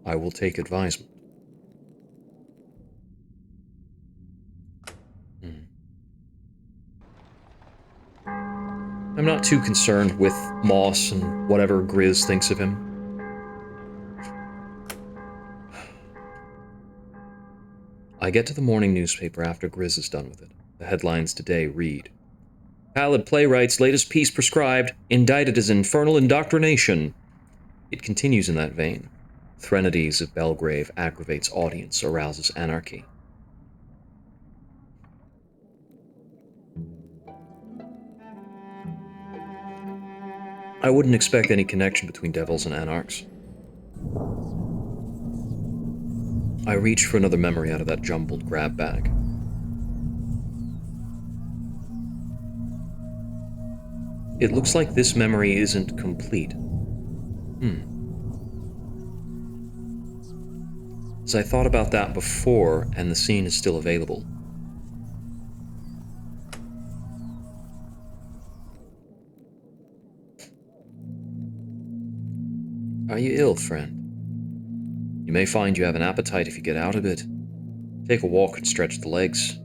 I will take advisement. I'm not too concerned with Moss and whatever Grizz thinks of him. I get to the morning newspaper after Grizz is done with it. The headlines today read, Pallid playwright's latest piece prescribed, indicted as infernal indoctrination. It continues in that vein. Threnodies of Belgrave aggravates audience, arouses anarchy. I wouldn't expect any connection between devils and anarchs. I reach for another memory out of that jumbled grab bag. It looks like this memory isn't complete. As I thought about that before, and the scene is still available. Are you ill, friend? You may find you have an appetite if you get out a bit. Take a walk and stretch the legs.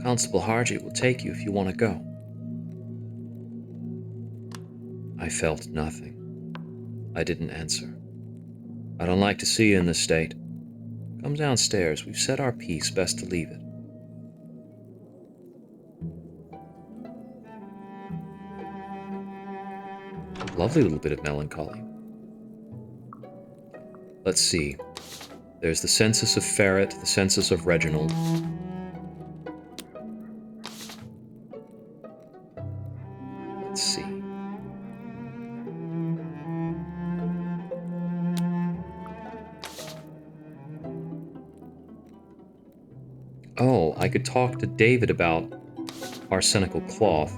Constable Hargett will take you if you want to go. I felt nothing. I didn't answer. I don't like to see you in this state. Come downstairs. We've said our piece. Best to leave it. Lovely little bit of melancholy. Let's see. There's the census of Ferret, the census of Reginald. Let's see. Oh, I could talk to David about arsenical cloth.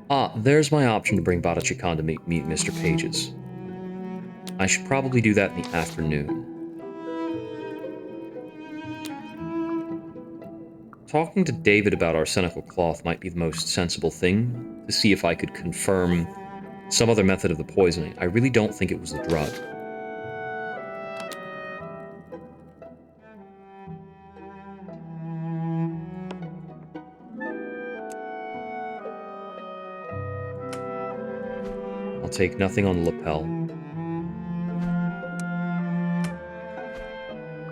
Ah, there's my option to bring Badachikan to meet Mr. Pages. I should probably do that in the afternoon. Talking to David about arsenical cloth might be the most sensible thing, to see if I could confirm some other method of the poisoning. I really don't think it was the drug. I'll take nothing on the lapel.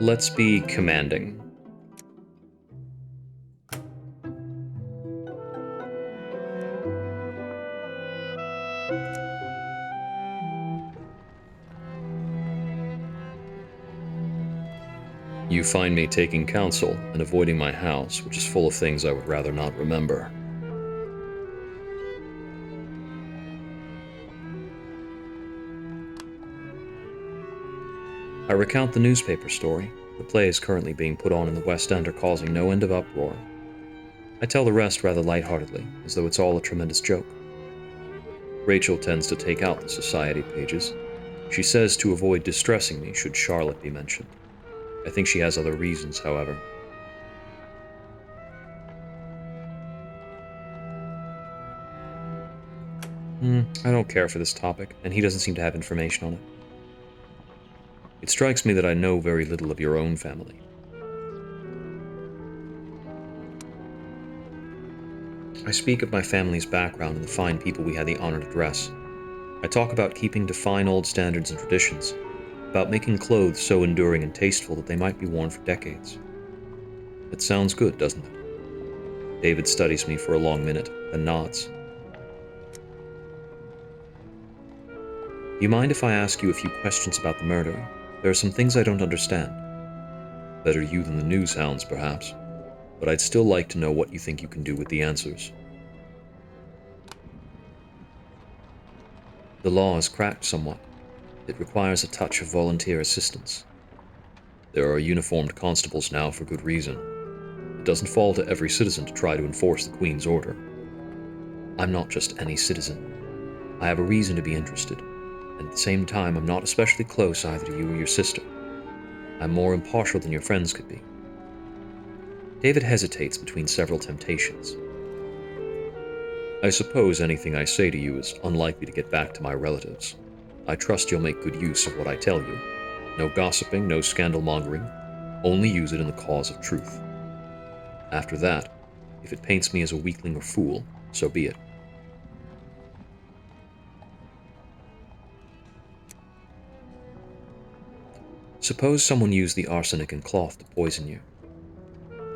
Let's be commanding. You find me taking counsel and avoiding my house, which is full of things I would rather not remember. I recount the newspaper story. The plays currently being put on in the West End are causing no end of uproar. I tell the rest rather lightheartedly, as though it's all a tremendous joke. Rachel tends to take out the society pages. She says to avoid distressing me should Charlotte be mentioned. I think she has other reasons, however. I don't care for this topic, and he doesn't seem to have information on it. It strikes me that I know very little of your own family. I speak of my family's background and the fine people we had the honor to dress. I talk about keeping to fine old standards and traditions, about making clothes so enduring and tasteful that they might be worn for decades. It sounds good, doesn't it? David studies me for a long minute, then nods. Do you mind if I ask you a few questions about the murder? There are some things I don't understand. Better you than the news hounds, perhaps, but I'd still like to know what you think you can do with the answers. The law is cracked somewhat. It requires a touch of volunteer assistance. There are uniformed constables now for good reason. It doesn't fall to every citizen to try to enforce the Queen's order. I'm not just any citizen. I have a reason to be interested, and at the same time I'm not especially close either to you or your sister. I'm more impartial than your friends could be. David hesitates between several temptations. I suppose anything I say to you is unlikely to get back to my relatives. I trust you'll make good use of what I tell you. No gossiping, no scandal-mongering. Only use it in the cause of truth. After that, if it paints me as a weakling or fool, so be it. Suppose someone used the arsenic in cloth to poison you.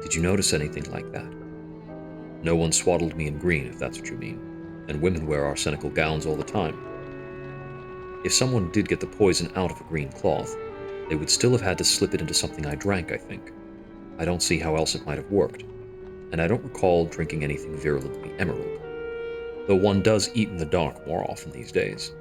Did you notice anything like that? No one swaddled me in green, if that's what you mean, and women wear arsenical gowns all the time. If someone did get the poison out of a green cloth, they would still have had to slip it into something I drank, I think. I don't see how else it might have worked, and I don't recall drinking anything virulently emerald, though one does eat in the dark more often these days.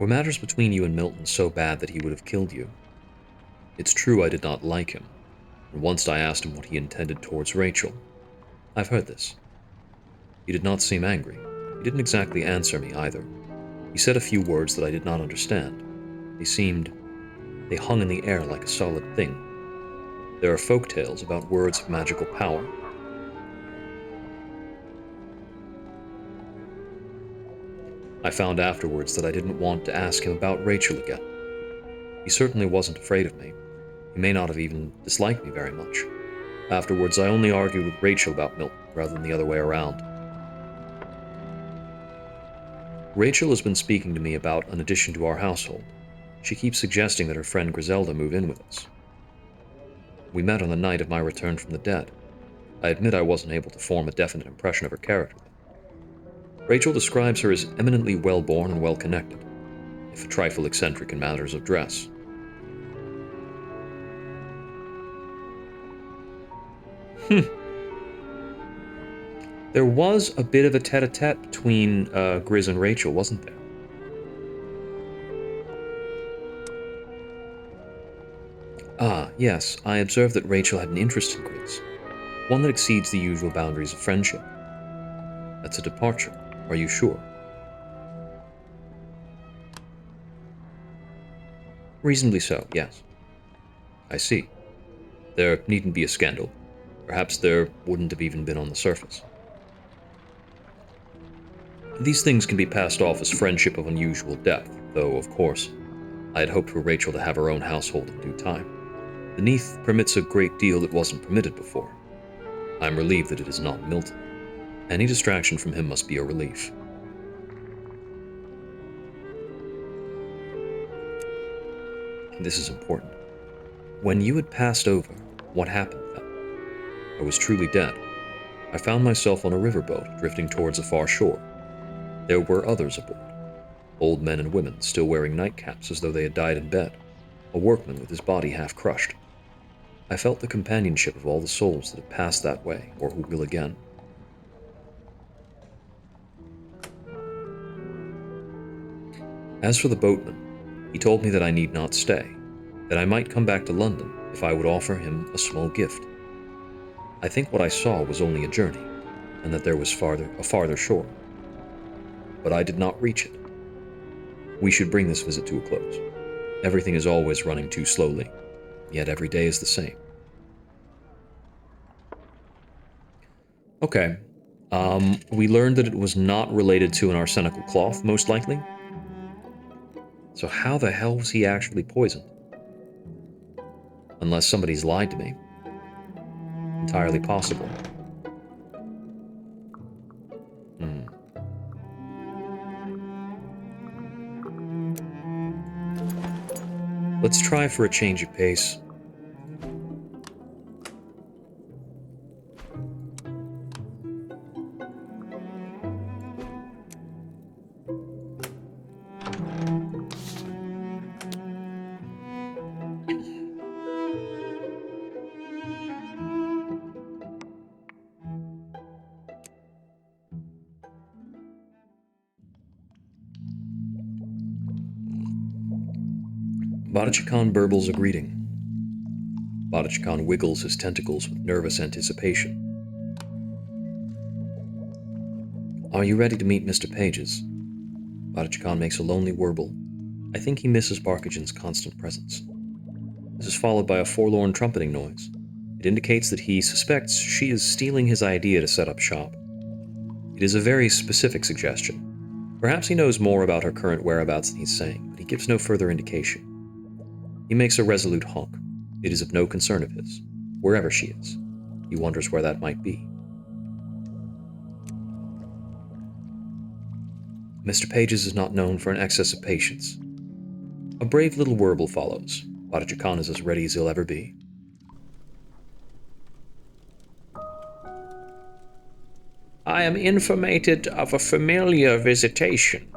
Were matters between you and Milton so bad that he would have killed you? It's true I did not like him, and once I asked him what he intended towards Rachel. I've heard this. He did not seem angry. He didn't exactly answer me either. He said a few words that I did not understand. They hung in the air like a solid thing. There are folk tales about words of magical power. I found afterwards that I didn't want to ask him about Rachel again. He certainly wasn't afraid of me. He may not have even disliked me very much. Afterwards, I only argued with Rachel about Milton rather than the other way around. Rachel has been speaking to me about an addition to our household. She keeps suggesting that her friend Griselda move in with us. We met on the night of my return from the dead. I admit I wasn't able to form a definite impression of her character then. Rachel describes her as eminently well-born and well-connected, if a trifle eccentric in matters of dress. There was a bit of a tete-a-tete between Grizz and Rachel, wasn't there? Ah, yes, I observed that Rachel had an interest in Grizz, one that exceeds the usual boundaries of friendship. That's a departure, are you sure? Reasonably so, yes. I see. There needn't be a scandal. Perhaps there wouldn't have even been on the surface. These things can be passed off as friendship of unusual depth, though, of course, I had hoped for Rachel to have her own household in due time. The Neath permits a great deal that wasn't permitted before. I'm relieved that it is not Milton. Any distraction from him must be a relief. This is important. When you had passed over, what happened then? I was truly dead. I found myself on a riverboat, drifting towards a far shore. There were others aboard. Old men and women, still wearing nightcaps as though they had died in bed. A workman with his body half crushed. I felt the companionship of all the souls that have passed that way, or who will again. As for the boatman, he told me that I need not stay, that I might come back to London if I would offer him a small gift. I think what I saw was only a journey, and that there was a farther shore. But I did not reach it. We should bring this visit to a close. Everything is always running too slowly, yet every day is the same. Okay. We learned that it was not related to an arsenical cloth, most likely. So how the hell was he actually poisoned? Unless somebody's lied to me. Entirely possible. Hmm. Let's try for a change of pace. Badachikan burbles a greeting. Badachikan wiggles his tentacles with nervous anticipation. Are you ready to meet Mr. Pages? Badachikan makes a lonely warble. I think he misses Barkajan's constant presence. This is followed by a forlorn trumpeting noise. It indicates that he suspects she is stealing his idea to set up shop. It is a very specific suggestion. Perhaps he knows more about her current whereabouts than he's saying, but he gives no further indication. He makes a resolute honk. It is of no concern of his. Wherever she is. He wonders where that might be. Mr. Pages is not known for an excess of patience. A brave little warble follows. Badachikan is as ready as he'll ever be. I am informated of a familiar visitation.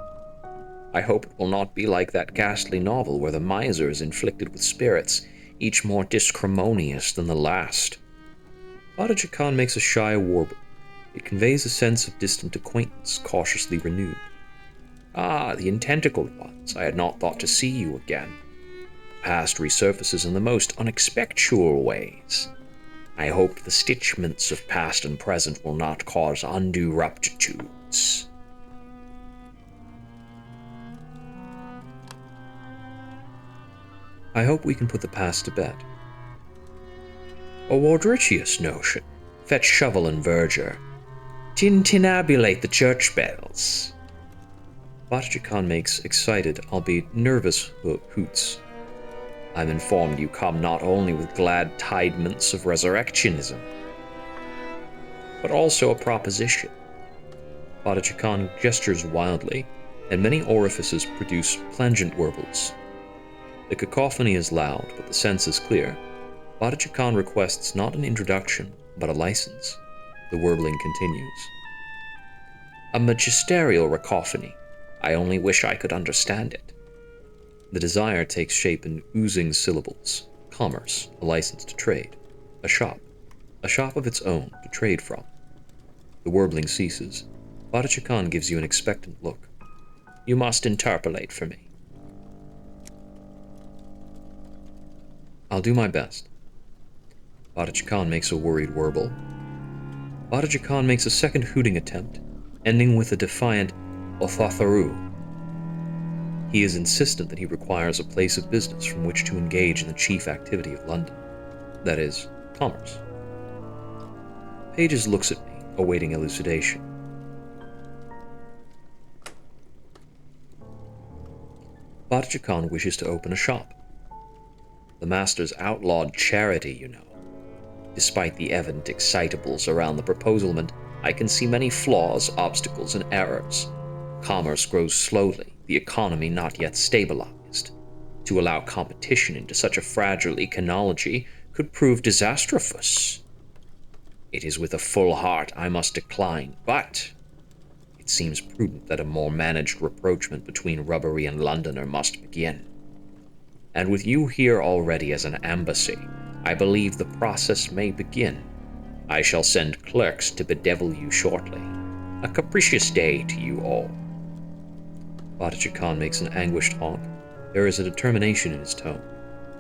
I hope it will not be like that ghastly novel where the miser is inflicted with spirits, each more discrimonious than the last. Badachikan makes a shy warble. It conveys a sense of distant acquaintance, cautiously renewed. Ah, the intentacled ones, I had not thought to see you again. Past resurfaces in the most unexpectual ways. I hope the stitchments of past and present will not cause undue ruptitudes. I hope we can put the past to bed. A Wardricious notion. Fetch shovel and verger. Tintinabulate the church bells. Badachikan makes excited, albeit nervous, hoots. I'm informed you come not only with glad tidements of resurrectionism, but also a proposition. Badachikan gestures wildly, and many orifices produce plangent warbles. The cacophony is loud, but the sense is clear. Badachikan requests not an introduction, but a license. The warbling continues. A magisterial cacophony. I only wish I could understand it. The desire takes shape in oozing syllables. Commerce, a license to trade. A shop of its own to trade from. The warbling ceases. Badachikan gives you an expectant look. You must interpolate for me. I'll do my best. Badachikan makes a worried warble. Badachikan makes a second hooting attempt, ending with a defiant Othatharu. He is insistent that he requires a place of business from which to engage in the chief activity of London. That is, commerce. Pages looks at me, awaiting elucidation. Badachikan wishes to open a shop. The master's outlawed charity, you know. Despite the evident excitables around the proposalment, I can see many flaws, obstacles, and errors. Commerce grows slowly, the economy not yet stabilized. To allow competition into such a fragile econology could prove disastrous. It is with a full heart I must decline, but it seems prudent that a more managed rapprochement between Rubbery and Londoner must begin. And with you here already as an embassy, I believe the process may begin. I shall send clerks to bedevil you shortly. A capricious day to you all. Badachikan makes an anguished honk. There is a determination in his tone.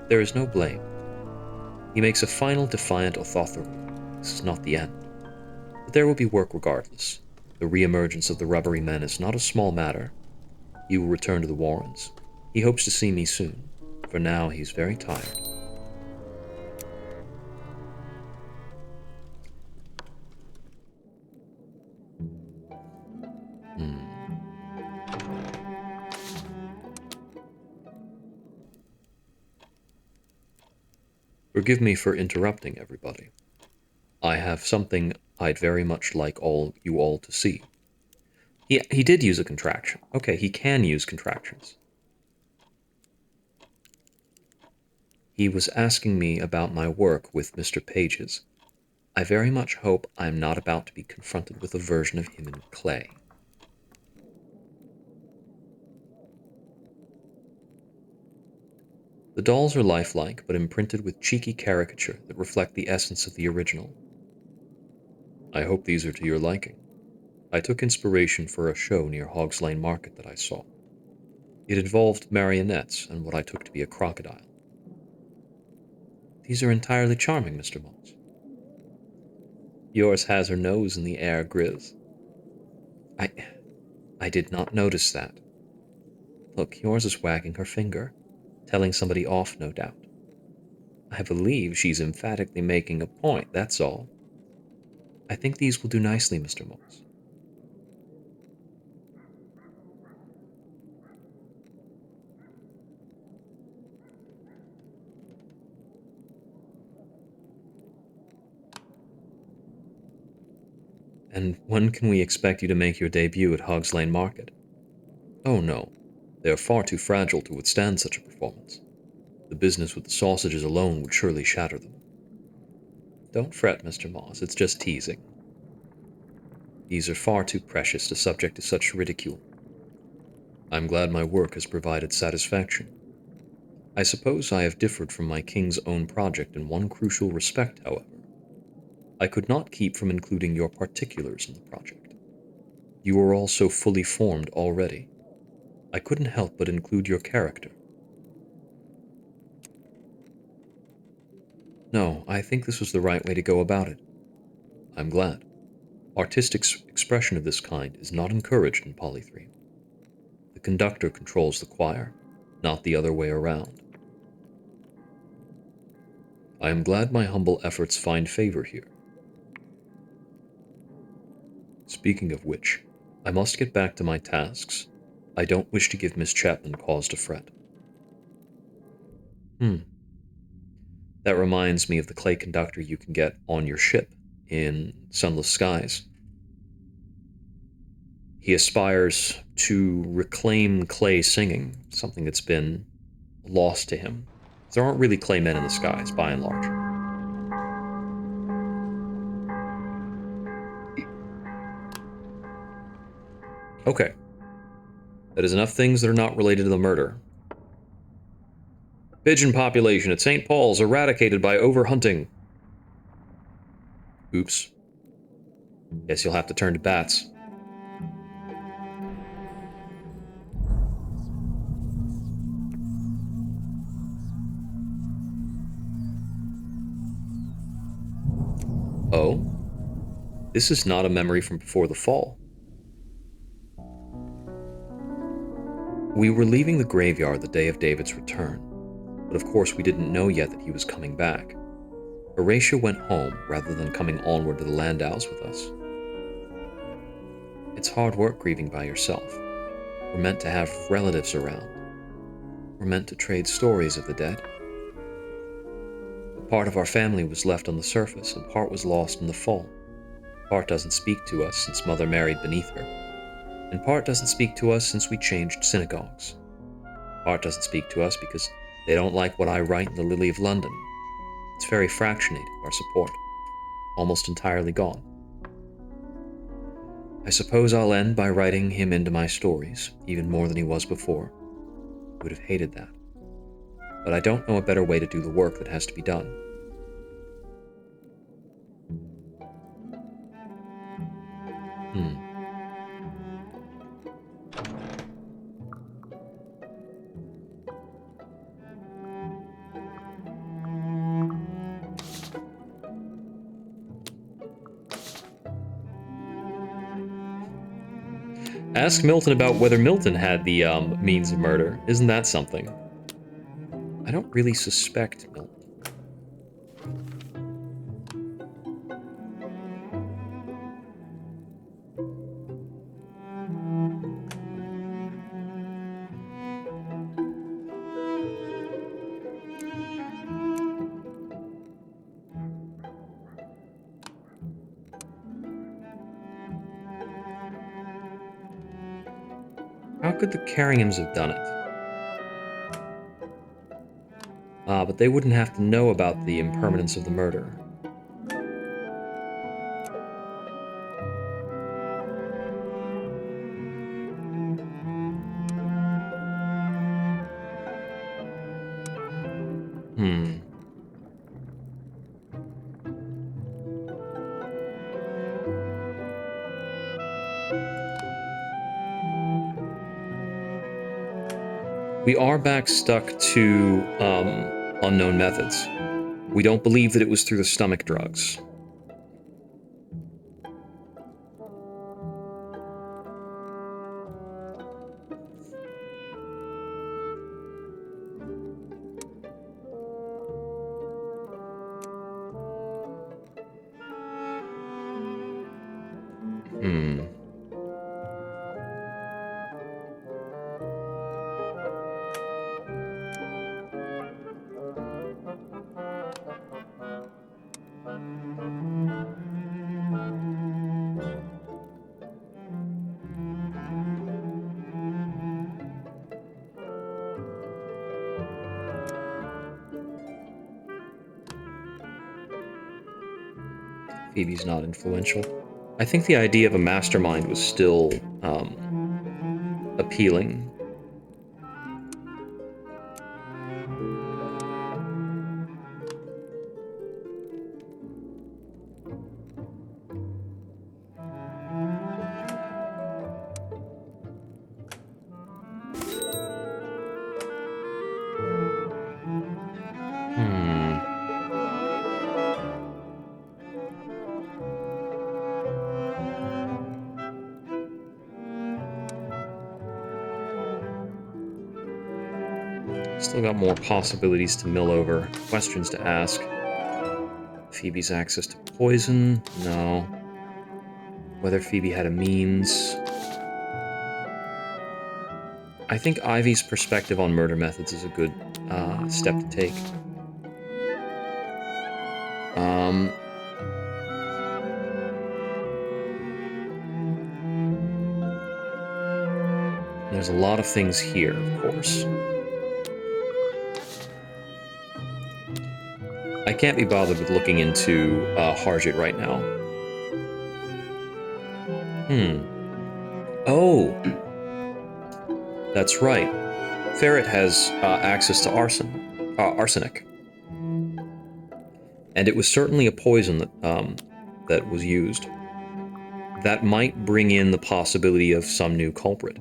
There is no blame. He makes a final defiant Othatharu. This is not the end. But there will be work regardless. The re-emergence of the Rubbery men is not a small matter. He will return to the Warrens. He hopes to see me soon. For now, he's very tired. Forgive me for interrupting everybody. I have something I'd very much like you all to see. He did use a contraction. Okay, he can use contractions. He was asking me about my work with Mr. Page's. I very much hope I am not about to be confronted with a version of him in clay. The dolls are lifelike, but imprinted with cheeky caricature that reflect the essence of the original. I hope these are to your liking. I took inspiration for a show near Hogs Lane Market that I saw. It involved marionettes and what I took to be a crocodile. These are entirely charming, Mr. Moss. Yours has her nose in the air, Grizz. I I did not notice that. Look, yours is wagging her finger, telling somebody off, no doubt. I believe she's emphatically making a point, that's all. I think these will do nicely, Mr. Moss. And when can we expect you to make your debut at Hogs Lane Market? Oh no, they are far too fragile to withstand such a performance. The business with the sausages alone would surely shatter them. Don't fret, Mr. Moss, it's just teasing. These are far too precious to subject to such ridicule. I'm glad my work has provided satisfaction. I suppose I have differed from my king's own project in one crucial respect, however. I could not keep from including your particulars in the project. You are all so fully formed already. I couldn't help but include your character. No, I think this was the right way to go about it. I'm glad. Artistic expression of this kind is not encouraged in Poly3. The conductor controls the choir, not the other way around. I am glad my humble efforts find favor here. Speaking of which, I must get back to my tasks. I don't wish to give Miss Chapman cause to fret. That reminds me of the clay conductor you can get on your ship in Sunless Skies. He aspires to reclaim clay singing, something that's been lost to him. There aren't really clay men in the skies, by and large. Okay, that is enough things that are not related to the murder. Pigeon population at St. Paul's eradicated by overhunting. Oops. Guess you'll have to turn to bats. Oh? This is not a memory from before the fall. We were leaving the graveyard the day of David's return, but of course we didn't know yet that he was coming back. Horatio went home rather than coming onward to the Landaus with us. It's hard work grieving by yourself. We're meant to have relatives around. We're meant to trade stories of the dead. A part of our family was left on the surface, and part was lost in the fall. Part doesn't speak to us since Mother married beneath her, and part doesn't speak to us since we changed synagogues. Part doesn't speak to us because they don't like what I write in the Lily of London. It's very fractionated, our support. Almost entirely gone. I suppose I'll end by writing him into my stories, even more than he was before. I would have hated that. But I don't know a better way to do the work that has to be done. Hmm. Ask Milton about whether Milton had the means of murder. Isn't that something? I don't really suspect Milton. How could the Carringhams have done it? But they wouldn't have to know about the impermanence of the murder. Hmm. We are back stuck to unknown methods. We don't believe that it was through the stomach drugs. Hmm. Phoebe's not influential. I think the idea of a mastermind was still appealing. Hmm. Still got more possibilities to mill over, questions to ask. Phoebe's access to poison? No. Whether Phoebe had a means. I think Ivy's perspective on murder methods is a good step to take. There's a lot of things here, of course. I can't be bothered with looking into Harjit right now. Oh! That's right. Ferret has access to arsenic. And it was certainly a poison that was used. That might bring in the possibility of some new culprit.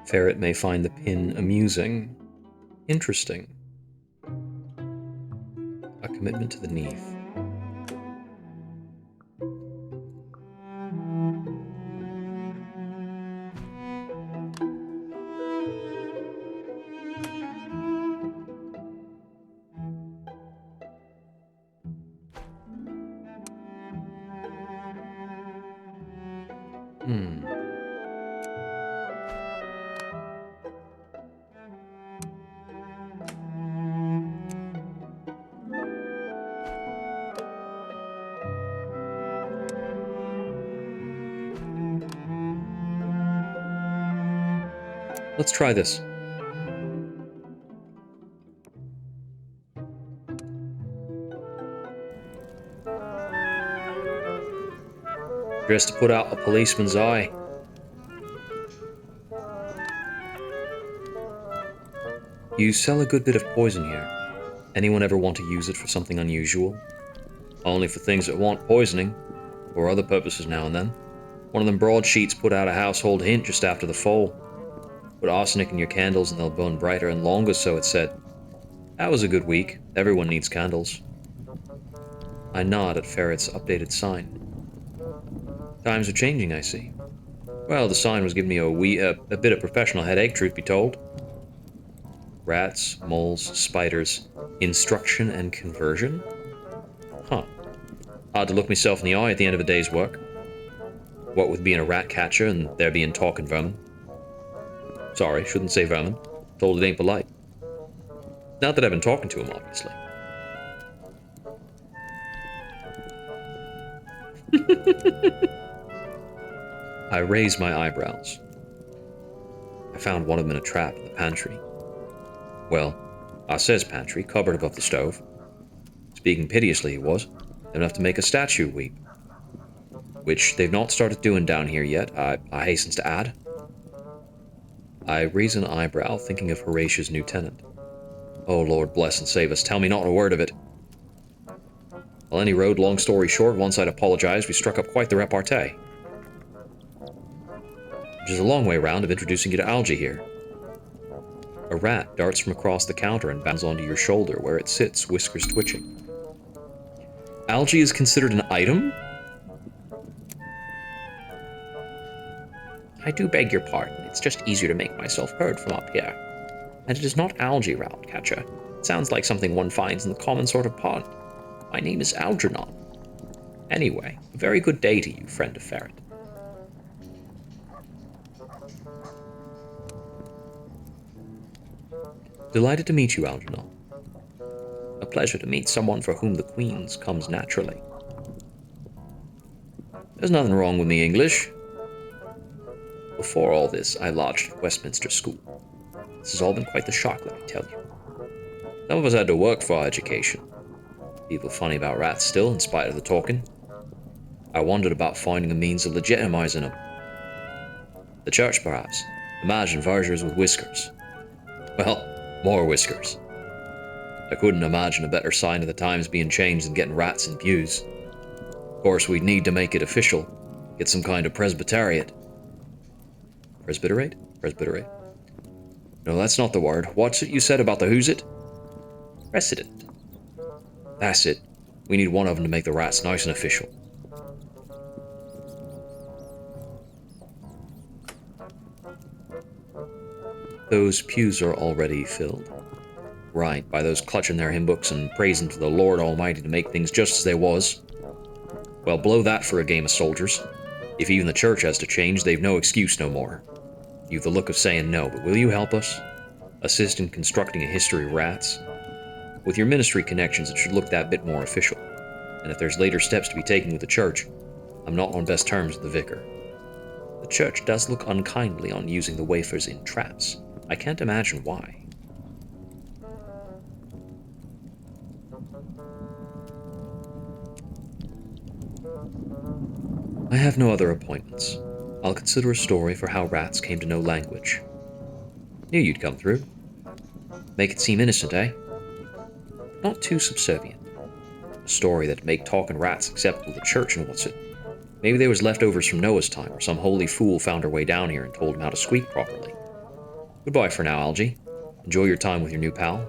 Ferret may find the pin amusing. Interesting. A commitment to the Neath. Let's try this. Just to put out a policeman's eye. You sell a good bit of poison here. Anyone ever want to use it for something unusual? Only for things that want poisoning, or other purposes now and then. One of them broadsheets put out a household hint just after the fall. Put arsenic in your candles and they'll burn brighter and longer, so it said. That was a good week. Everyone needs candles. I nod at Ferret's updated sign. Times are changing, I see. Well, the sign was giving me a bit of professional headache, truth be told. Rats, moles, spiders, instruction and conversion? Huh. Hard to look myself in the eye at the end of a day's work. What with being a rat catcher and there being talking vermin. Sorry, shouldn't say vermin. Told it ain't polite. Not that I've been talking to him, obviously. I raised my eyebrows. I found one of them in a trap in the pantry. Well, I says pantry, cupboard above the stove. Speaking piteously, he was. Enough to make a statue weep. Which they've not started doing down here yet, I hastens to add. I raise an eyebrow, thinking of Horatia's new tenant. Oh, Lord bless and save us, tell me not a word of it. Well, any road, long story short, once I'd apologized, we struck up quite the repartee. Which is a long way round of introducing you to Algie here. A rat darts from across the counter and bounds onto your shoulder, where it sits, whiskers twitching. Algie is considered an item? I do beg your pardon, it's just easier to make myself heard from up here. And it is not algae, Roundcatcher. It sounds like something one finds in the common sort of pond. My name is Algernon. Anyway, a very good day to you, friend of Ferret. Delighted to meet you, Algernon. A pleasure to meet someone for whom the Queen's comes naturally. There's nothing wrong with me English. Before all this, I lodged at Westminster School. This has all been quite the shock, let me tell you. Some of us had to work for our education. People funny about rats still, in spite of the talking. I wondered about finding a means of legitimizing them. The church, perhaps. Imagine vergers with whiskers. Well, more whiskers. I couldn't imagine a better sign of the times being changed than getting rats in pews. Of course, we'd need to make it official. Get some kind of presbyteriate. Presbyterate? Presbyterate? No, that's not the word. What's it you said about the who's it? Precedent. That's it. We need one of them to make the rats nice and official. Those pews are already filled. Right, by those clutching their hymn books and praising to the Lord Almighty to make things just as they was. Well, blow that for a game of soldiers. If even the church has to change, they've no excuse no more. You've the look of saying no, but will you help us? Assist in constructing a history of rats? With your ministry connections, it should look that bit more official. And if there's later steps to be taken with the church, I'm not on best terms with the vicar. The church does look unkindly on using the wafers in traps. I can't imagine why. I have no other appointments. I'll consider a story for how rats came to know language. Knew you'd come through. Make it seem innocent, eh? Not too subservient. A story that'd make talking rats acceptable to church and what's it. Maybe they was leftovers from Noah's time, or some holy fool found her way down here and told him how to squeak properly. Goodbye for now, Algie. Enjoy your time with your new pal.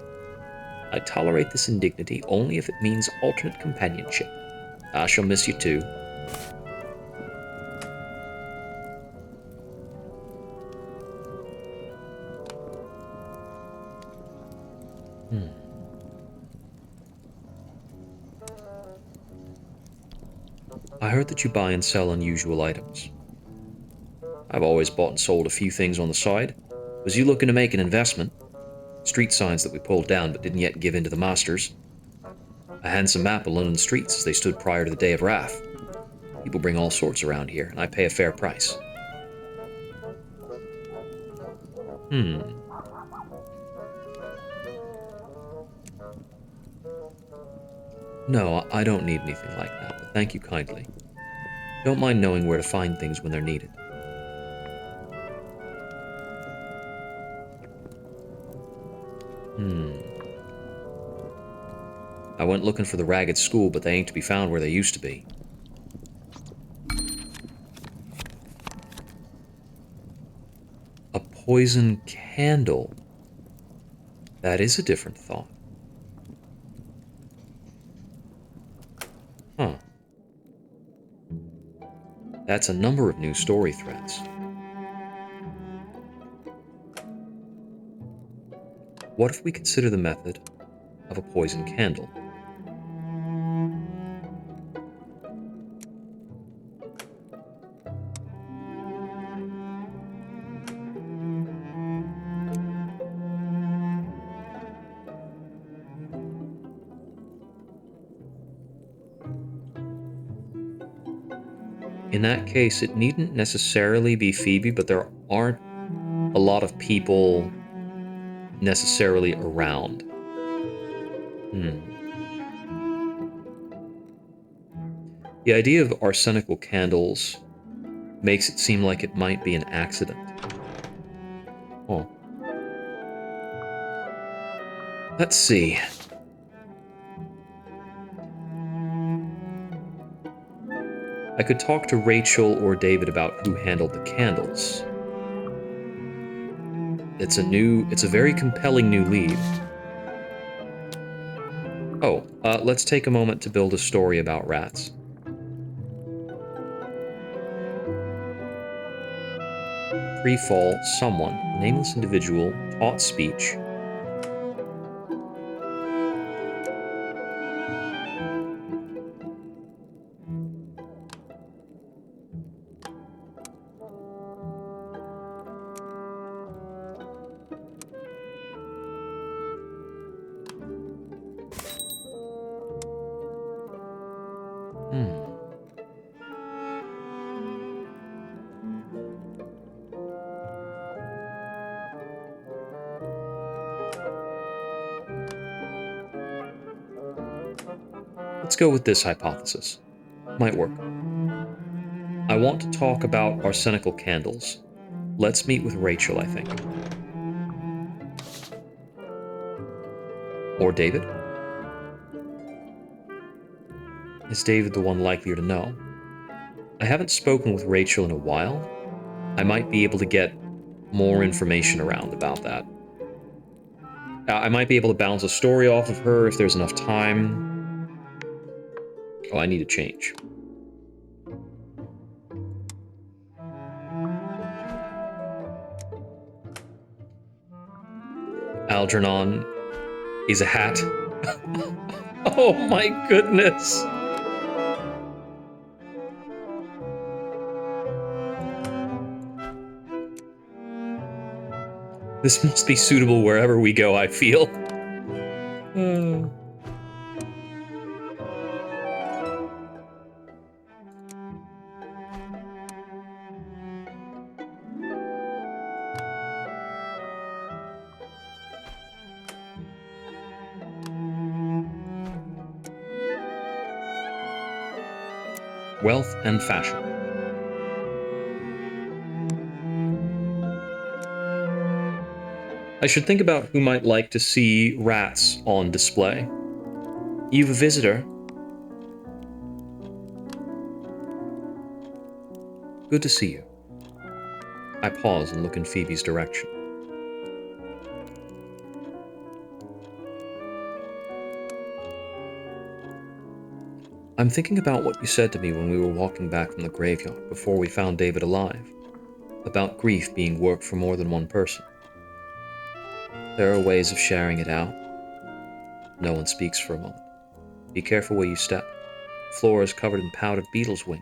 I tolerate this indignity only if it means alternate companionship. I shall miss you too. I heard that you buy and sell unusual items. I've always bought and sold a few things on the side. Was you looking to make an investment? Street signs that we pulled down but didn't yet give in to the masters. A handsome map of London streets as they stood prior to the day of wrath. People bring all sorts around here, and I pay a fair price. No, I don't need anything like that, but thank you kindly. Don't mind knowing where to find things when they're needed. I went looking for the ragged school, but they ain't to be found where they used to be. A poison candle. That is a different thought. Huh. That's a number of new story threads. What if we consider the method of a poison candle? In that case, it needn't necessarily be Phoebe, but there aren't a lot of people necessarily around. The idea of arsenical candles makes it seem like it might be an accident. Oh. Let's see. I could talk to Rachel or David about who handled the candles. It's a very compelling new lead. Oh, let's take a moment to build a story about rats. Pre-fall, someone, a nameless individual, taught speech. Let's go with this hypothesis. Might work. I want to talk about arsenical candles. Let's meet with Rachel, I think. Or David? Is David the one likelier to know? I haven't spoken with Rachel in a while. I might be able to get more information around about that. I might be able to bounce a story off of her if there's enough time. Oh, I need to change. Algernon is a hat. Oh my goodness. This must be suitable wherever we go, I feel. Wealth and fashion. I should think about who might like to see rats on display. You've a visitor. Good to see you. I pause and look in Phoebe's direction. I'm thinking about what you said to me when we were walking back from the graveyard before we found David alive, about grief being work for more than one person. There are ways of sharing it out. No one speaks for a moment. Be careful where you step. The floor is covered in powdered beetle's wing.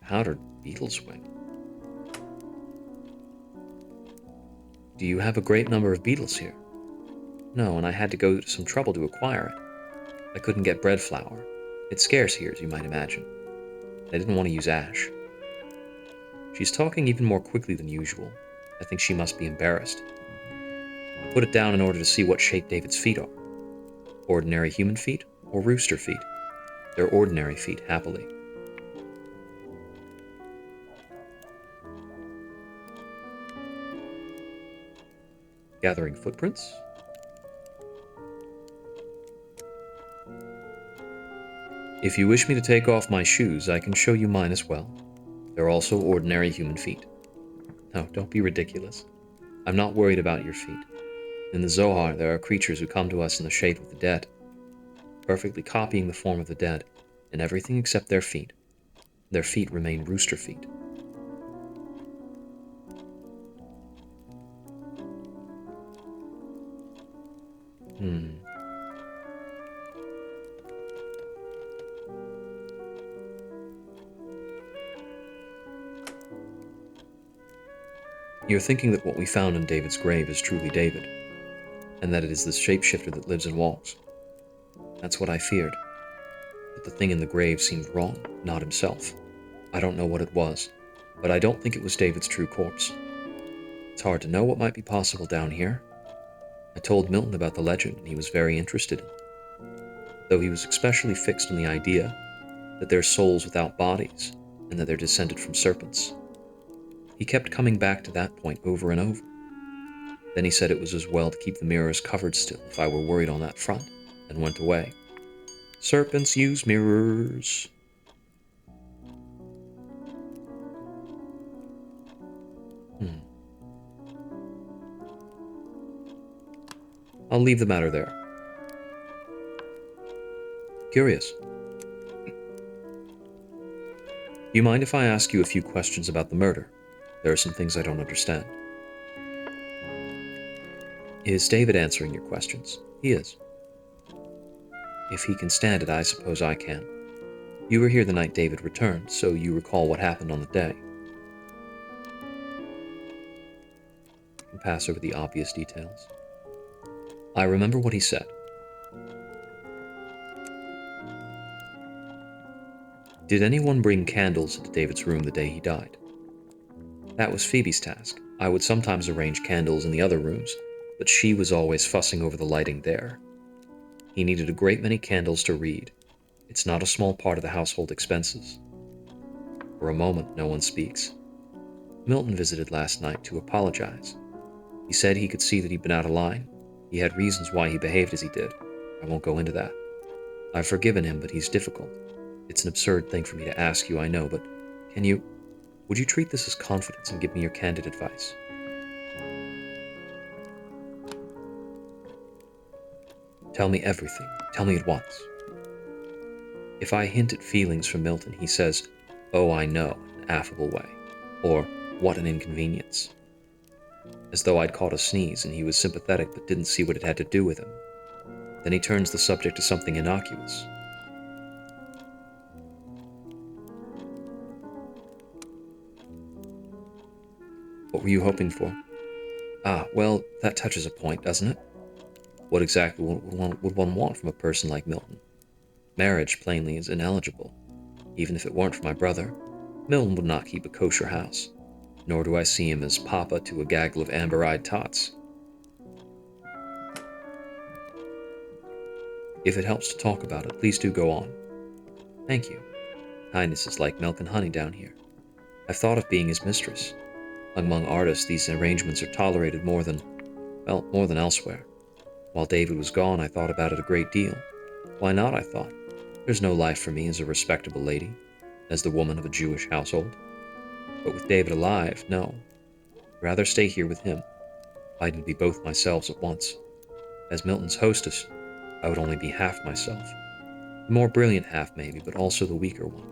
Powdered beetle's wing? Do you have a great number of beetles here? No, and I had to go to some trouble to acquire it. I couldn't get bread flour. It's scarce here, as you might imagine. I didn't want to use ash. She's talking even more quickly than usual. I think she must be embarrassed. I put it down in order to see what shape David's feet are. Ordinary human feet or rooster feet? They're ordinary feet, happily. Gathering footprints? If you wish me to take off my shoes, I can show you mine as well. They're also ordinary human feet. No, don't be ridiculous. I'm not worried about your feet. In the Zohar, there are creatures who come to us in the shape of the dead, perfectly copying the form of the dead, in everything except their feet. Their feet remain rooster feet. You're thinking that what we found in David's grave is truly David, and that it is the shapeshifter that lives and walks. That's what I feared. that the thing in the grave seemed wrong, not himself. I don't know what it was, but I don't think it was David's true corpse. It's hard to know what might be possible down here. I told Milton about the legend, and he was very interested in it, though he was especially fixed on the idea that they're souls without bodies, and that they're descended from serpents. He kept coming back to that point over and over. Then he said it was as well to keep the mirrors covered still if I were worried on that front, and went away. Serpents use mirrors. I'll leave the matter there. Curious. Do you mind if I ask you a few questions about the murder? There are some things I don't understand. Is David answering your questions? He is. If he can stand it, I suppose I can. You were here the night David returned, so you recall what happened on the day. You can pass over the obvious details. I remember what he said. Did anyone bring candles into David's room the day he died? That was Phoebe's task. I would sometimes arrange candles in the other rooms, but she was always fussing over the lighting there. He needed a great many candles to read. It's not a small part of the household expenses. For a moment, no one speaks. Milton visited last night to apologize. He said he could see that he'd been out of line. He had reasons why he behaved as he did. I won't go into that. I've forgiven him, but he's difficult. It's an absurd thing for me to ask you, I know, but would you treat this as confidence and give me your candid advice? Tell me everything. Tell me at once. If I hint at feelings from Milton, he says, "Oh, I know," in an affable way, or "What an inconvenience." As though I'd caught a sneeze and he was sympathetic but didn't see what it had to do with him. Then he turns the subject to something innocuous. What were you hoping for? Well, that touches a point, doesn't it? What exactly would one want from a person like Milton? Marriage, plainly, is ineligible. Even if it weren't for my brother, Milton would not keep a kosher house, nor do I see him as papa to a gaggle of amber-eyed tots. If it helps to talk about it, please do go on. Thank you. Kindness is like milk and honey down here. I've thought of being his mistress. Among artists, these arrangements are tolerated more than elsewhere. While David was gone, I thought about it a great deal. Why not, I thought. There's no life for me as a respectable lady, as the woman of a Jewish household. But with David alive, no. I'd rather stay here with him. I can be both myself at once. As Milton's hostess, I would only be half myself. The more brilliant half, maybe, but also the weaker one.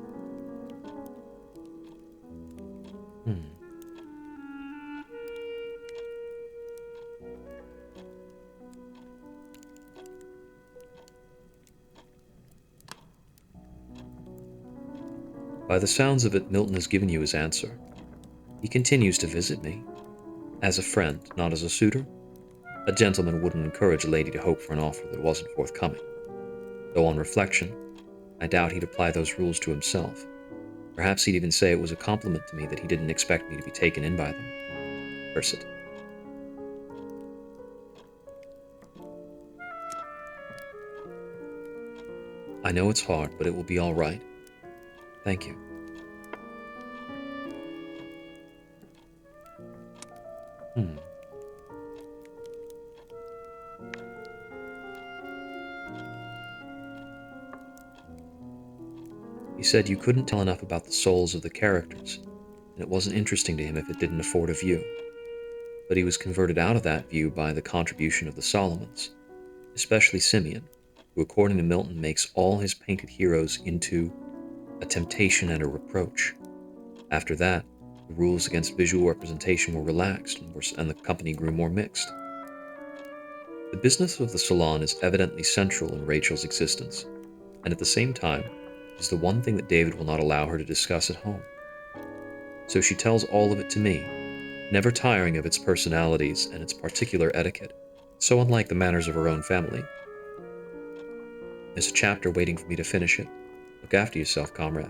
By the sounds of it, Milton has given you his answer. He continues to visit me. As a friend, not as a suitor. A gentleman wouldn't encourage a lady to hope for an offer that wasn't forthcoming. Though on reflection, I doubt he'd apply those rules to himself. Perhaps he'd even say it was a compliment to me that he didn't expect me to be taken in by them. Curse it. I know it's hard, but it will be all right. Thank you. He said you couldn't tell enough about the souls of the characters, and it wasn't interesting to him if it didn't afford a view. But he was converted out of that view by the contribution of the Solomons, especially Simeon, who according to Milton makes all his painted heroes into a temptation and a reproach. After that, the rules against visual representation were relaxed, and the company grew more mixed. The business of the salon is evidently central in Rachel's existence, and at the same time, is the one thing that David will not allow her to discuss at home. So she tells all of it to me, never tiring of its personalities and its particular etiquette, so unlike the manners of her own family. There's a chapter waiting for me to finish it, Look after yourself, comrade.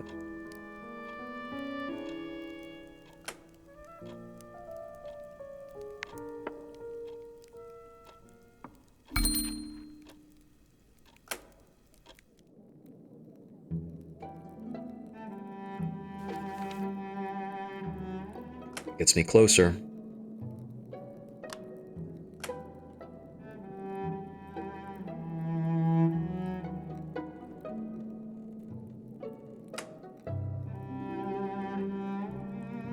Gets me closer.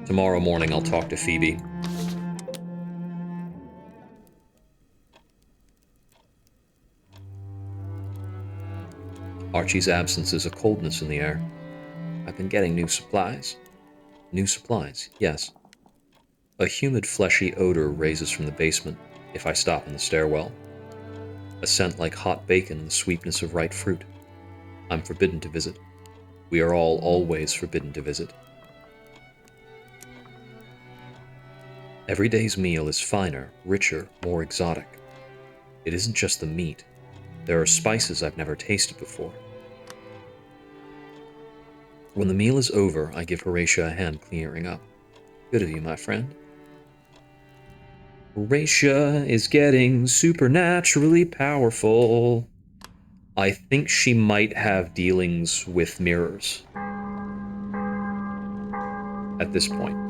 Tomorrow morning I'll talk to Phoebe. Archie's absence is a coldness in the air. I've been getting new supplies. New supplies, yes. A humid, fleshy odor raises from the basement if I stop in the stairwell. A scent like hot bacon and the sweetness of ripe fruit. I'm forbidden to visit. We are all always forbidden to visit. Every day's meal is finer, richer, more exotic. It isn't just the meat. There are spices I've never tasted before. When the meal is over, I give Horatia a hand clearing up. Good of you, my friend. Horatia is getting supernaturally powerful. I think she might have dealings with mirrors at this point.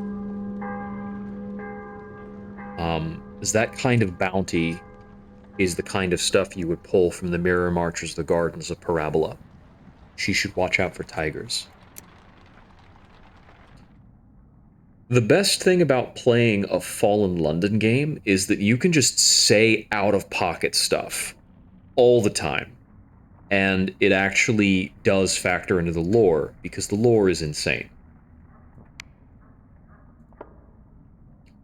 Is that kind of bounty is the kind of stuff you would pull from the Mirror Marchers, the Gardens of Parabola. She should watch out for tigers. The best thing about playing a Fallen London game is that you can just say out-of-pocket stuff all the time. And it actually does factor into the lore, because the lore is insane.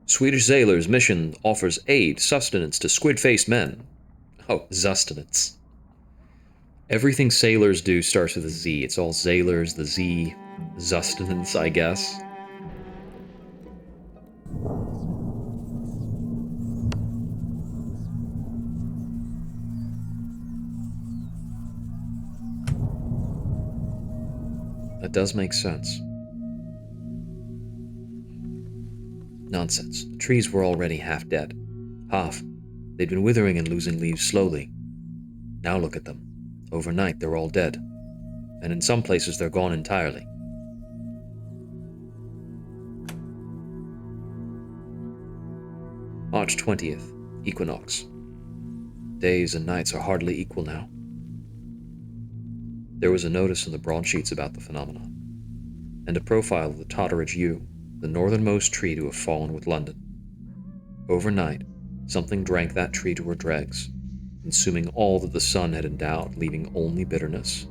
Swedish sailors' mission offers aid, sustenance to squid-faced men. Oh, sustenance. Everything sailors do starts with a Z. It's all sailors, the Z, sustenance, I guess. That does make sense. Nonsense. The trees were already half dead. Half. They'd been withering and losing leaves slowly. Now look at them. Overnight, they're all dead. And in some places, they're gone entirely. March 20th, equinox. Days and nights are hardly equal now. There was a notice in the broadsheets about the phenomenon, and a profile of the Totteridge Yew, the northernmost tree to have fallen with London. Overnight, something drank that tree to her dregs, consuming all that the sun had endowed, leaving only bitterness.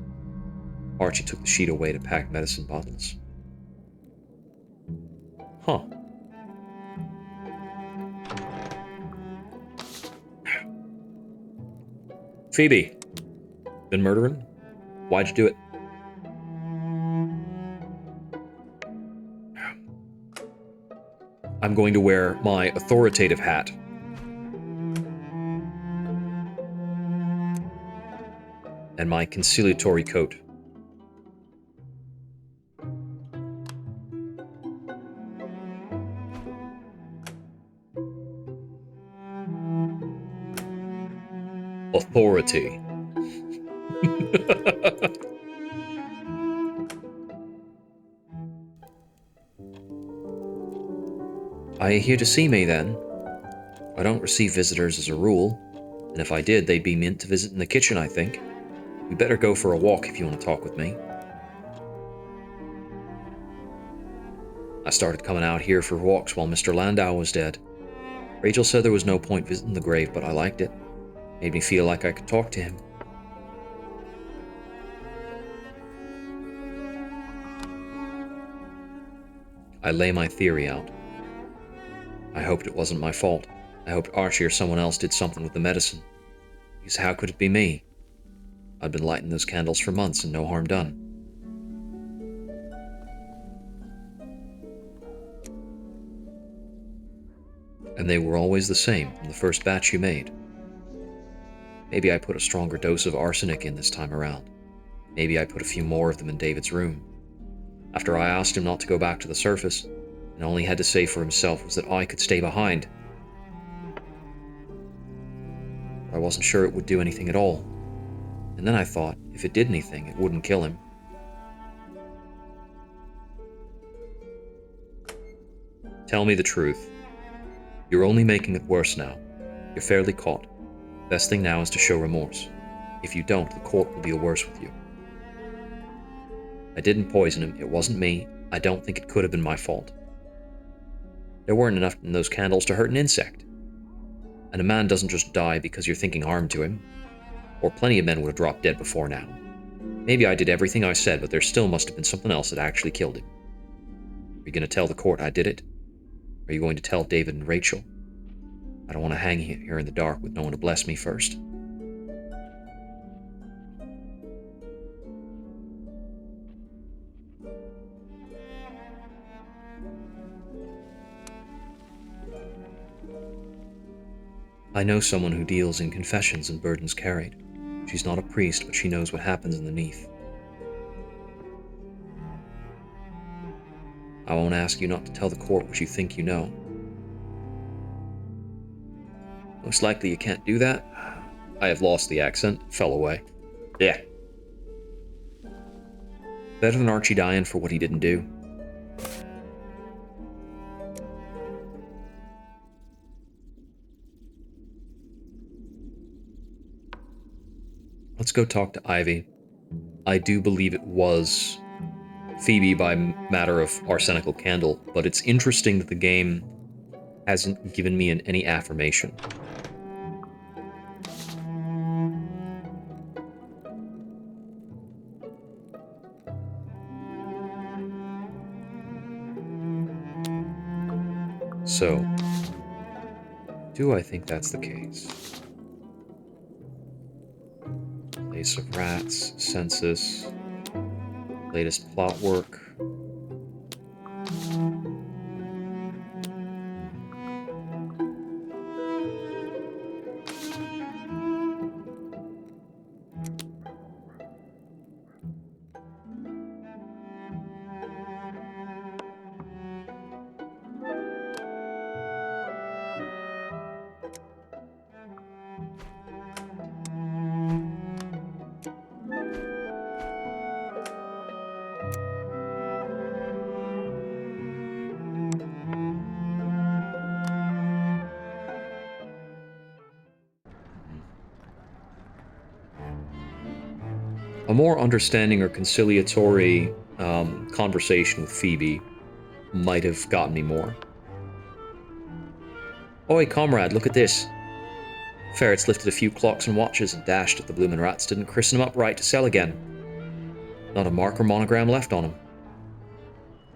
Archie took the sheet away to pack medicine bottles. Huh. Phoebe, been murdering? Why'd you do it? I'm going to wear my authoritative hat. And my conciliatory coat. Authority. Are you here to see me, then? I don't receive visitors as a rule, and if I did, they'd be meant to visit in the kitchen, I think. We better go for a walk if you want to talk with me. I started coming out here for walks while Mr. Landau was dead. Rachel said there was no point visiting the grave, but I liked it. Made me feel like I could talk to him. I lay my theory out. I hoped it wasn't my fault. I hoped Archie or someone else did something with the medicine. Because how could it be me? I'd been lighting those candles for months and no harm done. And they were always the same from the first batch you made. Maybe I put a stronger dose of arsenic in this time around. Maybe I put a few more of them in David's room. After I asked him not to go back to the surface, and all he had to say for himself was that I could stay behind. But I wasn't sure it would do anything at all. And then I thought, if it did anything, it wouldn't kill him. Tell me the truth. You're only making it worse now. You're fairly caught. Best thing now is to show remorse. If you don't, the court will deal worse with you. I didn't poison him. It wasn't me. I don't think it could have been my fault. There weren't enough in those candles to hurt an insect. And a man doesn't just die because you're thinking harm to him. Or plenty of men would have dropped dead before now. Maybe I did everything I said, but there still must have been something else that actually killed him. Are you going to tell the court I did it? Are you going to tell David and Rachel? I don't want to hang here in the dark with no one to bless me first. I know someone who deals in confessions and burdens carried. She's not a priest, but she knows what happens underneath. I won't ask you not to tell the court what you think you know. Most likely you can't do that. I have lost the accent. Fell away. Yeah. Better than Archie dying for what he didn't do. Let's go talk to Ivy. I do believe it was Phoebe by matter of arsenical candle, but it's interesting that the game hasn't given me any affirmation. So, do I think that's the case? Place of Rats, Census, latest plot work. A more understanding or conciliatory conversation with Phoebe might have gotten me more. Oi, comrade, look at this. Ferrets lifted a few clocks and watches and dashed if the bloomin' rats didn't christen them up right to sell again. Not a mark or monogram left on them.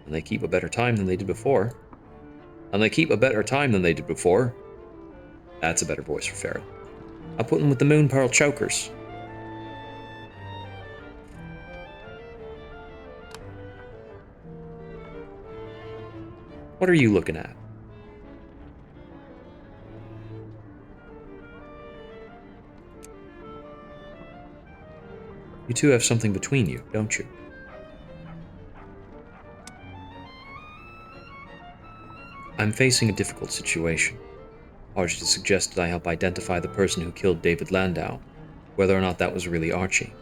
And they keep a better time than they did before. And they keep a better time than they did before. That's a better voice for Ferret. I put them with the moon pearl chokers. What are you looking at? You two have something between you, don't you? I'm facing a difficult situation. Archie suggested I help identify the person who killed David Landau, whether or not that was really Archie.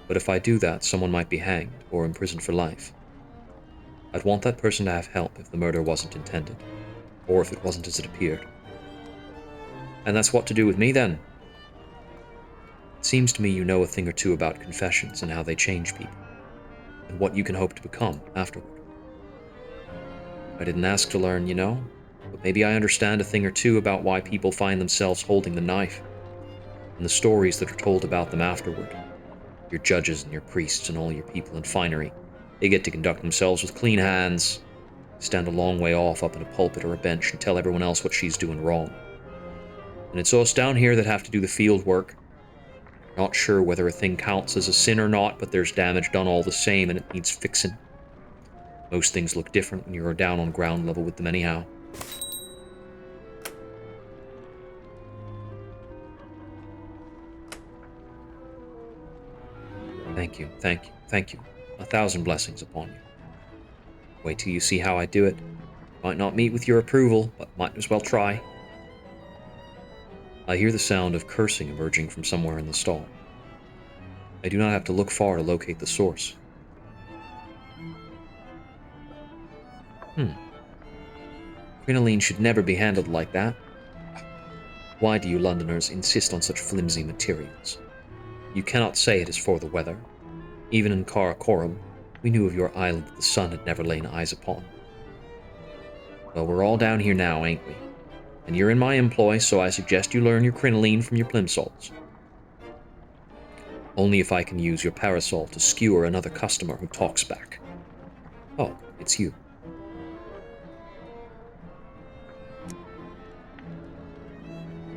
But if I do that, someone might be hanged or imprisoned for life. I'd want that person to have help if the murder wasn't intended, or if it wasn't as it appeared. And that's what to do with me, then. It seems to me you know a thing or two about confessions and how they change people, and what you can hope to become afterward. I didn't ask to learn, you know, but maybe I understand a thing or two about why people find themselves holding the knife, and the stories that are told about them afterward. Your judges and your priests and all your people in finery, they get to conduct themselves with clean hands, stand a long way off up in a pulpit or a bench and tell everyone else what she's doing wrong. And it's us down here that have to do the field work. Not sure whether a thing counts as a sin or not, but there's damage done all the same and it needs fixing. Most things look different when you're down on ground level with them anyhow. Thank you, thank you, thank you. 1,000 blessings upon you. Wait till you see how I do it. Might not meet with your approval, but might as well try. I hear the sound of cursing emerging from somewhere in the stall. I do not have to look far to locate the source. Crinoline should never be handled like that. Why do you Londoners insist on such flimsy materials? You cannot say it is for the weather. Even in Karakoram, we knew of your island that the sun had never lain eyes upon. Well, we're all down here now, ain't we? And you're in my employ, so I suggest you learn your crinoline from your plimsolls. Only if I can use your parasol to skewer another customer who talks back. Oh, it's you.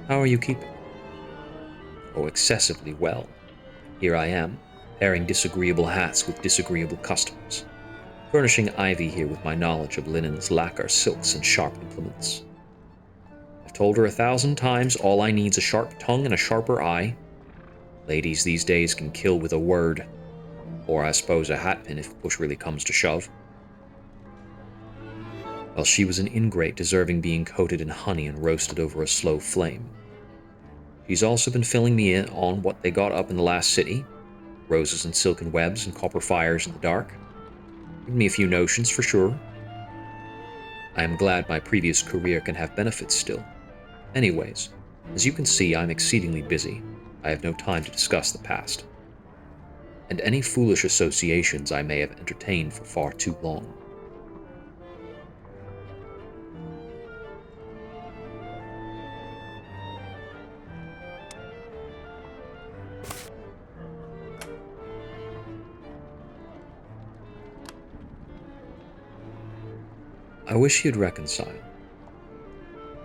How are you keeping? Oh, excessively well. Here I am, pairing disagreeable hats with disagreeable customers, furnishing Ivy here with my knowledge of linens, lacquer, silks, and sharp implements. I've told her 1,000 times all I need's a sharp tongue and a sharper eye. Ladies these days can kill with a word, or I suppose a hatpin if push really comes to shove. Well, she was an ingrate deserving being coated in honey and roasted over a slow flame. She's also been filling me in on what they got up in the last city, roses and silken webs and copper fires in the dark. Given me a few notions for sure. I am glad my previous career can have benefits still. Anyways, as you can see, I'm exceedingly busy. I have no time to discuss the past, and any foolish associations I may have entertained for far too long. I wish you'd reconcile,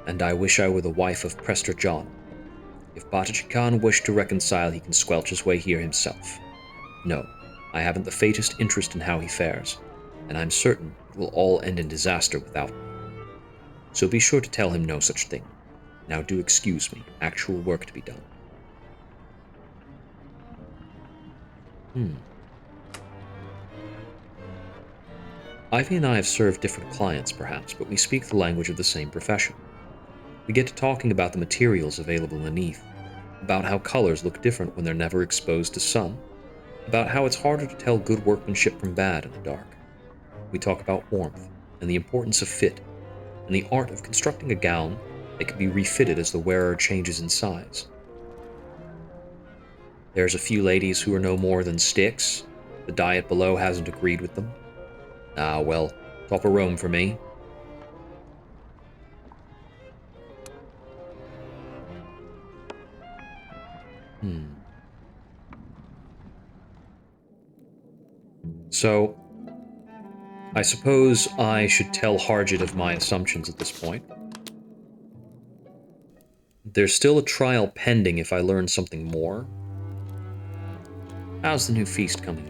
and I wish I were the wife of Prester John. If Bataji Khan wished to reconcile, he can squelch his way here himself. No, I haven't the faintest interest in how he fares, and I'm certain it will all end in disaster without me. So be sure to tell him no such thing. Now do excuse me, actual work to be done. Ivy and I have served different clients, perhaps, but we speak the language of the same profession. We get to talking about the materials available beneath, about how colors look different when they're never exposed to sun, about how it's harder to tell good workmanship from bad in the dark. We talk about warmth, and the importance of fit, and the art of constructing a gown that can be refitted as the wearer changes in size. There's a few ladies who are no more than sticks. The diet below hasn't agreed with them. Ah, well, top of Rome for me. So, I suppose I should tell Harjit of my assumptions at this point. There's still a trial pending if I learn something more. How's the new feast coming along?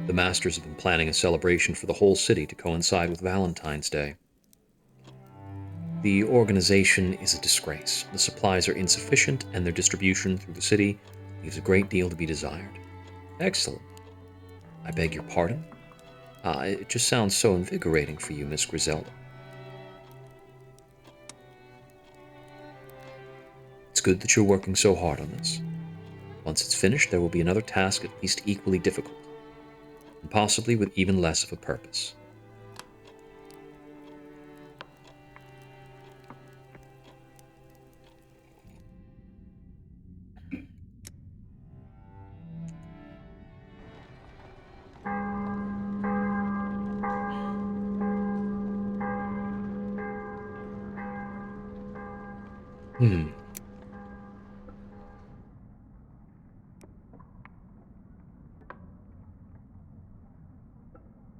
The masters have been planning a celebration for the whole city to coincide with Valentine's Day. The organization is a disgrace. The supplies are insufficient, and their distribution through the city leaves a great deal to be desired. Excellent. I beg your pardon? It just sounds so invigorating for you, Miss Griselda. It's good that you're working so hard on this. Once it's finished, there will be another task at least equally difficult, and possibly with even less of a purpose.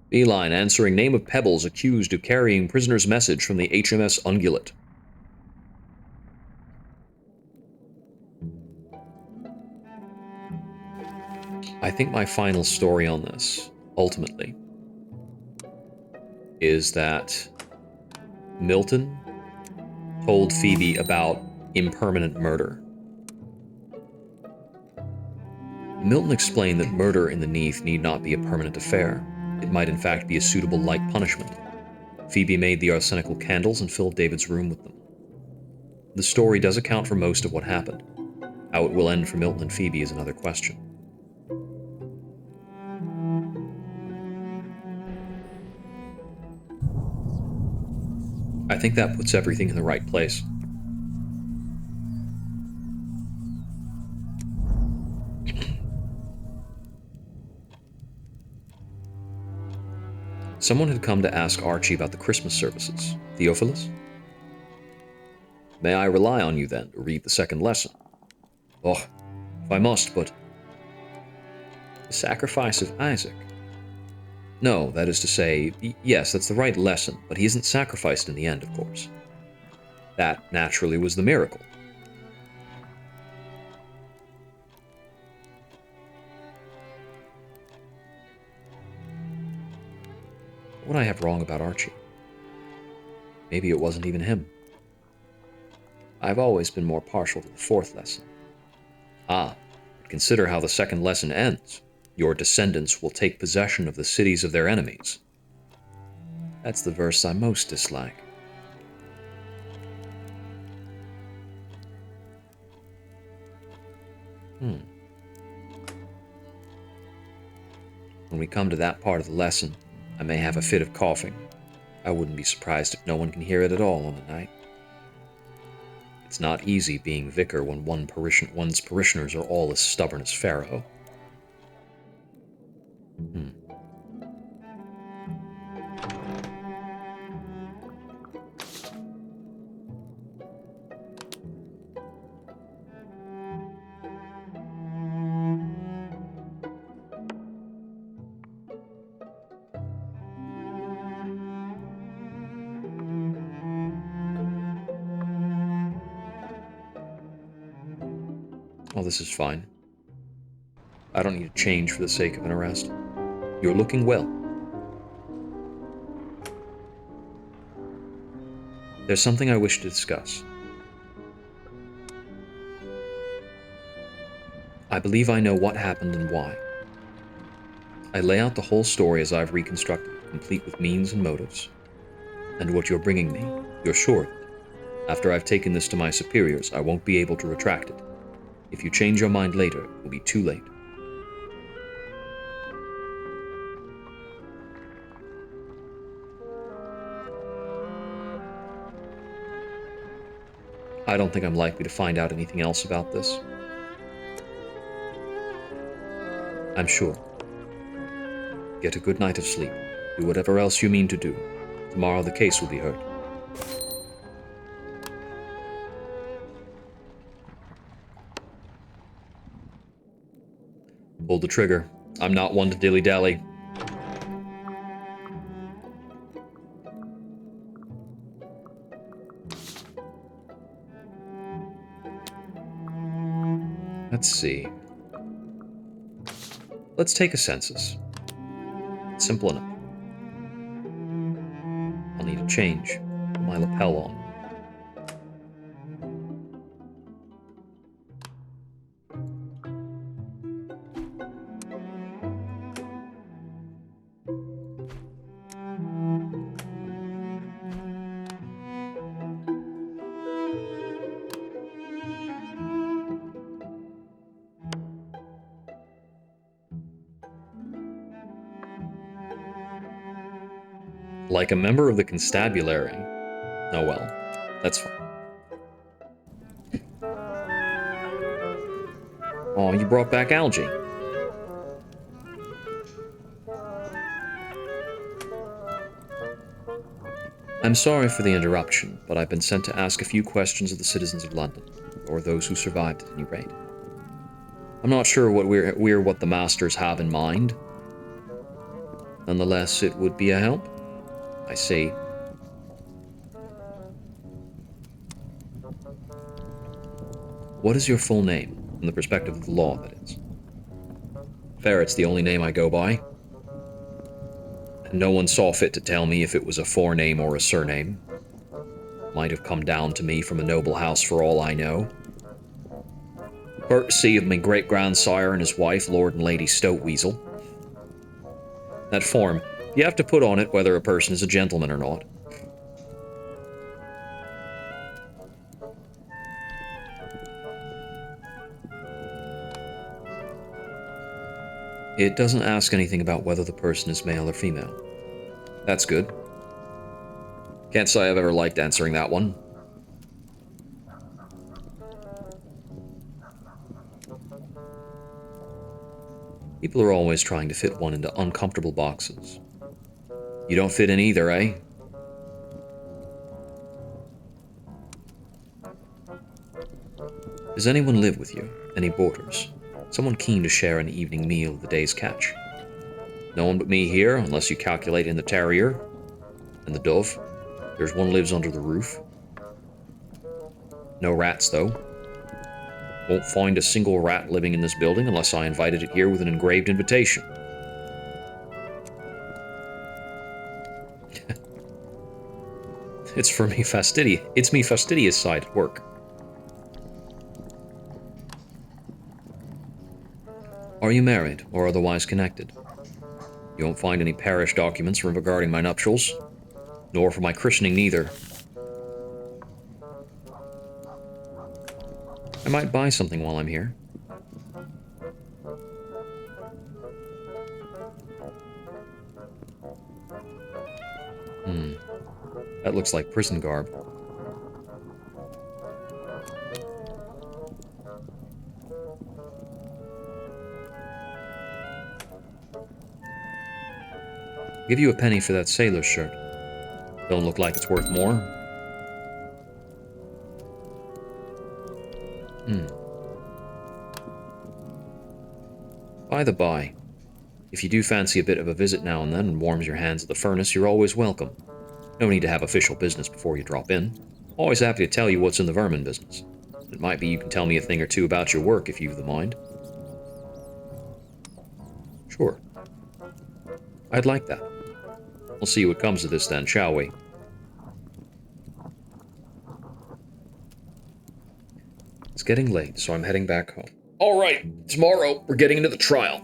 Beeline answering name of Pebbles accused of carrying prisoner's message from the HMS Ungulate. I think my final story on this, ultimately, is that Milton told Phoebe about impermanent murder. Milton explained that murder in the Neath need not be a permanent affair. It might in fact be a suitable light punishment. Phoebe made the arsenical candles and filled David's room with them. The story does account for most of what happened. How it will end for Milton and Phoebe is another question. I think that puts everything in the right place. Someone had come to ask Archie about the Christmas services. Theophilus? May I rely on you, then, to read the second lesson? Oh, if I must, but... The sacrifice of Isaac? No, that is to say, yes, that's the right lesson, but he isn't sacrificed in the end, of course. That, naturally, was the miracle. What would I have wrong about Archie? Maybe it wasn't even him. I've always been more partial to the fourth lesson. Ah, but consider how the second lesson ends. Your descendants will take possession of the cities of their enemies. That's the verse I most dislike. When we come to that part of the lesson, I may have a fit of coughing. I wouldn't be surprised if no one can hear it at all on a night. It's not easy being vicar when one's parishioners are all as stubborn as Pharaoh. Oh, this is fine. I don't need to change for the sake of an arrest. You're looking well. There's something I wish to discuss. I believe I know what happened and why. I lay out the whole story as I've reconstructed it, complete with means and motives. And what you're bringing me, you're sure that, after I've taken this to my superiors, I won't be able to retract it. If you change your mind later, it will be too late. I don't think I'm likely to find out anything else about this. I'm sure. Get a good night of sleep. Do whatever else you mean to do. Tomorrow the case will be heard. Pull the trigger. I'm not one to dilly-dally. Let's see. Let's take a census. It's simple enough. I'll need a change. Put my lapel on. Like a member of the constabulary. Oh well, that's fine. Oh, you brought back algae. I'm sorry for the interruption, but I've been sent to ask a few questions of the citizens of London, or those who survived at any rate. I'm not sure what what the masters have in mind. Nonetheless, it would be a help. I see. What is your full name, from the perspective of the law, that is? Ferret's the only name I go by. And no one saw fit to tell me if it was a forename or a surname. Might have come down to me from a noble house for all I know. Courtesy of my great-grandsire and his wife, Lord and Lady Stoutweasel. That form, you have to put on it whether a person is a gentleman or not. It doesn't ask anything about whether the person is male or female. That's good. Can't say I've ever liked answering that one. People are always trying to fit one into uncomfortable boxes. You don't fit in either, eh? Does anyone live with you? Any boarders? Someone keen to share an evening meal of the day's catch? No one but me here, unless you calculate in the terrier and the dove. There's one lives under the roof. No rats, though. Won't find a single rat living in this building unless I invited it here with an engraved invitation. It's me fastidious side at work. Are you married or otherwise connected? You won't find any parish documents regarding my nuptials, nor for my christening neither. I might buy something while I'm here. That looks like prison garb. Give you a penny for that sailor's shirt. Don't look like it's worth more. By the by, if you do fancy a bit of a visit now and then and warms your hands at the furnace, you're always welcome. No need to have official business before you drop in. Always happy to tell you what's in the vermin business. It might be you can tell me a thing or two about your work if you've the mind. Sure. I'd like that. We'll see what comes of this then, shall we? It's getting late, so I'm heading back home. Alright, tomorrow we're getting into the trial.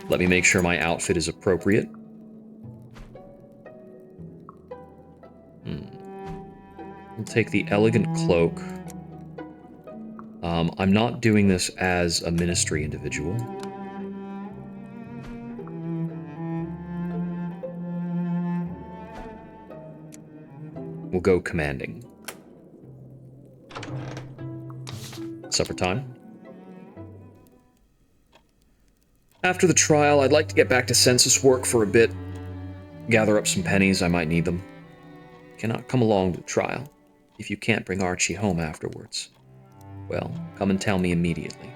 Let me make sure my outfit is appropriate. We'll take the elegant cloak. I'm not doing this as a ministry individual. We'll go commanding. Supper time. After the trial, I'd like to get back to census work for a bit. Gather up some pennies, I might need them. Cannot come along to the trial if you can't bring Archie home afterwards. Well, come and tell me immediately.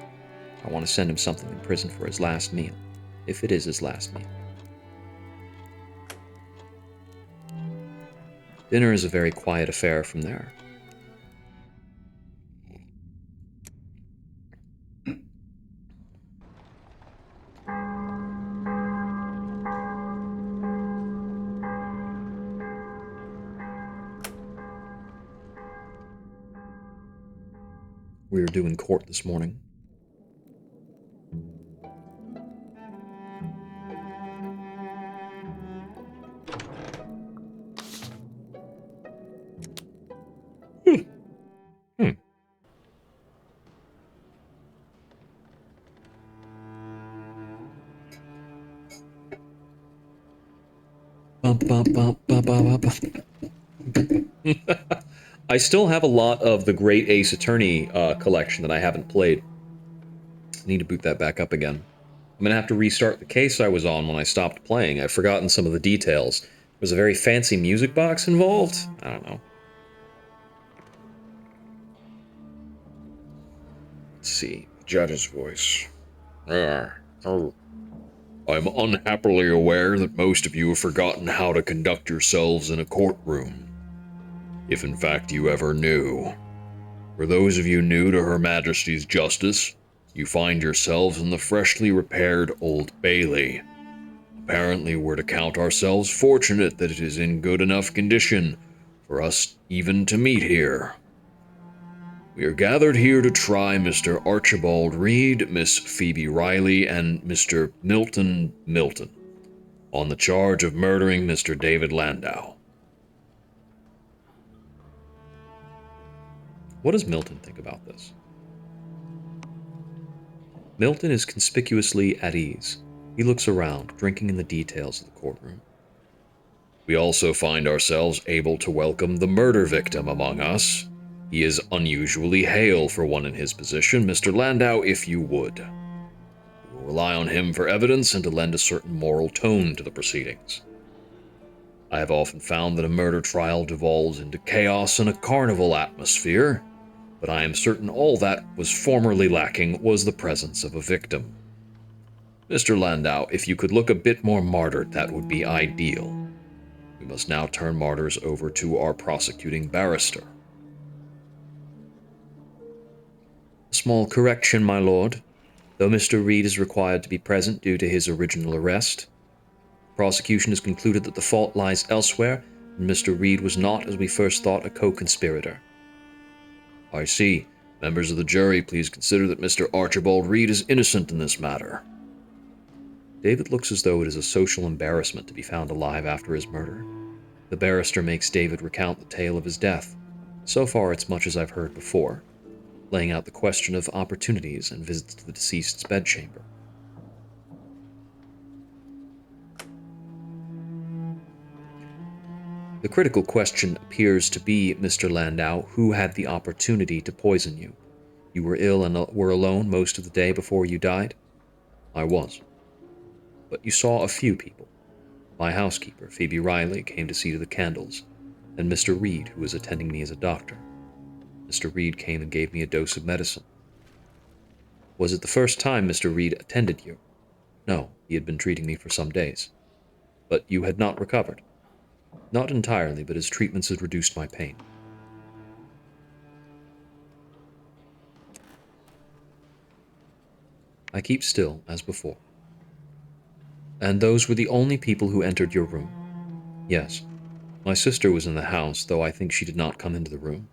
I want to send him something in prison for his last meal, if it is his last meal. Dinner is a very quiet affair from there. We were doing court this morning. I still have a lot of the Great Ace Attorney collection that I haven't played. I need to boot that back up again. I'm gonna have to restart the case I was on when I stopped playing. I've forgotten some of the details. There was a very fancy music box involved? I don't know. Let's see. Judge's voice. I'm unhappily aware that most of you have forgotten how to conduct yourselves in a courtroom. If in fact you ever knew. For those of you new to Her Majesty's justice, you find yourselves in the freshly repaired Old Bailey. Apparently we're to count ourselves fortunate that it is in good enough condition for us even to meet here. We are gathered here to try Mr. Archibald Reed, Miss Phoebe Riley, and Mr. Milton Milton on the charge of murdering Mr. David Landau. What does Milton think about this? Milton is conspicuously at ease. He looks around, drinking in the details of the courtroom. We also find ourselves able to welcome the murder victim among us. He is unusually hale for one in his position, Mr. Landau, if you would. We will rely on him for evidence and to lend a certain moral tone to the proceedings. I have often found that a murder trial devolves into chaos and a carnival atmosphere, but I am certain all that was formerly lacking was the presence of a victim. Mr. Landau, if you could look a bit more martyred, that would be ideal. We must now turn matters over to our prosecuting barrister. A small correction, my lord. Though Mr. Reed is required to be present due to his original arrest, the prosecution has concluded that the fault lies elsewhere, and Mr. Reed was not, as we first thought, a co-conspirator. I see. Members of the jury, please consider that Mr. Archibald Reed is innocent in this matter. David looks as though it is a social embarrassment to be found alive after his murder. The barrister makes David recount the tale of his death. So far, it's much as I've heard before, laying out the question of opportunities and visits to the deceased's bedchamber. The critical question appears to be, Mr. Landau, who had the opportunity to poison you? You were ill and were alone most of the day before you died? I was. But you saw a few people. My housekeeper, Phoebe Riley, came to see to the candles, and Mr. Reed, who was attending me as a doctor. Mr. Reed came and gave me a dose of medicine. Was it the first time Mr. Reed attended you? No, he had been treating me for some days. But you had not recovered. Not entirely, but his treatments had reduced my pain. I keep still, as before. And those were the only people who entered your room? Yes. My sister was in the house, though I think she did not come into the room.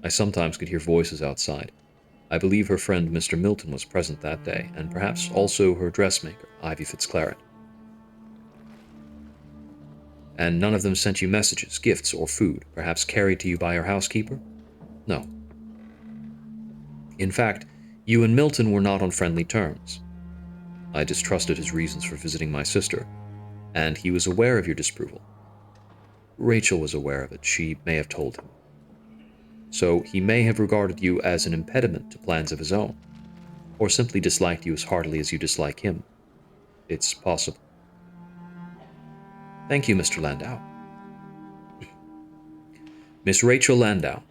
I sometimes could hear voices outside. I believe her friend Mr. Milton was present that day, and perhaps also her dressmaker, Ivy Fitzclarence. And none of them sent you messages, gifts, or food, perhaps carried to you by your housekeeper? No. In fact, you and Milton were not on friendly terms. I distrusted his reasons for visiting my sister, and he was aware of your disapproval. Rachel was aware of it, she may have told him. So he may have regarded you as an impediment to plans of his own, or simply disliked you as heartily as you dislike him. It's possible. Thank you, Mr. Landau. Miss Rachel Landau.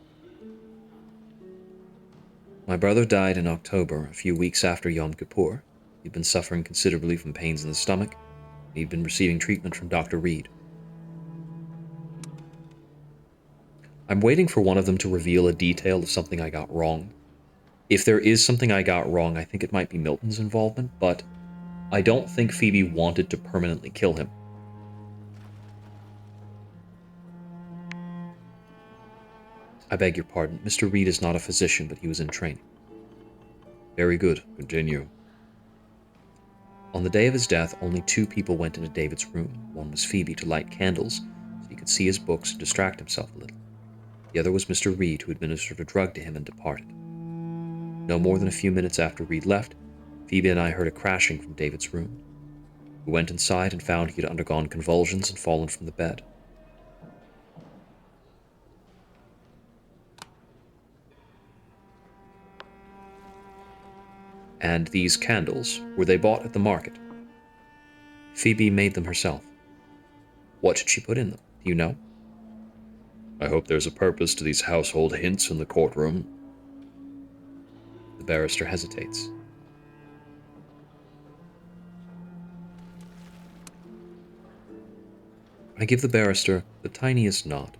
My brother died in October, a few weeks after Yom Kippur. He'd been suffering considerably from pains in the stomach, and he'd been receiving treatment from Dr. Reed. I'm waiting for one of them to reveal a detail of something I got wrong. If there is something I got wrong, I think it might be Milton's involvement, but I don't think Phoebe wanted to permanently kill him. I beg your pardon. Mr. Reed is not a physician, but he was in training. Very good. Continue. On the day of his death, only 2 people went into David's room. One was Phoebe to light candles, so he could see his books and distract himself a little. The other was Mr. Reed, who administered a drug to him and departed. No more than a few minutes after Reed left, Phoebe and I heard a crashing from David's room. We went inside and found he had undergone convulsions and fallen from the bed. And these candles, were they bought at the market? Phoebe made them herself. What did she put in them? Do you know? I hope there's a purpose to these household hints in the courtroom. The barrister hesitates. I give the barrister the tiniest nod.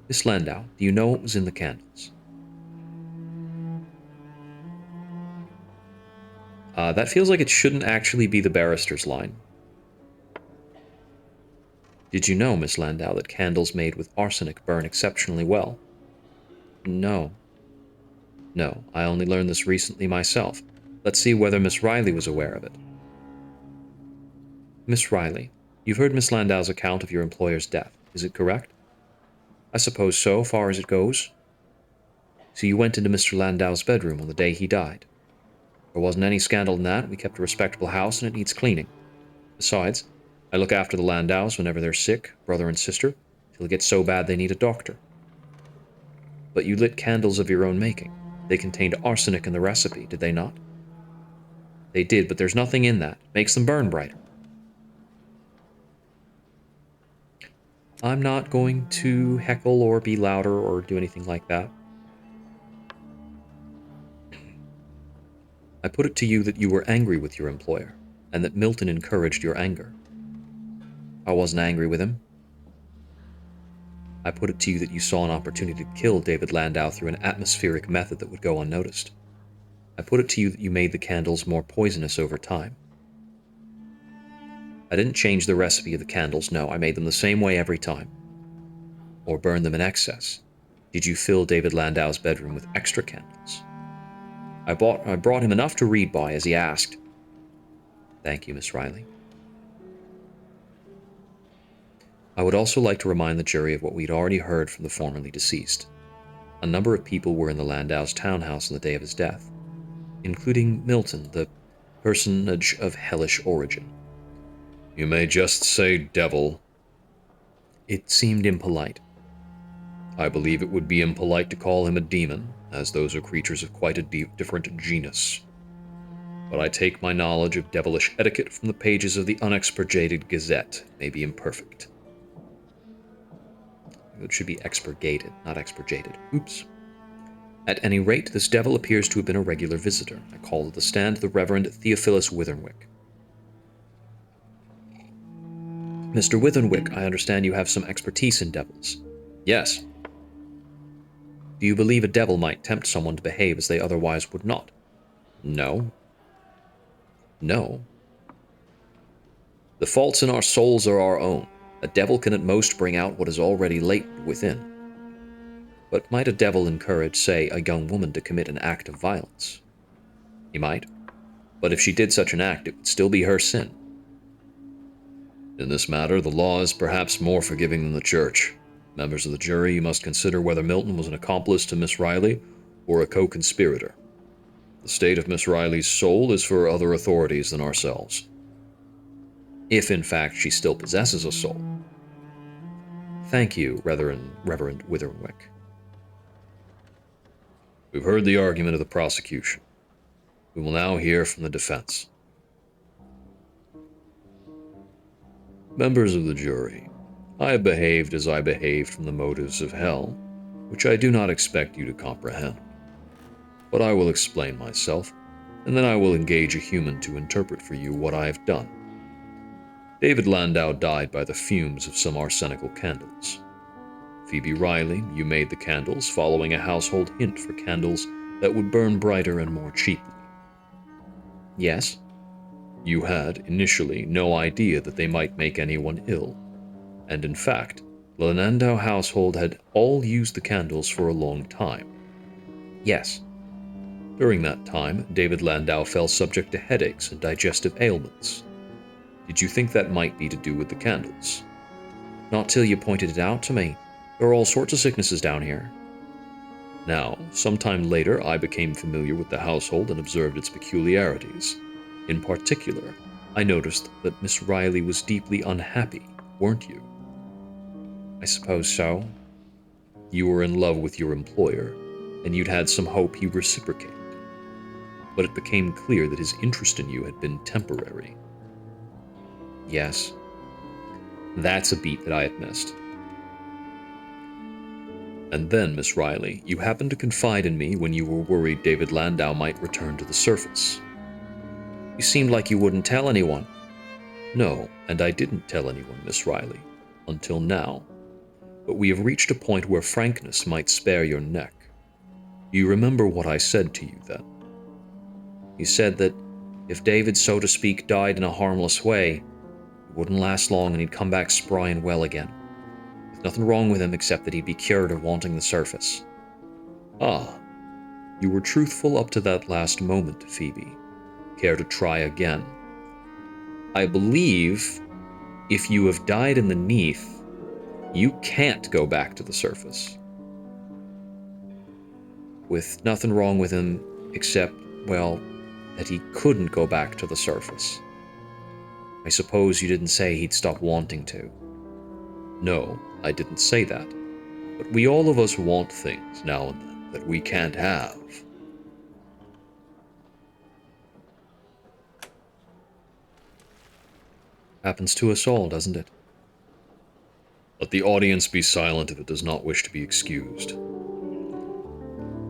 Miss Landau, do you know what was in the candles? That feels like it shouldn't actually be the barrister's line. Did you know, Miss Landau, that candles made with arsenic burn exceptionally well? No. No, I only learned this recently myself. Let's see whether Miss Riley was aware of it. Miss Riley, you've heard Miss Landau's account of your employer's death, is it correct? I suppose so, far as it goes. So you went into Mr. Landau's bedroom on the day he died. There wasn't any scandal in that. We kept a respectable house and it needs cleaning. Besides, I look after the Landaus whenever they're sick, brother and sister, till it gets so bad they need a doctor. But you lit candles of your own making. They contained arsenic in the recipe, did they not? They did, but there's nothing in that. It makes them burn brighter. I'm not going to heckle or be louder or do anything like that. I put it to you that you were angry with your employer, and that Milton encouraged your anger. I wasn't angry with him. I put it to you that you saw an opportunity to kill David Landau through an atmospheric method that would go unnoticed. I put it to you that you made the candles more poisonous over time. I didn't change the recipe of the candles, no, I made them the same way every time. Or burn them in excess. Did you fill David Landau's bedroom with extra candles? I brought him enough to read by as he asked. Thank you, Miss Riley. I would also like to remind the jury of what we'd already heard from the formerly deceased. A number of people were in the Landau's townhouse on the day of his death, including Milton, the personage of hellish origin. You may just say devil. It seemed impolite. I believe it would be impolite to call him a demon, as those are creatures of quite a different genus. But I take my knowledge of devilish etiquette from the pages of the unexpurgated Gazette. It may be imperfect. It should be expurgated, not expurgated. Oops. At any rate, this devil appears to have been a regular visitor. I call to the stand the Reverend Theophilus Witherwick. Mr. Witherwick, I understand you have some expertise in devils. Yes. Do you believe a devil might tempt someone to behave as they otherwise would not? No. No. The faults in our souls are our own. A devil can at most bring out what is already latent within. But might a devil encourage, say, a young woman to commit an act of violence? He might. But if she did such an act, it would still be her sin. In this matter, the law is perhaps more forgiving than the church. Members of the jury, you must consider whether Milton was an accomplice to Miss Riley or a co-conspirator. The state of Miss Riley's soul is for other authorities than ourselves. If, in fact, she still possesses a soul. Thank you, Reverend Witherwick. We've heard the argument of the prosecution. We will now hear from the defense. Members of the jury, I have behaved as I behaved from the motives of hell, which I do not expect you to comprehend. But I will explain myself, and then I will engage a human to interpret for you what I have done. David Landau died by the fumes of some arsenical candles. Phoebe Riley, you made the candles following a household hint for candles that would burn brighter and more cheaply. Yes. You had, initially, no idea that they might make anyone ill, and in fact, the Landau household had all used the candles for a long time. Yes. During that time, David Landau fell subject to headaches and digestive ailments. Did you think that might be to do with the candles? Not till you pointed it out to me. There are all sorts of sicknesses down here. Now, sometime later, I became familiar with the household and observed its peculiarities. In particular, I noticed that Miss Riley was deeply unhappy, weren't you? I suppose so. You were in love with your employer, and you'd had some hope he'd reciprocate. But it became clear that his interest in you had been temporary. Yes. That's a beat that I had missed. And then, Miss Riley, you happened to confide in me when you were worried David Landau might return to the surface. You seemed like you wouldn't tell anyone. No, and I didn't tell anyone, Miss Riley, until now. But we have reached a point where frankness might spare your neck. You remember what I said to you then? You said that if David, so to speak, died in a harmless way, it wouldn't last long and he'd come back spry and well again. With nothing wrong with him except that he'd be cured of wanting the surface. Ah, you were truthful up to that last moment, Phoebe. Care to try again? I believe if you have died in the Neath, you can't go back to the surface. With nothing wrong with him except, well, that he couldn't go back to the surface. I suppose you didn't say he'd stop wanting to. No, I didn't say that. But we all of us want things now and then that we can't have. Happens to us all, doesn't it? Let the audience be silent if it does not wish to be excused.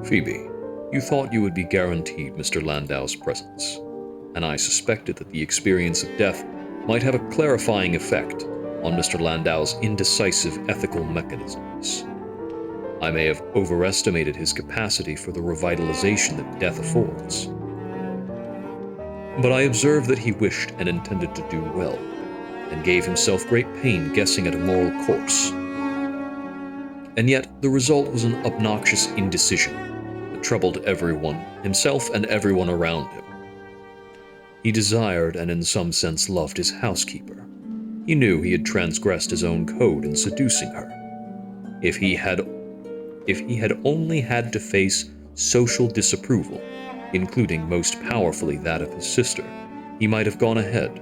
Phoebe, you thought you would be guaranteed Mr. Landau's presence, and I suspected that the experience of death might have a clarifying effect on Mr. Landau's indecisive ethical mechanisms. I may have overestimated his capacity for the revitalization that death affords. But I observed that he wished and intended to do well, and gave himself great pain guessing at a moral course. And yet the result was an obnoxious indecision that troubled everyone, himself and everyone around him. He desired and in some sense loved his housekeeper. He knew he had transgressed his own code in seducing her. If he had only had to face social disapproval, including most powerfully that of his sister, he might have gone ahead.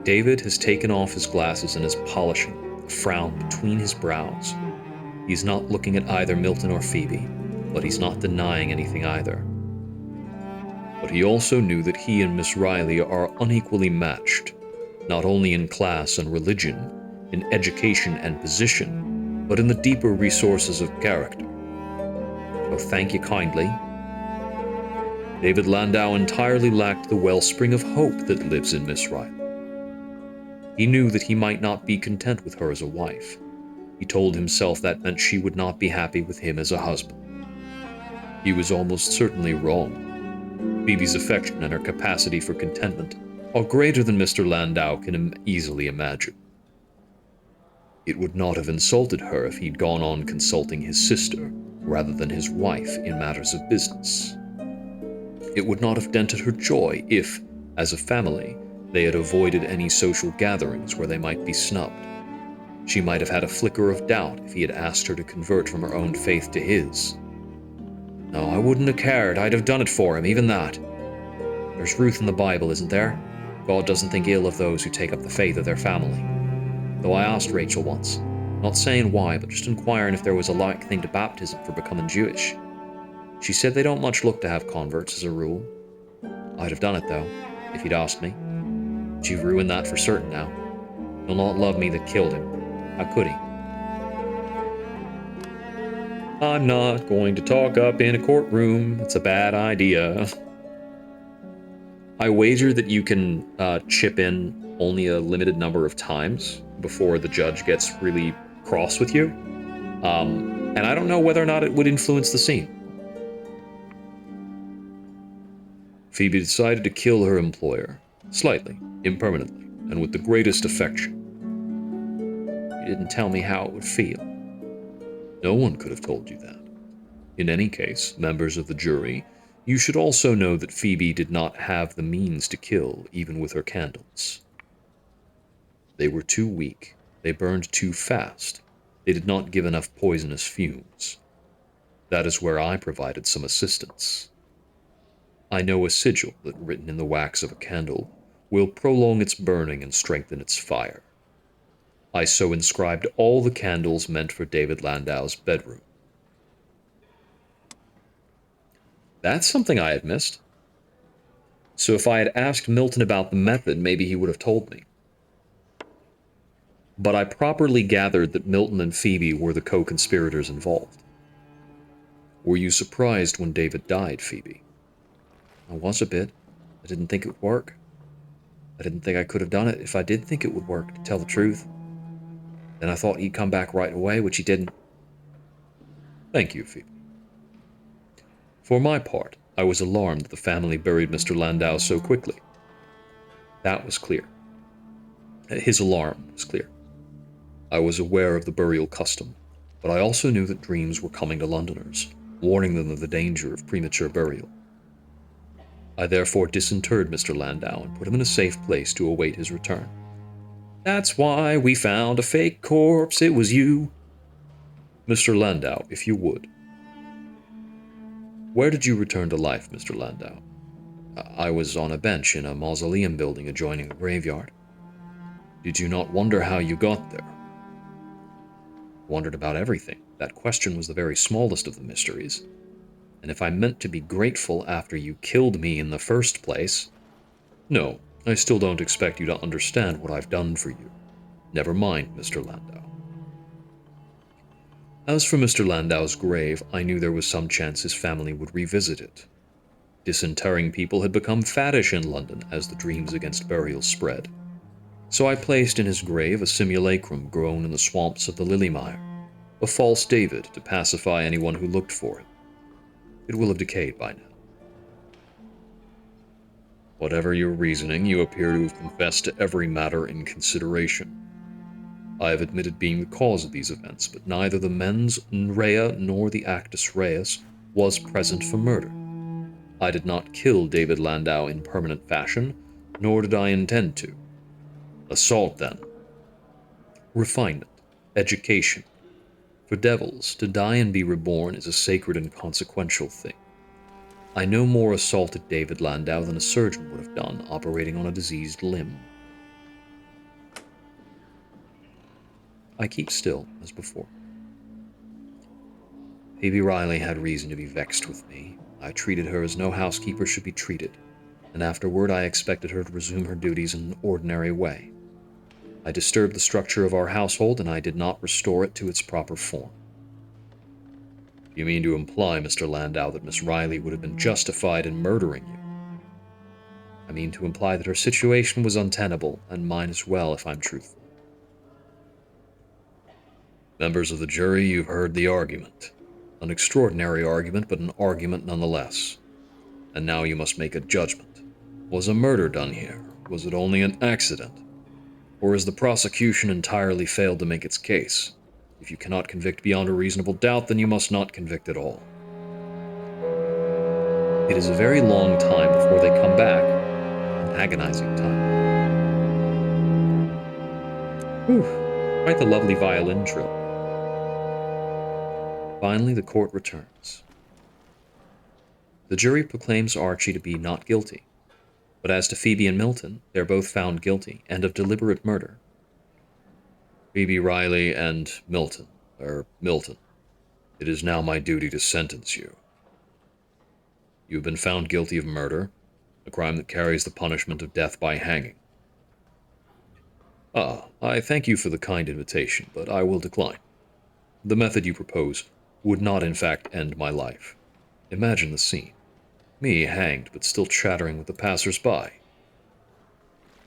David has taken off his glasses and is polishing, a frown between his brows. He's not looking at either Milton or Phoebe, but he's not denying anything either. But he also knew that he and Miss Riley are unequally matched, not only in class and religion, in education and position, but in the deeper resources of character. So thank you kindly. David Landau entirely lacked the wellspring of hope that lives in Miss Riley. He knew that he might not be content with her as a wife. He told himself that meant she would not be happy with him as a husband. He was almost certainly wrong. Phoebe's affection and her capacity for contentment are greater than Mr. Landau can easily imagine. It would not have insulted her if he'd gone on consulting his sister rather than his wife in matters of business. It would not have dented her joy if, as a family, they had avoided any social gatherings where they might be snubbed. She might have had a flicker of doubt if he had asked her to convert from her own faith to his. No, I wouldn't have cared. I'd have done it for him, even that. There's Ruth in the Bible, isn't there? God doesn't think ill of those who take up the faith of their family. Though I asked Rachel once, not saying why, but just inquiring if there was a like thing to baptism for becoming Jewish. She said they don't much look to have converts as a rule. I'd have done it, though, if he'd asked me. But you've ruined that for certain now. He'll not love me that killed him. How could he? I'm not going to talk up in a courtroom. It's a bad idea. I wager that you can chip in only a limited number of times before the judge gets really cross with you. And I don't know whether or not it would influence the scene. Phoebe decided to kill her employer, slightly, impermanently, and with the greatest affection. You didn't tell me how it would feel. No one could have told you that. In any case, members of the jury, you should also know that Phoebe did not have the means to kill, even with her candles. They were too weak. They burned too fast. They did not give enough poisonous fumes. That is where I provided some assistance. I know a sigil that, written in the wax of a candle, will prolong its burning and strengthen its fire. I so inscribed all the candles meant for David Landau's bedroom. That's something I had missed. So if I had asked Milton about the method, maybe he would have told me. But I properly gathered that Milton and Phoebe were the co-conspirators involved. Were you surprised when David died, Phoebe? I was a bit. I didn't think it would work. I didn't think I could have done it if I did think it would work, to tell the truth. Then I thought he'd come back right away, which he didn't. Thank you, Phoebe. For my part, I was alarmed that the family buried Mr. Landau so quickly. That was clear. His alarm was clear. I was aware of the burial custom, but I also knew that dreams were coming to Londoners, warning them of the danger of premature burial. I therefore disinterred Mr. Landau and put him in a safe place to await his return. That's why we found a fake corpse, it was you. Mr. Landau, if you would. Where did you return to life, Mr. Landau? I was on a bench in a mausoleum building adjoining a graveyard. Did you not wonder how you got there? Wondered about everything. That question was the very smallest of the mysteries. And if I meant to be grateful after you killed me in the first place... No, I still don't expect you to understand what I've done for you. Never mind, Mr. Landau. As for Mr. Landau's grave, I knew there was some chance his family would revisit it. Disinterring people had become faddish in London as the dreams against burial spread. So I placed in his grave a simulacrum grown in the swamps of the Lilymire, a false David to pacify anyone who looked for him. It will have decayed by now. Whatever your reasoning, you appear to have confessed to every matter in consideration. I have admitted being the cause of these events, but neither the mens rea nor the actus reus was present for murder. I did not kill David Landau in permanent fashion, nor did I intend to. Assault, then. Refinement. Education. For devils, to die and be reborn is a sacred and consequential thing. I no more assaulted David Landau than a surgeon would have done operating on a diseased limb. I keep still, as before. Phoebe Riley had reason to be vexed with me. I treated her as no housekeeper should be treated, and afterward I expected her to resume her duties in an ordinary way. I disturbed the structure of our household, and I did not restore it to its proper form. You mean to imply, Mr. Landau, that Miss Riley would have been justified in murdering you? I mean to imply that her situation was untenable, and mine as well, if I'm truthful. Members of the jury, you've heard the argument. An extraordinary argument, but an argument nonetheless. And now you must make a judgment. Was a murder done here? Was it only an accident? Or has the prosecution entirely failed to make its case? If you cannot convict beyond a reasonable doubt, then you must not convict at all. It is a very long time before they come back. An agonizing time. Whew, quite the lovely violin trill. Finally, the court returns. The jury proclaims Archie to be not guilty, but as to Phoebe and Milton, they're both found guilty, and of deliberate murder. Phoebe Riley and Milton. It is now my duty to sentence you. You have been found guilty of murder, a crime that carries the punishment of death by hanging. I thank you for the kind invitation, but I will decline. The method you propose would not in fact end my life. Imagine the scene. Me hanged, but still chattering with the passers-by.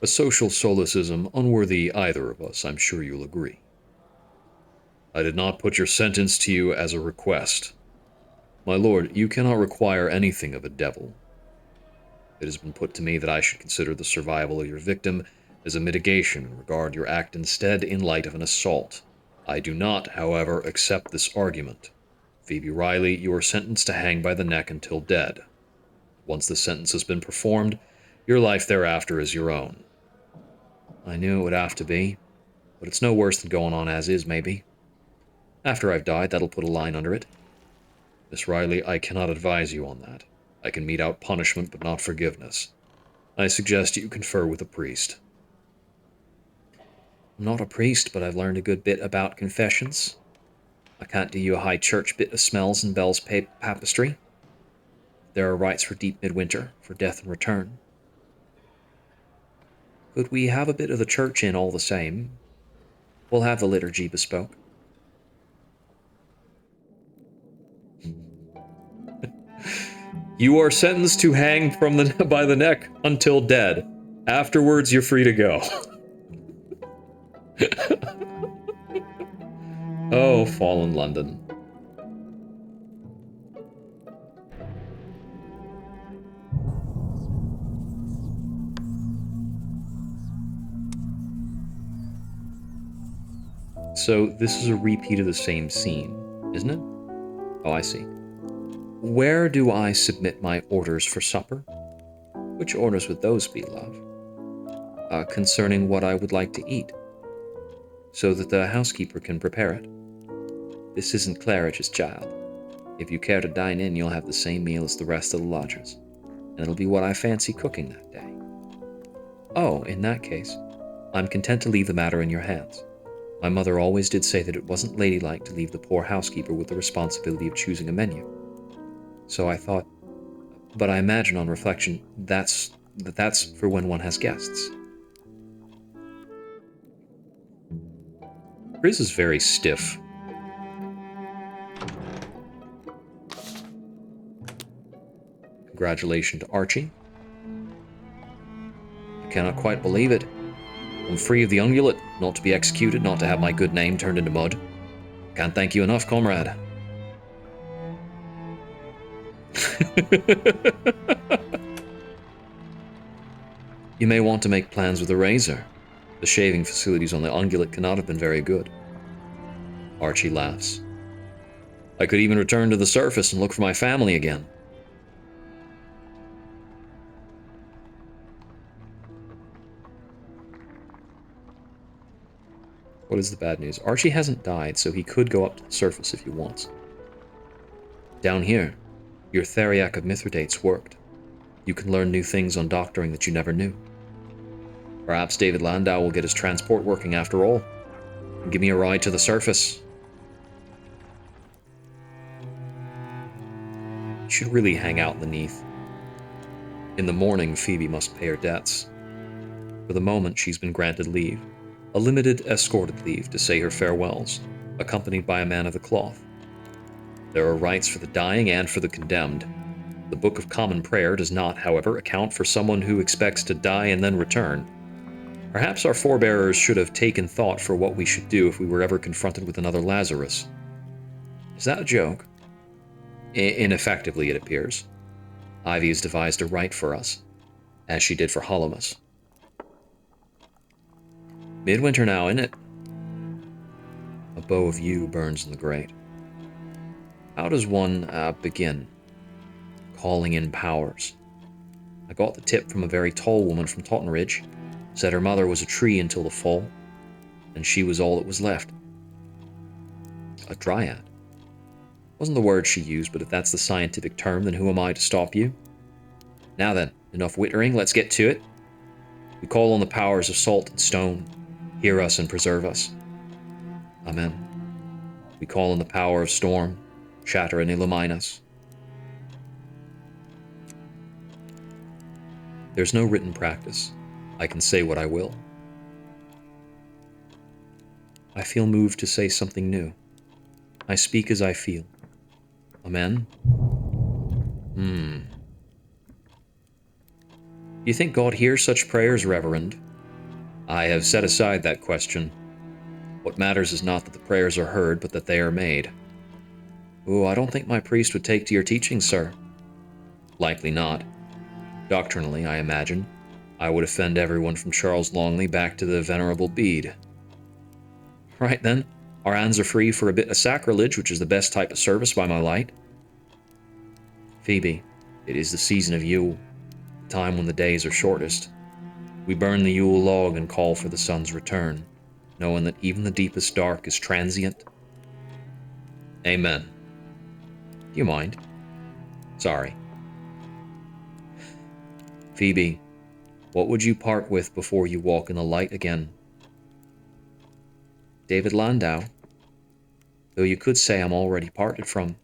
A social solecism unworthy either of us, I'm sure you'll agree. I did not put your sentence to you as a request. My lord, you cannot require anything of a devil. It has been put to me that I should consider the survival of your victim as a mitigation and regard your act instead in light of an assault. I do not, however, accept this argument. Phoebe Riley, you are sentenced to hang by the neck until dead. Once the sentence has been performed, your life thereafter is your own. I knew it would have to be, but it's no worse than going on as is, maybe. After I've died, that'll put a line under it. Miss Riley, I cannot advise you on that. I can mete out punishment, but not forgiveness. I suggest you confer with a priest. I'm not a priest, but I've learned a good bit about confessions. I can't do you a high church bit of smells and bells papistry. There are rites for deep midwinter, for death and return. Could we have a bit of the church in all the same? We'll have the liturgy bespoke. You are sentenced to hang by the neck until dead. Afterwards, you're free to go. Oh, fallen London. so this is a repeat of the same scene, isn't it? Oh, I see. Where do I submit my orders for supper? Which orders would those be, love? Concerning what I would like to eat, so that the housekeeper can prepare it. This isn't Claridge's child. If you care to dine in, you'll have the same meal as the rest of the lodgers, and it'll be what I fancy cooking that day. Oh, in that case, I'm content to leave the matter in your hands. My mother always did say that it wasn't ladylike to leave the poor housekeeper with the responsibility of choosing a menu. So I thought, but I imagine on reflection, that's for when one has guests. Riz is very stiff. Congratulations to Archie. I cannot quite believe it. I'm free of the ungulate, not to be executed, not to have my good name turned into mud. Can't thank you enough, comrade. You may want to make plans with a razor. The shaving facilities on the ungulate cannot have been very good. Archie laughs. I could even return to the surface and look for my family again. What is the bad news? Archie hasn't died, so he could go up to the surface if he wants. Down here, your Theriac of Mithridates worked. You can learn new things on doctoring that you never knew. Perhaps David Landau will get his transport working after all, and give me a ride to the surface. You should really hang out in the Neath. In the morning, Phoebe must pay her debts. For the moment, she's been granted leave. A limited, escorted leave to say her farewells, accompanied by a man of the cloth. There are rites for the dying and for the condemned. The Book of Common Prayer does not, however, account for someone who expects to die and then return. Perhaps our forebearers should have taken thought for what we should do if we were ever confronted with another Lazarus. Is that a joke? Ineffectively, it appears. Ivy has devised a rite for us, as she did for Holomus. Midwinter now, innit? A bow of yew burns in the grate. How does one begin? Calling in powers. I got the tip from a very tall woman from Tottenridge. Said her mother was a tree until the fall, and she was all that was left. A dryad. Wasn't the word she used, but if that's the scientific term, then who am I to stop you? Now then, enough wittering, let's get to it. We call on the powers of salt and stone. Hear us and preserve us. Amen. We call on the power of storm. Shatter and illumine us. There's no written practice. I can say what I will. I feel moved to say something new. I speak as I feel. Amen? You think God hears such prayers, Reverend? I have set aside that question. What matters is not that the prayers are heard, but that they are made. Oh, I don't think my priest would take to your teaching, sir. Likely not. Doctrinally, I imagine, I would offend everyone from Charles Longley back to the Venerable Bede. Right then, our hands are free for a bit of sacrilege, which is the best type of service by my light. Phoebe, it is the season of Yule, the time when the days are shortest. We burn the Yule log and call for the sun's return, knowing that even the deepest dark is transient. Amen. Do you mind? Sorry. Phoebe, what would you part with before you walk in the light again? David Landau, though you could say I'm already parted from.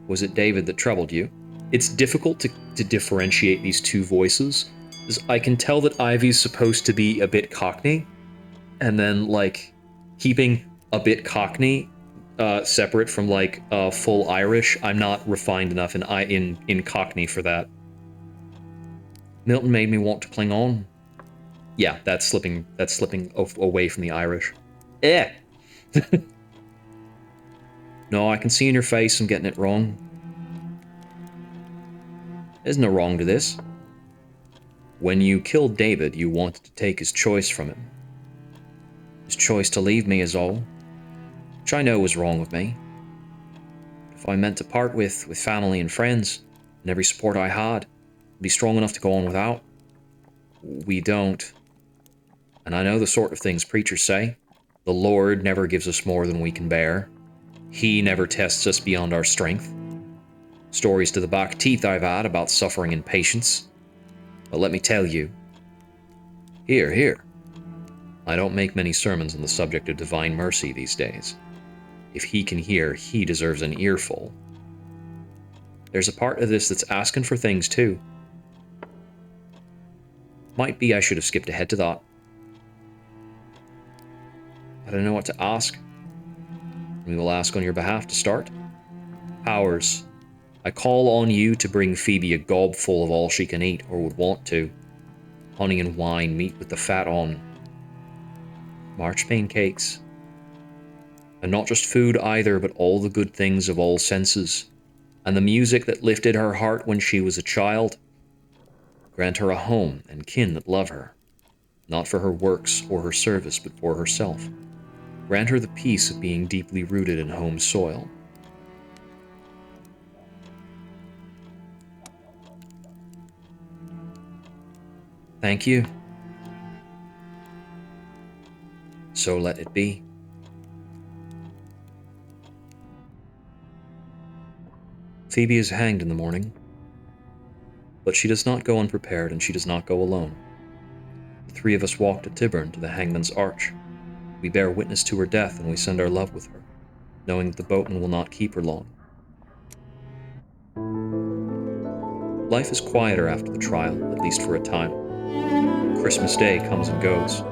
Was it David that troubled you? It's difficult to differentiate these two voices, because I can tell that Ivy's supposed to be a bit Cockney, and then, like, keeping a bit Cockney separate from, like, full Irish. I'm not refined enough in Cockney for that. Milton made me want to cling on. Yeah, that's slipping away from the Irish. Eh! No, I can see in your face I'm getting it wrong. There's no wrong to this. When you killed David, you wanted to take his choice from him. You His choice to leave me is all, which I know was wrong of me. If I meant to part with family and friends, and every support I had, be strong enough to go on without, we don't. And I know the sort of things preachers say. The Lord never gives us more than we can bear. He never tests us beyond our strength. Stories to the back teeth I've had about suffering and patience. But let me tell you. Here. I don't make many sermons on the subject of divine mercy these days. If he can hear, he deserves an earful. There's a part of this that's asking for things too. Might be I should have skipped ahead to that. I don't know what to ask. We will ask on your behalf to start. Powers, I call on you to bring Phoebe a gob full of all she can eat, or would want to. Honey and wine, meat with the fat on. Marchpane cakes. And not just food either, but all the good things of all senses. And the music that lifted her heart when she was a child. Grant her a home and kin that love her. Not for her works or her service, but for herself. Grant her the peace of being deeply rooted in home soil. Thank you. So let it be. Phoebe is hanged in the morning, but she does not go unprepared, and she does not go alone. The three of us walk to Tyburn, to the hangman's arch. We bear witness to her death, and we send our love with her, knowing that the boatman will not keep her long. Life is quieter after the trial, at least for a time. Christmas Day comes and goes.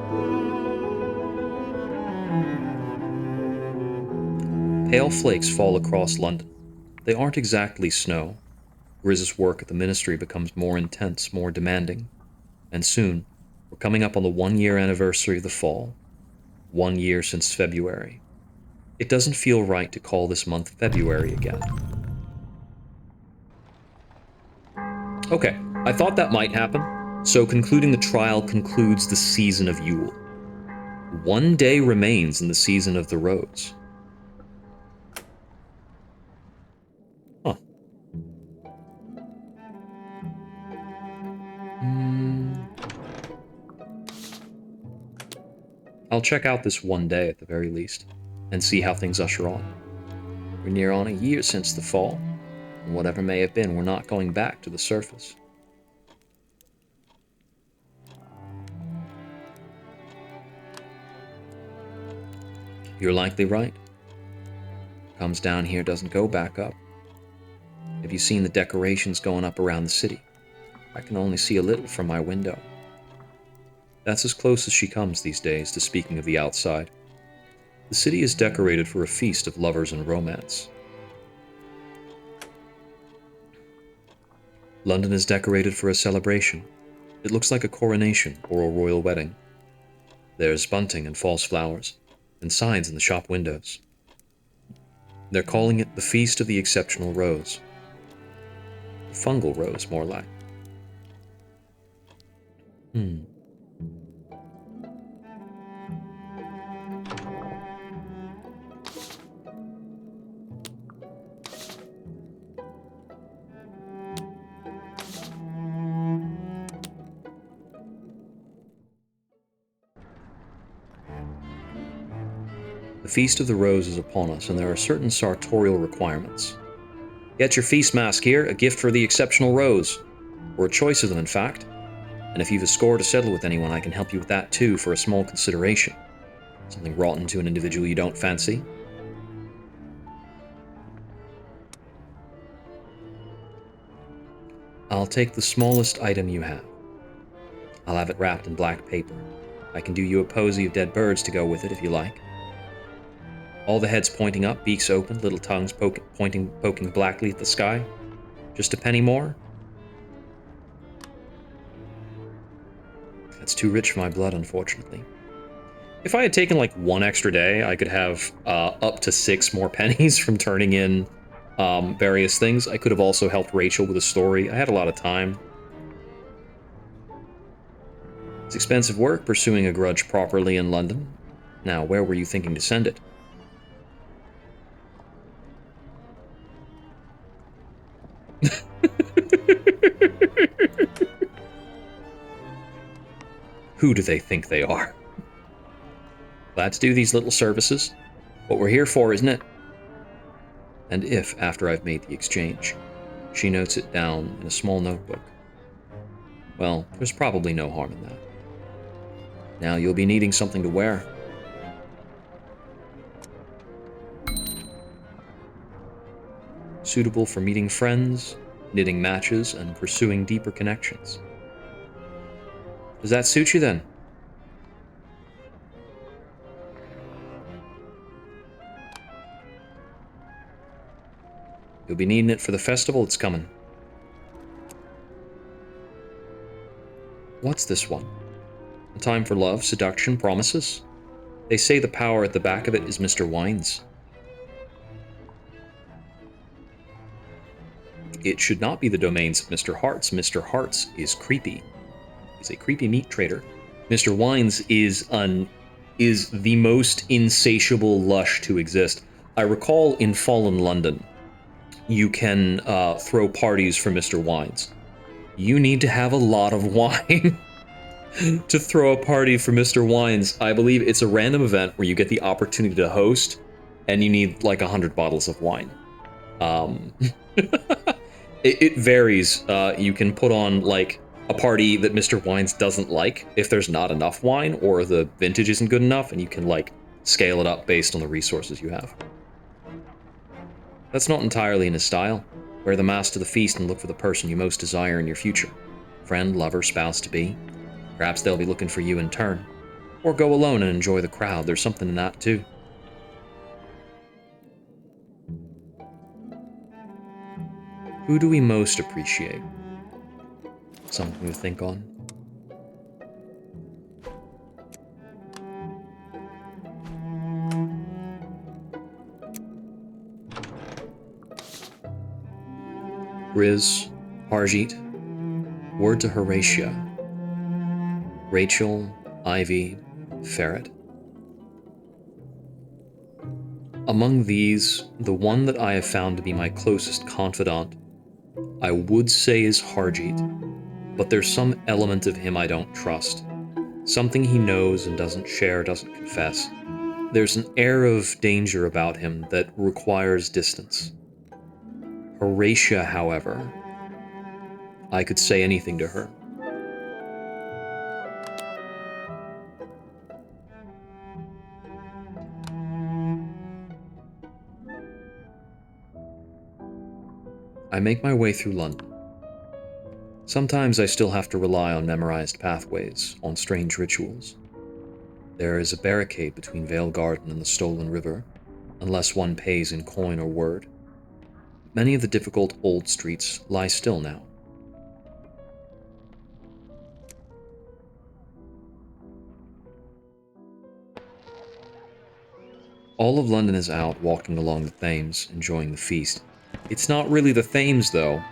Pale flakes fall across London. They aren't exactly snow. Griz's work at the ministry becomes more intense, more demanding. And soon, we're coming up on the 1-year anniversary of the fall. 1 year since February. It doesn't feel right to call this month February again. Okay, I thought that might happen. So concluding the trial concludes the season of Yule. 1 day remains in the season of the rose. Huh. I'll check out this 1 day at the very least, and see how things usher on. We're near on a year since the fall, and whatever may have been, we're not going back to the surface. You're likely right. Comes down here, doesn't go back up. Have you seen the decorations going up around the city? I can only see a little from my window. That's as close as she comes these days to speaking of the outside. The city is decorated for a feast of lovers and romance. London is decorated for a celebration. It looks like a coronation or a royal wedding. There's bunting and false flowers, and signs in the shop windows. They're calling it the Feast of the Exceptional Rose. The fungal rose, more like. The Feast of the Rose is upon us, and there are certain sartorial requirements. Get your feast mask here, a gift for the exceptional rose. Or a choice of them, in fact. And if you've a score to settle with anyone, I can help you with that too, for a small consideration. Something rotten to an individual you don't fancy. I'll take the smallest item you have. I'll have it wrapped in black paper. I can do you a posy of dead birds to go with it if you like. All the heads pointing up, beaks open, little tongues poking blackly at the sky. Just a penny more? That's too rich for my blood, unfortunately. If I had taken like 1 extra day, I could have up to 6 more pennies from turning in various things. I could have also helped Rachel with a story. I had a lot of time. It's expensive work pursuing a grudge properly in London. Now, where were you thinking to send it? Who do they think they are? Glad to do these little services. What we're here for, isn't it? And if, after I've made the exchange, she notes it down in a small notebook, well, there's probably no harm in that. Now you'll be needing something to wear. Suitable for meeting friends, knitting matches, and pursuing deeper connections. Does that suit you then? You'll be needing it for the festival that's coming. What's this one? A time for love, seduction, promises? They say the power at the back of it is Mr. Wines. It should not be the domains of Mr. Hearts. Mr. Hearts is creepy. He's a creepy meat trader. Mr. Wines is the most insatiable lush to exist. I recall in Fallen London, you can throw parties for Mr. Wines. You need to have a lot of wine to throw a party for Mr. Wines. I believe it's a random event where you get the opportunity to host, and you need like 100 bottles of wine. It varies. You can put on like a party that Mr. Wines doesn't like if there's not enough wine or the vintage isn't good enough, and you can like scale it up based on the resources you have. That's not entirely in his style. Wear the mask to the feast and look for the person you most desire in your future. Friend, lover, spouse-to-be. Perhaps they'll be looking for you in turn. Or go alone and enjoy the crowd. There's something in that too. Who do we most appreciate? Something to think on. Riz, Harjeet, word to Horatia, Rachel, Ivy, Ferret. Among these, the one that I have found to be my closest confidant, I would say is Harjeet, but there's some element of him I don't trust. Something he knows and doesn't share, doesn't confess. There's an air of danger about him that requires distance. Horatia, however, I could say anything to her. I make my way through London. Sometimes I still have to rely on memorized pathways, on strange rituals. There is a barricade between Vale Garden and the Stolen River, unless one pays in coin or word. Many of the difficult old streets lie still now. All of London is out walking along the Thames, enjoying the feast. It's not really the Thames, though.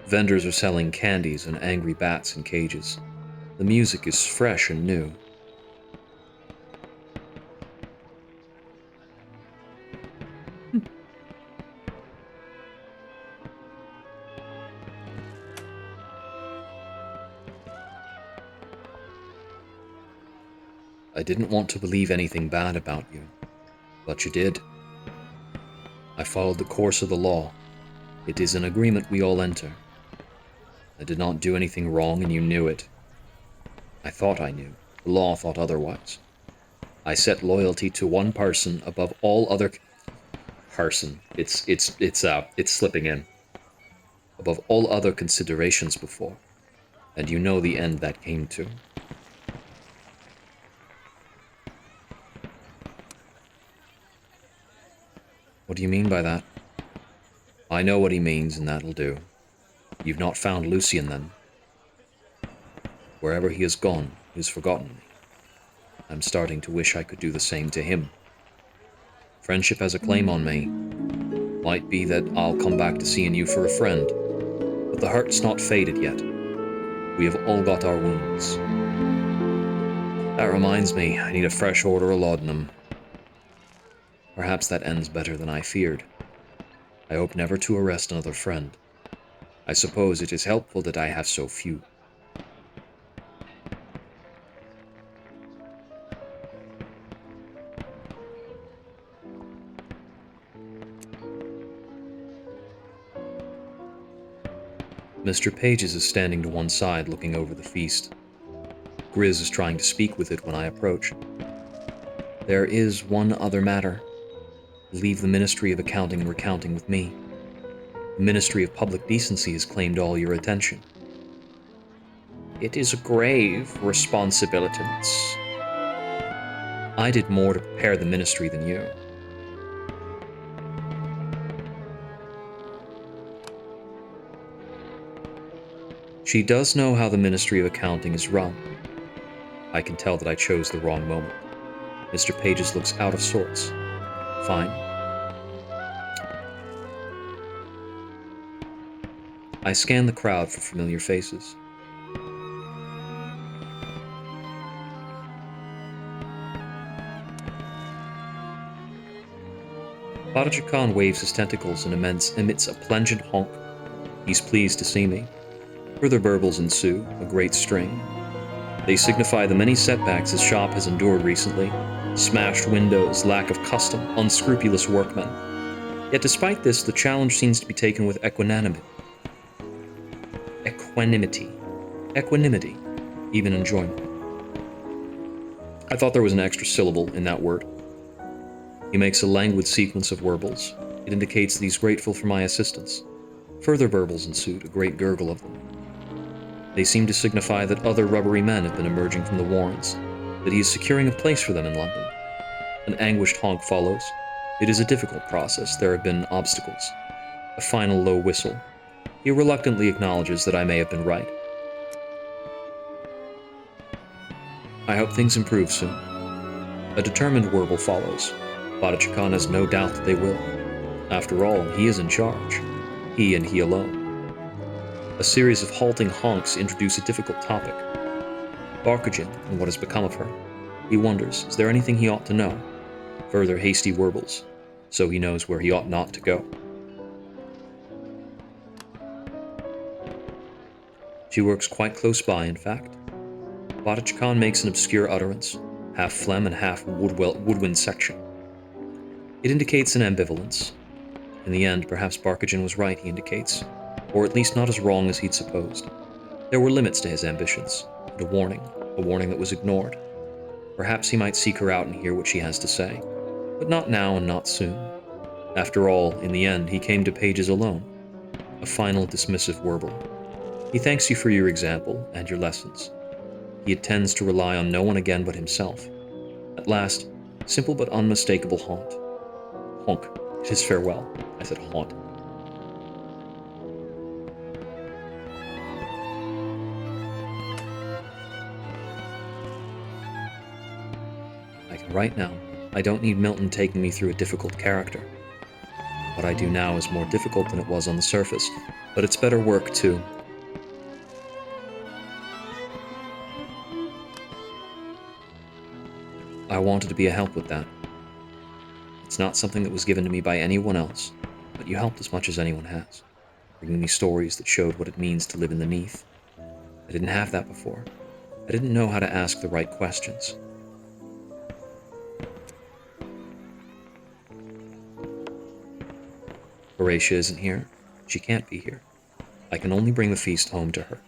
Vendors are selling candies and angry bats in cages. The music is fresh and new. I didn't want to believe anything bad about you, but you did. I followed the course of the law. It is an agreement we all enter. I did not do anything wrong, and you knew it. I thought I knew. The law thought otherwise. I set loyalty to one person above all other... Person. It's slipping in. Above all other considerations before. And you know the end that came to. What do you mean by that? I know what he means, and that'll do. You've not found Lucian, then? Wherever he has gone, he has forgotten me. I'm starting to wish I could do the same to him. Friendship has a claim on me. Might be that I'll come back to seeing you for a friend, but the hurt's not faded yet. We have all got our wounds. That reminds me, I need a fresh order of laudanum. Perhaps that ends better than I feared. I hope never to arrest another friend. I suppose it is helpful that I have so few. Mr. Pages is standing to one side looking over the feast. Grizz is trying to speak with it when I approach. There is one other matter. Leave the Ministry of Accounting and Recounting with me. The Ministry of Public Decency has claimed all your attention. It is a grave responsibility. I did more to prepare the ministry than you. She does know how the Ministry of Accounting is run. I can tell that I chose the wrong moment. Mr. Pages looks out of sorts. Fine. I scan the crowd for familiar faces. Badaja Khan waves his tentacles and emits a plangent honk. He's pleased to see me. Further burbles ensue, a great string. They signify the many setbacks his shop has endured recently. Smashed windows, lack of custom, unscrupulous workmen. Yet despite this, the challenge seems to be taken with equanimity, even enjoyment. I thought there was an extra syllable in that word. He makes a languid sequence of warbles. It indicates that he's grateful for my assistance. Further burbles ensued, a great gurgle of them. They seem to signify that other rubbery men have been emerging from the warrens, that he is securing a place for them in London. An anguished honk follows. It is a difficult process, there have been obstacles. A final low whistle. He reluctantly acknowledges that I may have been right. I hope things improve soon. A determined warble follows. Badaja Khan has no doubt that they will. After all, he is in charge. He and he alone. A series of halting honks introduce a difficult topic. Barkajin and what has become of her. He wonders, is there anything he ought to know? Further hasty warbles, so he knows where he ought not to go. She works quite close by, in fact. Badaja Khan makes an obscure utterance, half phlegm and half woodwind section. It indicates an ambivalence. In the end, perhaps Barkajin was right, he indicates, or at least not as wrong as he'd supposed. There were limits to his ambitions, and a warning that was ignored. Perhaps he might seek her out and hear what she has to say, but not now and not soon. After all, in the end, he came to Pages alone. A final dismissive warble. He thanks you for your example and your lessons. He intends to rely on no one again but himself. At last, simple but unmistakable honk. It is farewell. I said haunt. I can write now. I don't need Milton taking me through a difficult character. What I do now is more difficult than it was on the surface, but it's better work too. I wanted to be a help with that. It's not something that was given to me by anyone else, but you helped as much as anyone has, bringing me stories that showed what it means to live in the Neath. I didn't have that before. I didn't know how to ask the right questions. Horatia isn't here. She can't be here. I can only bring the feast home to her.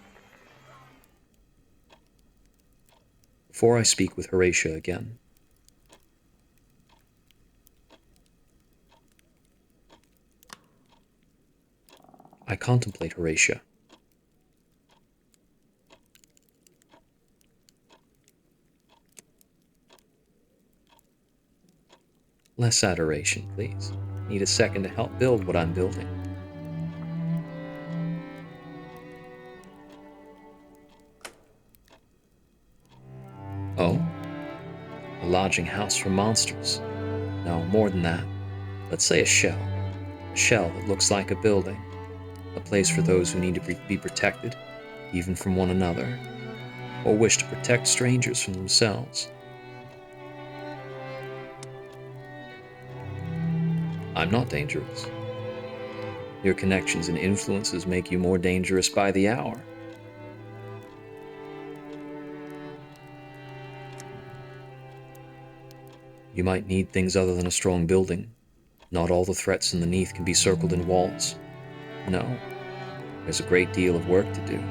Before I speak with Horatia again, I contemplate Horatia. Less adoration, please. Need a second to help build what I'm building. Oh? A lodging house for monsters. No, more than that. Let's say a shell. A shell that looks like a building. A place for those who need to be protected, even from one another. or wish to protect strangers from themselves. I'm not dangerous. Your connections and influences make you more dangerous by the hour. You might need things other than a strong building. Not all the threats in the Neath can be circled in walls. No, there's a great deal of work to do.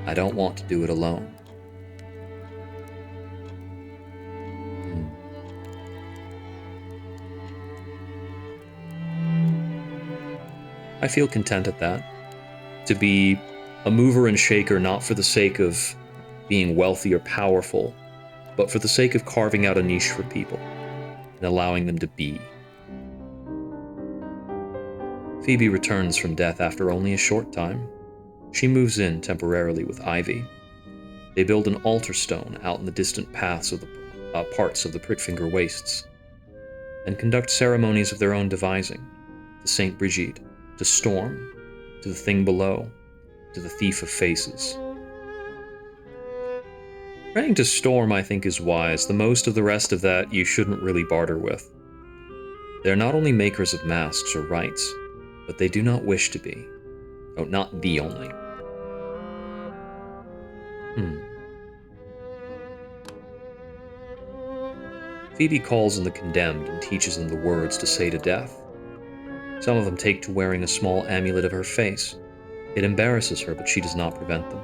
I don't want to do it alone. I feel content at that. To be a mover and shaker not for the sake of being wealthy or powerful, but for the sake of carving out a niche for people and allowing them to be. Phoebe returns from death after only a short time. She moves in temporarily with Ivy. They build an altar stone out in the distant paths of the parts of the Prickfinger Wastes, and conduct ceremonies of their own devising, to Saint Brigitte, to Storm, to the Thing Below, to the Thief of Faces. Praying to Storm, I think, is wise. The most of the rest of that you shouldn't really barter with. They're not only makers of masks or rites, but they do not wish to be. Oh, not the only. Phoebe calls in the condemned and teaches them the words to say to death. Some of them take to wearing a small amulet of her face. It embarrasses her, but she does not prevent them.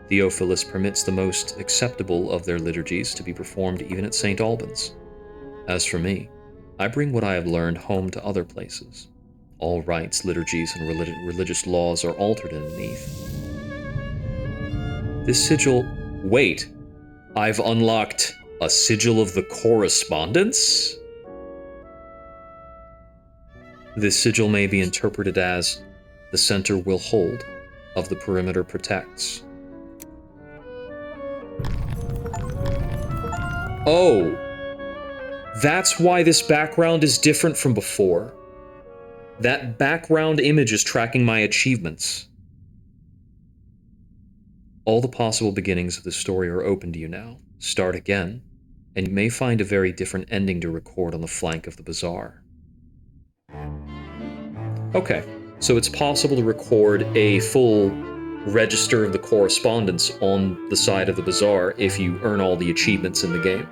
Theophilus permits the most acceptable of their liturgies to be performed even at St. Albans. As for me, I bring what I have learned home to other places. All rites, liturgies, and religious laws are altered in Neath. This sigil... Wait! I've unlocked a sigil of the correspondence? This sigil may be interpreted as the center will hold, of the perimeter protects. Oh! That's why this background is different from before. That background image is tracking my achievements. All the possible beginnings of the story are open to you now. Start again, and you may find a very different ending to record on the flank of the bazaar. Okay, so it's possible to record a full register of the correspondence on the side of the bazaar if you earn all the achievements in the game,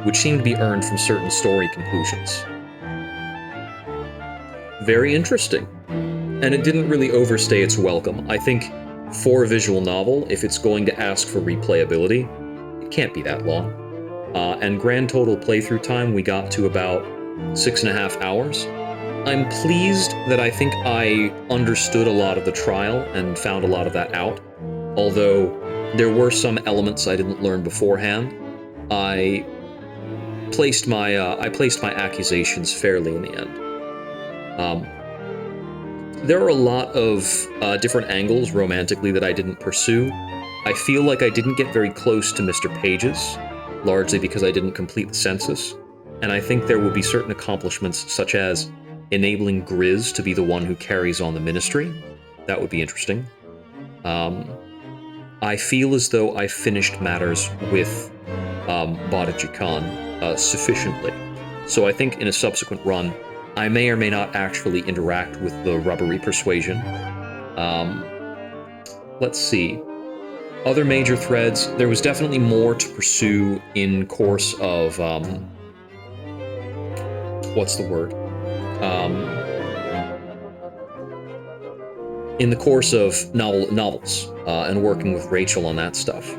which seem to be earned from certain story conclusions. Very interesting. And it didn't really overstay its welcome. I think for a visual novel, if it's going to ask for replayability, it can't be that long. And grand total playthrough time, we got to about 6.5 hours. I'm pleased that I think I understood a lot of the trial and found a lot of that out. Although there were some elements I didn't learn beforehand, I placed my accusations fairly in the end. There are a lot of different angles romantically that I didn't pursue. I feel like I didn't get very close to Mr. Pages, largely because I didn't complete the census, and I think there will be certain accomplishments such as enabling Grizz to be the one who carries on the ministry. That would be interesting. I feel as though I finished matters with Badaji Khan sufficiently, so I think in a subsequent run, I may or may not actually interact with the rubbery persuasion. Let's see. Other major threads, there was definitely more to pursue in course of, what's the word? In the course of novels, and working with Rachel on that stuff.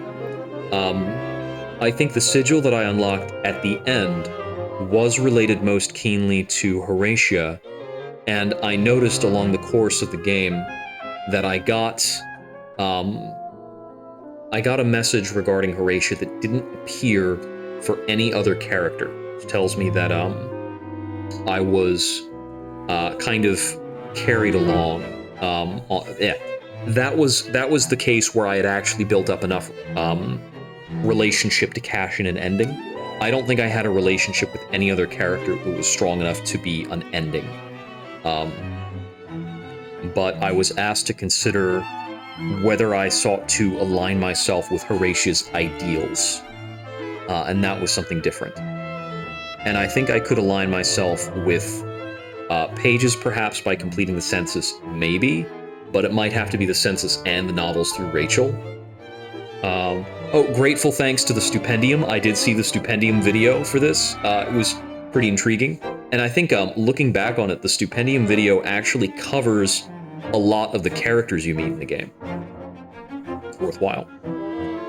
I think the sigil that I unlocked at the end was related most keenly to Horatia, and I noticed along the course of the game that I got a message regarding Horatia that didn't appear for any other character. It tells me that I was kind of carried along. That was the case where I had actually built up enough relationship to cash in an ending. I don't think I had a relationship with any other character that was strong enough to be an ending. But I was asked to consider whether I sought to align myself with Horatia's ideals. And that was something different. And I think I could align myself with Pages perhaps by completing the census, maybe, but it might have to be the census and the novels through Rachel. Oh, grateful thanks to the Stupendium. I did see the Stupendium video for this. It was pretty intriguing. And I think looking back on it, the Stupendium video actually covers a lot of the characters you meet in the game. It's worthwhile.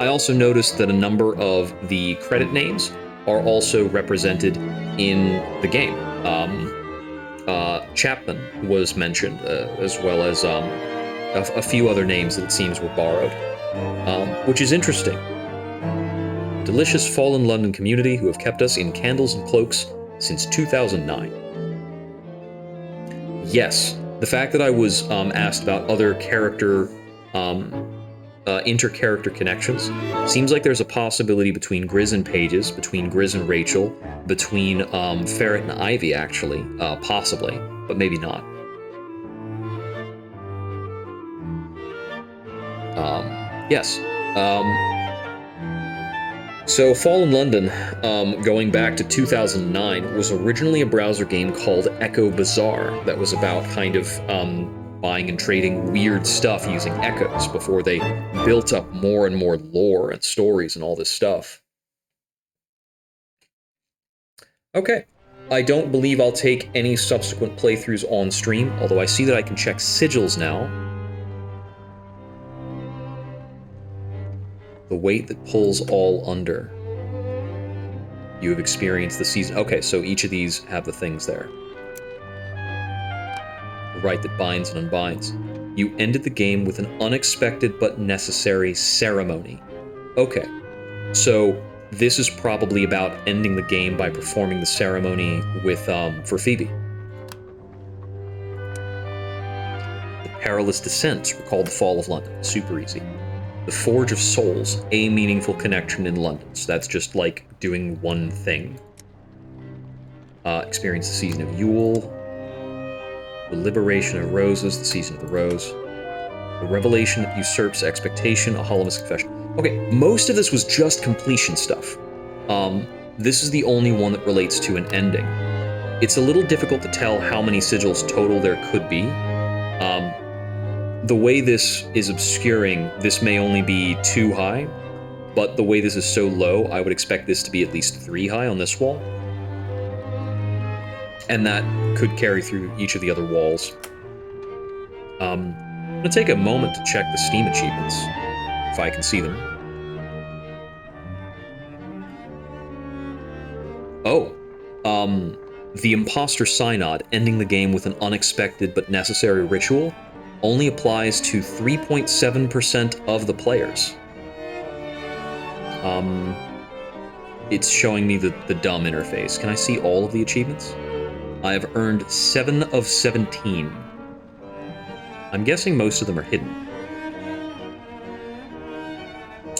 I also noticed that a number of the credit names are also represented in the game. Chapman was mentioned, as well as a few other names that it seems were borrowed, which is interesting. Delicious fallen London community who have kept us in candles and cloaks since 2009. Yes, the fact that I was asked about other character, inter-character connections, seems like there's a possibility between Grizz and Pages, between Grizz and Rachel, between Ferret and Ivy, actually, possibly, but maybe not. Yes. So Fallen London, going back to 2009, was originally a browser game called Echo Bazaar that was about kind of buying and trading weird stuff using echoes before they built up more and more lore and stories and all this stuff. Okay. I don't believe I'll take any subsequent playthroughs on stream, although I see that I can check sigils now. The weight that pulls all under. You have experienced the season. Okay, so each of these have the things there. The rite that binds and unbinds. You ended the game with an unexpected but necessary ceremony. Okay, so this is probably about ending the game by performing the ceremony with for Phoebe. The perilous descent. Recall the fall of London. Super easy. The Forge of Souls, a meaningful connection in London. So that's just like doing one thing. Experience the season of Yule. The liberation of roses, the season of the rose. The revelation that usurps expectation, a Hollomus confession. Okay, most of this was just completion stuff. This is the only one that relates to an ending. It's a little difficult to tell how many sigils total there could be. The way this is obscuring, this may only be 2 high, but the way this is so low, I would expect this to be at least 3 high on this wall. And that could carry through each of the other walls. I'm going to take a moment to check the Steam achievements, if I can see them. Oh, the Imposter Synod, ending the game with an unexpected but necessary ritual, only applies to 3.7% of the players. It's showing me the dumb interface. Can I see all of the achievements? I have earned 7 of 17. I'm guessing most of them are hidden.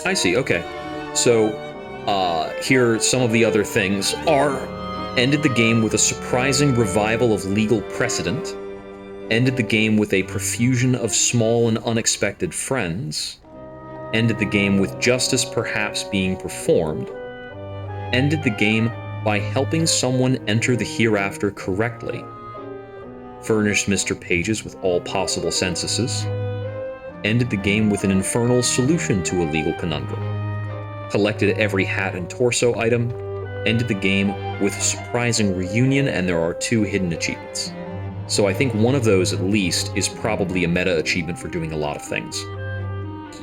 I see, okay. So, here some of the other things are: ended the game with a surprising revival of legal precedent, ended the game with a profusion of small and unexpected friends, ended the game with justice perhaps being performed, ended the game by helping someone enter the hereafter correctly, furnished Mr. Pages with all possible censuses, ended the game with an infernal solution to a legal conundrum, collected every hat and torso item, ended the game with a surprising reunion, and there are 2 hidden achievements. So I think one of those, at least, is probably a meta achievement for doing a lot of things.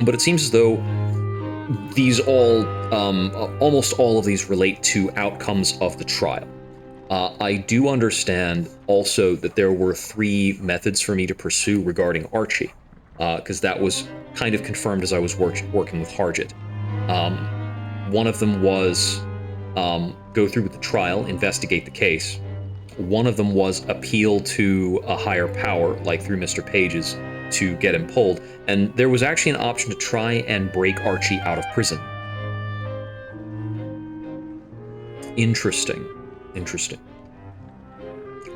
But it seems as though these all, almost all of these relate to outcomes of the trial. I do understand also that there were 3 methods for me to pursue regarding Archie, because that was kind of confirmed as I was working with Harjit. One of them was go through with the trial, investigate the case. One of them was appeal to a higher power, like through Mr. Pages, to get him pulled. And there was actually an option to try and break Archie out of prison. Interesting. Interesting.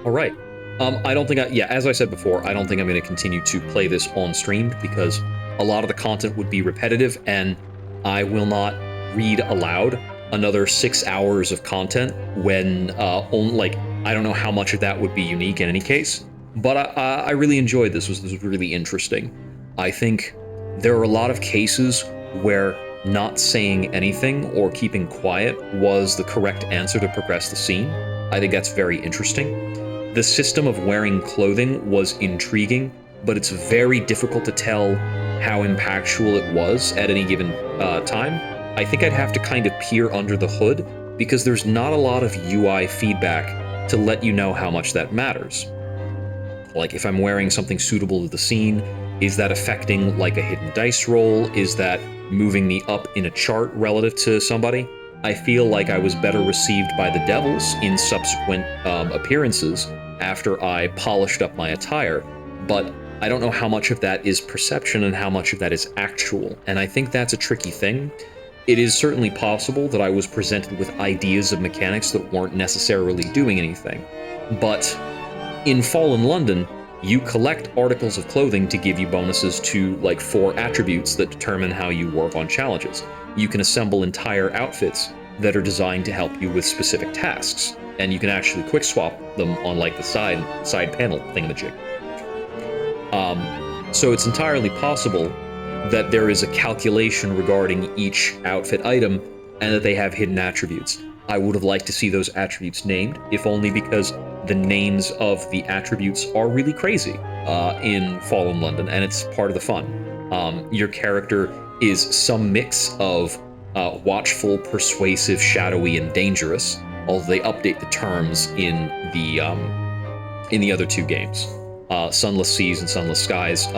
All right. I don't think yeah, as I said before, I don't think I'm going to continue to play this on stream because a lot of the content would be repetitive, and I will not read aloud another 6 hours of content when I don't know how much of that would be unique in any case. But I really enjoyed this. This was really interesting. I think there are a lot of cases where not saying anything or keeping quiet was the correct answer to progress the scene. I think that's very interesting. The system of wearing clothing was intriguing, but it's very difficult to tell how impactful it was at any given time. I think I'd have to kind of peer under the hood because there's not a lot of UI feedback to let you know how much that matters. Like, if I'm wearing something suitable to the scene, is that affecting like a hidden dice roll? Is that moving me up in a chart relative to somebody? I feel like I was better received by the devils in subsequent appearances after I polished up my attire, but I don't know how much of that is perception and how much of that is actual, and I think that's a tricky thing. It is certainly possible that I was presented with ideas of mechanics that weren't necessarily doing anything, but in Fallen London, you collect articles of clothing to give you bonuses to like 4 attributes that determine how you work on challenges. You can assemble entire outfits that are designed to help you with specific tasks, and you can actually quick swap them on like the side panel thingamajig. So it's entirely possible that there is a calculation regarding each outfit item and that they have hidden attributes. I would have liked to see those attributes named, if only because the names of the attributes are really crazy in Fallen London, and it's part of the fun. Your character is some mix of watchful, persuasive, shadowy, and dangerous, although they update the terms in the other 2 games. Sunless Seas and Sunless Skies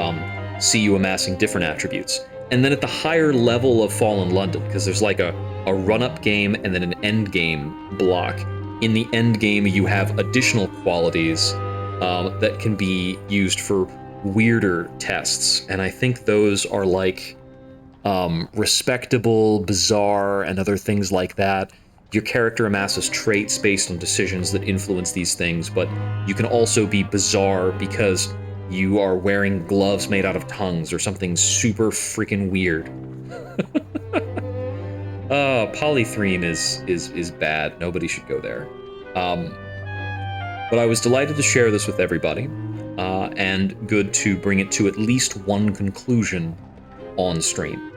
see you amassing different attributes. And then at the higher level of Fallen London, because there's like a run-up game and then an end game block, in the end game you have additional qualities that can be used for weirder tests, and I think those are like respectable, bizarre, and other things like that. Your character amasses traits based on decisions that influence these things, but you can also be bizarre because you are wearing gloves made out of tongues or something super freaking weird. Polythreme is bad. Nobody should go there. But I was delighted to share this with everybody, and good to bring it to at least one conclusion on stream.